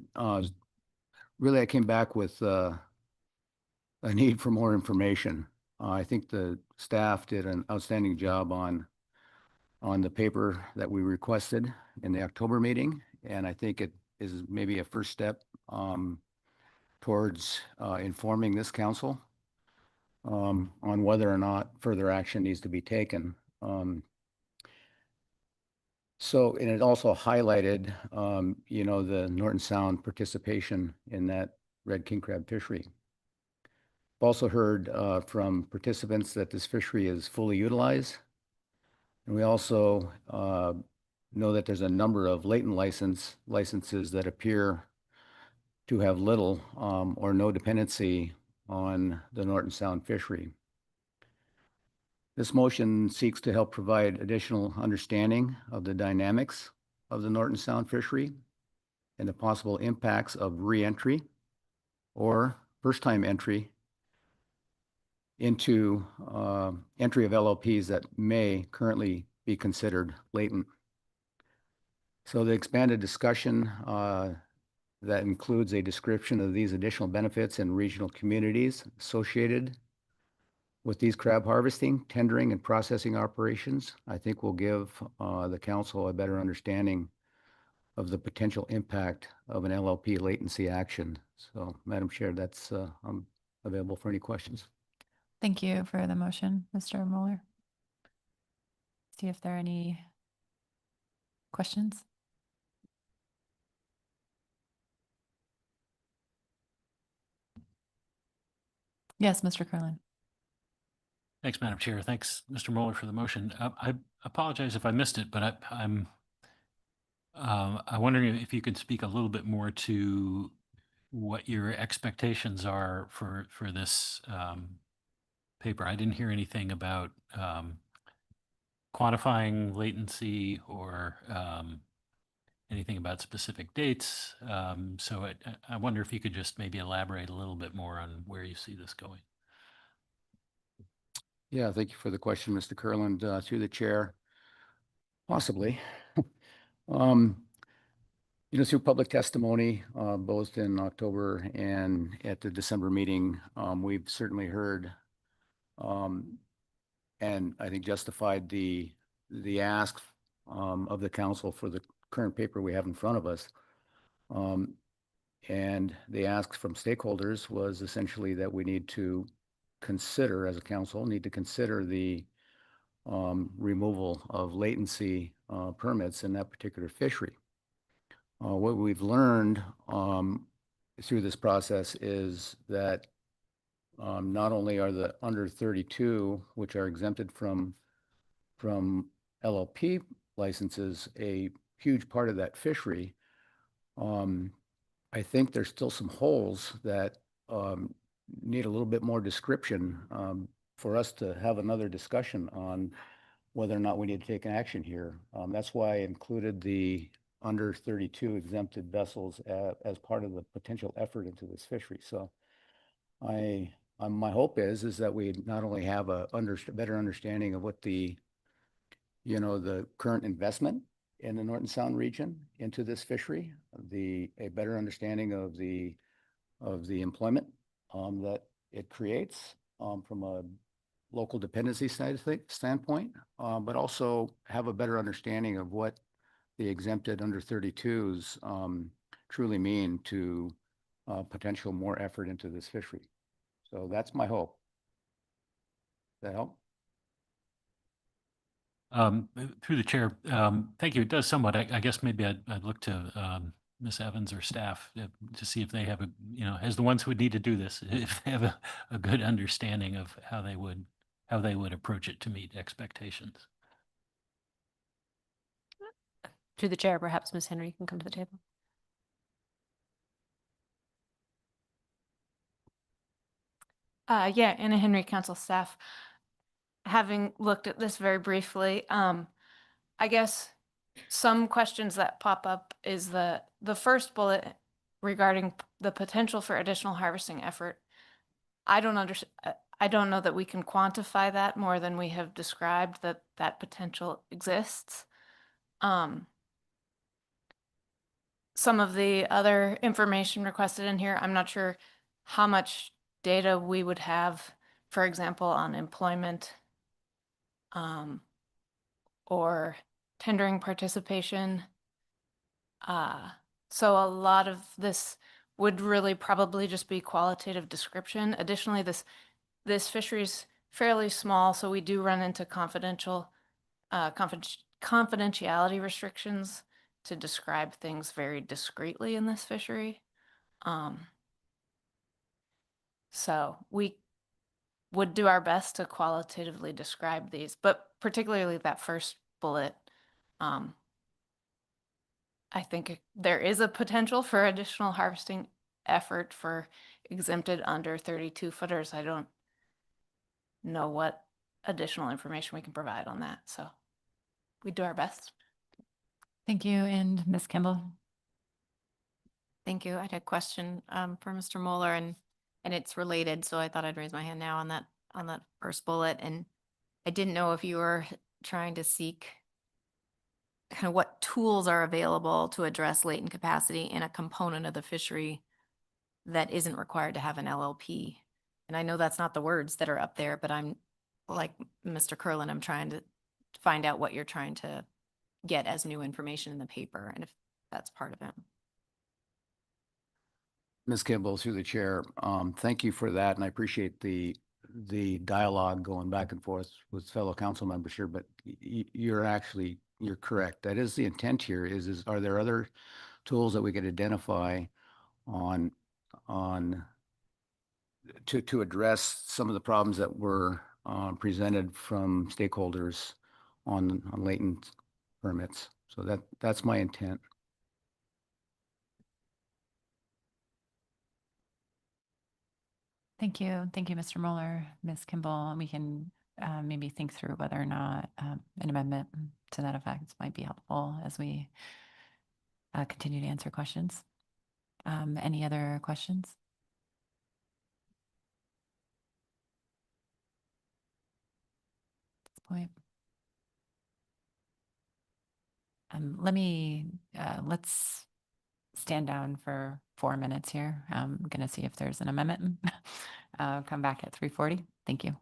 really, I came back with a need for more information. I think the staff did an outstanding job on the paper that we requested in the October meeting. And I think it is maybe a first step towards informing this council on whether or not further action needs to be taken. So, and it also highlighted, you know, the Norton Sound participation in that red king crab fishery. I've also heard from participants that this fishery is fully utilized. And we also know that there's a number of latent licenses that appear to have little or no dependency on the Norton Sound fishery. This motion seeks to help provide additional understanding of the dynamics of the Norton Sound fishery and the possible impacts of re-entry or first-time entry into entry of LLPs that may currently be considered latent. So the expanded discussion that includes a description of these additional benefits in regional communities associated with these crab harvesting, tendering, and processing operations, I think will give the council a better understanding of the potential impact of an LLP latency action. So, Madam Chair, that's I'm available for any questions. Thank you for the motion, Mr. Mueller. See if there are any questions. Yes, Mr. Curlin. Thanks, Madam Chair. Thanks, Mr. Mueller, for the motion. I apologize if I missed it, but I'm wondering if you could speak a little bit more to what your expectations are for this paper. I didn't hear anything about quantifying latency or anything about specific dates. So I wonder if you could just maybe elaborate a little bit more on where you see this going. Yeah, thank you for the question, Mr. Curland, through the chair. Possibly. You know, through public testimony, both in October and at the December meeting, we've certainly heard and I think justified the ask of the council for the current paper we have in front of us. And the ask from stakeholders was essentially that we need to consider, as a council, need to consider the removal of latency permits in that particular fishery. What we've learned through this process is that not only are the under 32, which are exempted from LLP licenses, a huge part of that fishery, I think there's still some holes that need a little bit more description for us to have another discussion on whether or not we need to take an action here. That's why I included the under 32 exempted vessels as part of the potential effort into this fishery. So my hope is that we not only have a better understanding of what the current investment in the Norton Sound region into this fishery, a better understanding of the employment that it creates from a local dependency standpoint, but also have a better understanding of what the exempted under 32s truly mean to potential more effort into this fishery. So that's my hope. Does that help? Through the chair, thank you. It does somewhat. I guess maybe I'd look to Ms. Evans or staff to see if they have as the ones who would need to do this, if they have a good understanding of how they would approach it to meet expectations. Through the chair, perhaps Ms. Henry can come to the table. Yeah, Anna Henry, council staff. Having looked at this very briefly, I guess some questions that pop up is the first bullet regarding the potential for additional harvesting effort. I don't know that we can quantify that more than we have described that potential exists. Some of the other information requested in here, I'm not sure how much data we would have, for example, on employment or tendering participation. So a lot of this would really probably just be qualitative description. Additionally, this fishery is fairly small, so we do run into confidentiality restrictions to describe things very discreetly in this fishery. So we would do our best to qualitatively describe these, but particularly that first bullet, I think there is a potential for additional harvesting effort for exempted under 32 footers. I don't know what additional information we can provide on that, so we do our best. Thank you. And Ms. Kimball? Thank you. I had a question for Mr. Moeller, and it's related, so I thought I'd raise my hand now on that first bullet. And I didn't know if you were trying to seek kind of what tools are available to address latent capacity in a component of the fishery that isn't required to have an LLP. And I know that's not the words that are up there, but I'm like Mr. Curlin, I'm trying to find out what you're trying to get as new information in the paper, and if that's part of it. Ms. Kimball, through the chair, thank you for that, and I appreciate the dialogue going back and forth with fellow council members here. But you're correct. That is the intent here. Is are there other tools that we could identify on to address some of the problems that were presented from stakeholders on latent permits? So that's my intent. Thank you. Thank you, Mr. Moeller, Ms. Kimball. We can maybe think through whether or not an amendment to that effect might be helpful as we continue to answer questions. Any other questions? At this point. Let's stand down for 4 minutes here. I'm going to see if there's an amendment. Come back at 3:40. Thank you.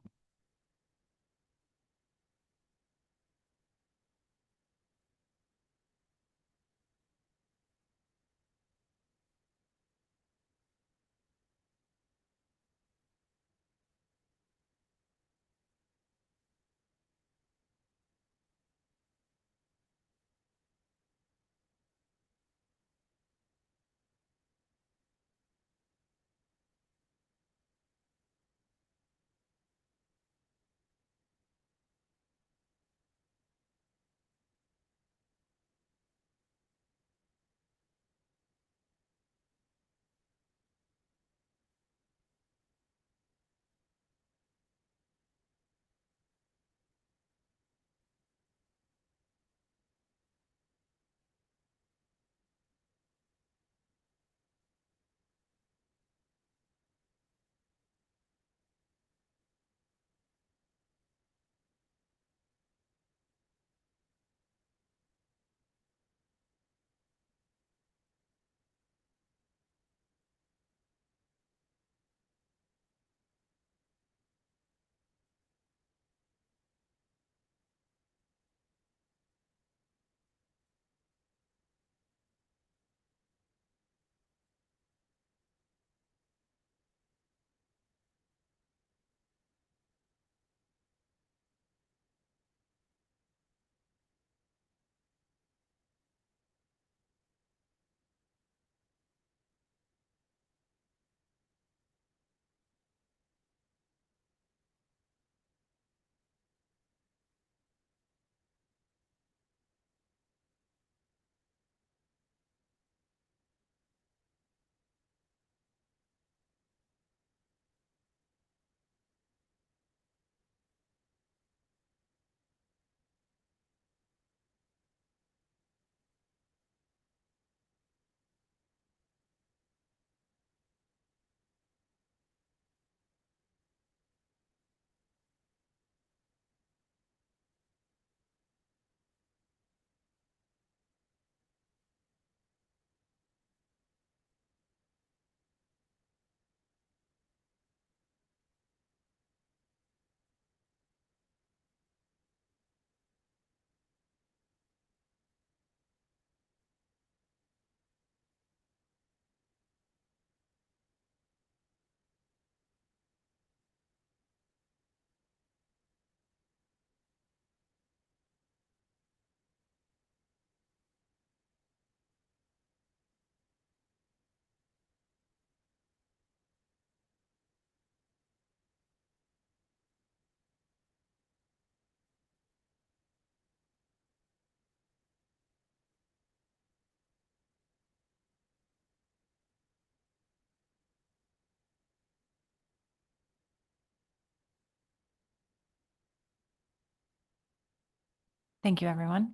Thank you, everyone.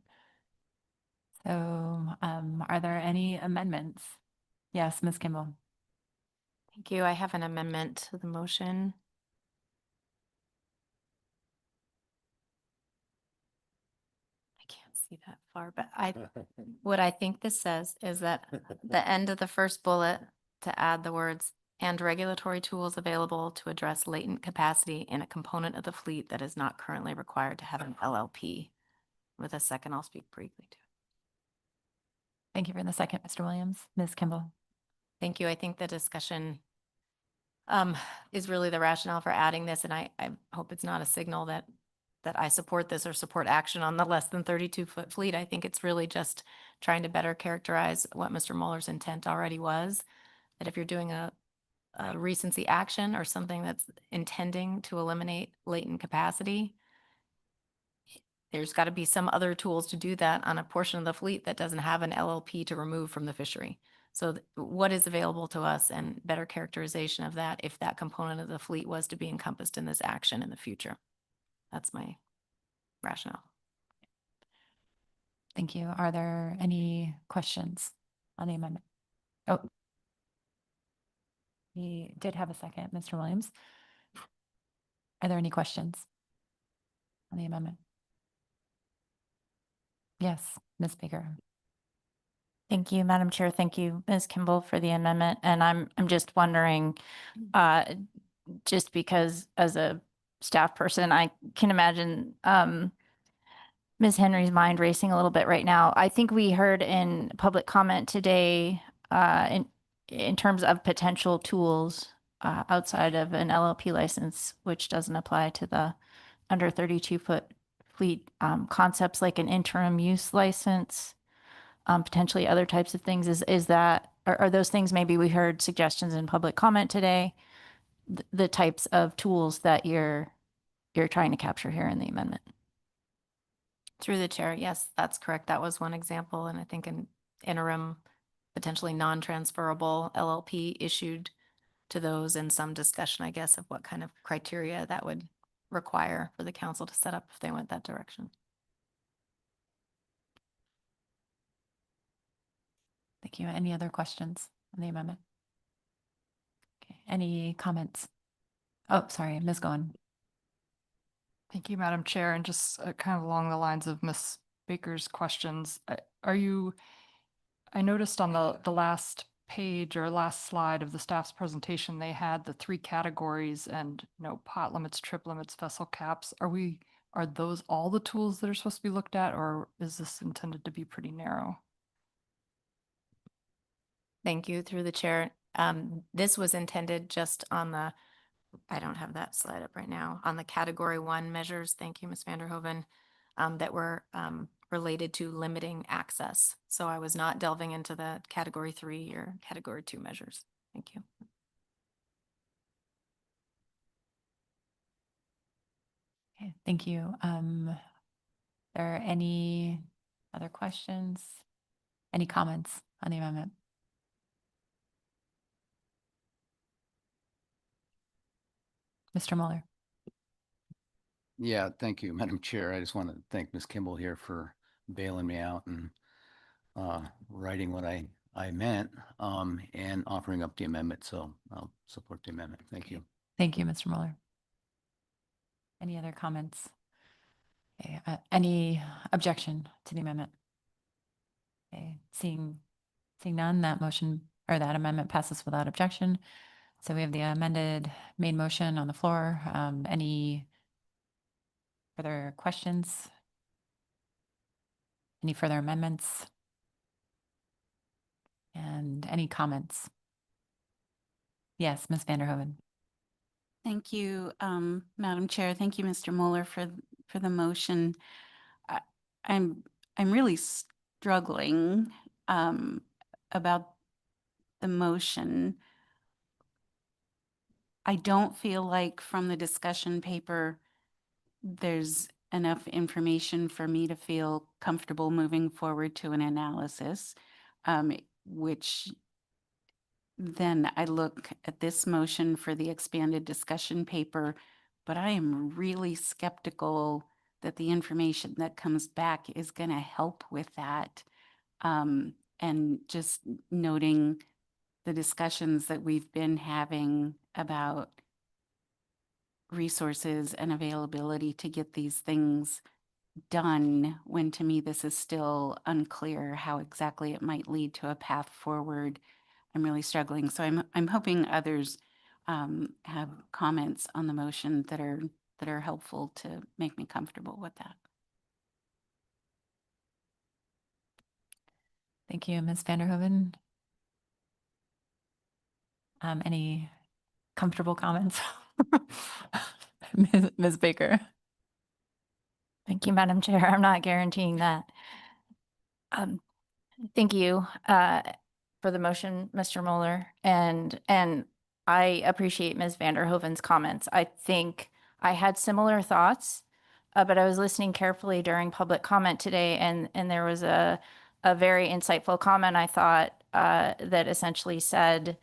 So are there any amendments? Yes, Ms. Kimball. Thank you. I have an amendment to the motion. I can't see that far, but what I think this says is that the end of the first bullet to add the words and regulatory tools available to address latent capacity in a component of the fleet that is not currently required to have an LLP. With a second, I'll speak briefly to it. Thank you for the second, Mr. Williams. Ms. Kimball. Thank you. I think the discussion is really the rationale for adding this, and I hope it's not a signal that I support this or support action on the less than 32-foot fleet. I think it's really just trying to better characterize what Mr. Muller's intent already was, that if you're doing a recency action or something that's intending to eliminate latent capacity, there's got to be some other tools to do that on a portion of the fleet that doesn't have an LLP to remove from the fishery. So what is available to us and better characterization of that if that component of the fleet was to be encompassed in this action in the future. That's my rationale. Thank you. Are there any questions on the amendment? Oh, we did have a second, Mr. Williams. Are there any questions on the amendment? Yes, Ms. Baker. Thank you, Madam Chair. Thank you, Ms. Kimball, for the amendment. And I'm just wondering, just because as a staff person, I can imagine Ms. Henry's mind racing a little bit right now. I think we heard in public comment today in terms of potential tools outside of an LLP license, which doesn't apply to the under 32-foot fleet, concepts like an interim use license, potentially other types of things. Is that, are those things, maybe we heard suggestions in public comment today, the types of tools that you're trying to capture here in the amendment? Through the chair, yes, that's correct. That was one example. And I think an interim, potentially non-transferable LLP issued to those, and some discussion, I guess, of what kind of criteria that would require for the council to set up if they went that direction. Thank you. Any other questions on the amendment? Okay. Any comments? Oh, sorry, Ms. Goen. Thank you, Madam Chair. And just kind of along the lines of Ms. Baker's questions, I noticed on the last page or last slide of the staff's presentation, they had the 3 categories and, pot limits, trip limits, vessel caps. Are those all the tools that are supposed to be looked at, or is this intended to be pretty narrow? Thank you. Through the chair. This was intended just on the, I don't have that slide up right now, on the category 1 measures. Thank you, Ms. Vanderhoeven, that were related to limiting access. So I was not delving into the category 3 or category 2 measures. Thank you. Okay, thank you. Are there any other questions? Any comments on the amendment? Mr. Mueller. Yeah, thank you, Madam Chair. I just want to thank Ms. Kimball here for bailing me out and writing what I meant and offering up the amendment. So I'll support the amendment. Thank you. Thank you, Mr. Mueller. Any other comments? Okay, any objection to the amendment? Okay, seeing none, that motion or that amendment passes without objection. So we have the amended main motion on the floor. Any further questions? Any further amendments? And any comments? Yes, Ms. Vanderhoeven. Thank you, Madam Chair. Thank you, Mr. Mueller, for the motion. I'm really struggling about the motion. I don't feel like from the discussion paper there's enough information for me to feel comfortable moving forward to an analysis, which then I look at this motion for the expanded discussion paper, but I am really skeptical that the information that comes back is going to help with that. And just noting the discussions that we've been having about resources and availability to get these things done, when to me this is still unclear how exactly it might lead to a path forward. I'm really struggling. So I'm hoping others have comments on the motion that are helpful to make me comfortable with that. Thank you, Ms. Vanderhoeven. Any comfortable comments? Ms. Baker. Thank you, Madam Chair. I'm not guaranteeing that. Thank you for the motion, Mr. Mueller. And I appreciate Ms. Vanderhoeven's comments. I think I had similar thoughts, but I was listening carefully during public comment today, and there was a very insightful comment, I thought, that essentially said,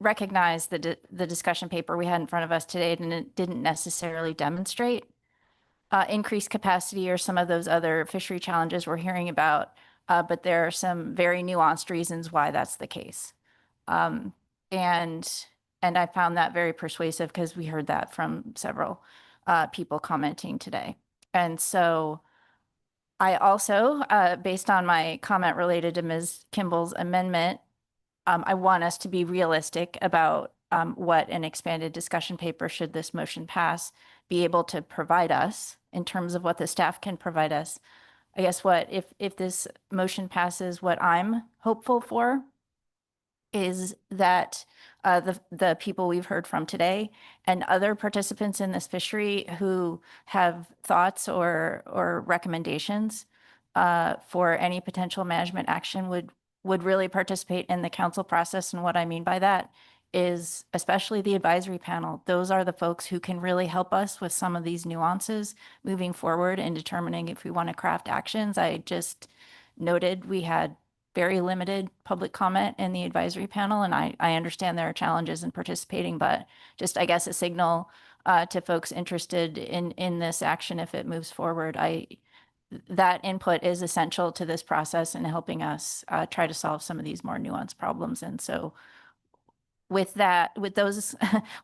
recognize the discussion paper we had in front of us today, and it didn't necessarily demonstrate increased capacity or some of those other fishery challenges we're hearing about, but there are some very nuanced reasons why that's the case. And I found that very persuasive because we heard that from several people commenting today. And so I also, based on my comment related to Ms. Kimball's amendment, I want us to be realistic about what an expanded discussion paper, should this motion pass, be able to provide us in terms of what the staff can provide us. I guess if this motion passes, what I'm hopeful for is that the people we've heard from today and other participants in this fishery who have thoughts or recommendations for any potential management action would really participate in the council process. And what I mean by that is especially the advisory panel. Those are the folks who can really help us with some of these nuances moving forward in determining if we want to craft actions. I just noted we had very limited public comment in the advisory panel, and I understand there are challenges in participating, but just, I guess, a signal to folks interested in this action if it moves forward. That input is essential to this process and helping us try to solve some of these more nuanced problems. And so with that, with those,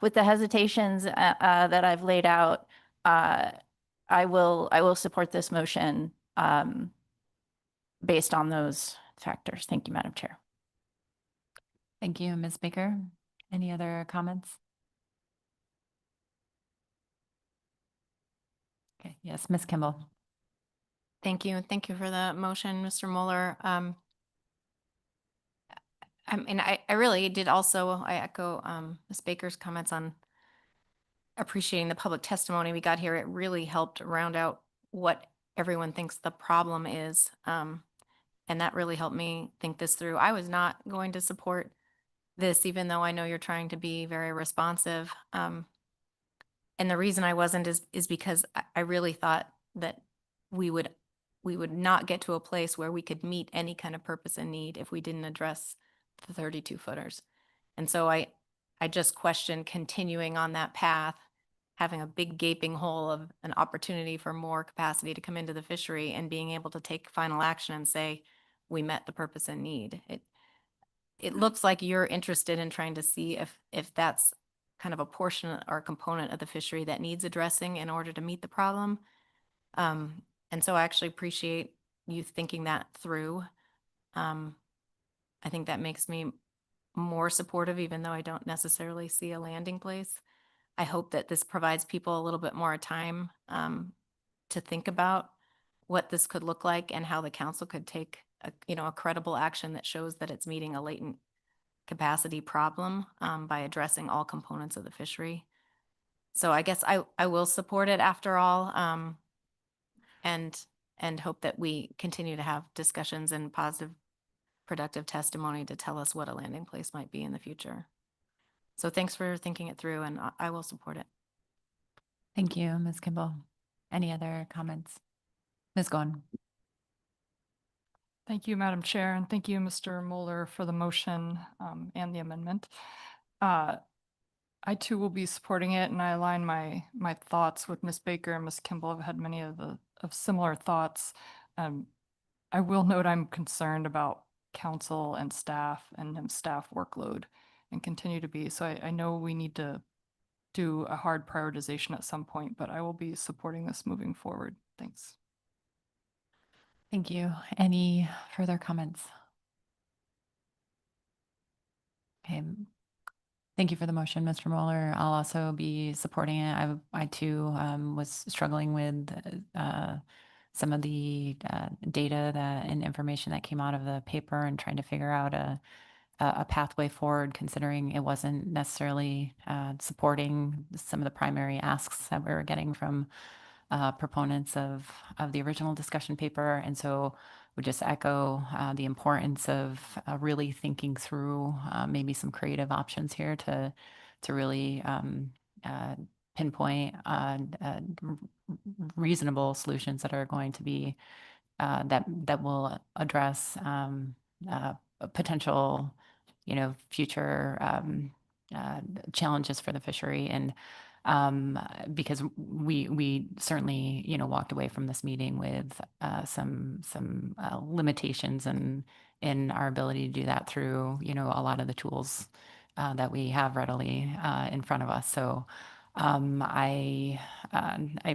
with the hesitations that I've laid out, I will support this motion based on those factors. Thank you, Madam Chair. Thank you, Ms. Baker. Any other comments? Okay, yes, Ms. Kimball. Thank you. Thank you for the motion, Mr. Mueller. I mean, I really did also, I echo Ms. Baker's comments on appreciating the public testimony we got here. It really helped round out what everyone thinks the problem is. And that really helped me think this through. I was not going to support this, even though I know you're trying to be very responsive. And the reason I wasn't is because I really thought that we would not get to a place where we could meet any kind of purpose and need if we didn't address the 32 footers. And so I just questioned continuing on that path, having a big gaping hole of an opportunity for more capacity to come into the fishery and being able to take final action and say, we met the purpose and need. It looks like you're interested in trying to see if that's kind of a portion or component of the fishery that needs addressing in order to meet the problem. And so I actually appreciate you thinking that through. I think that makes me more supportive, even though I don't necessarily see a landing place. I hope that this provides people a little bit more time to think about what this could look like and how the council could take a credible action that shows that it's meeting a latent capacity problem by addressing all components of the fishery. So I guess I will support it after all, and hope that we continue to have discussions and positive, productive testimony to tell us what a landing place might be in the future. So thanks for thinking it through, and I will support it. Thank you, Ms. Kimball. Any other comments? Ms. Goen. Thank you, Madam Chair, and thank you, Mr. Mueller, for the motion and the amendment. I I too will be supporting it, and I align my thoughts with Ms. Baker and Ms. Kimball. I've had many of similar thoughts. I will note I'm concerned about council and staff and staff workload and continue to be. So I know we need to do a hard prioritization at some point, but I will be supporting this moving forward. Thanks. Thank you. Any further comments? Okay. Thank you for the motion, Mr. Mueller. I'll also be supporting it. I too was struggling with some of the data and information that came out of the paper and trying to figure out a pathway forward, considering it wasn't necessarily supporting some of the primary asks that we were getting from proponents of the original discussion paper. And so would just echo the importance of really thinking through maybe some creative options here to really pinpoint reasonable solutions that are going to be that will address potential, future challenges for the fishery. And because we certainly, walked away from this meeting with some limitations in our ability to do that through, a lot of the tools that we have readily in front of us. So I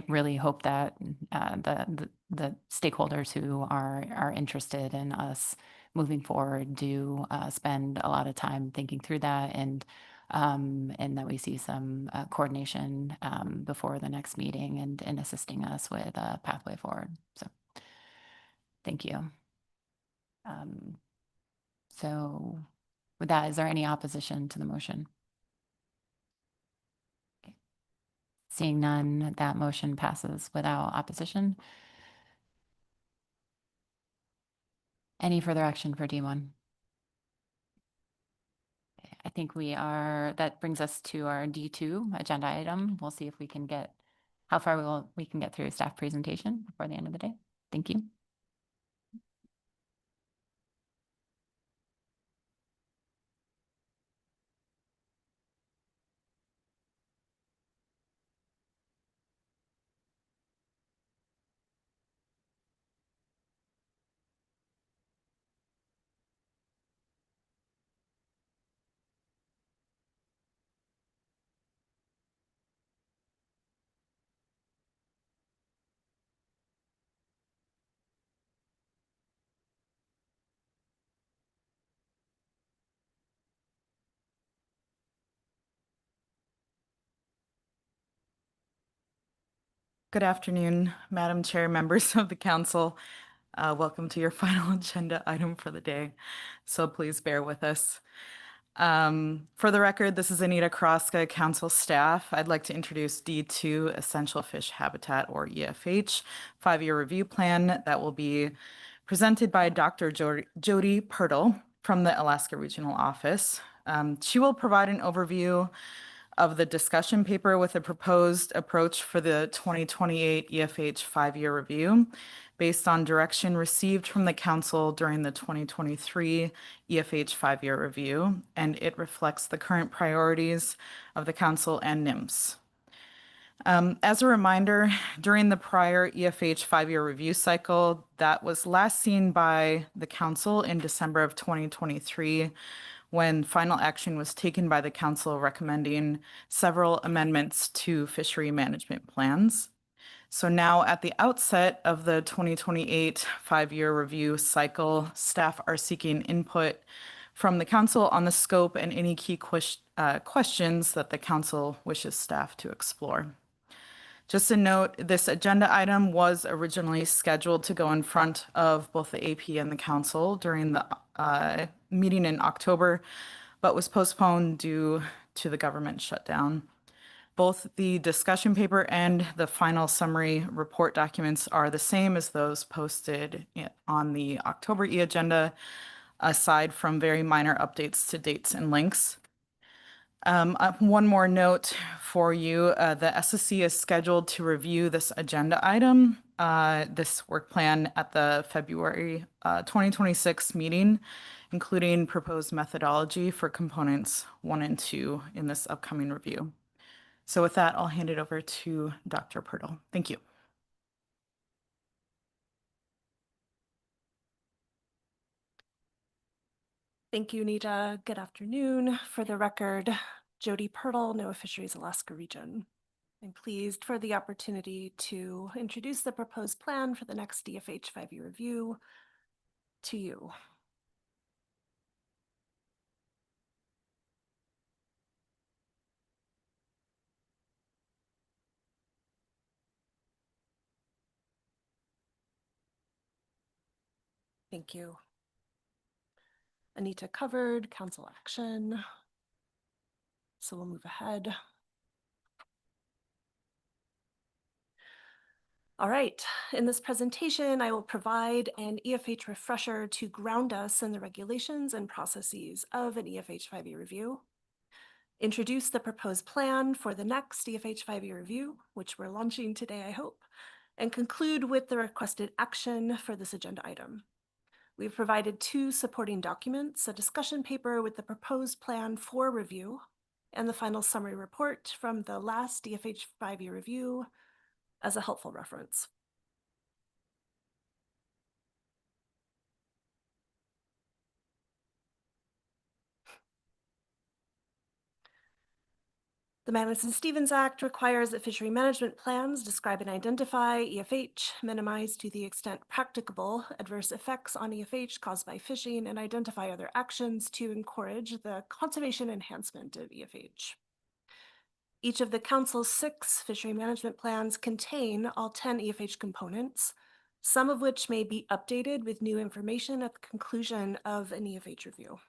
really hope that the stakeholders who are interested in us moving forward do spend a lot of time thinking through that, and that we see some coordination before the next meeting and assisting us with a pathway forward. So thank you. So with that, is there any opposition to the motion? Okay. Seeing none, that motion passes without opposition. Any further action for D1? I think that brings us to our D2 agenda item. We'll see if we can get, how far we can get through a staff presentation before the end of the day. Thank you. Good afternoon, Madam Chair, members of the council. Welcome to your final agenda item for the day, so please bear with us. For the record, this is Anita Kraska, council staff. I'd like to introduce D2 Essential Fish Habitat, or EFH, 5-year review plan that will be presented by Dr. Jody Pirtle from the Alaska Regional Office. She will provide an overview of the discussion paper with a proposed approach for the 2028 EFH 5-year review based on direction received from the council during the 2023 EFH 5-year review, and it reflects the current priorities of the council and NIMS. As a reminder, during the prior EFH 5-year review cycle that was last seen by the council in December of 2023, when final action was taken by the council recommending several amendments to fishery management plans. So now at the outset of the 2028 5-year review cycle, staff are seeking input from the council on the scope and any key questions that the council wishes staff to explore. Just a note, this agenda item was originally scheduled to go in front of both the AP and the council during the meeting in October, but was postponed due to the government shutdown. Both the discussion paper and the final summary report documents are the same as those posted on the October e-agenda, aside from very minor updates to dates and links. One more note for you, the SSC is scheduled to review this agenda item, this work plan at the February 2026 meeting. including proposed methodology for components 1 and 2 in this upcoming review. So with that, I'll hand it over to Dr. Pirtle. Thank you. Thank you, Nita. Good afternoon. For the record, Jody Pirtle, NOAA Fisheries Alaska Region. I'm pleased for the opportunity to introduce the proposed plan for the next DFH 5-year review to you. Thank you. Anita covered council action. So we'll move ahead. All right, in this presentation, I will provide an EFH refresher to ground us in the regulations and processes of an EFH 5-year review, introduce the proposed plan for the next EFH 5-year review, which we're launching today, I hope, and conclude with the requested action for this agenda item. We've provided 2 supporting documents, a discussion paper with the proposed plan for review, and the final summary report from the last DFH 5-year review as a helpful reference. The Madison-Stevens Act requires that fishery management plans describe and identify EFH, minimize to the extent practicable adverse effects on EFH caused by fishing, and identify other actions to encourage the conservation enhancement of EFH. Each of the Council's 6 fishery management plans contain all 10 EFH components, some of which may be updated with new information at the conclusion of an EFH review.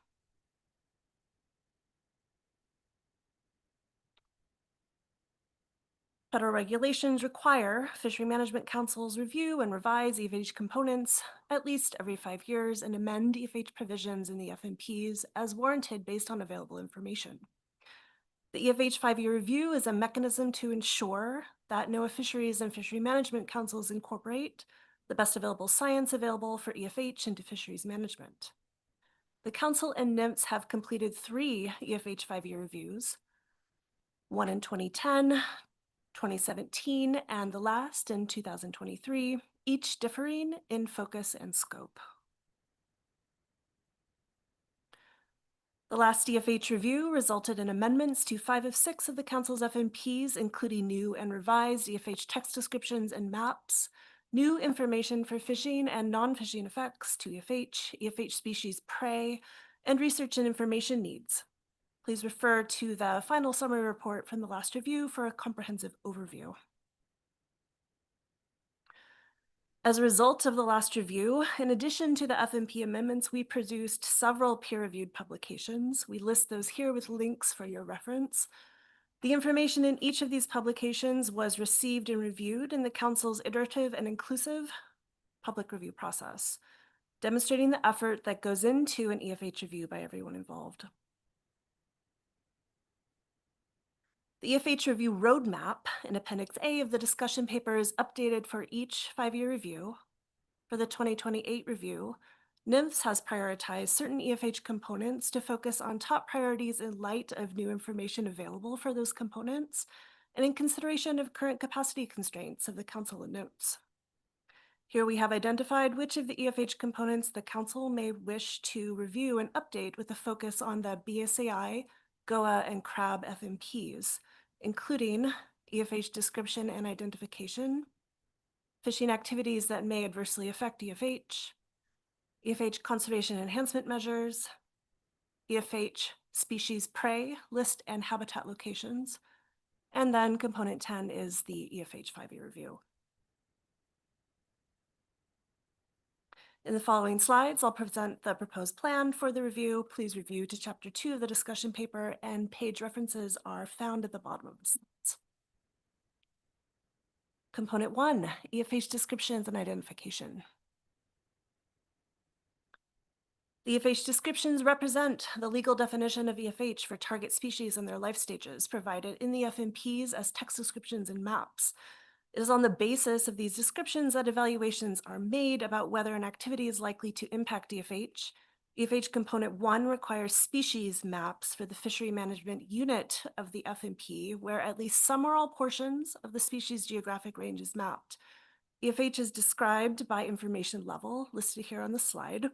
Federal regulations require fishery management councils review and revise EFH components at least every 5 years and amend EFH provisions in the FMPs as warranted based on available information. The EFH 5-year review is a mechanism to ensure that NOAA fisheries and fishery management councils incorporate the best available science available for EFH into fisheries management. The council and NMFS have completed 3 EFH 5-year reviews, one in 2010, 2017, and the last in 2023, each differing in focus and scope. The last DFH review resulted in amendments to 5 of 6 of the Council's FMPs, including new and revised EFH text descriptions and maps, new information for fishing and non-fishing effects to EFH, EFH species prey, and research and information needs. Please refer to the final summary report from the last review for a comprehensive overview. As a result of the last review, in addition to the FMP amendments, we produced several peer-reviewed publications. We list those here with links for your reference. The information in each of these publications was received and reviewed in the Council's iterative and inclusive public review process, demonstrating the effort that goes into an EFH review by everyone involved. The EFH review roadmap in Appendix A of the discussion paper is updated for each 5-year review. For the 2028 review, NMFS has prioritized certain EFH components to focus on top priorities in light of new information available for those components and in consideration of current capacity constraints of the Council and notes. Here we have identified which of the EFH components the Council may wish to review and update with a focus on the BSAI, GOA, and CRAB FMPs, including EFH description and identification, fishing activities that may adversely affect EFH, EFH conservation enhancement measures, EFH species prey list and habitat locations, and then component 10 is the EFH 5-year review. In the following slides, I'll present the proposed plan for the review. Please review to Chapter 2 of the discussion paper, and page references are found at the bottom of the slides. Component 1, EFH descriptions and identification. The EFH descriptions represent the legal definition of EFH for target species and their life stages provided in the FMPs as text descriptions and maps. It is on the basis of these descriptions that evaluations are made about whether an activity is likely to impact EFH, EFH Component 1 requires species maps for the fishery management unit of the FMP, where at least some or all portions of the species geographic range is mapped. EFH is described by information level, listed here on the slide.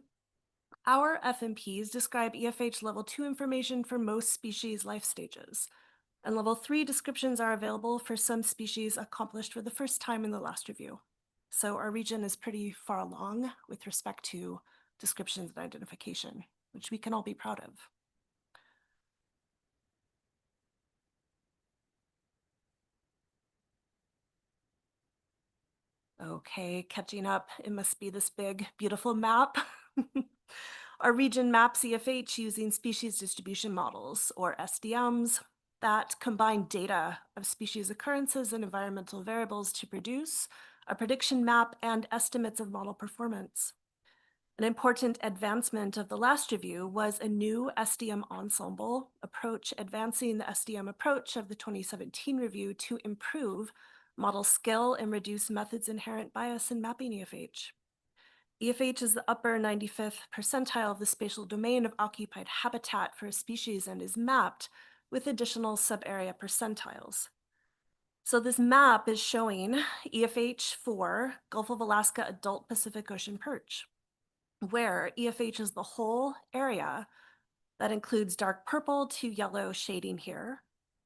Our FMPs describe EFH Level 2 information for most species life stages, and Level 3 descriptions are available for some species accomplished for the first time in the last review. So our region is pretty far along with respect to descriptions and identification, which we can all be proud of. Okay, catching up, it must be this big, beautiful map. Our region maps EFH using species distribution models, or SDMs, that combine data of species occurrences and environmental variables to produce a prediction map and estimates of model performance. An important advancement of the last review was a new SDM ensemble approach, advancing the SDM approach of the 2017 review to improve model skill and reduce methods inherent bias in mapping EFH. EFH is the upper 95th percentile of the spatial domain of occupied habitat for a species and is mapped with additional subarea percentiles. So this map is showing EFH for Gulf of Alaska adult Pacific Ocean perch, where EFH is the whole area that includes dark purple to yellow shading here.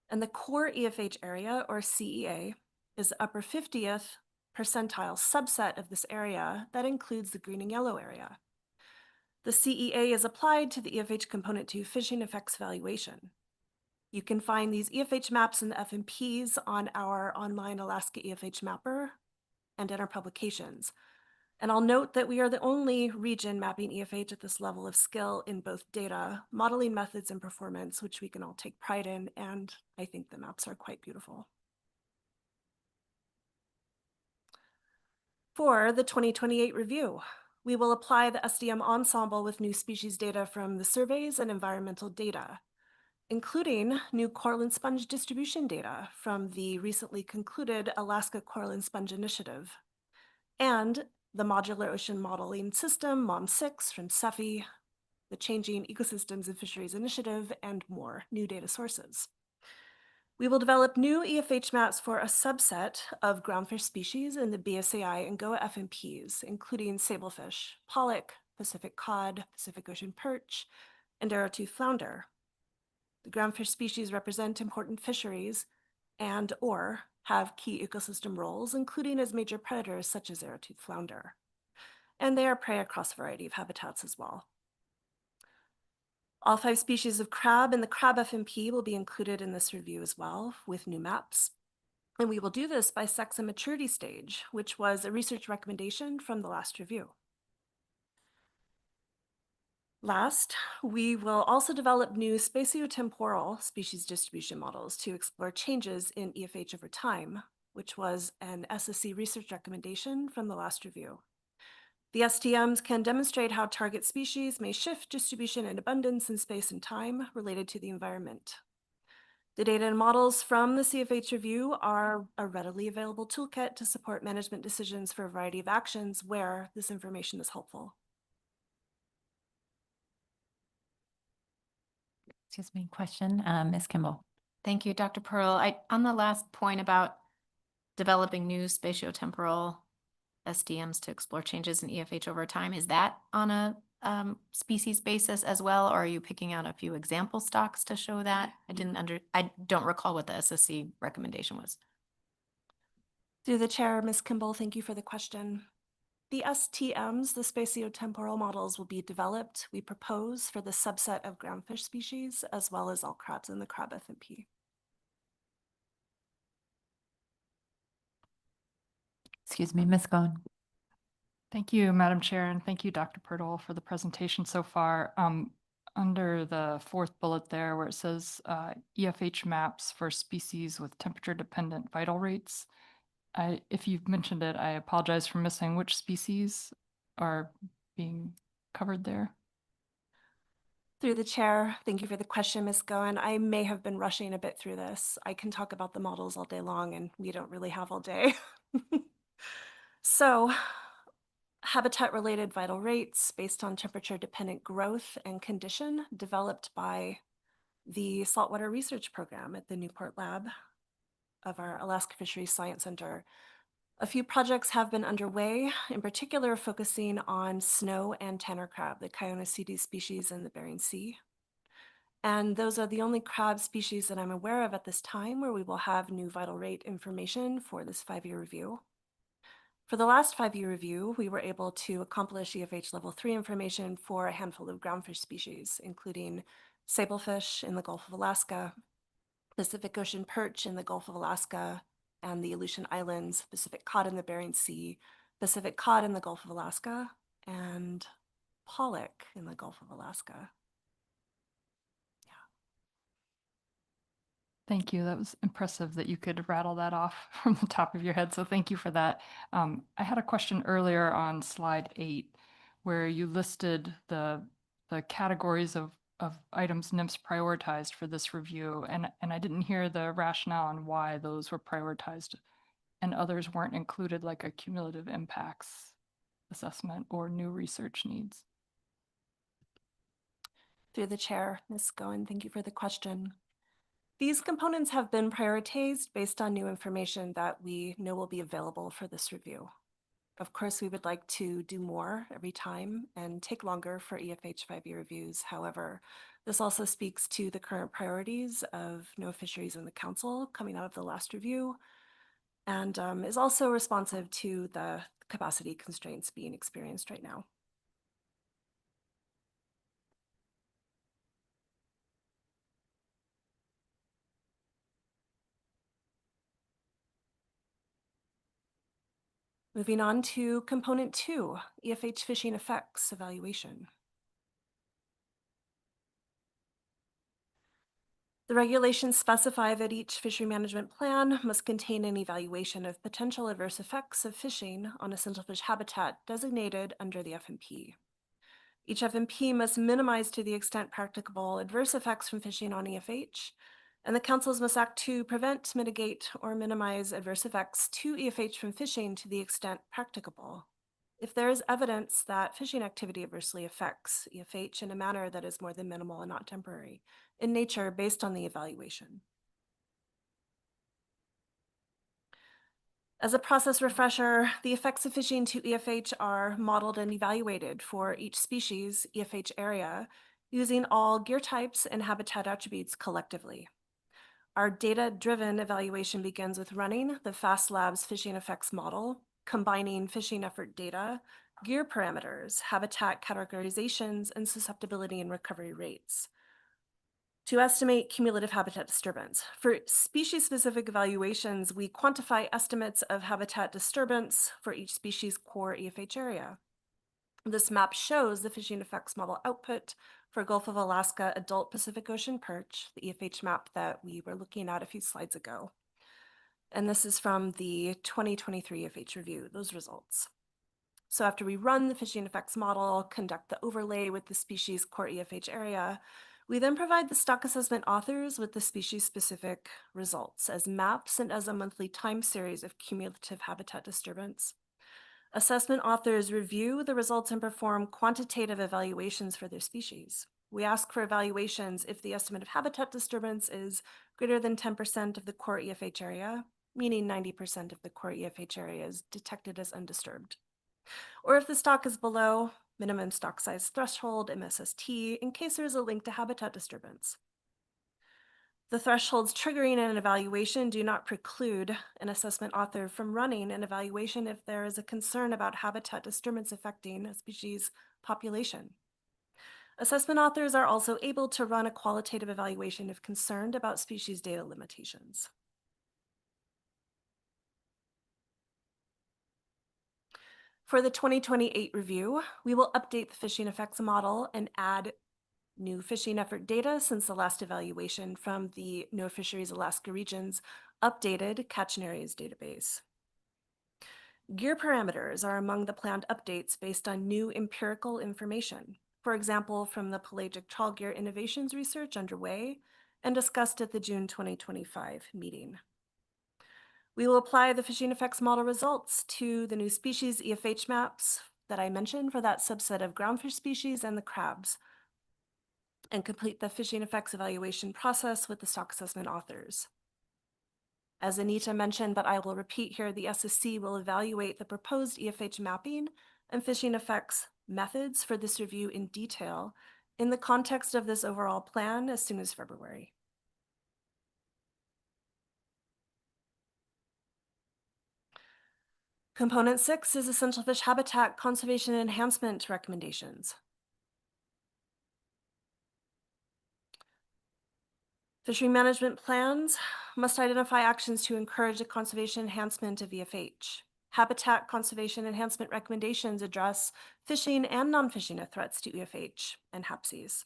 And the core EFH area, or CEA, is the upper 50th percentile subset of this area that includes the green and yellow area. The CEA is applied to the EFH Component 2 fishing effects valuation. You can find these EFH maps in the FMPs on our online Alaska EFH mapper and in our publications. And I'll note that we are the only region mapping EFH at this level of skill in both data, modeling methods, and performance, which we can all take pride in, and I think the maps are quite beautiful. For the 2028 review, we will apply the SDM ensemble with new species data from the surveys and environmental data, including new coral and sponge distribution data from the recently concluded Alaska Coral and Sponge Initiative, and the Modular Ocean Modeling System, MOM6 from CEFI, the Changing Ecosystems and Fisheries Initiative, and more new data sources. We will develop new EFH maps for a subset of groundfish species in the BSAI and GOA FMPs, including sablefish, pollock, Pacific cod, Pacific Ocean perch, and arrow-tooth flounder. The groundfish species represent important fisheries and/or have key ecosystem roles, including as major predators such as arrow-tooth flounder. And they are prey across a variety of habitats as well. All 5 species of crab in the crab FMP will be included in this review as well with new maps. And we will do this by sex and maturity stage, which was a research recommendation from the last review. Last, we will also develop new spatiotemporal species distribution models to explore changes in EFH over time, which was an SSC research recommendation from the last review. The STMs can demonstrate how target species may shift distribution and abundance in space and time related to the environment. The data and models from the CFH review are a readily available toolkit to support management decisions for a variety of actions where this information is helpful. Excuse me, question, Ms. Kimball. Thank you, Dr. Pearl. On the last point about developing new spatiotemporal SDMs to explore changes in EFH over time, is that on a species basis as well, or are you picking out a few example stocks to show that? I don't recall what the SSC recommendation was. Through the chair, Ms. Kimball, thank you for the question. The STMs, the spatiotemporal models, will be developed, we propose, for the subset of groundfish species, as well as all crabs in the crab FMP. Excuse me, Ms. Goen. Thank you, Madam Chair, and thank you, Dr. Pirtle, for the presentation so far. Under the 4th bullet there, where it says EFH maps for species with temperature-dependent vital rates, if you've mentioned it, I apologize for missing which species are being covered there. Through the chair, thank you for the question, Ms. Goen. I may have been rushing a bit through this. I can talk about the models all day long, and we don't really have all day. So habitat-related vital rates based on temperature-dependent growth and condition developed by the Saltwater Research Program at the Newport Lab of our Alaska Fisheries Science Center. A few projects have been underway, in particular focusing on snow and tanner crab, the Chionocetes species in the Bering Sea. And those are the only crab species that I'm aware of at this time where we will have new vital rate information for this 5-year review. For the last 5-year review, we were able to accomplish EFH level 3 information for a handful of groundfish species, including sablefish in the Gulf of Alaska, Pacific Ocean perch in the Gulf of Alaska, and the Aleutian Islands, Pacific cod in the Bering Sea, Pacific cod in the Gulf of Alaska, and pollock in the Gulf of Alaska. Thank you. That was impressive that you could rattle that off from the top of your head. So thank you for that. I had a question earlier on slide 8, where you listed the categories of items NIMS prioritized for this review. And I didn't hear the rationale on why those were prioritized and others weren't included, like a cumulative impacts assessment or new research needs. Through the chair, Ms. Goen, thank you for the question. These components have been prioritized based on new information that we know will be available for this review. Of course, we would like to do more every time and take longer for EFH 5-year reviews. However, this also speaks to the current priorities of NOAA Fisheries and the Council coming out of the last review, and is also responsive to the capacity constraints being experienced right now. Moving on to component 2, EFH fishing effects evaluation. The regulations specify that each fishery management plan must contain an evaluation of potential adverse effects of fishing on essential fish habitat designated under the FMP. Each FMP must minimize to the extent practicable adverse effects from fishing on EFH, and the councils must act to prevent, mitigate, or minimize adverse effects to EFH from fishing to the extent practicable. If there is evidence that fishing activity adversely affects EFH in a manner that is more than minimal and not temporary in nature based on the evaluation. As a process refresher, the effects of fishing to EFH are modeled and evaluated for each species EFH area using all gear types and habitat attributes collectively. Our data-driven evaluation begins with running the FAST Labs fishing effects model, combining fishing effort data, gear parameters, habitat categorizations, and susceptibility and recovery rates to estimate cumulative habitat disturbance. For species-specific evaluations, we quantify estimates of habitat disturbance for each species core EFH area. This map shows the fishing effects model output for Gulf of Alaska adult Pacific Ocean perch, the EFH map that we were looking at a few slides ago. And this is from the 2023 EFH review, those results. So after we run the fishing effects model, conduct the overlay with the species core EFH area, we then provide the stock assessment authors with the species-specific results as maps and as a monthly time series of cumulative habitat disturbance. Assessment authors review the results and perform quantitative evaluations for their species. We ask for evaluations if the estimate of habitat disturbance is greater than 10% of the core EFH area, meaning 90% of the core EFH area is detected as undisturbed. Or if the stock is below minimum stock size threshold, MSST, in case there is a link to habitat disturbance. The thresholds triggering an evaluation do not preclude an assessment author from running an evaluation if there is a concern about habitat disturbance affecting a species population. Assessment authors are also able to run a qualitative evaluation if concerned about species data limitations. For the 2028 review, we will update the fishing effects model and add new fishing effort data since the last evaluation from the NOAA Fisheries Alaska Region's updated catch and areas database. Gear parameters are among the planned updates based on new empirical information, for example, from the pelagic trawl gear innovations research underway and discussed at the June 2025 meeting. We will apply the fishing effects model results to the new species EFH maps that I mentioned for that subset of groundfish species and the crabs, and complete the fishing effects evaluation process with the stock assessment authors. As Anita mentioned, but I will repeat here, the SSC will evaluate the proposed EFH mapping and fishing effects methods for this review in detail in the context of this overall plan as soon as February. Component 6 is essential fish habitat conservation enhancement recommendations. Fishery management plans must identify actions to encourage the conservation enhancement of EFH. Habitat conservation enhancement recommendations address fishing and non-fishing threats to EFH and HAPSIs.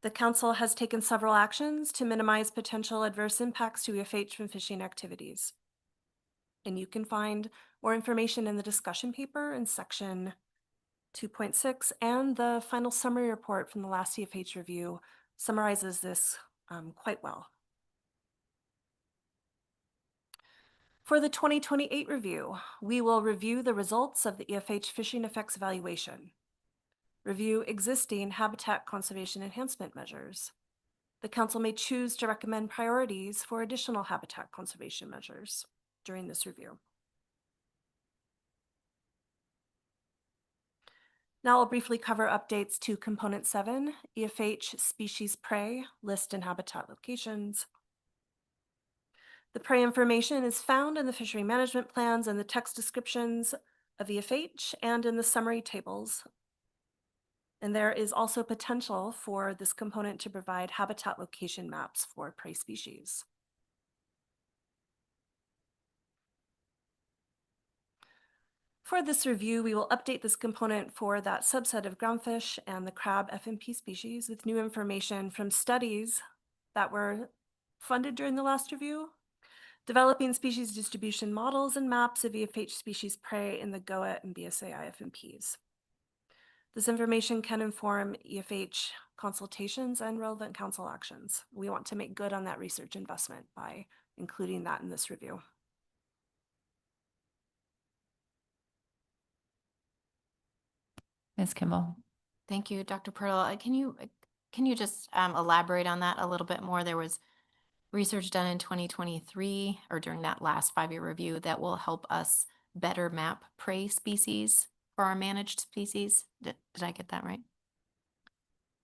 The Council has taken several actions to minimize potential adverse impacts to EFH from fishing activities. And you can find more information in the discussion paper in section 2.6, and the final summary report from the last EFH review summarizes this quite well. For the 2028 review, we will review the results of the EFH fishing effects evaluation, review existing habitat conservation enhancement measures. The Council may choose to recommend priorities for additional habitat conservation measures during this review. Now I'll briefly cover updates to Component 7, EFH species prey, list and habitat locations. The prey information is found in the fishery management plans and the text descriptions of EFH and in the summary tables. And there is also potential for this component to provide habitat location maps for prey species. For this review, we will update this component for that subset of groundfish and the crab FMP species with new information from studies that were funded during the last review, developing species distribution models and maps of EFH species prey in the GOA and BSAI FMPs. This information can inform EFH consultations and relevant council actions. We want to make good on that research investment by including that in this review. Ms. Kimball. Thank you, Dr. Pearl. Can you just elaborate on that a little bit more? There was research done in 2023 or during that last 5-year review that will help us better map prey species for our managed species. Did I get that right?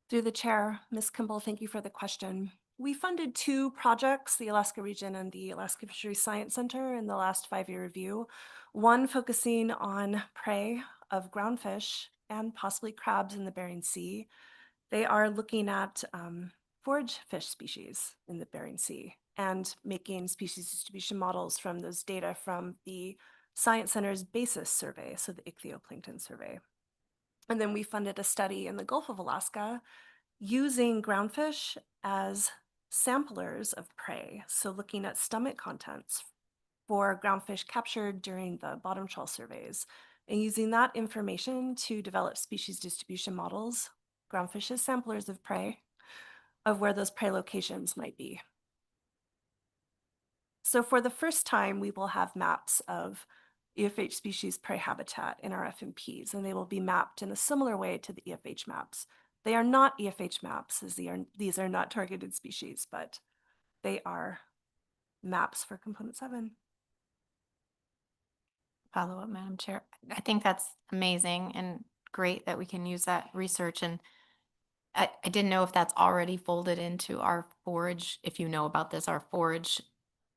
Through the chair, Ms. Kimball, thank you for the question. We funded 2 projects, the Alaska Region and the Alaska Fisheries Science Center, in the last 5-year review. One focusing on prey of groundfish and possibly crabs in the Bering Sea. They are looking at forage fish species in the Bering Sea and making species distribution models from those data from the Science Center's BASIS survey, so the ichthyoplankton survey. And then we funded a study in the Gulf of Alaska using groundfish as samplers of prey, so looking at stomach contents for groundfish captured during the bottom trawl surveys, and using that information to develop species distribution models, groundfish as samplers of prey, of where those prey locations might be. So for the first time, we will have maps of EFH species prey habitat in our FMPs, and they will be mapped in a similar way to the EFH maps. They are not EFH maps, as these are not targeted species, but they are maps for Component 7. Follow up, Madam Chair. I think that's amazing and great that we can use that research. And I didn't know if that's already folded into our forage, if you know about this, our forage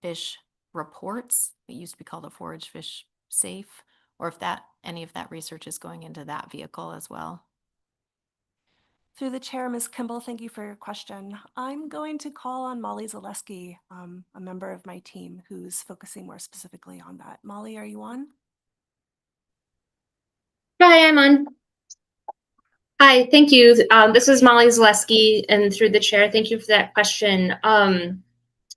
fish reports. It used to be called a forage fish safe, or if that any of that research is going into that vehicle as well. Through the chair, Ms. Kimball, thank you for your question. I'm going to call on Molly Zaleski, a member of my team who's focusing more specifically on that. Molly, are you on? Hi, I'm on. Hi, thank you. This is Molly Zaleski, and through the chair, thank you for that question.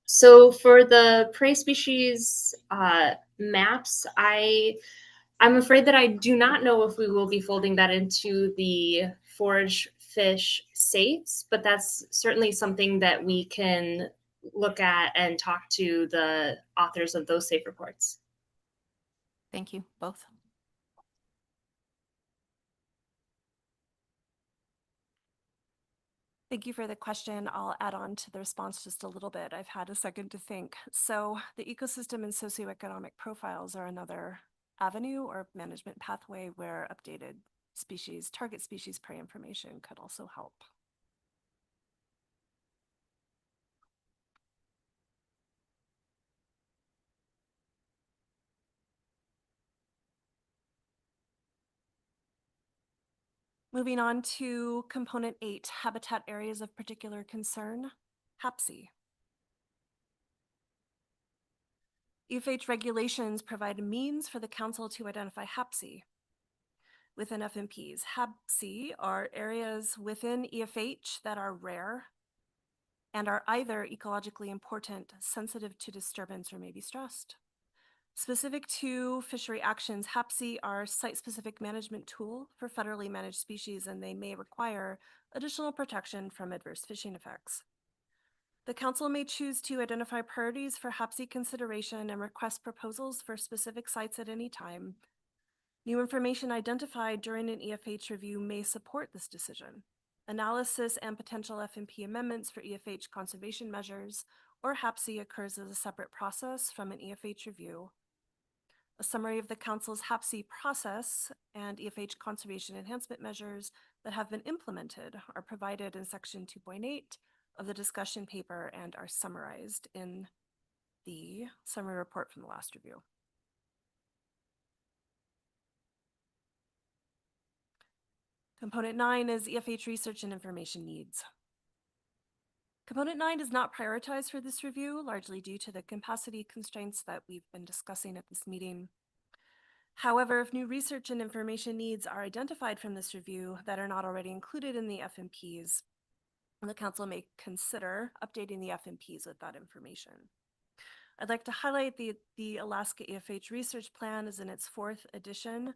So for the prey species maps, I'm afraid that I do not know if we will be folding that into the forage fish safes, but that's certainly something that we can look at and talk to the authors of those safe reports. Thank you, both. Thank you for the question. I'll add on to the response just a little bit. I've had a second to think. So the ecosystem and socioeconomic profiles are another avenue or management pathway where updated species, target species prey information could also help. Moving on to component 8, habitat areas of particular concern, HAPC. EFH regulations provide a means for the council to identify HAPC within FMPs. HAPC are areas within EFH that are rare and are either ecologically important, sensitive to disturbance, or may be stressed. Specific to fishery actions, HAPC are site-specific management tool for federally managed species, and they may require additional protection from adverse fishing effects. The council may choose to identify priorities for HAPC consideration and request proposals for specific sites at any time. New information identified during an EFH review may support this decision. Analysis and potential FMP amendments for EFH conservation measures or HAPC occurs as a separate process from an EFH review. A summary of the council's HAPC process and EFH conservation enhancement measures that have been implemented are provided in section 2.8 of the discussion paper and are summarized in the summary report from the last review. Component 9 is EFH research and information needs. Component 9 is not prioritized for this review, largely due to the capacity constraints that we've been discussing at this meeting. However, if new research and information needs are identified from this review that are not already included in the FMPs, the council may consider updating the FMPs with that information. I'd like to highlight the Alaska EFH research plan is in its 4th edition,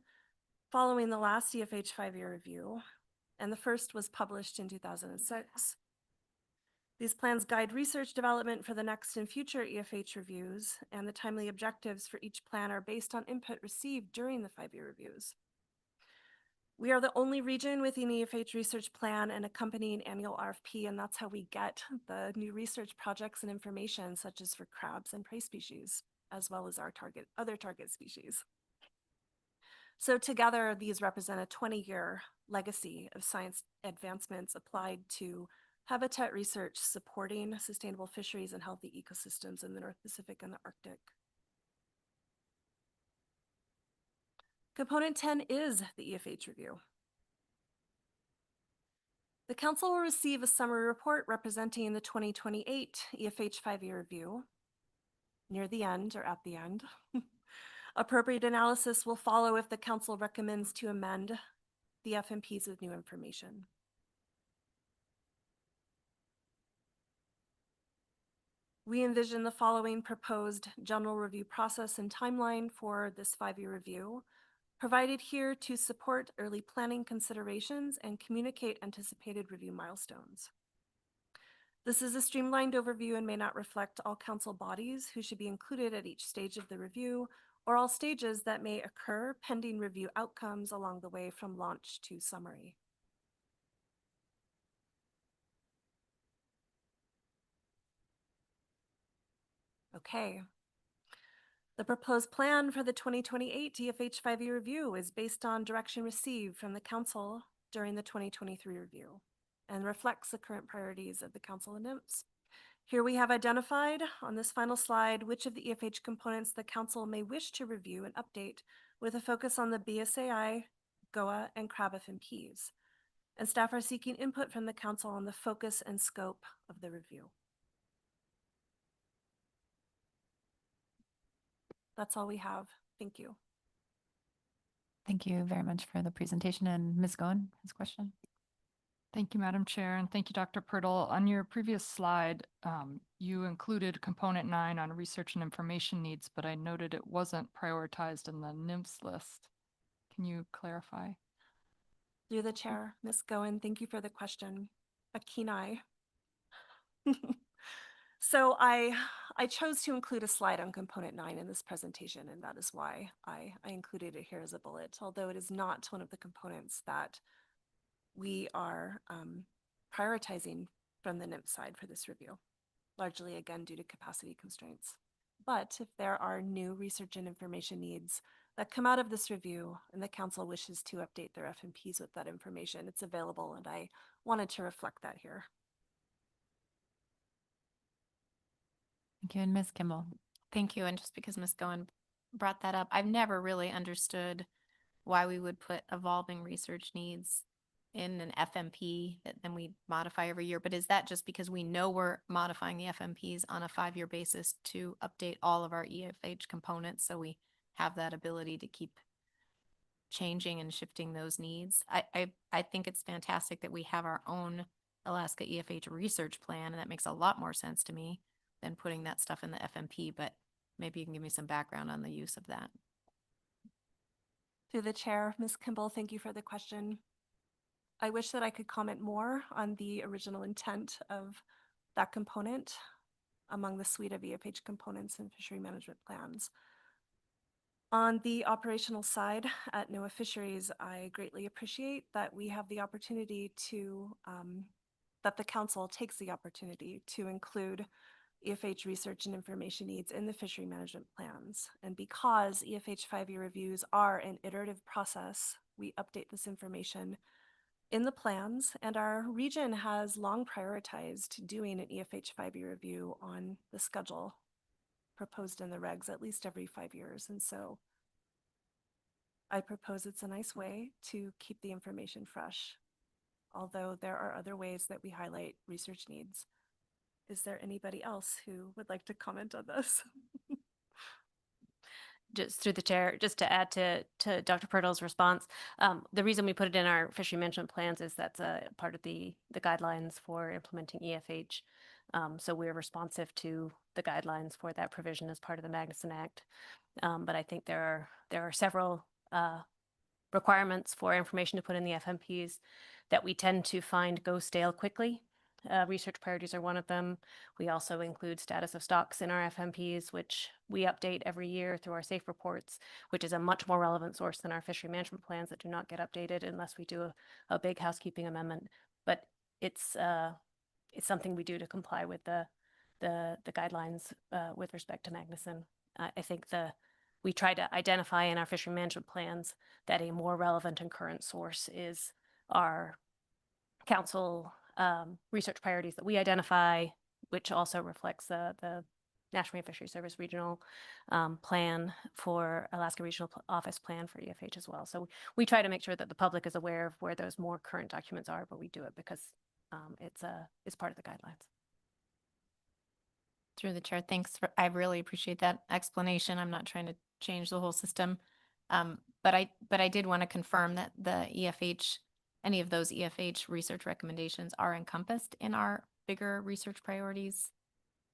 following the last EFH 5-year review, and the first was published in 2006. These plans guide research development for the next and future EFH reviews, and the timely objectives for each plan are based on input received during the 5-year reviews. We are the only region with an EFH research plan and accompanying annual RFP, and that's how we get the new research projects and information, such as for crabs and prey species, as well as our other target species. So together, these represent a 20-year legacy of science advancements applied to habitat research supporting sustainable fisheries and healthy ecosystems in the North Pacific and the Arctic. Component 10 is the EFH review. The council will receive a summary report representing the 2028 EFH 5-year review near the end or at the end. Appropriate analysis will follow if the council recommends to amend the FMPs with new information. We envision the following proposed general review process and timeline for this 5-year review, provided here to support early planning considerations and communicate anticipated review milestones. This is a streamlined overview and may not reflect all council bodies who should be included at each stage of the review, or all stages that may occur pending review outcomes along the way from launch to summary. Okay. The proposed plan for the 2028 EFH 5-year review is based on direction received from the council during the 2023 review and reflects the current priorities of the council and NIMS. Here we have identified on this final slide which of the EFH components the council may wish to review and update with a focus on the BSAI, GOA, and crab FMPs. And staff are seeking input from the council on the focus and scope of the review. That's all we have. Thank you. Thank you very much for the presentation. And Ms. Goen, his question. Thank you, Madam Chair, and thank you, Dr. Purtle. On your previous slide, you included component 9 on research and information needs, but I noted it wasn't prioritized in the NIMS list. Can you clarify? Through the chair, Ms. Goen, thank you for the question. A keen eye. So I chose to include a slide on component 9 in this presentation, and that is why I included it here as a bullet, although it is not one of the components that we are prioritizing from the NIMS side for this review, largely again due to capacity constraints. But if there are new research and information needs that come out of this review and the council wishes to update their FMPs with that information, it's available, and I wanted to reflect that here. Thank you. And Ms. Kimball. Thank you. And just because Ms. Goen brought that up, I've never really understood why we would put evolving research needs in an FMP that then we modify every year. But is that just because we know we're modifying the FMPs on a 5-year basis to update all of our EFH components, so we have that ability to keep changing and shifting those needs? I think it's fantastic that we have our own Alaska EFH research plan, and that makes a lot more sense to me than putting that stuff in the FMP, but maybe you can give me some background on the use of that. Through the chair, Ms. Kimball, thank you for the question. I wish that I could comment more on the original intent of that component among the suite of EFH components and fishery management plans. On the operational side at NOAA Fisheries, I greatly appreciate that we have the opportunity to, that the council takes the opportunity to include EFH research and information needs in the fishery management plans. And because EFH 5-year reviews are an iterative process, we update this information in the plans, and our region has long prioritized doing an EFH 5-year review on the schedule proposed in the regs at least every 5 years. And so I propose it's a nice way to keep the information fresh, although there are other ways that we highlight research needs. Is there anybody else who would like to comment on this? Just through the chair, just to add to Dr. Pirtle's response, the reason we put it in our fishery management plans is that's a part of the guidelines for implementing EFH. So we're responsive to the guidelines for that provision as part of the Magnuson Act. But I think there are several requirements for information to put in the FMPs that we tend to find go stale quickly. Research priorities are one of them. We also include status of stocks in our FMPs, which we update every year through our safe reports, which is a much more relevant source than our fishery management plans that do not get updated unless we do a big housekeeping amendment. But it's something we do to comply with the guidelines with respect to Magnuson. I think we try to identify in our fishery management plans that a more relevant and current source is our council research priorities that we identify, which also reflects the National Marine Fisheries Service regional plan for Alaska Regional Office plan for EFH as well. So we try to make sure that the public is aware of where those more current documents are, but we do it because it's part of the guidelines. Through the chair, thanks. I really appreciate that explanation. I'm not trying to change the whole system, but I did want to confirm that the EFH, any of those EFH research recommendations are encompassed in our bigger research priorities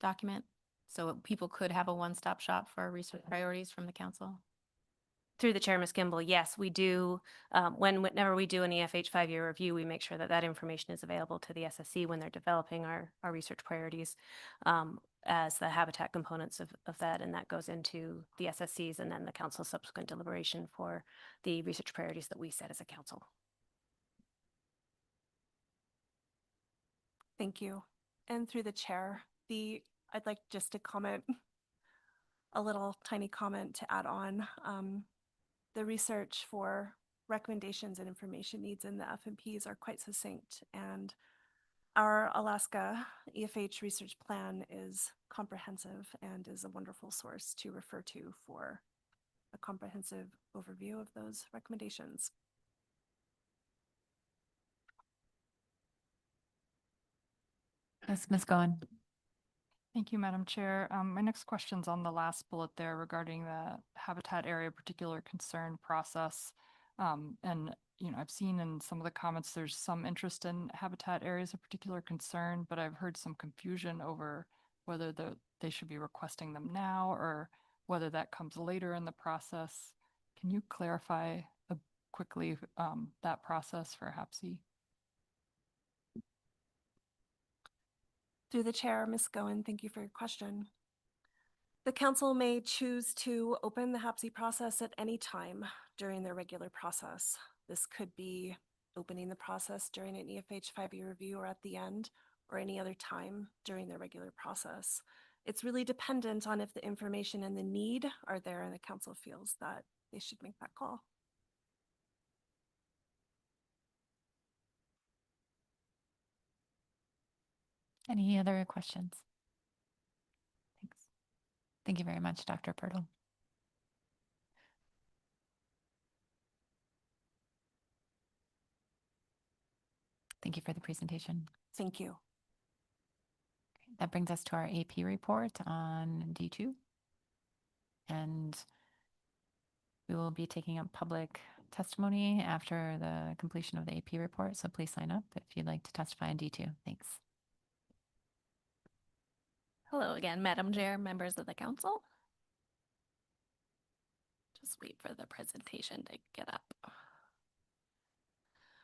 document. So people could have a one-stop shop for research priorities from the council. Through the chair, Ms. Kimball, yes, we do. Whenever we do an EFH 5-year review, we make sure that that information is available to the SSC when they're developing our research priorities as the habitat components of that, and that goes into the SSCs and then the council's subsequent deliberation for the research priorities that we set as a council. Thank you. And through the chair, I'd like just to comment, a little tiny comment to add on. The research for recommendations and information needs in the FMPs are quite succinct, and our Alaska EFH research plan is comprehensive and is a wonderful source to refer to for a comprehensive overview of those recommendations. Yes, Ms. Goen. Thank you, Madam Chair. My next question's on the last bullet there regarding the habitat area of particular concern process. And, you know, I've seen in some of the comments, there's some interest in habitat areas of particular concern, but I've heard some confusion over whether they should be requesting them now or whether that comes later in the process. Can you clarify quickly that process for HAPC? Through the chair, Ms. Goen, thank you for your question. The council may choose to open the HAPC process at any time during their regular process. This could be opening the process during an EFH 5-year review or at the end or any other time during the regular process. It's really dependent on if the information and the need are there and the council feels that they should make that call. Any other questions? Thanks. Thank you very much, Dr. Pirtle. Thank you for the presentation. Thank you. Okay, that brings us to our AP report on D2. And we will be taking up public testimony after the completion of the AP report. So please sign up if you'd like to testify on D2. Thanks. Hello again, Madam Chair, members of the council. Just wait for the presentation to get up.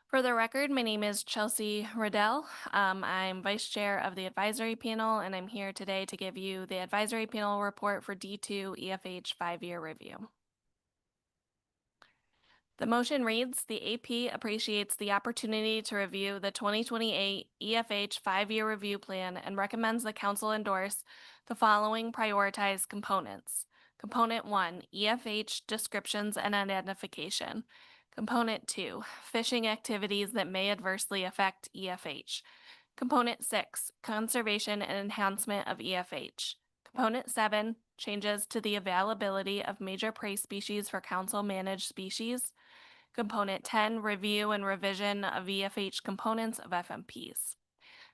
For the record, my name is Kelsi Ivanoff. I'm Vice Chair of the Advisory Panel, and I'm here today to give you the Advisory Panel report for D2 EFH 5-year review. The motion reads, the AP appreciates the opportunity to review the 2028 EFH 5-year review plan and recommends the council endorse the following prioritized components. Component 1, EFH descriptions and identification. Component 2, fishing activities that may adversely affect EFH. Component 6, conservation and enhancement of EFH. Component 7, changes to the availability of major prey species for council-managed species. Component 10, review and revision of EFH components of FMPs.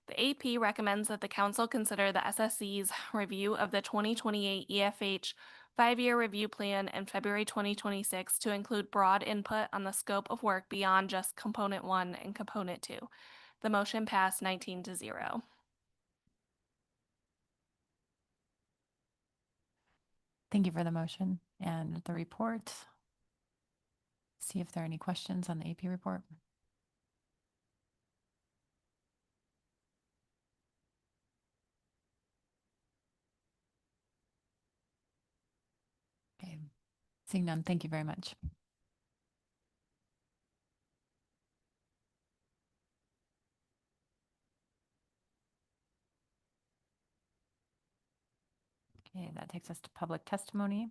The AP recommends that the council consider the SSC's review of the 2028 EFH 5-year review plan in February 2026 to include broad input on the scope of work beyond just Component 1 and Component 2. The motion passed 19-0. Thank you for the motion and the report. See if there are any questions on the AP report. Okay, seeing none, thank you very much. Okay, that takes us to public testimony.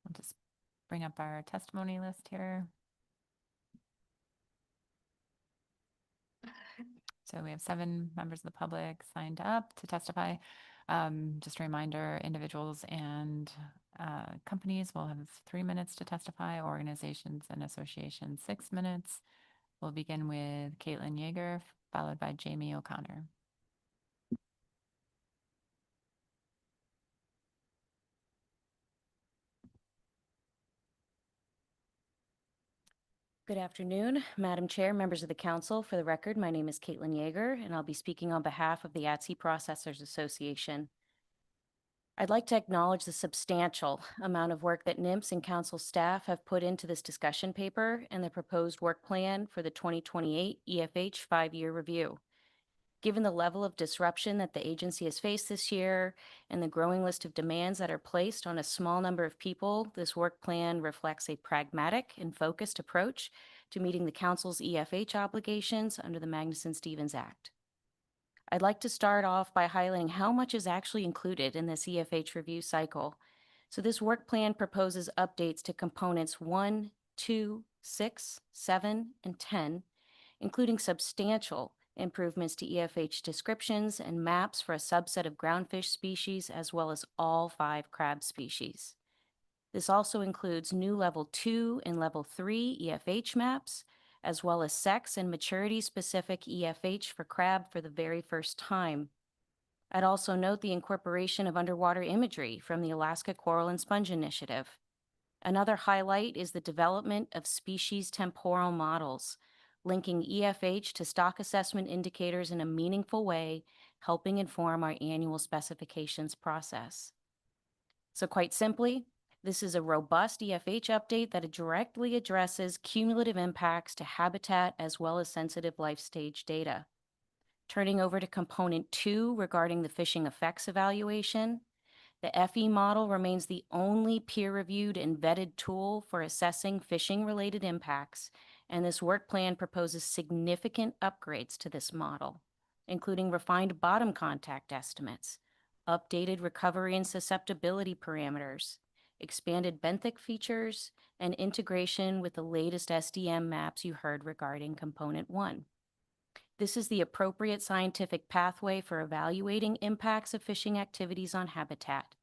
I'll just bring up our testimony list here. So we have 7 members of the public signed up to testify. Just a reminder, individuals and companies will have 3 minutes to testify, organizations and associations 6 minutes. We'll begin with Caitlin Yeager, followed by Jamie O'Connor. Good afternoon, Madam Chair, members of the council. For the record, my name is Caitlin Yeager, and I'll be speaking on behalf of the At-Sea Processors Association. I'd like to acknowledge the substantial amount of work that NMFS and council staff have put into this discussion paper and the proposed work plan for the 2028 EFH 5-year review. Given the level of disruption that the agency has faced this year and the growing list of demands that are placed on a small number of people, this work plan reflects a pragmatic and focused approach to meeting the council's EFH obligations under the Magnuson-Stevens Act. I'd like to start off by highlighting how much is actually included in this EFH review cycle. So this work plan proposes updates to components 1, 2, 6, 7, and 10, including substantial improvements to EFH descriptions and maps for a subset of groundfish species, as well as all 5 crab species. This also includes new Level 2 and Level 3 EFH maps, as well as sex and maturity-specific EFH for crab for the very first time. I'd also note the incorporation of underwater imagery from the Alaska Coral and Sponge Initiative. Another highlight is the development of species temporal models, linking EFH to stock assessment indicators in a meaningful way, helping inform our annual specifications process. So quite simply, this is a robust EFH update that directly addresses cumulative impacts to habitat as well as sensitive life stage data. Turning over to Component 2 regarding the fishing effects evaluation, the FE model remains the only peer-reviewed and vetted tool for assessing fishing-related impacts and this work plan proposes significant upgrades to this model, including refined bottom contact estimates, updated recovery and susceptibility parameters, expanded benthic features, and integration with the latest SDM maps you heard regarding Component 1. This is the appropriate scientific pathway for evaluating impacts of fishing activities on habitat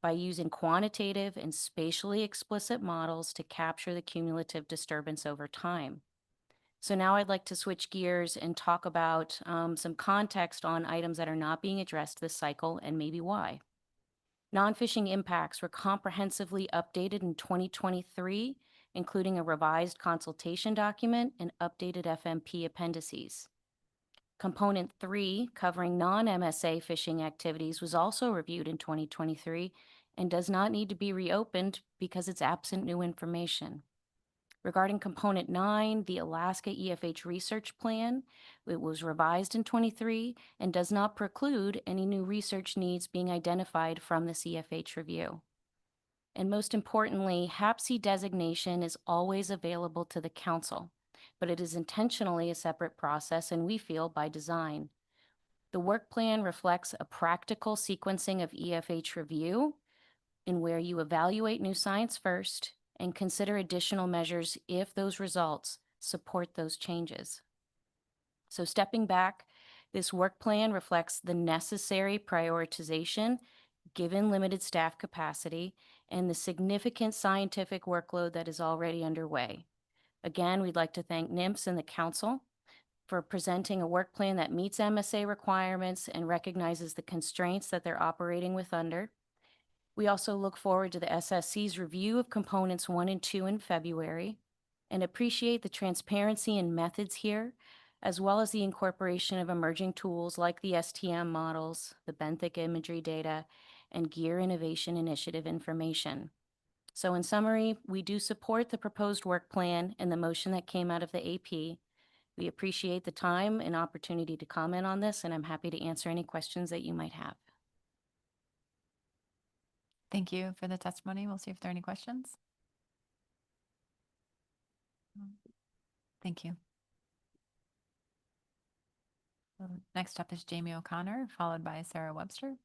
by using quantitative and spatially explicit models to capture the cumulative disturbance over time. So now I'd like to switch gears and talk about some context on items that are not being addressed this cycle and maybe why. Non-fishing impacts were comprehensively updated in 2023, including a revised consultation document and updated FMP appendices. Component 3, covering non-MSA fishing activities, was also reviewed in 2023 and does not need to be reopened because it's absent new information. Regarding Component 9, the Alaska EFH Research Plan, it was revised in 23 and does not preclude any new research needs being identified from this EFH review. And most importantly, HAPC designation is always available to the Council, but it is intentionally a separate process, and we feel by design. The work plan reflects a practical sequencing of EFH review in where you evaluate new science first and consider additional measures if those results support those changes. So stepping back, this work plan reflects the necessary prioritization given limited staff capacity and the significant scientific workload that is already underway. Again, we'd like to thank NMFS and the Council for presenting a work plan that meets MSA requirements and recognizes the constraints that they're operating with under. We also look forward to the SSC's review of Components 1 and 2 in February and appreciate the transparency and methods here, as well as the incorporation of emerging tools like the STM models, the benthic imagery data, and Gear Innovation Initiative information. So in summary, we do support the proposed work plan and the motion that came out of the AP. We appreciate the time and opportunity to comment on this, and I'm happy to answer any questions that you might have. Thank you for the testimony. We'll see if there are any questions. Thank you. Next up is Jamie O'Connor, followed by Sarah Webster.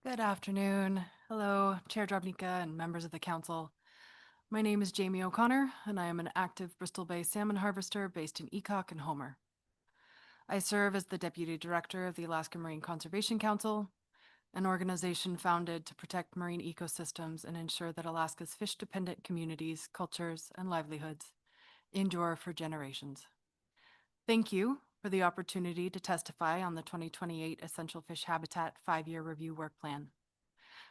Good afternoon. Hello, Chair Drobnica and members of the Council. My name is Jamie O'Connor, and I am an active Bristol Bay salmon harvester based in Ecock and Homer. I serve as the Deputy Director of the Alaska Marine Conservation Council, an organization founded to protect marine ecosystems and ensure that Alaska's fish-dependent communities, cultures, and livelihoods endure for generations. Thank you for the opportunity to testify on the 2028 Essential Fish Habitat 5-year review work plan.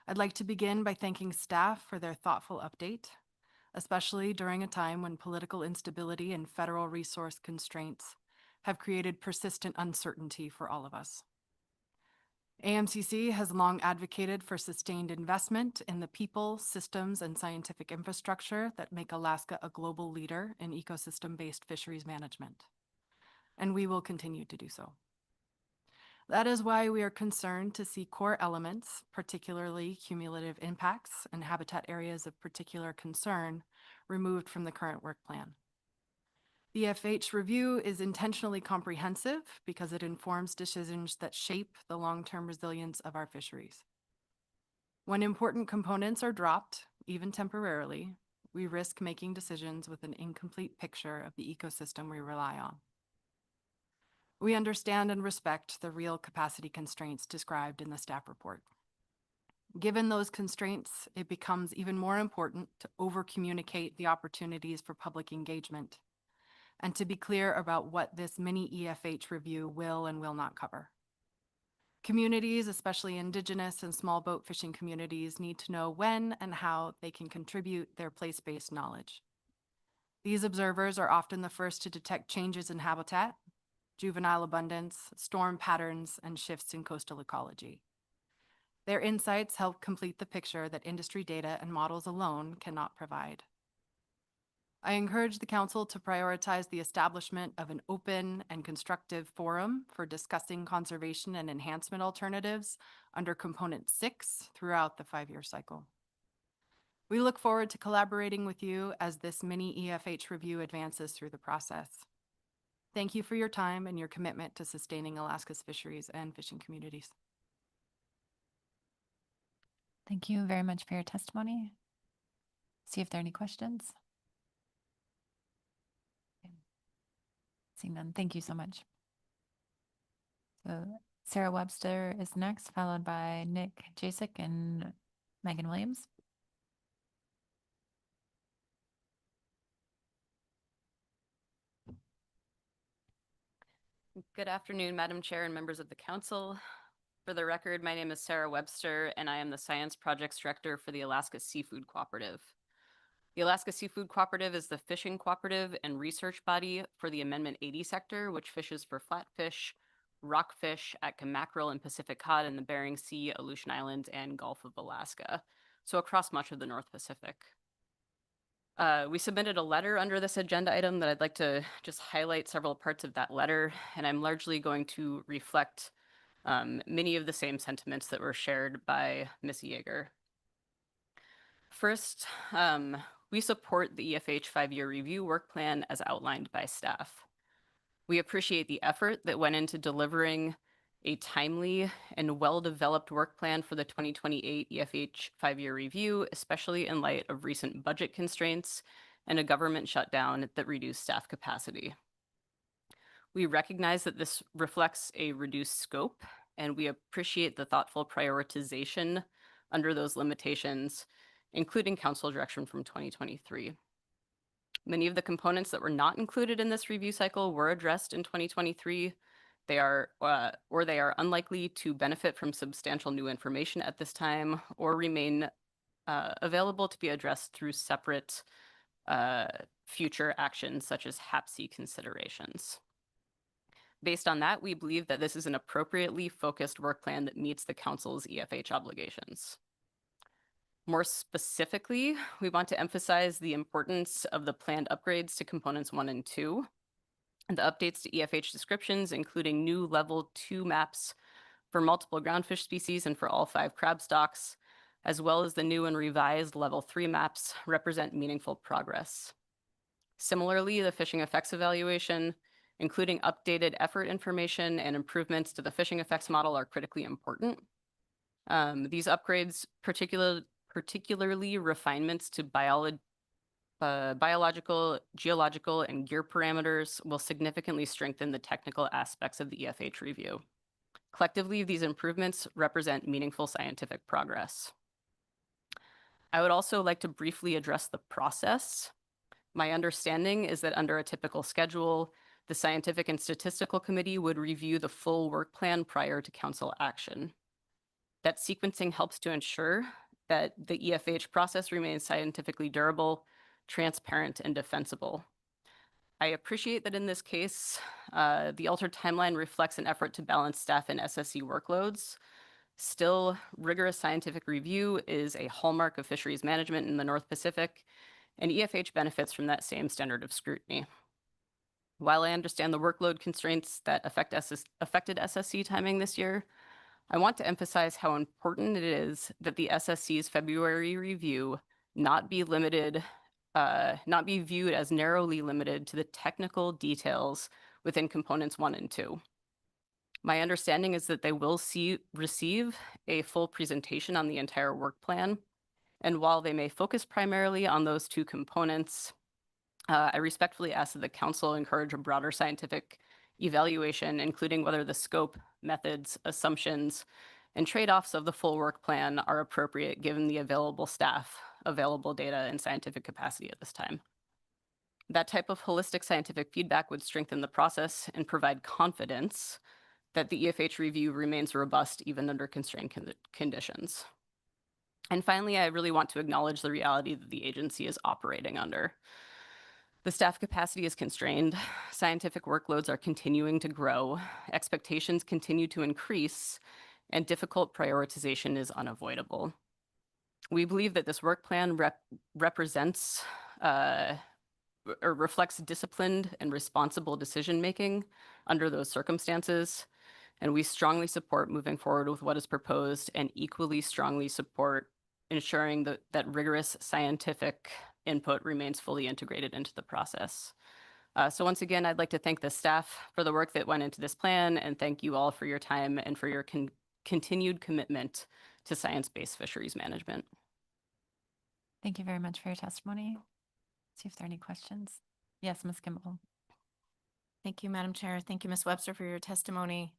I'd like to begin by thanking staff for their thoughtful update, especially during a time when political instability and federal resource constraints have created persistent uncertainty for all of us. AMCC has long advocated for sustained investment in the people, systems, and scientific infrastructure that make Alaska a global leader in ecosystem-based fisheries management, and we will continue to do so. That is why we are concerned to see core elements, particularly cumulative impacts and habitat areas of particular concern, removed from the current work plan. The FH review is intentionally comprehensive because it informs decisions that shape the long-term resilience of our fisheries. When important components are dropped, even temporarily, we risk making decisions with an incomplete picture of the ecosystem we rely on. We understand and respect the real capacity constraints described in the staff report. Given those constraints, it becomes even more important to over-communicate the opportunities for public engagement and to be clear about what this mini EFH review will and will not cover. Communities, especially Indigenous and small boat fishing communities, need to know when and how they can contribute their place-based knowledge. These observers are often the first to detect changes in habitat, juvenile abundance, storm patterns, and shifts in coastal ecology. Their insights help complete the picture that industry data and models alone cannot provide. I encourage the council to prioritize the establishment of an open and constructive forum for discussing conservation and enhancement alternatives under Component 6 throughout the 5-year cycle. We look forward to collaborating with you as this mini EFH review advances through the process. Thank you for your time and your commitment to sustaining Alaska's fisheries and fishing communities. Thank you very much for your testimony. See if there are any questions. Seeing none, thank you so much. So Sarah Webster is next, followed by Nick Jacuk and Megan Williams. Good afternoon, Madam Chair and members of the council. For the record, my name is Sarah Webster, and I am the Science Projects Director for the Alaska Seafood Cooperative. The Alaska Seafood Cooperative is the fishing cooperative and research body for the Amendment 80 sector, which fishes for flatfish, rockfish, Atka mackerel, and Pacific cod in the Bering Sea, Aleutian Islands, and Gulf of Alaska, so across much of the North Pacific. We submitted a letter under this agenda item that I'd like to just highlight several parts of that letter, and I'm largely going to reflect many of the same sentiments that were shared by Ms. Yeager. First, we support the EFH 5-year review work plan as outlined by staff. We appreciate the effort that went into delivering a timely and well-developed work plan for the 2028 EFH 5-year review, especially in light of recent budget constraints and a government shutdown that reduced staff capacity. We recognize that this reflects a reduced scope, and we appreciate the thoughtful prioritization under those limitations, including council direction from 2023. Many of the components that were not included in this review cycle were addressed in 2023. They are unlikely to benefit from substantial new information at this time or remain available to be addressed through separate future actions such as HAPC considerations. Based on that, we believe that this is an appropriately focused work plan that meets the council's EFH obligations. More specifically, we want to emphasize the importance of the planned upgrades to components 1 and 2, and the updates to EFH descriptions, including new level 2 maps for multiple groundfish species and for all 5 crab stocks, as well as the new and revised level 3 maps, represent meaningful progress. Similarly, the fishing effects evaluation, including updated effort information and improvements to the fishing effects model, are critically important. These upgrades, particularly refinements to biological, geological, and gear parameters, will significantly strengthen the technical aspects of the EFH review. Collectively, these improvements represent meaningful scientific progress. I would also like to briefly address the process. My understanding is that under a typical schedule, the Scientific and Statistical Committee would review the full work plan prior to council action. That sequencing helps to ensure that the EFH process remains scientifically durable, transparent, and defensible. I appreciate that in this case, the altered timeline reflects an effort to balance staff and SSC workloads. Still, rigorous scientific review is a hallmark of fisheries management in the North Pacific, and EFH benefits from that same standard of scrutiny. While I understand the workload constraints that affected SSC timing this year, I want to emphasize how important it is that the SSC's February review not be viewed as narrowly limited to the technical details within components 1 and 2. My understanding is that they will receive a full presentation on the entire work plan, and while they may focus primarily on those 2 components, I respectfully ask that the council encourage a broader scientific evaluation, including whether the scope, methods, assumptions, and trade-offs of the full work plan are appropriate given the available staff, available data, and scientific capacity at this time. That type of holistic scientific feedback would strengthen the process and provide confidence that the EFH review remains robust even under constrained conditions. And finally, I really want to acknowledge the reality that the agency is operating under. The staff capacity is constrained, scientific workloads are continuing to grow, expectations continue to increase, and difficult prioritization is unavoidable. We believe that this work plan represents or reflects disciplined and responsible decision-making under those circumstances. And we strongly support moving forward with what is proposed and equally strongly support ensuring that rigorous scientific input remains fully integrated into the process. So once again, I'd like to thank the staff for the work that went into this plan and thank you all for your time and for your continued commitment to science-based fisheries management. Thank you very much for your testimony. See if there are any questions. Yes, Ms. Kimball. Thank you, Madam Chair. Thank you, Ms. Webster, for your testimony.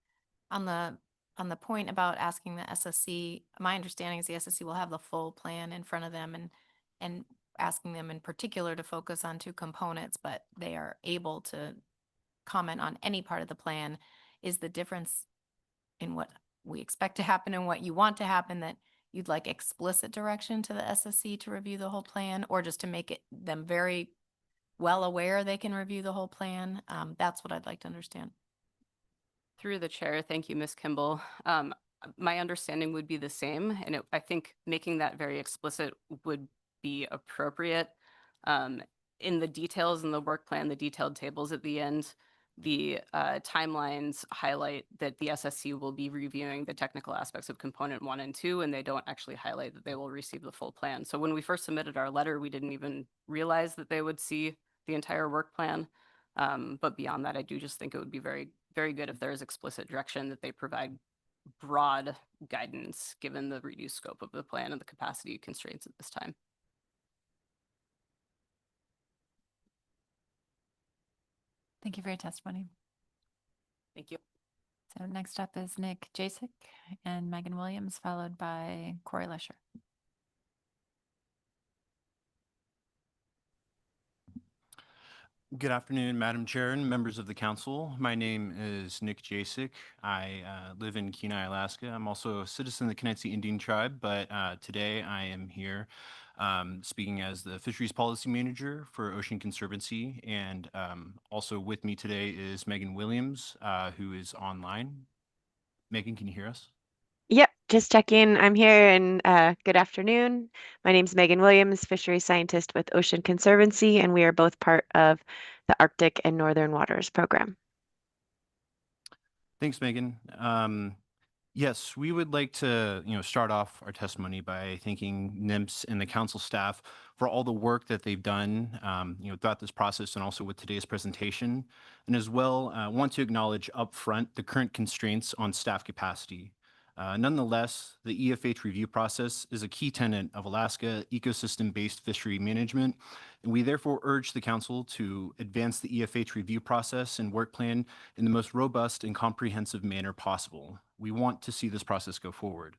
On the point about asking the SSC, my understanding is the SSC will have the full plan in front of them and asking them in particular to focus on 2 components, but they are able to comment on any part of the plan. Is the difference in what we expect to happen and what you want to happen that you'd like explicit direction to the SSC to review the whole plan, or just to make them very well aware they can review the whole plan? That's what I'd like to understand. Through the chair, thank you, Ms. Kimball. My understanding would be the same, and I think making that very explicit would be appropriate. In the details in the work plan, the detailed tables at the end, the timelines highlight that the SSC will be reviewing the technical aspects of component 1 and 2, and they don't actually highlight that they will receive the full plan. So when we first submitted our letter, we didn't even realize that they would see the entire work plan. But beyond that, I do just think it would be very, very good if there is explicit direction that they provide broad guidance given the reduced scope of the plan and the capacity constraints at this time. Thank you for your testimony. Thank you. So next up is Nick Jacuk and Megan Williams, followed by Cory Lescher. Good afternoon, Madam Chair and members of the council. My name is Nick Jacuk. I live in Kenai, Alaska. I'm also a citizen of the Kinneen Indian tribe, but today I am here speaking as the Fisheries Policy Manager for Ocean Conservancy. And also with me today is Megan Williams, who is online. Megan, can you hear us? Yep, just checking. I'm here and good afternoon. My name is Megan Williams, fisheries scientist with Ocean Conservancy, and we are both part of the Arctic and Northern Waters program. Thanks, Megan. Yes, we would like to, start off our testimony by thanking NIMS and the council staff for all the work that they've done, throughout this process and also with today's presentation. And as well, want to acknowledge upfront the current constraints on staff capacity. Nonetheless, the EFH review process is a key tenet of Alaska ecosystem-based fishery management, and we therefore urge the council to advance the EFH review process and work plan in the most robust and comprehensive manner possible. We want to see this process go forward,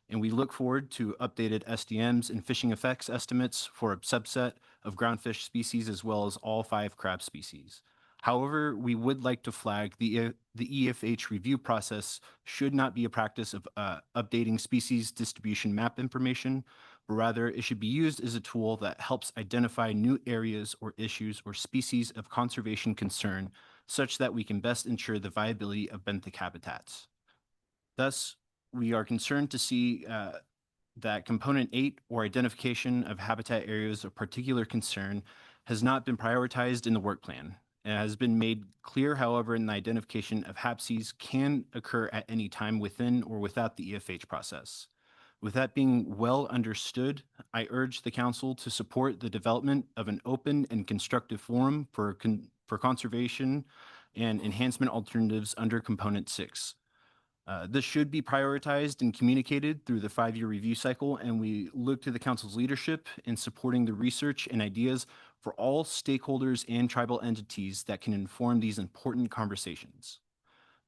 and we look forward to updated SDMs and fishing effects estimates for a subset of groundfish species as well as all 5 crab species. However, we would like to flag the EFH review process should not be a practice of updating species distribution map information, but rather it should be used as a tool that helps identify new areas or issues or species of conservation concern such that we can best ensure the viability of benthic habitats. Thus, we are concerned to see that component 8 or identification of habitat areas of particular concern has not been prioritized in the work plan. It has been made clear, however, in the identification of HAPSEs can occur at any time within or without the EFH process. With that being well understood, I urge the council to support the development of an open and constructive forum for conservation and enhancement alternatives under component 6. This should be prioritized and communicated through the 5-year review cycle, and we look to the council's leadership in supporting the research and ideas for all stakeholders and tribal entities that can inform these important conversations.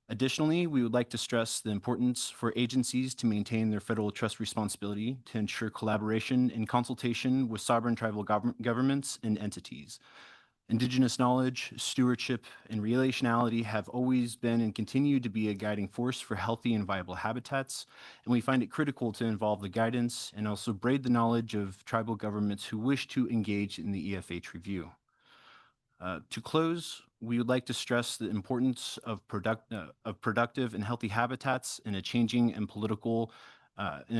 Additionally, we would like to stress the importance for agencies to maintain their federal trust responsibility to ensure collaboration and consultation with sovereign tribal governments and entities. Indigenous knowledge, stewardship, and relationality have always been and continue to be a guiding force for healthy and viable habitats, and we find it critical to involve the guidance and also braid the knowledge of tribal governments who wish to engage in the EFH review. To close, we would like to stress the importance of productive and healthy habitats in a changing political and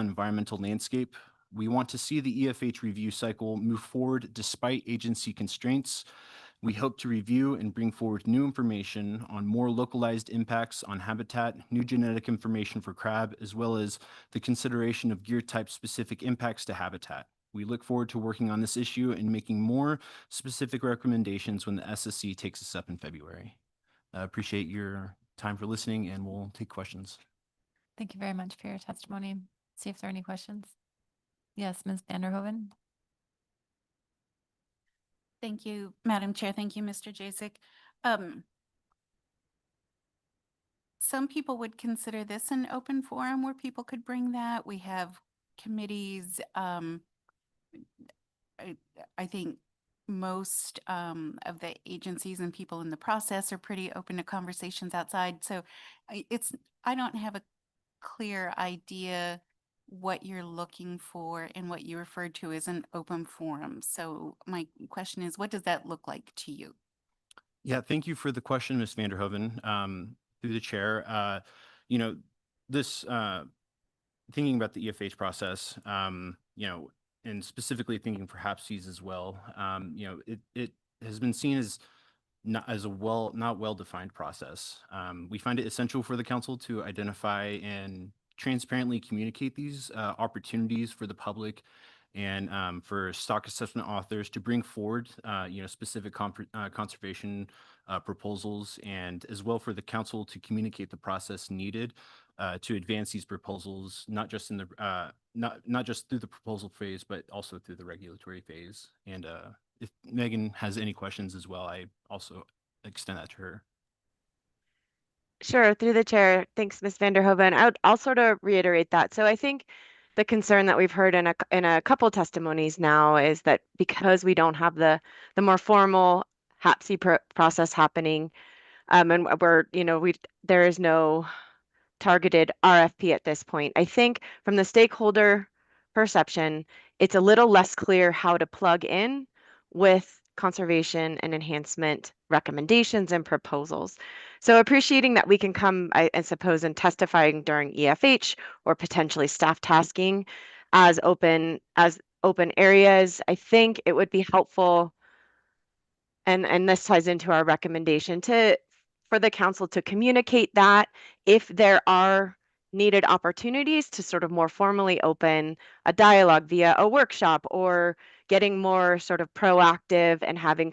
environmental landscape. We want to see the EFH review cycle move forward despite agency constraints. We hope to review and bring forward new information on more localized impacts on habitat, new genetic information for crab, as well as the consideration of gear type specific impacts to habitat. We look forward to working on this issue and making more specific recommendations when the SSC takes us up in February. I appreciate your time for listening, and we'll take questions. Thank you very much for your testimony. See if there are any questions. Yes, Ms. Vanderhoven. Thank you, Madam Chair. Thank you, Mr. Jacuk. Some people would consider this an open forum where people could bring that. We have committees. I think most of the agencies and people in the process are pretty open to conversations outside. So I don't have a clear idea what you're looking for and what you referred to as an open forum. So my question is, what does that look like to you? Yeah, thank you for the question, Ms. Vanderhoven. Through the chair, this thinking about the EFH process, and specifically thinking for HAPCs as well, it has been seen as not well-defined process. We find it essential for the council to identify and transparently communicate these opportunities for the public and for stock assessment authors to bring forward, specific conservation proposals, and as well for the council to communicate the process needed to advance these proposals, not just in the not just through the proposal phase, but also through the regulatory phase. And if Megan has any questions as well, I also extend that to her. Sure, through the chair. Thanks, Ms. Vanderhoven. I'll sort of reiterate that. So I think the concern that we've heard in a couple testimonies now is that because we don't have the more formal HAPC process happening, and there is no targeted RFP at this point. I think from the stakeholder perception, it's a little less clear how to plug in with conservation and enhancement recommendations and proposals. So appreciating that we can come, I suppose, and testifying during EFH or potentially staff tasking as open areas, I think it would be helpful, and this ties into our recommendation for the council to communicate that if there are needed opportunities to sort of more formally open a dialogue via a workshop or getting more sort of proactive and having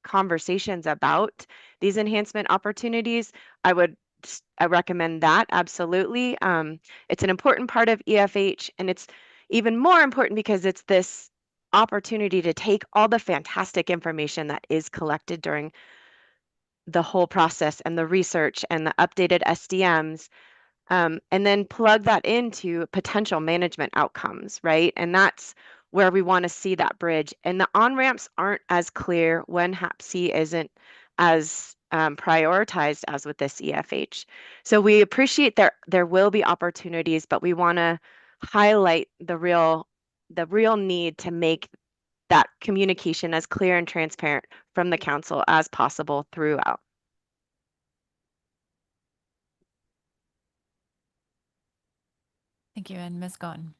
conversations about these enhancement opportunities, I recommend that absolutely. It's an important part of EFH, and it's even more important because it's this opportunity to take all the fantastic information that is collected during the whole process and the research and the updated SDMs, and then plug that into potential management outcomes, right? And that's where we want to see that bridge. And the on-ramps aren't as clear when HAPC isn't as prioritized as with this EFH. So we appreciate there will be opportunities, but we want to highlight the real need to make that communication as clear and transparent from the council as possible throughout. Thank you. And Ms. Gahn.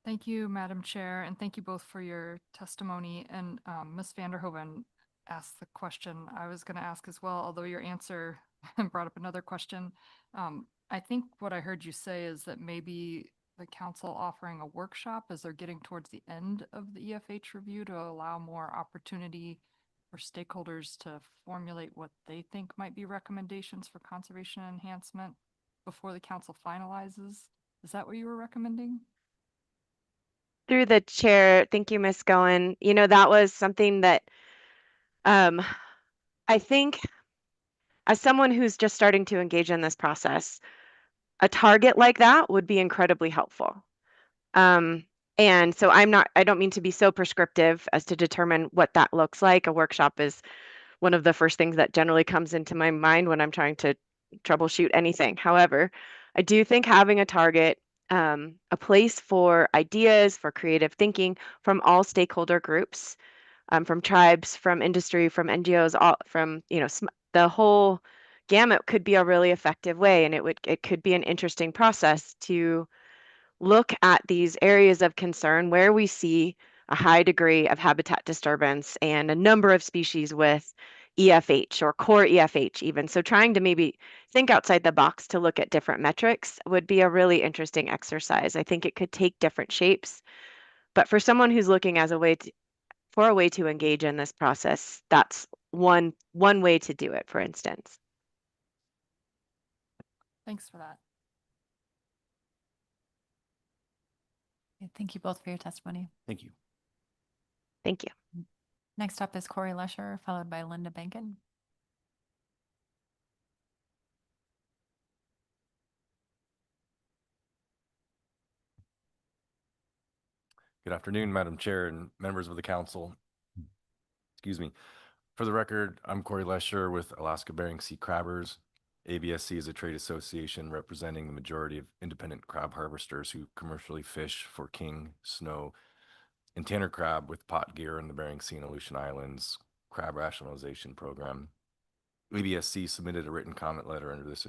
Thank you, Madam Chair, and thank you both for your testimony. And Ms. Vanderhoven asked the question I was going to ask as well, although your answer brought up another question. I think what I heard you say is that maybe the council offering a workshop as they're getting towards the end of the EFH review to allow more opportunity for stakeholders to formulate what they think might be recommendations for conservation enhancement before the council finalizes. Is that what you were recommending? Through the chair, thank you, Ms. Goen. That was something that I think as someone who's just starting to engage in this process, a target like that would be incredibly helpful. And so I don't mean to be so prescriptive as to determine what that looks like. A workshop is one of the first things that generally comes into my mind when I'm trying to troubleshoot anything. However, I do think having a target, a place for ideas, for creative thinking from all stakeholder groups, from tribes, from industry, from NGOs, all from the whole gamut could be a really effective way, and it could be an interesting process to look at these areas of concern where we see a high degree of habitat disturbance and a number of species with EFH or core EFH even. So trying to maybe think outside the box to look at different metrics would be a really interesting exercise. I think it could take different shapes, but for someone who's looking as a way to engage in this process, that's one way to do it, for instance. Thanks for that. Okay, thank you both for your testimony. Thank you. Thank you. Next up is Cory Lescher, followed by Linda Behnken. Good afternoon, Madam Chair and members of the council. Excuse me. For the record, I'm Cory Lescher with Alaska Bering Sea Crabbers. ABSC is a trade association representing the majority of independent crab harvesters who commercially fish for king, snow, and tanner crab with pot gear in the Bering Sea and Aleutian Islands crab rationalization program. ABSC submitted a written comment letter under this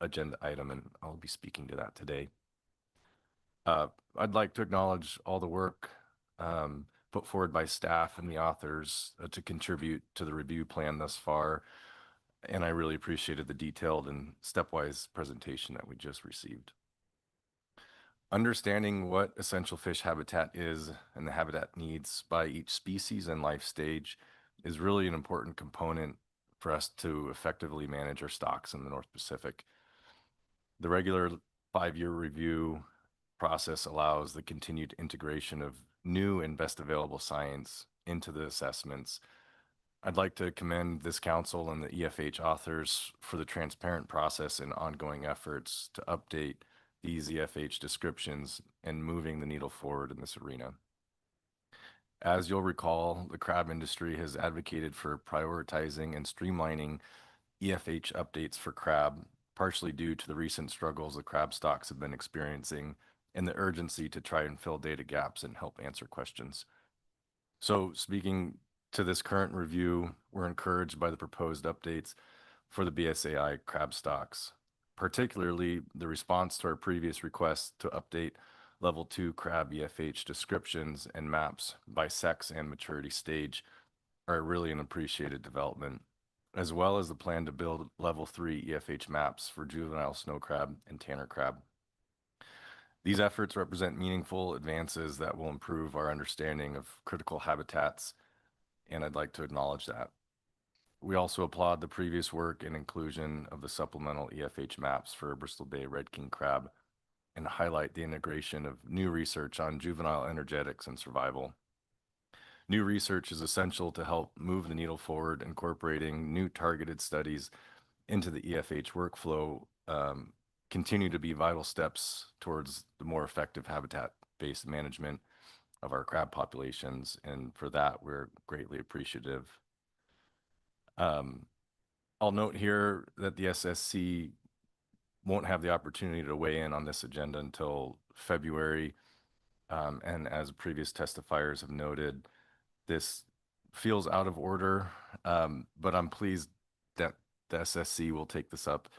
agenda item, and I'll be speaking to that today. I'd like to acknowledge all the work put forward by staff and the authors to contribute to the review plan thus far, and I really appreciated the detailed and stepwise presentation that we just received. Understanding what essential fish habitat is and the habitat needs by each species and life stage is really an important component for us to effectively manage our stocks in the North Pacific. The regular 5-year review process allows the continued integration of new and best available science into the assessments. I'd like to commend this council and the EFH authors for the transparent process and ongoing efforts to update these EFH descriptions and moving the needle forward in this arena. As you'll recall, the crab industry has advocated for prioritizing and streamlining EFH updates for crab, partially due to the recent struggles the crab stocks have been experiencing and the urgency to try and fill data gaps and help answer questions. So speaking to this current review, we're encouraged by the proposed updates for the BSAI crab stocks, particularly the response to our previous request to update level 2 crab EFH descriptions and maps by sex and maturity stage are really an appreciated development, as well as the plan to build level 3 EFH maps for juvenile snow crab and tanner crab. These efforts represent meaningful advances that will improve our understanding of critical habitats, and I'd like to acknowledge that. We also applaud the previous work and inclusion of the supplemental EFH maps for Bristol Bay red king crab and highlight the integration of new research on juvenile energetics and survival. New research is essential to help move the needle forward, incorporating new targeted studies into the EFH workflow continue to be vital steps towards the more effective habitat-based management of our crab populations, and for that, we're greatly appreciative. I'll note here that the SSC won't have the opportunity to weigh in on this agenda until February, and as previous testifiers have noted, this feels out of order, but I'm pleased that the SSC will take this up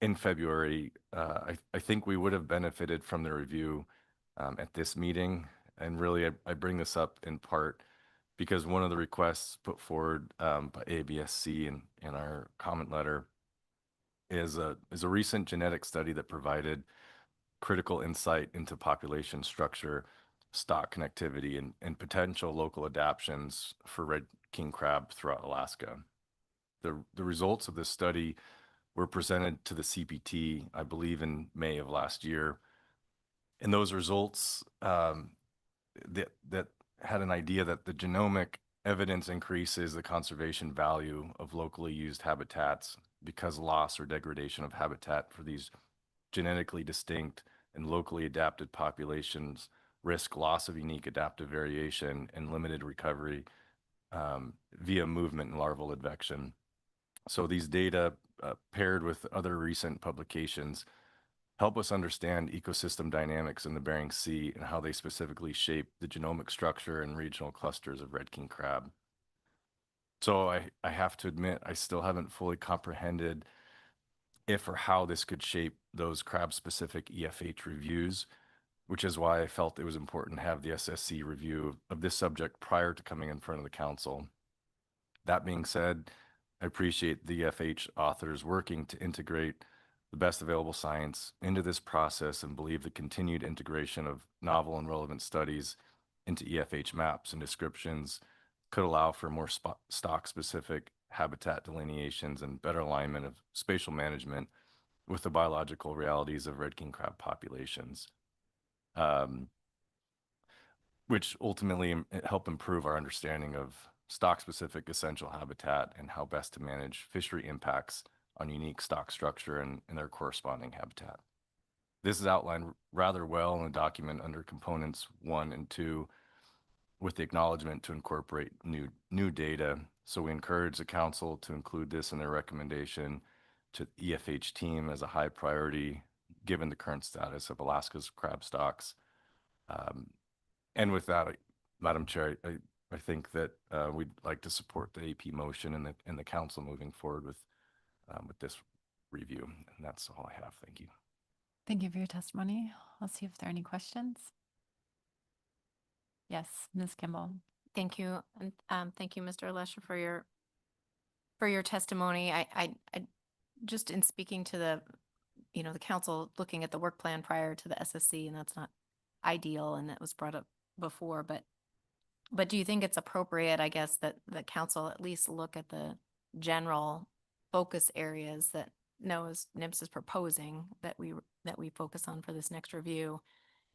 in February. I think we would have benefited from the review at this meeting, and really I bring this up in part because one of the requests put forward by ABSC in our comment letter is a recent genetic study that provided critical insight into population structure, stock connectivity, and potential local adaptations for red king crab throughout Alaska. The results of this study were presented to the CPT, I believe, in May of last year. And those results that had an idea that the genomic evidence increases the conservation value of locally used habitats because loss or degradation of habitat for these genetically distinct and locally adapted populations risk loss of unique adaptive variation and limited recovery via movement and larval advection. So these data, paired with other recent publications, help us understand ecosystem dynamics in the Bering Sea and how they specifically shape the genomic structure and regional clusters of red king crab. So I have to admit, I still haven't fully comprehended if or how this could shape those crab-specific EFH reviews, which is why I felt it was important to have the SSC review of this subject prior to coming in front of the council. That being said, I appreciate the EFH authors working to integrate the best available science into this process and believe the continued integration of novel and relevant studies into EFH maps and descriptions could allow for more stock-specific habitat delineations and better alignment of spatial management with the biological realities of red king crab populations, which ultimately help improve our understanding of stock-specific essential habitat and how best to manage fishery impacts on unique stock structure and their corresponding habitat. This is outlined rather well in the document under components 1 and 2 with the acknowledgement to incorporate new data. So we encourage the council to include this in their recommendation to the EFH team as a high priority, given the current status of Alaska's crab stocks. And with that, Madam Chair, I think that we'd like to support the AP motion and the council moving forward with this review. And that's all I have. Thank you. Thank you for your testimony. I'll see if there are any questions. Yes, Ms. Kimball. Thank you. And thank you, Mr. Lescher, for your testimony. I just in speaking to the council looking at the work plan prior to the SSC, and that's not ideal, and that was brought up before, but do you think it's appropriate, I guess, that the council at least look at the general focus areas that NIMS is proposing that we focus on for this next review?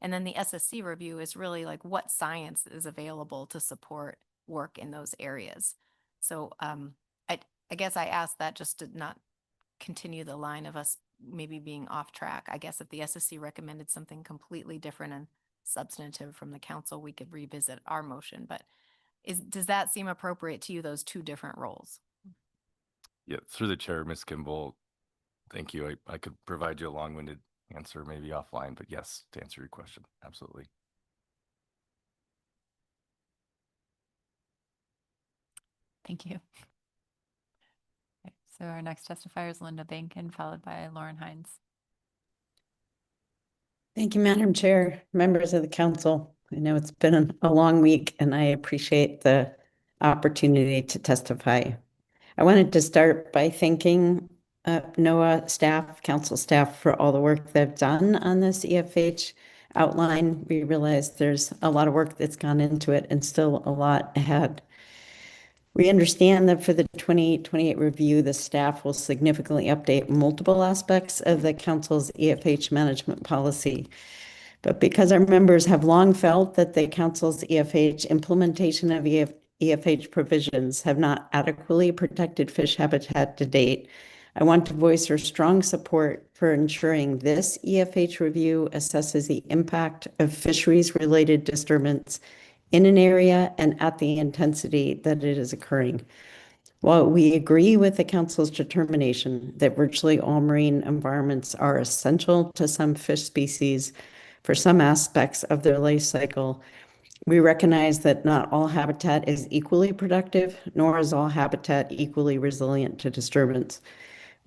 And then the SSC review is really like what science is available to support work in those areas. So I guess I asked that just to not continue the line of us maybe being off track. I guess if the SSC recommended something completely different and substantive from the council, we could revisit our motion. But does that seem appropriate to you, those two different roles? Yeah, through the chair, Ms. Kimball, thank you. I could provide you a long-winded answer maybe offline, but yes, to answer your question, absolutely. Thank you. Okay, so our next testifier is Linda Behnken, followed by Lauren Hines. Thank you, Madam Chair, members of the council. I know it's been a long week and I appreciate the opportunity to testify. I wanted to start by thanking NOAA staff, council staff for all the work they've done on this EFH outline. We realize there's a lot of work that's gone into it and still a lot ahead. We understand that for the 28 review, the staff will significantly update multiple aspects of the council's EFH management policy. But because our members have long felt that the council's EFH implementation of EFH provisions have not adequately protected fish habitat to date, I want to voice our strong support for ensuring this EFH review assesses the impact of fisheries-related disturbance in an area and at the intensity that it is occurring. While we agree with the council's determination that virtually all marine environments are essential to some fish species for some aspects of their life cycle, we recognize that not all habitat is equally productive, nor is all habitat equally resilient to disturbance.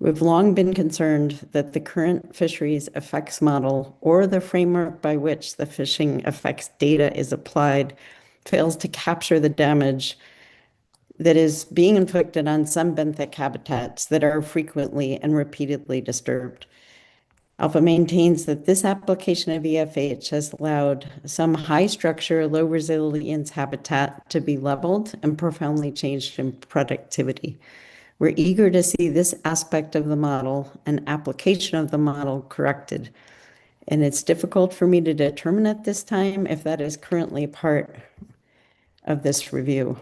We've long been concerned that the current fisheries effects model or the framework by which the fishing effects data is applied fails to capture the damage that is being inflicted on some benthic habitats that are frequently and repeatedly disturbed. Alpha maintains that this application of EFH has allowed some high structure, low resilience habitat to be leveled and profoundly changed in productivity. We're eager to see this aspect of the model and application of the model corrected. And it's difficult for me to determine at this time if that is currently part of this review.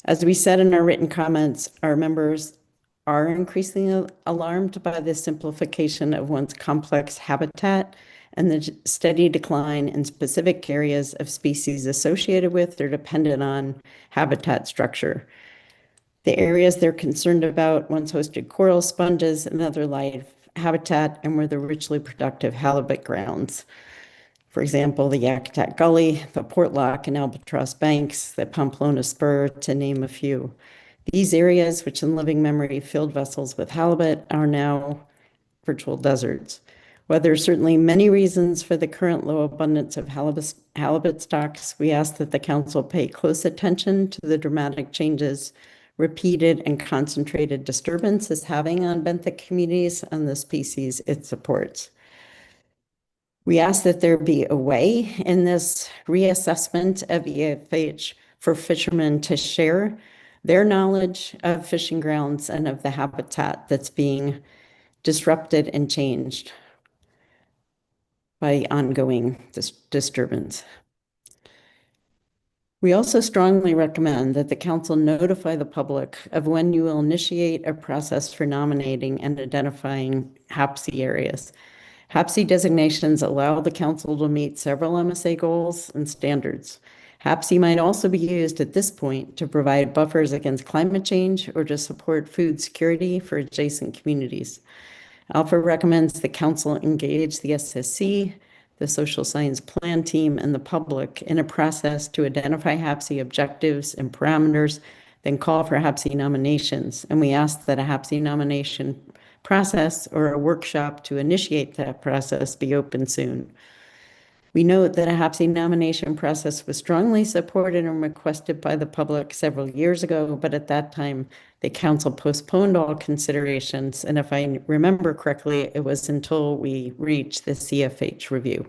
As we said in our written comments, our members are increasingly alarmed by the simplification of one's complex habitat and the steady decline in specific areas of species associated with or dependent on habitat structure. The areas they're concerned about once hosted coral sponges and other life habitat and were the richly productive halibut grounds. For example, the Yakutat Gully, the Portlock and Albatross Banks, the Pamplona Spur, to name a few. These areas, which in living memory filled vessels with halibut, are now virtual deserts. While there are certainly many reasons for the current low abundance of halibut stocks, we ask that the council pay close attention to the dramatic changes repeated and concentrated disturbance is having on benthic communities and the species it supports. We ask that there be a way in this reassessment of EFH for fishermen to share their knowledge of fishing grounds and of the habitat that's being disrupted and changed by ongoing disturbance. We also strongly recommend that the council notify the public of when you will initiate a process for nominating and identifying HAPC areas. HAPC designations allow the council to meet several MSA goals and standards. HAPC might also be used at this point to provide buffers against climate change or to support food security for adjacent communities. Alpha recommends the council engage the SSC, the Social Science Plan team, and the public in a process to identify HAPC objectives and parameters, then call for HAPC nominations. And we ask that a HAPC nomination process or a workshop to initiate that process be open soon. We note that a HAPC nomination process was strongly supported and requested by the public several years ago, but at that time, the council postponed all considerations. And if I remember correctly, it was until we reached the CFH review.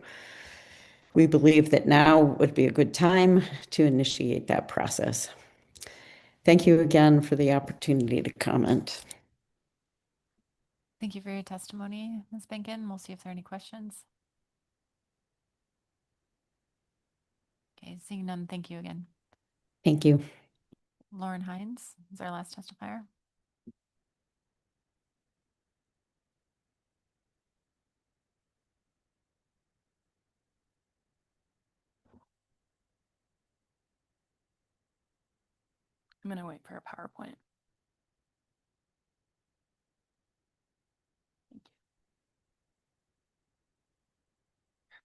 We believe that now would be a good time to initiate that process. Thank you again for the opportunity to comment. Thank you for your testimony, Ms. Behnken. We'll see if there are any questions. Okay, seeing none, thank you again. Thank you. Lauren Hines is our last testifier. I'm going to wait for a PowerPoint.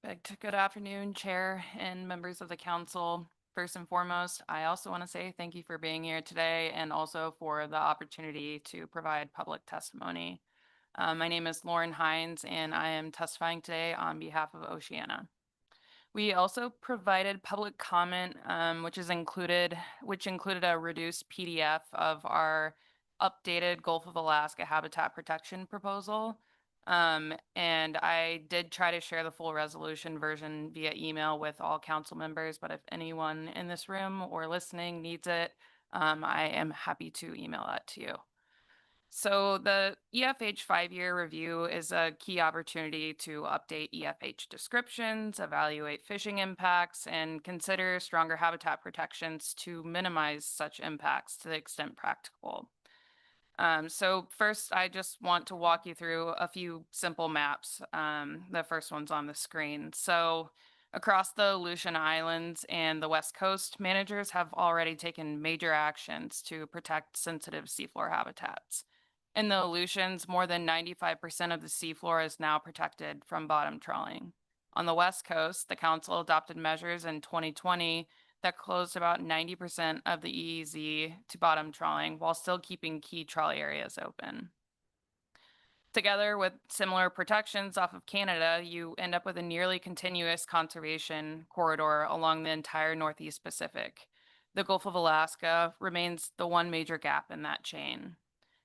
Perfect. Good afternoon, Chair and members of the council. First and foremost, I also want to say thank you for being here today and also for the opportunity to provide public testimony. My name is Lauren Hines and I am testifying today on behalf of Oceana. We also provided public comment, which included a reduced PDF of our updated Gulf of Alaska habitat protection proposal. And I did try to share the full resolution version via email with all council members, but if anyone in this room or listening needs it, I am happy to email that to you. So the EFH 5-year review is a key opportunity to update EFH descriptions, evaluate fishing impacts, and consider stronger habitat protections to minimize such impacts to the extent practicable. So first, I just want to walk you through a few simple maps. The first one's on the screen. So across the Aleutian Islands and the West Coast, managers have already taken major actions to protect sensitive seafloor habitats. In the Aleutians, more than 95% of the seafloor is now protected from bottom trawling. On the West Coast, the council adopted measures in 2020 that closed about 90% of the EEZ to bottom trawling while still keeping key trawl areas open. Together with similar protections off of Canada, you end up with a nearly continuous conservation corridor along the entire Northeast Pacific. The Gulf of Alaska remains the one major gap in that chain.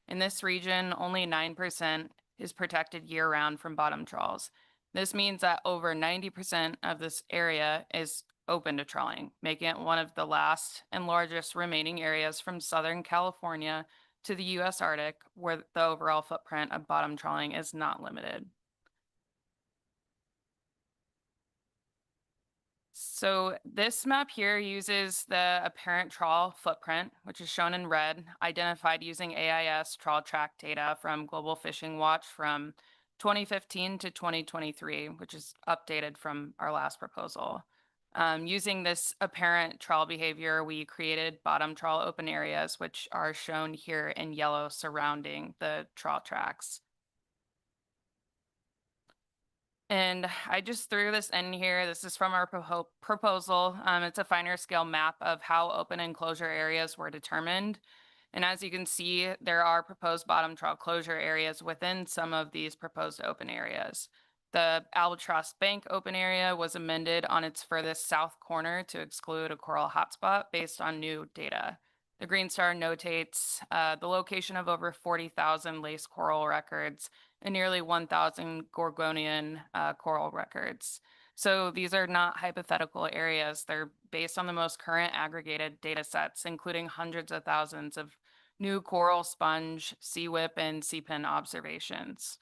In this region, only 9% is protected year-round from bottom trawls. This means that over 90% of this area is open to trawling, making it one of the last and largest remaining areas from Southern California to the U.S. Arctic, where the overall footprint of bottom trawling is not limited. So this map here uses the apparent trawl footprint, which is shown in red, identified using AIS trawl track data from Global Fishing Watch from 2015 to 2023, which is updated from our last proposal. Using this apparent trawl behavior, we created bottom trawl open areas, which are shown here in yellow surrounding the trawl tracks. And I just threw this in here. This is from our proposal. It's a finer scale map of how open enclosure areas were determined. And as you can see, there are proposed bottom trawl closure areas within some of these proposed open areas. The Albatross Bank open area was amended on its furthest south corner to exclude a coral hotspot based on new data. The Green Star notates the location of over 40,000 lace coral records and nearly 1,000 Gorgonian coral records. So these are not hypothetical areas. They're based on the most current aggregated data sets, including hundreds of thousands of new coral, sponge, sea whip, and sea pin observations.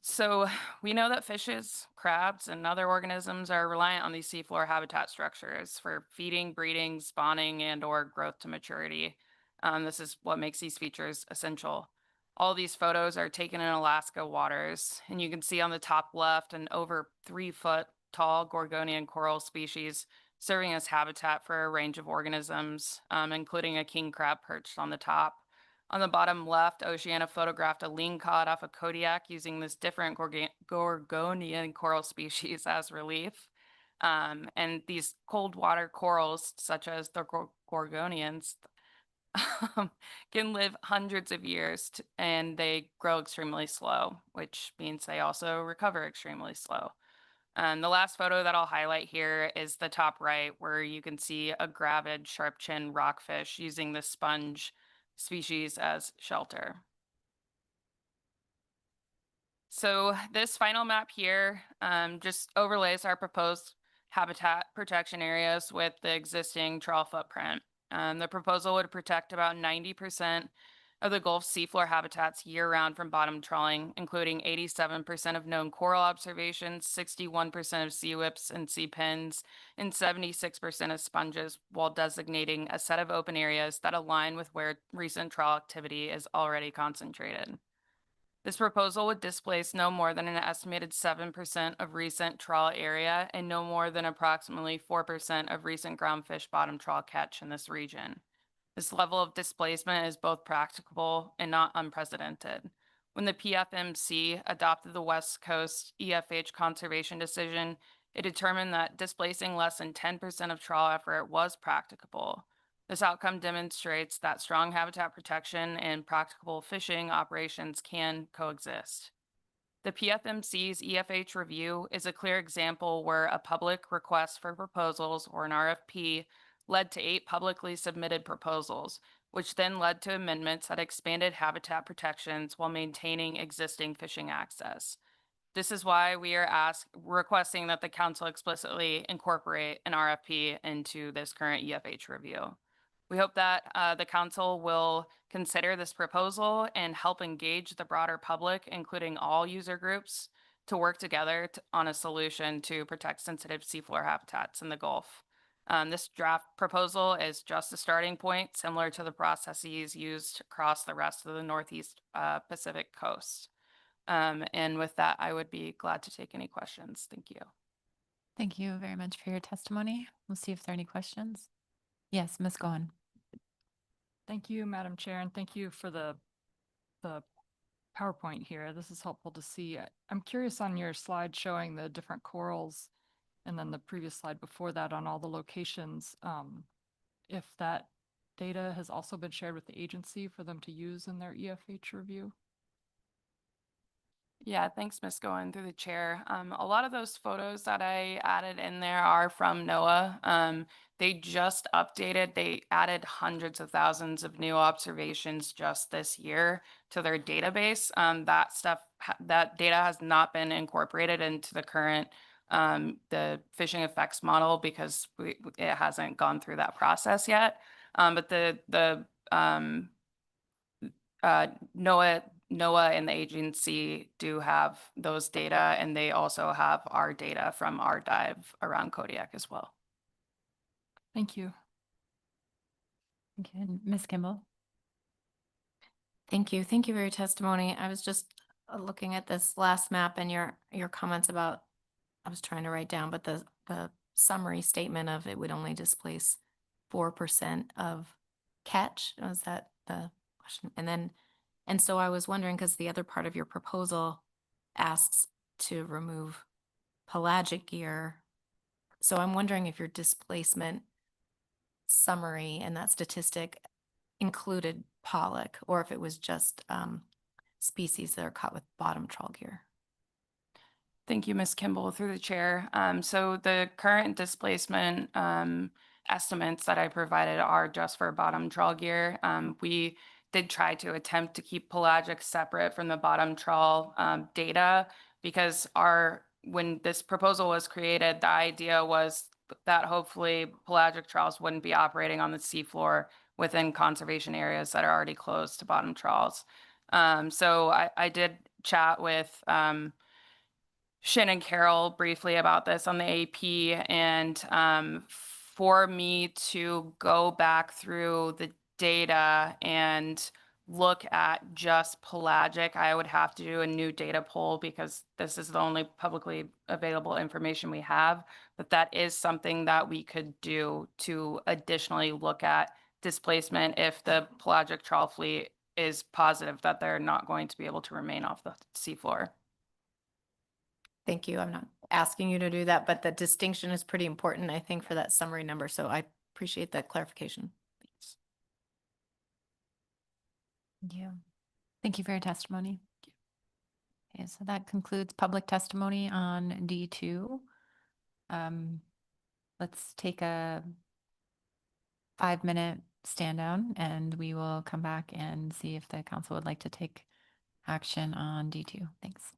So we know that fishes, crabs, and other organisms are reliant on these seafloor habitat structures for feeding, breeding, spawning, and or growth to maturity. This is what makes these features essential. All these photos are taken in Alaska waters, and you can see on the top left an over 3-foot tall Gorgonian coral species serving as habitat for a range of organisms, including a king crab perched on the top. On the bottom left, Oceana photographed a lean cod off of Kodiak using this different Gorgonian coral species as relief. And these cold water corals, such as the Gorgonians, can live hundreds of years and they grow extremely slow, which means they also recover extremely slow. The last photo that I'll highlight here is the top right, where you can see a gravid sharp-chin rockfish using the sponge species as shelter. So this final map here just overlays our proposed habitat protection areas with the existing trawl footprint. The proposal would protect about 90% of the Gulf seafloor habitats year-round from bottom trawling, including 87% of known coral observations, 61% of sea whips and sea pins, and 76% of sponges, while designating a set of open areas that align with where recent trawl activity is already concentrated. This proposal would displace no more than an estimated 7% of recent trawl area and no more than approximately 4% of recent groundfish bottom trawl catch in this region. This level of displacement is both practicable and not unprecedented. When the PFMC adopted the West Coast EFH conservation decision, it determined that displacing less than 10% of trawl effort was practicable. This outcome demonstrates that strong habitat protection and practicable fishing operations can coexist. The PFMC's EFH review is a clear example where a public request for proposals, or an RFP, led to 8 publicly submitted proposals, which then led to amendments that expanded habitat protections while maintaining existing fishing access. This is why we are requesting that the council explicitly incorporate an RFP into this current EFH review. We hope that the council will consider this proposal and help engage the broader public, including all user groups, to work together on a solution to protect sensitive seafloor habitats in the Gulf. This draft proposal is just a starting point, similar to the processes used across the rest of the Northeast Pacific coast. And with that, I would be glad to take any questions. Thank you. Thank you very much for your testimony. We'll see if there are any questions. Yes, Ms. Gohan. Thank you, Madam Chair, and thank you for the PowerPoint here. This is helpful to see. I'm curious on your slide showing the different corals, and then the previous slide before that on all the locations, if that data has also been shared with the agency for them to use in their EFH review. Yeah, thanks, Ms. Gohan, through the chair. A lot of those photos that I added in there are from NOAA. They just updated, they added hundreds of thousands of new observations just this year to their database. That data has not been incorporated into the current the fishing effects model because it hasn't gone through that process yet. But the NOAA and the agency do have those data, and they also have our data from our dive around Kodiak as well. Thank you. Okay, Ms. Kimball. Thank you. Thank you for your testimony. I was just looking at this last map and your comments about, I was trying to write down, but the summary statement of it would only displace 4% of catch. Was that the question? And so I was wondering, because the other part of your proposal asks to remove pelagic gear. So I'm wondering if your displacement summary and that statistic included pollock, or if it was just species that are caught with bottom trawl gear. Thank you, Ms. Kimball, through the chair. So the current displacement estimates that I provided are just for bottom trawl gear. We did try to attempt to keep pelagic separate from the bottom trawl data because when this proposal was created, the idea was that hopefully pelagic trawls wouldn't be operating on the seafloor within conservation areas that are already closed to bottom trawls. So I did chat with Shin and Carol briefly about this on the AP, and for me to go back through the data and look at just pelagic, I would have to do a new data poll because this is the only publicly available information we have. But that is something that we could do to additionally look at displacement if the pelagic trawl fleet is positive that they're not going to be able to remain off the seafloor. Thank you. I'm not asking you to do that, but the distinction is pretty important, I think, for that summary number. So I appreciate that clarification. Thanks. Thank you. Thank you for your testimony. Okay, so that concludes public testimony on D2. Let's take a 5-minute stand down and we will come back and see if the council would like to take action on D2. Thanks.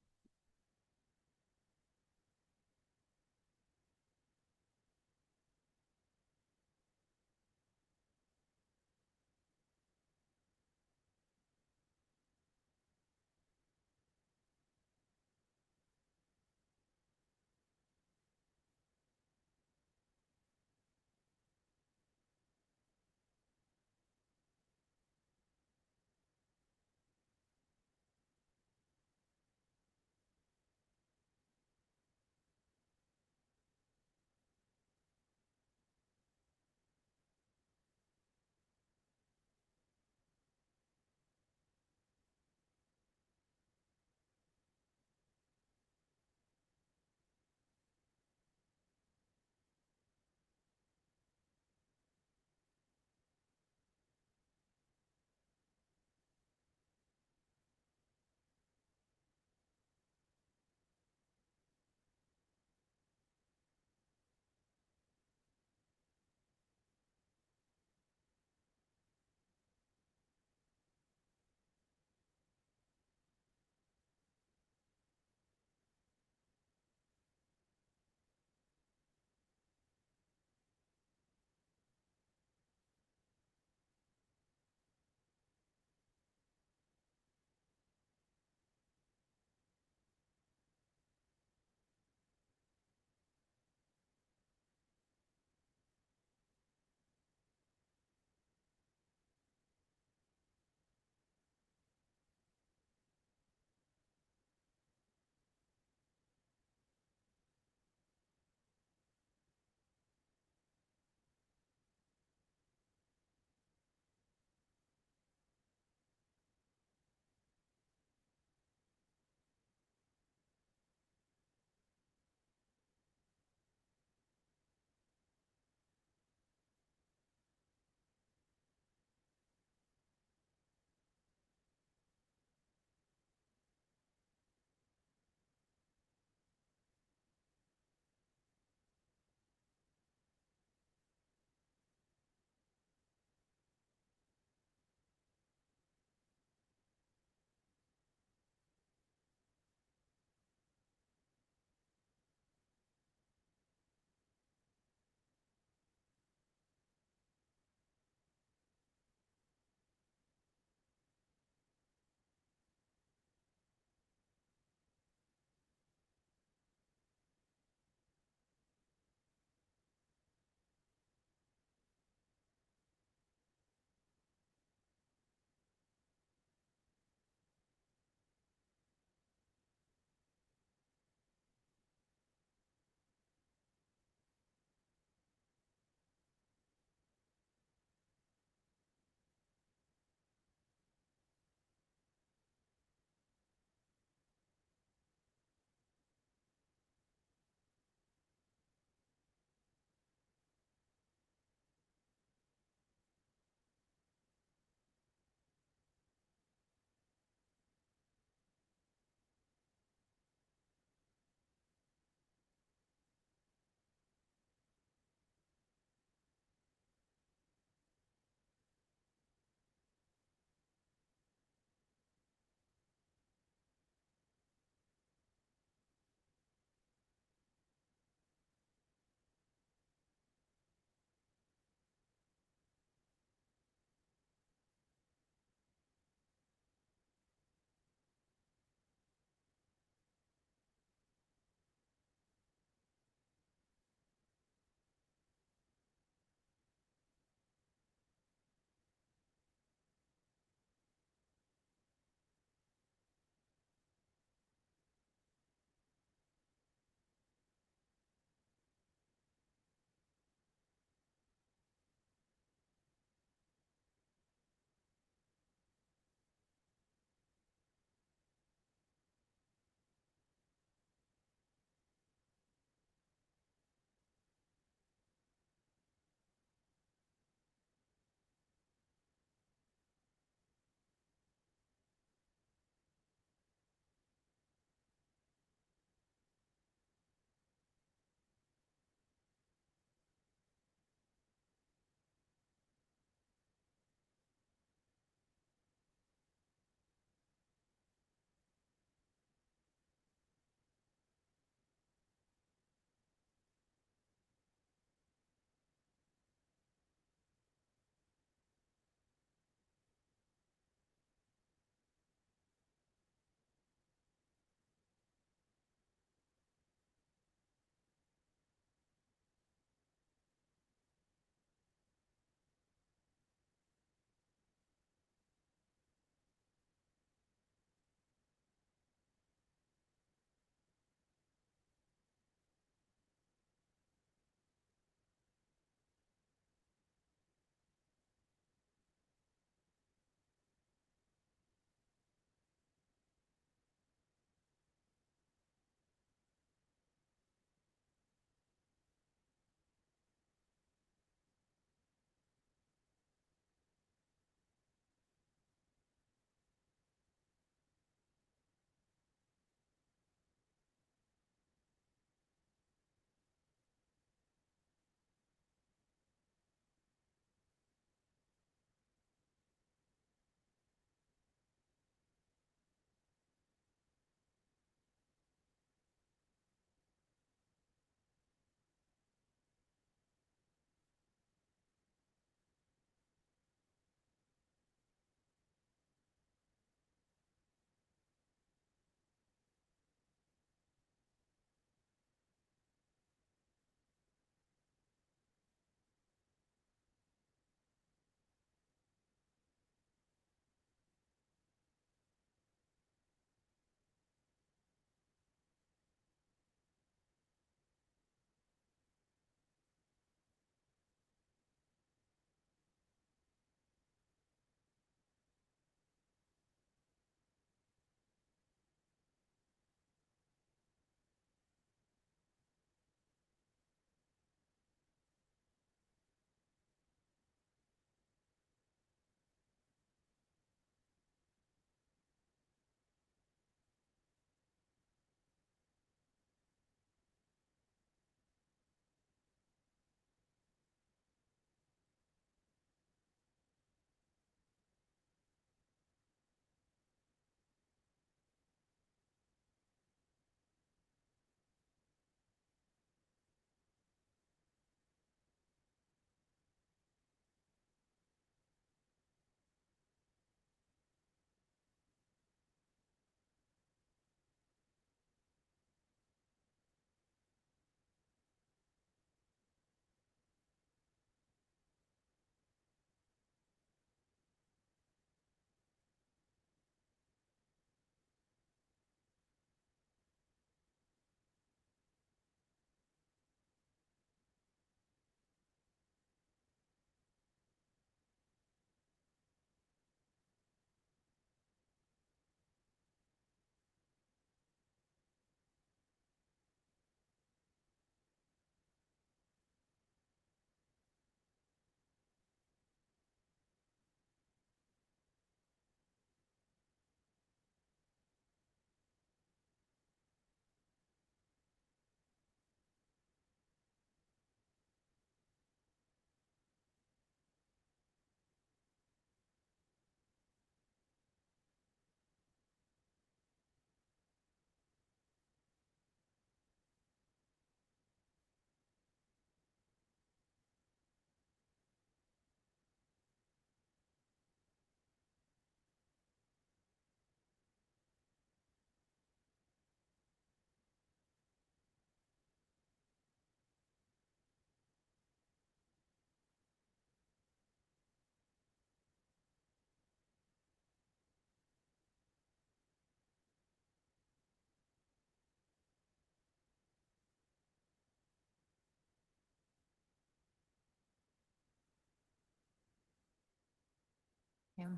Okay.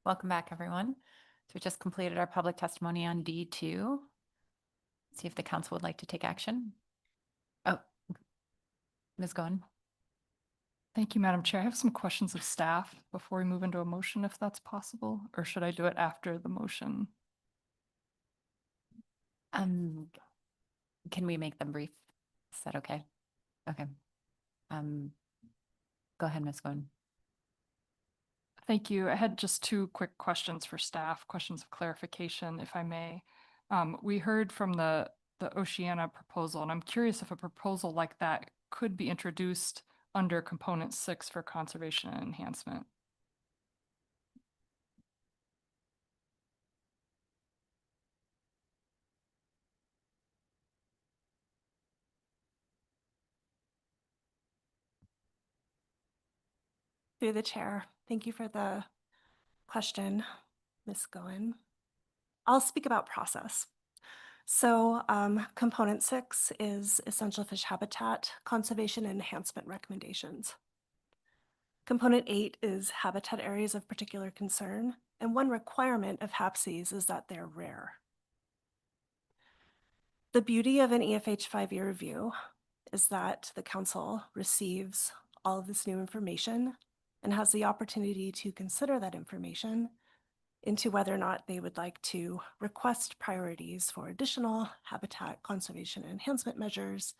Welcome back, everyone. So we just completed our public testimony on D2. See if the council would like to take action. Oh, Ms. Goen. Thank you, Madam Chair. I have some questions of staff before we move into a motion, if that's possible, or should I do it after the motion? Can we make them brief? Is that okay? Okay. Go ahead, Ms. Goen. Thank you. I had just two quick questions for staff, questions of clarification, if I may. We heard from the Oceana proposal, and I'm curious if a proposal like that could be introduced under component 6 for conservation and enhancement. Through the chair, thank you for the question, Ms. Goen. I'll speak about process. So component 6 is essential fish habitat conservation and enhancement recommendations. Component 8 is habitat areas of particular concern, and one requirement of HAPCs is that they're rare. The beauty of an EFH 5-year review is that the council receives all of this new information and has the opportunity to consider that information into whether or not they would like to request priorities for additional habitat conservation and enhancement measures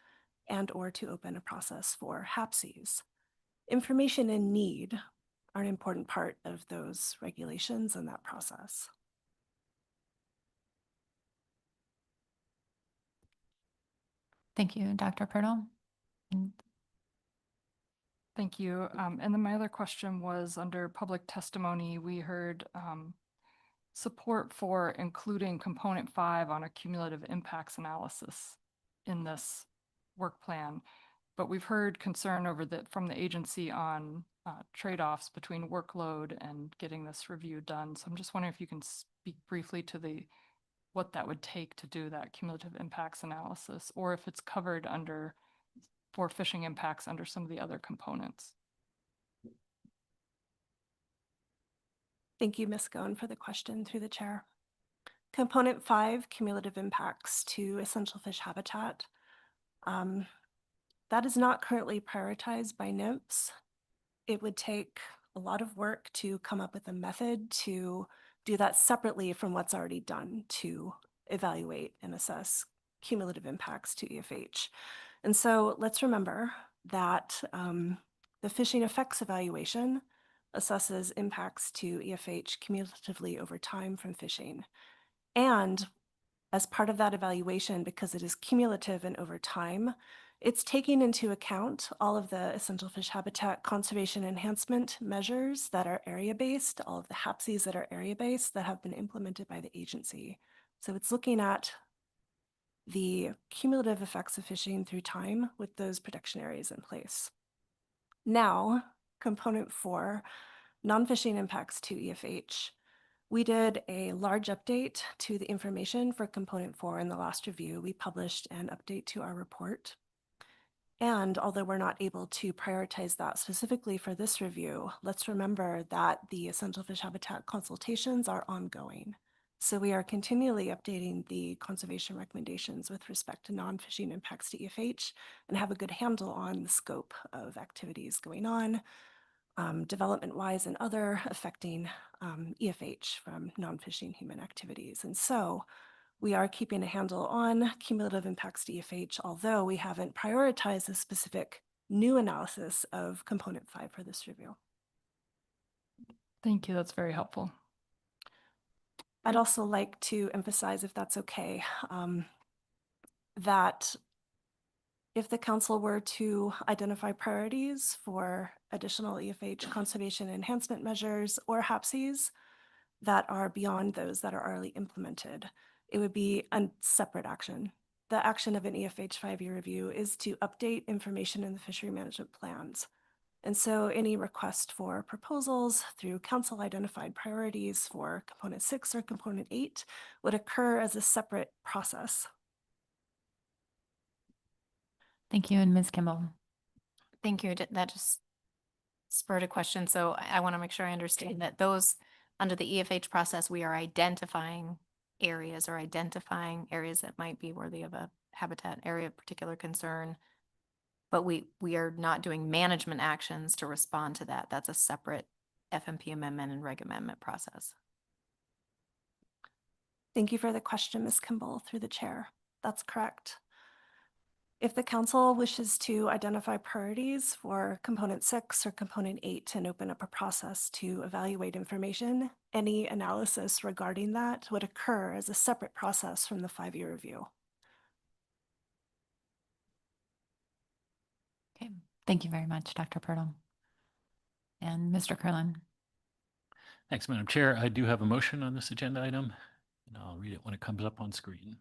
and or to open a process for HAPCs. Information and need are an important part of those regulations and that process. Thank you, Dr. Purtle. Thank you. And then my other question was under public testimony, we heard support for including component 5 on a cumulative impacts analysis in this work plan. But we've heard concern from the agency on trade-offs between workload and getting this review done. So I'm just wondering if you can speak briefly to what that would take to do that cumulative impacts analysis, or if it's covered for fishing impacts under some of the other components. Thank you, Ms. Goen, for the question through the chair. Component 5, cumulative impacts to essential fish habitat. That is not currently prioritized by NIMS. It would take a lot of work to come up with a method to do that separately from what's already done to evaluate and assess cumulative impacts to EFH. And so let's remember that the fishing effects evaluation assesses impacts to EFH cumulatively over time from fishing. And as part of that evaluation, because it is cumulative and over time, it's taking into account all of the essential fish habitat conservation enhancement measures that are area-based, all of the HAPCs that are area-based that have been implemented by the agency. So it's looking at the cumulative effects of fishing through time with those protection areas in place. Now, component 4, non-fishing impacts to EFH. We did a large update to the information for component 4 in the last review. We published an update to our report. And although we're not able to prioritize that specifically for this review, let's remember that the essential fish habitat consultations are ongoing. So we are continually updating the conservation recommendations with respect to non-fishing impacts to EFH and have a good handle on the scope of activities going on, development-wise and other affecting EFH from non-fishing human activities. And so we are keeping a handle on cumulative impacts to EFH, although we haven't prioritized a specific new analysis of component 5 for this review. Thank you. That's very helpful. I'd also like to emphasize, if that's okay, that if the council were to identify priorities for additional EFH conservation enhancement measures or HAPCs that are beyond those that are already implemented, it would be a separate action. The action of an EFH 5-year review is to update information in the fishery management plans. And so any request for proposals through council identified priorities for component 6 or component 8 would occur as a separate process. Thank you. And Ms. Kimball. Thank you. That just spurred a question. So I want to make sure I understand that those under the EFH process, we are identifying areas that might be worthy of a habitat area of particular concern. But we are not doing management actions to respond to that. That's a separate FMP amendment and reg amendment process. Thank you for the question, Ms. Kimball, through the chair. That's correct. If the council wishes to identify priorities for component 6 or component 8 and open up a process to evaluate information, any analysis regarding that would occur as a separate process from the 5-year review. Okay, thank you very much, Dr. Purtle. And Mr. Curlin. Thanks, Madam Chair. I do have a motion on this agenda item, and I'll read it when it comes up on screen.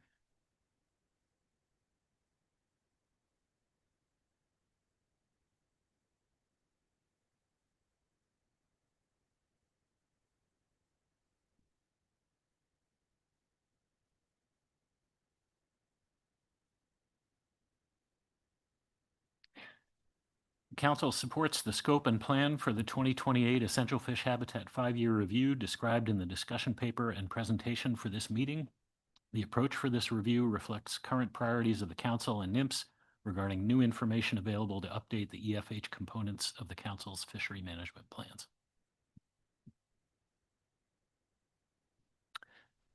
Council supports the scope and plan for the 2028 Essential Fish Habitat 5-year review described in the discussion paper and presentation for this meeting. The approach for this review reflects current priorities of the Council and NMFS regarding new information available to update the EFH components of the Council's fishery management plans.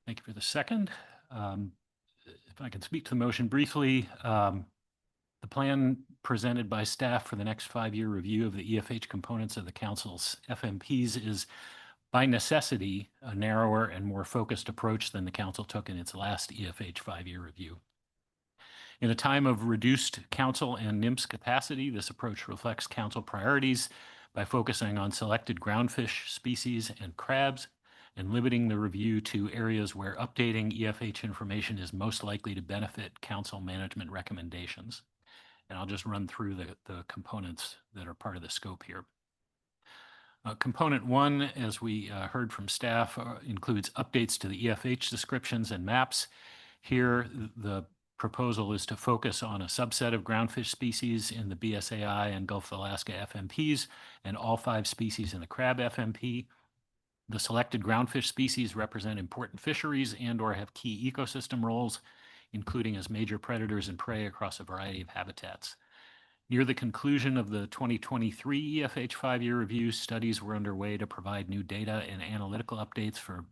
Thank you for the second. If I can speak to the motion briefly, the plan presented by staff for the next 5-year review of the EFH components of the Council's FMPs is by necessity a narrower and more focused approach than the Council took in its last EFH 5-year review. In a time of reduced Council and NMFS capacity, this approach reflects Council priorities by focusing on selected groundfish species and crabs and limiting the review to areas where updating EFH information is most likely to benefit Council management recommendations. And I'll just run through the components that are part of the scope here. Component 1, as we heard from staff, includes updates to the EFH descriptions and maps. Here, the proposal is to focus on a subset of groundfish species in the BSAI and Gulf of Alaska FMPs and all 5 species in the crab FMP. The selected groundfish species represent important fisheries and/or have key ecosystem roles, including as major predators and prey across a variety of habitats. Near the conclusion of the 2023 EFH 5-year review, studies were underway to provide new data and analytical updates for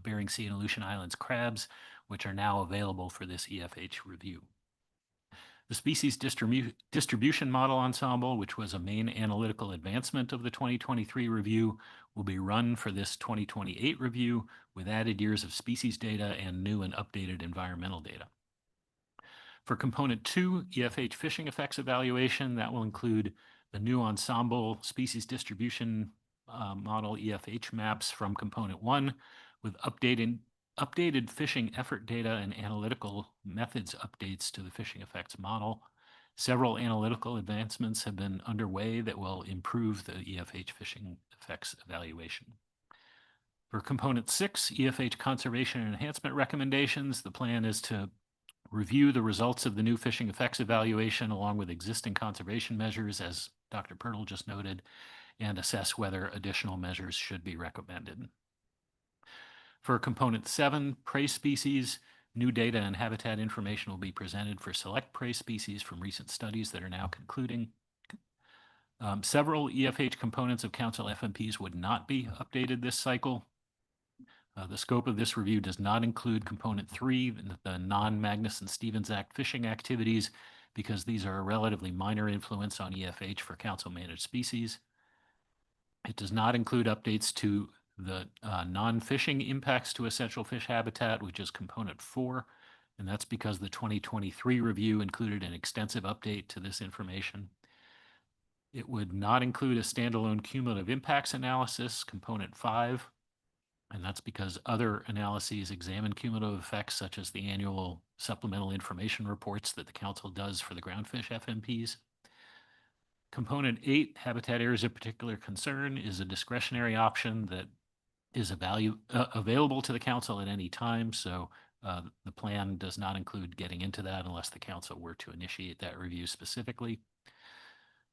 Bering Sea and Aleutian Islands crabs, which are now available for this EFH review. The species distribution model ensemble, which was a main analytical advancement of the 2023 review, will be run for this 2028 review with added years of species data and new and updated environmental data. For component 2, EFH fishing effects evaluation, that will include the new ensemble species distribution model EFH maps from component 1 with updated fishing effort data and analytical methods updates to the fishing effects model. Several analytical advancements have been underway that will improve the EFH fishing effects evaluation. For component 6, EFH conservation and enhancement recommendations, the plan is to review the results of the new fishing effects evaluation along with existing conservation measures, as Dr. Purtle just noted, and assess whether additional measures should be recommended. For component 7, prey species, new data and habitat information will be presented for select prey species from recent studies that are now concluding. Several EFH components of Council FMPs would not be updated this cycle. The scope of this review does not include component 3, the non-Magnuson-Stevens Act fishing activities, because these are a relatively minor influence on EFH for Council managed species. It does not include updates to the non-fishing impacts to essential fish habitat, which is component 4, and that's because the 2023 review included an extensive update to this information. It would not include a standalone cumulative impacts analysis, component 5, and that's because other analyses examine cumulative effects, such as the annual supplemental information reports that the Council does for the groundfish FMPs. Component 8, habitat areas of particular concern, is a discretionary option that is available to the Council at any time, so the plan does not include getting into that unless the Council were to initiate that review specifically.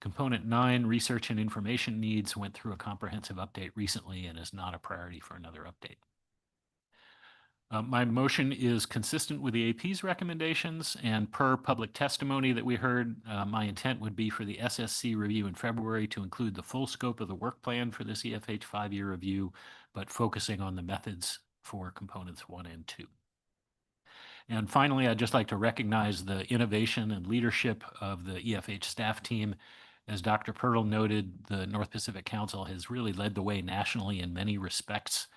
Component 9, research and information needs, went through a comprehensive update recently and is not a priority for another update. My motion is consistent with the AP's recommendations, and per public testimony that we heard, my intent would be for the SSC review in February to include the full scope of the work plan for this EFH 5-year review, but focusing on the methods for components 1 and 2. And finally, I'd just like to recognize the innovation and leadership of the EFH staff team. As Dr. Pirtle noted, the North Pacific Council has really led the way nationally in many respects,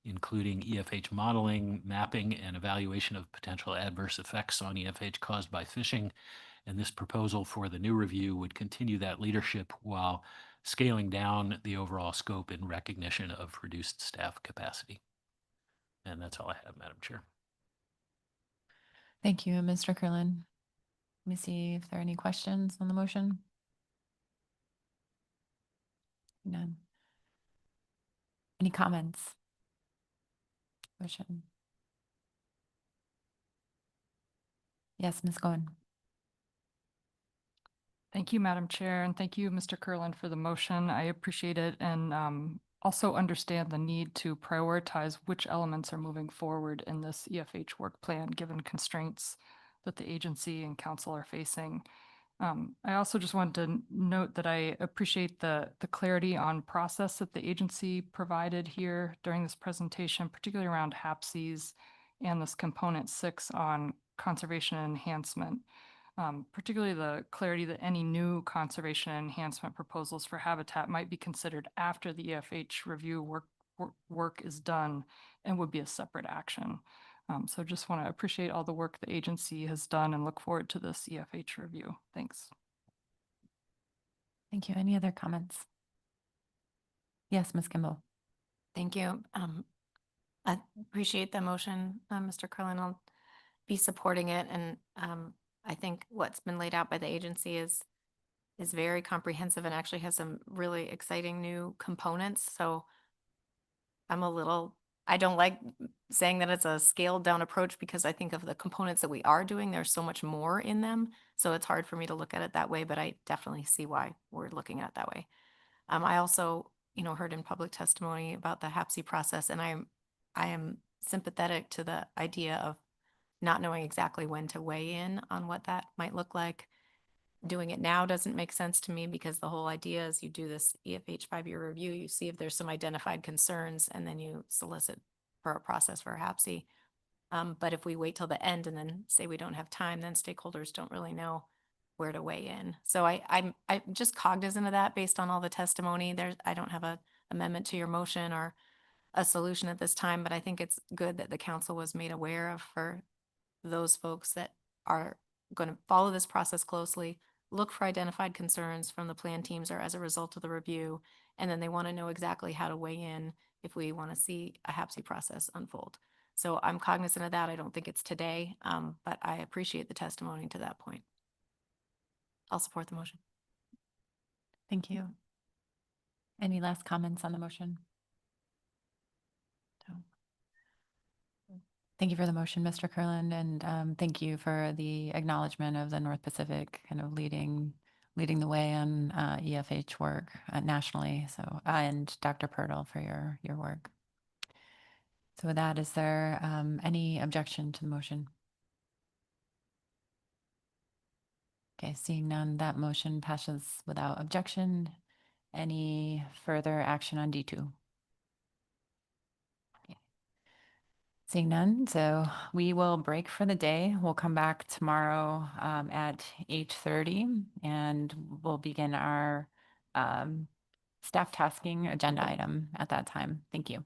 including EFH modeling, mapping, and evaluation of potential adverse effects on EFH caused by fishing. And this proposal for the new review would continue that leadership while scaling down the overall scope in recognition of reduced staff capacity. And that's all I have, Madam Chair. Thank you, Mr. Curlin. Let me see if there are any questions on the motion. None. Any comments? Motion. Yes, Ms. Cohen. Thank you, Madam Chair, and thank you, Mr. Curlin, for the motion. I appreciate it and also understand the need to prioritize which elements are moving forward in this EFH work plan, given constraints that the agency and council are facing. I also just wanted to note that I appreciate the clarity on process that the agency provided here during this presentation, particularly around HAPCs and this component 6 on conservation and enhancement. Particularly the clarity that any new conservation and enhancement proposals for habitat might be considered after the EFH review work is done and would be a separate action. So just want to appreciate all the work the agency has done and look forward to this EFH review. Thanks. Thank you. Any other comments? Yes, Ms. Kimball. Thank you. I appreciate the motion, Mr. Curlin. I'll be supporting it. And I think what's been laid out by the agency is very comprehensive and actually has some really exciting new components. So I don't like saying that it's a scaled down approach because I think of the components that we are doing, there's so much more in them. So it's hard for me to look at it that way, but I definitely see why we're looking at it that way. I also, heard in public testimony about the HAPC process, and I am sympathetic to the idea of not knowing exactly when to weigh in on what that might look like. Doing it now doesn't make sense to me because the whole idea is you do this EFH 5-year review, you see if there's some identified concerns, and then you solicit for a process for a HAPC. But if we wait till the end and then say we don't have time, then stakeholders don't really know where to weigh in. So I'm just cognizant of that based on all the testimony. I don't have a amendment to your motion or a solution at this time, but I think it's good that the council was made aware of for those folks that are going to follow this process closely, look for identified concerns from the plan teams or as a result of the review, and then they want to know exactly how to weigh in if we want to see a HAPC process unfold. So I'm cognizant of that. I don't think it's today, but I appreciate the testimony to that point. I'll support the motion. Thank you. Any last comments on the motion? No. Thank you for the motion, Mr. Curlin, and thank you for the acknowledgement of the North Pacific kind of leading the way on EFH work nationally. So, and Dr. Pirtle for your work. So with that, is there any objection to the motion? Okay, seeing none, that motion passes without objection. Any further action on D2? Seeing none, so we will break for the day. We'll come back tomorrow at 8:30 and we'll begin our staff tasking agenda item at that time. Thank you.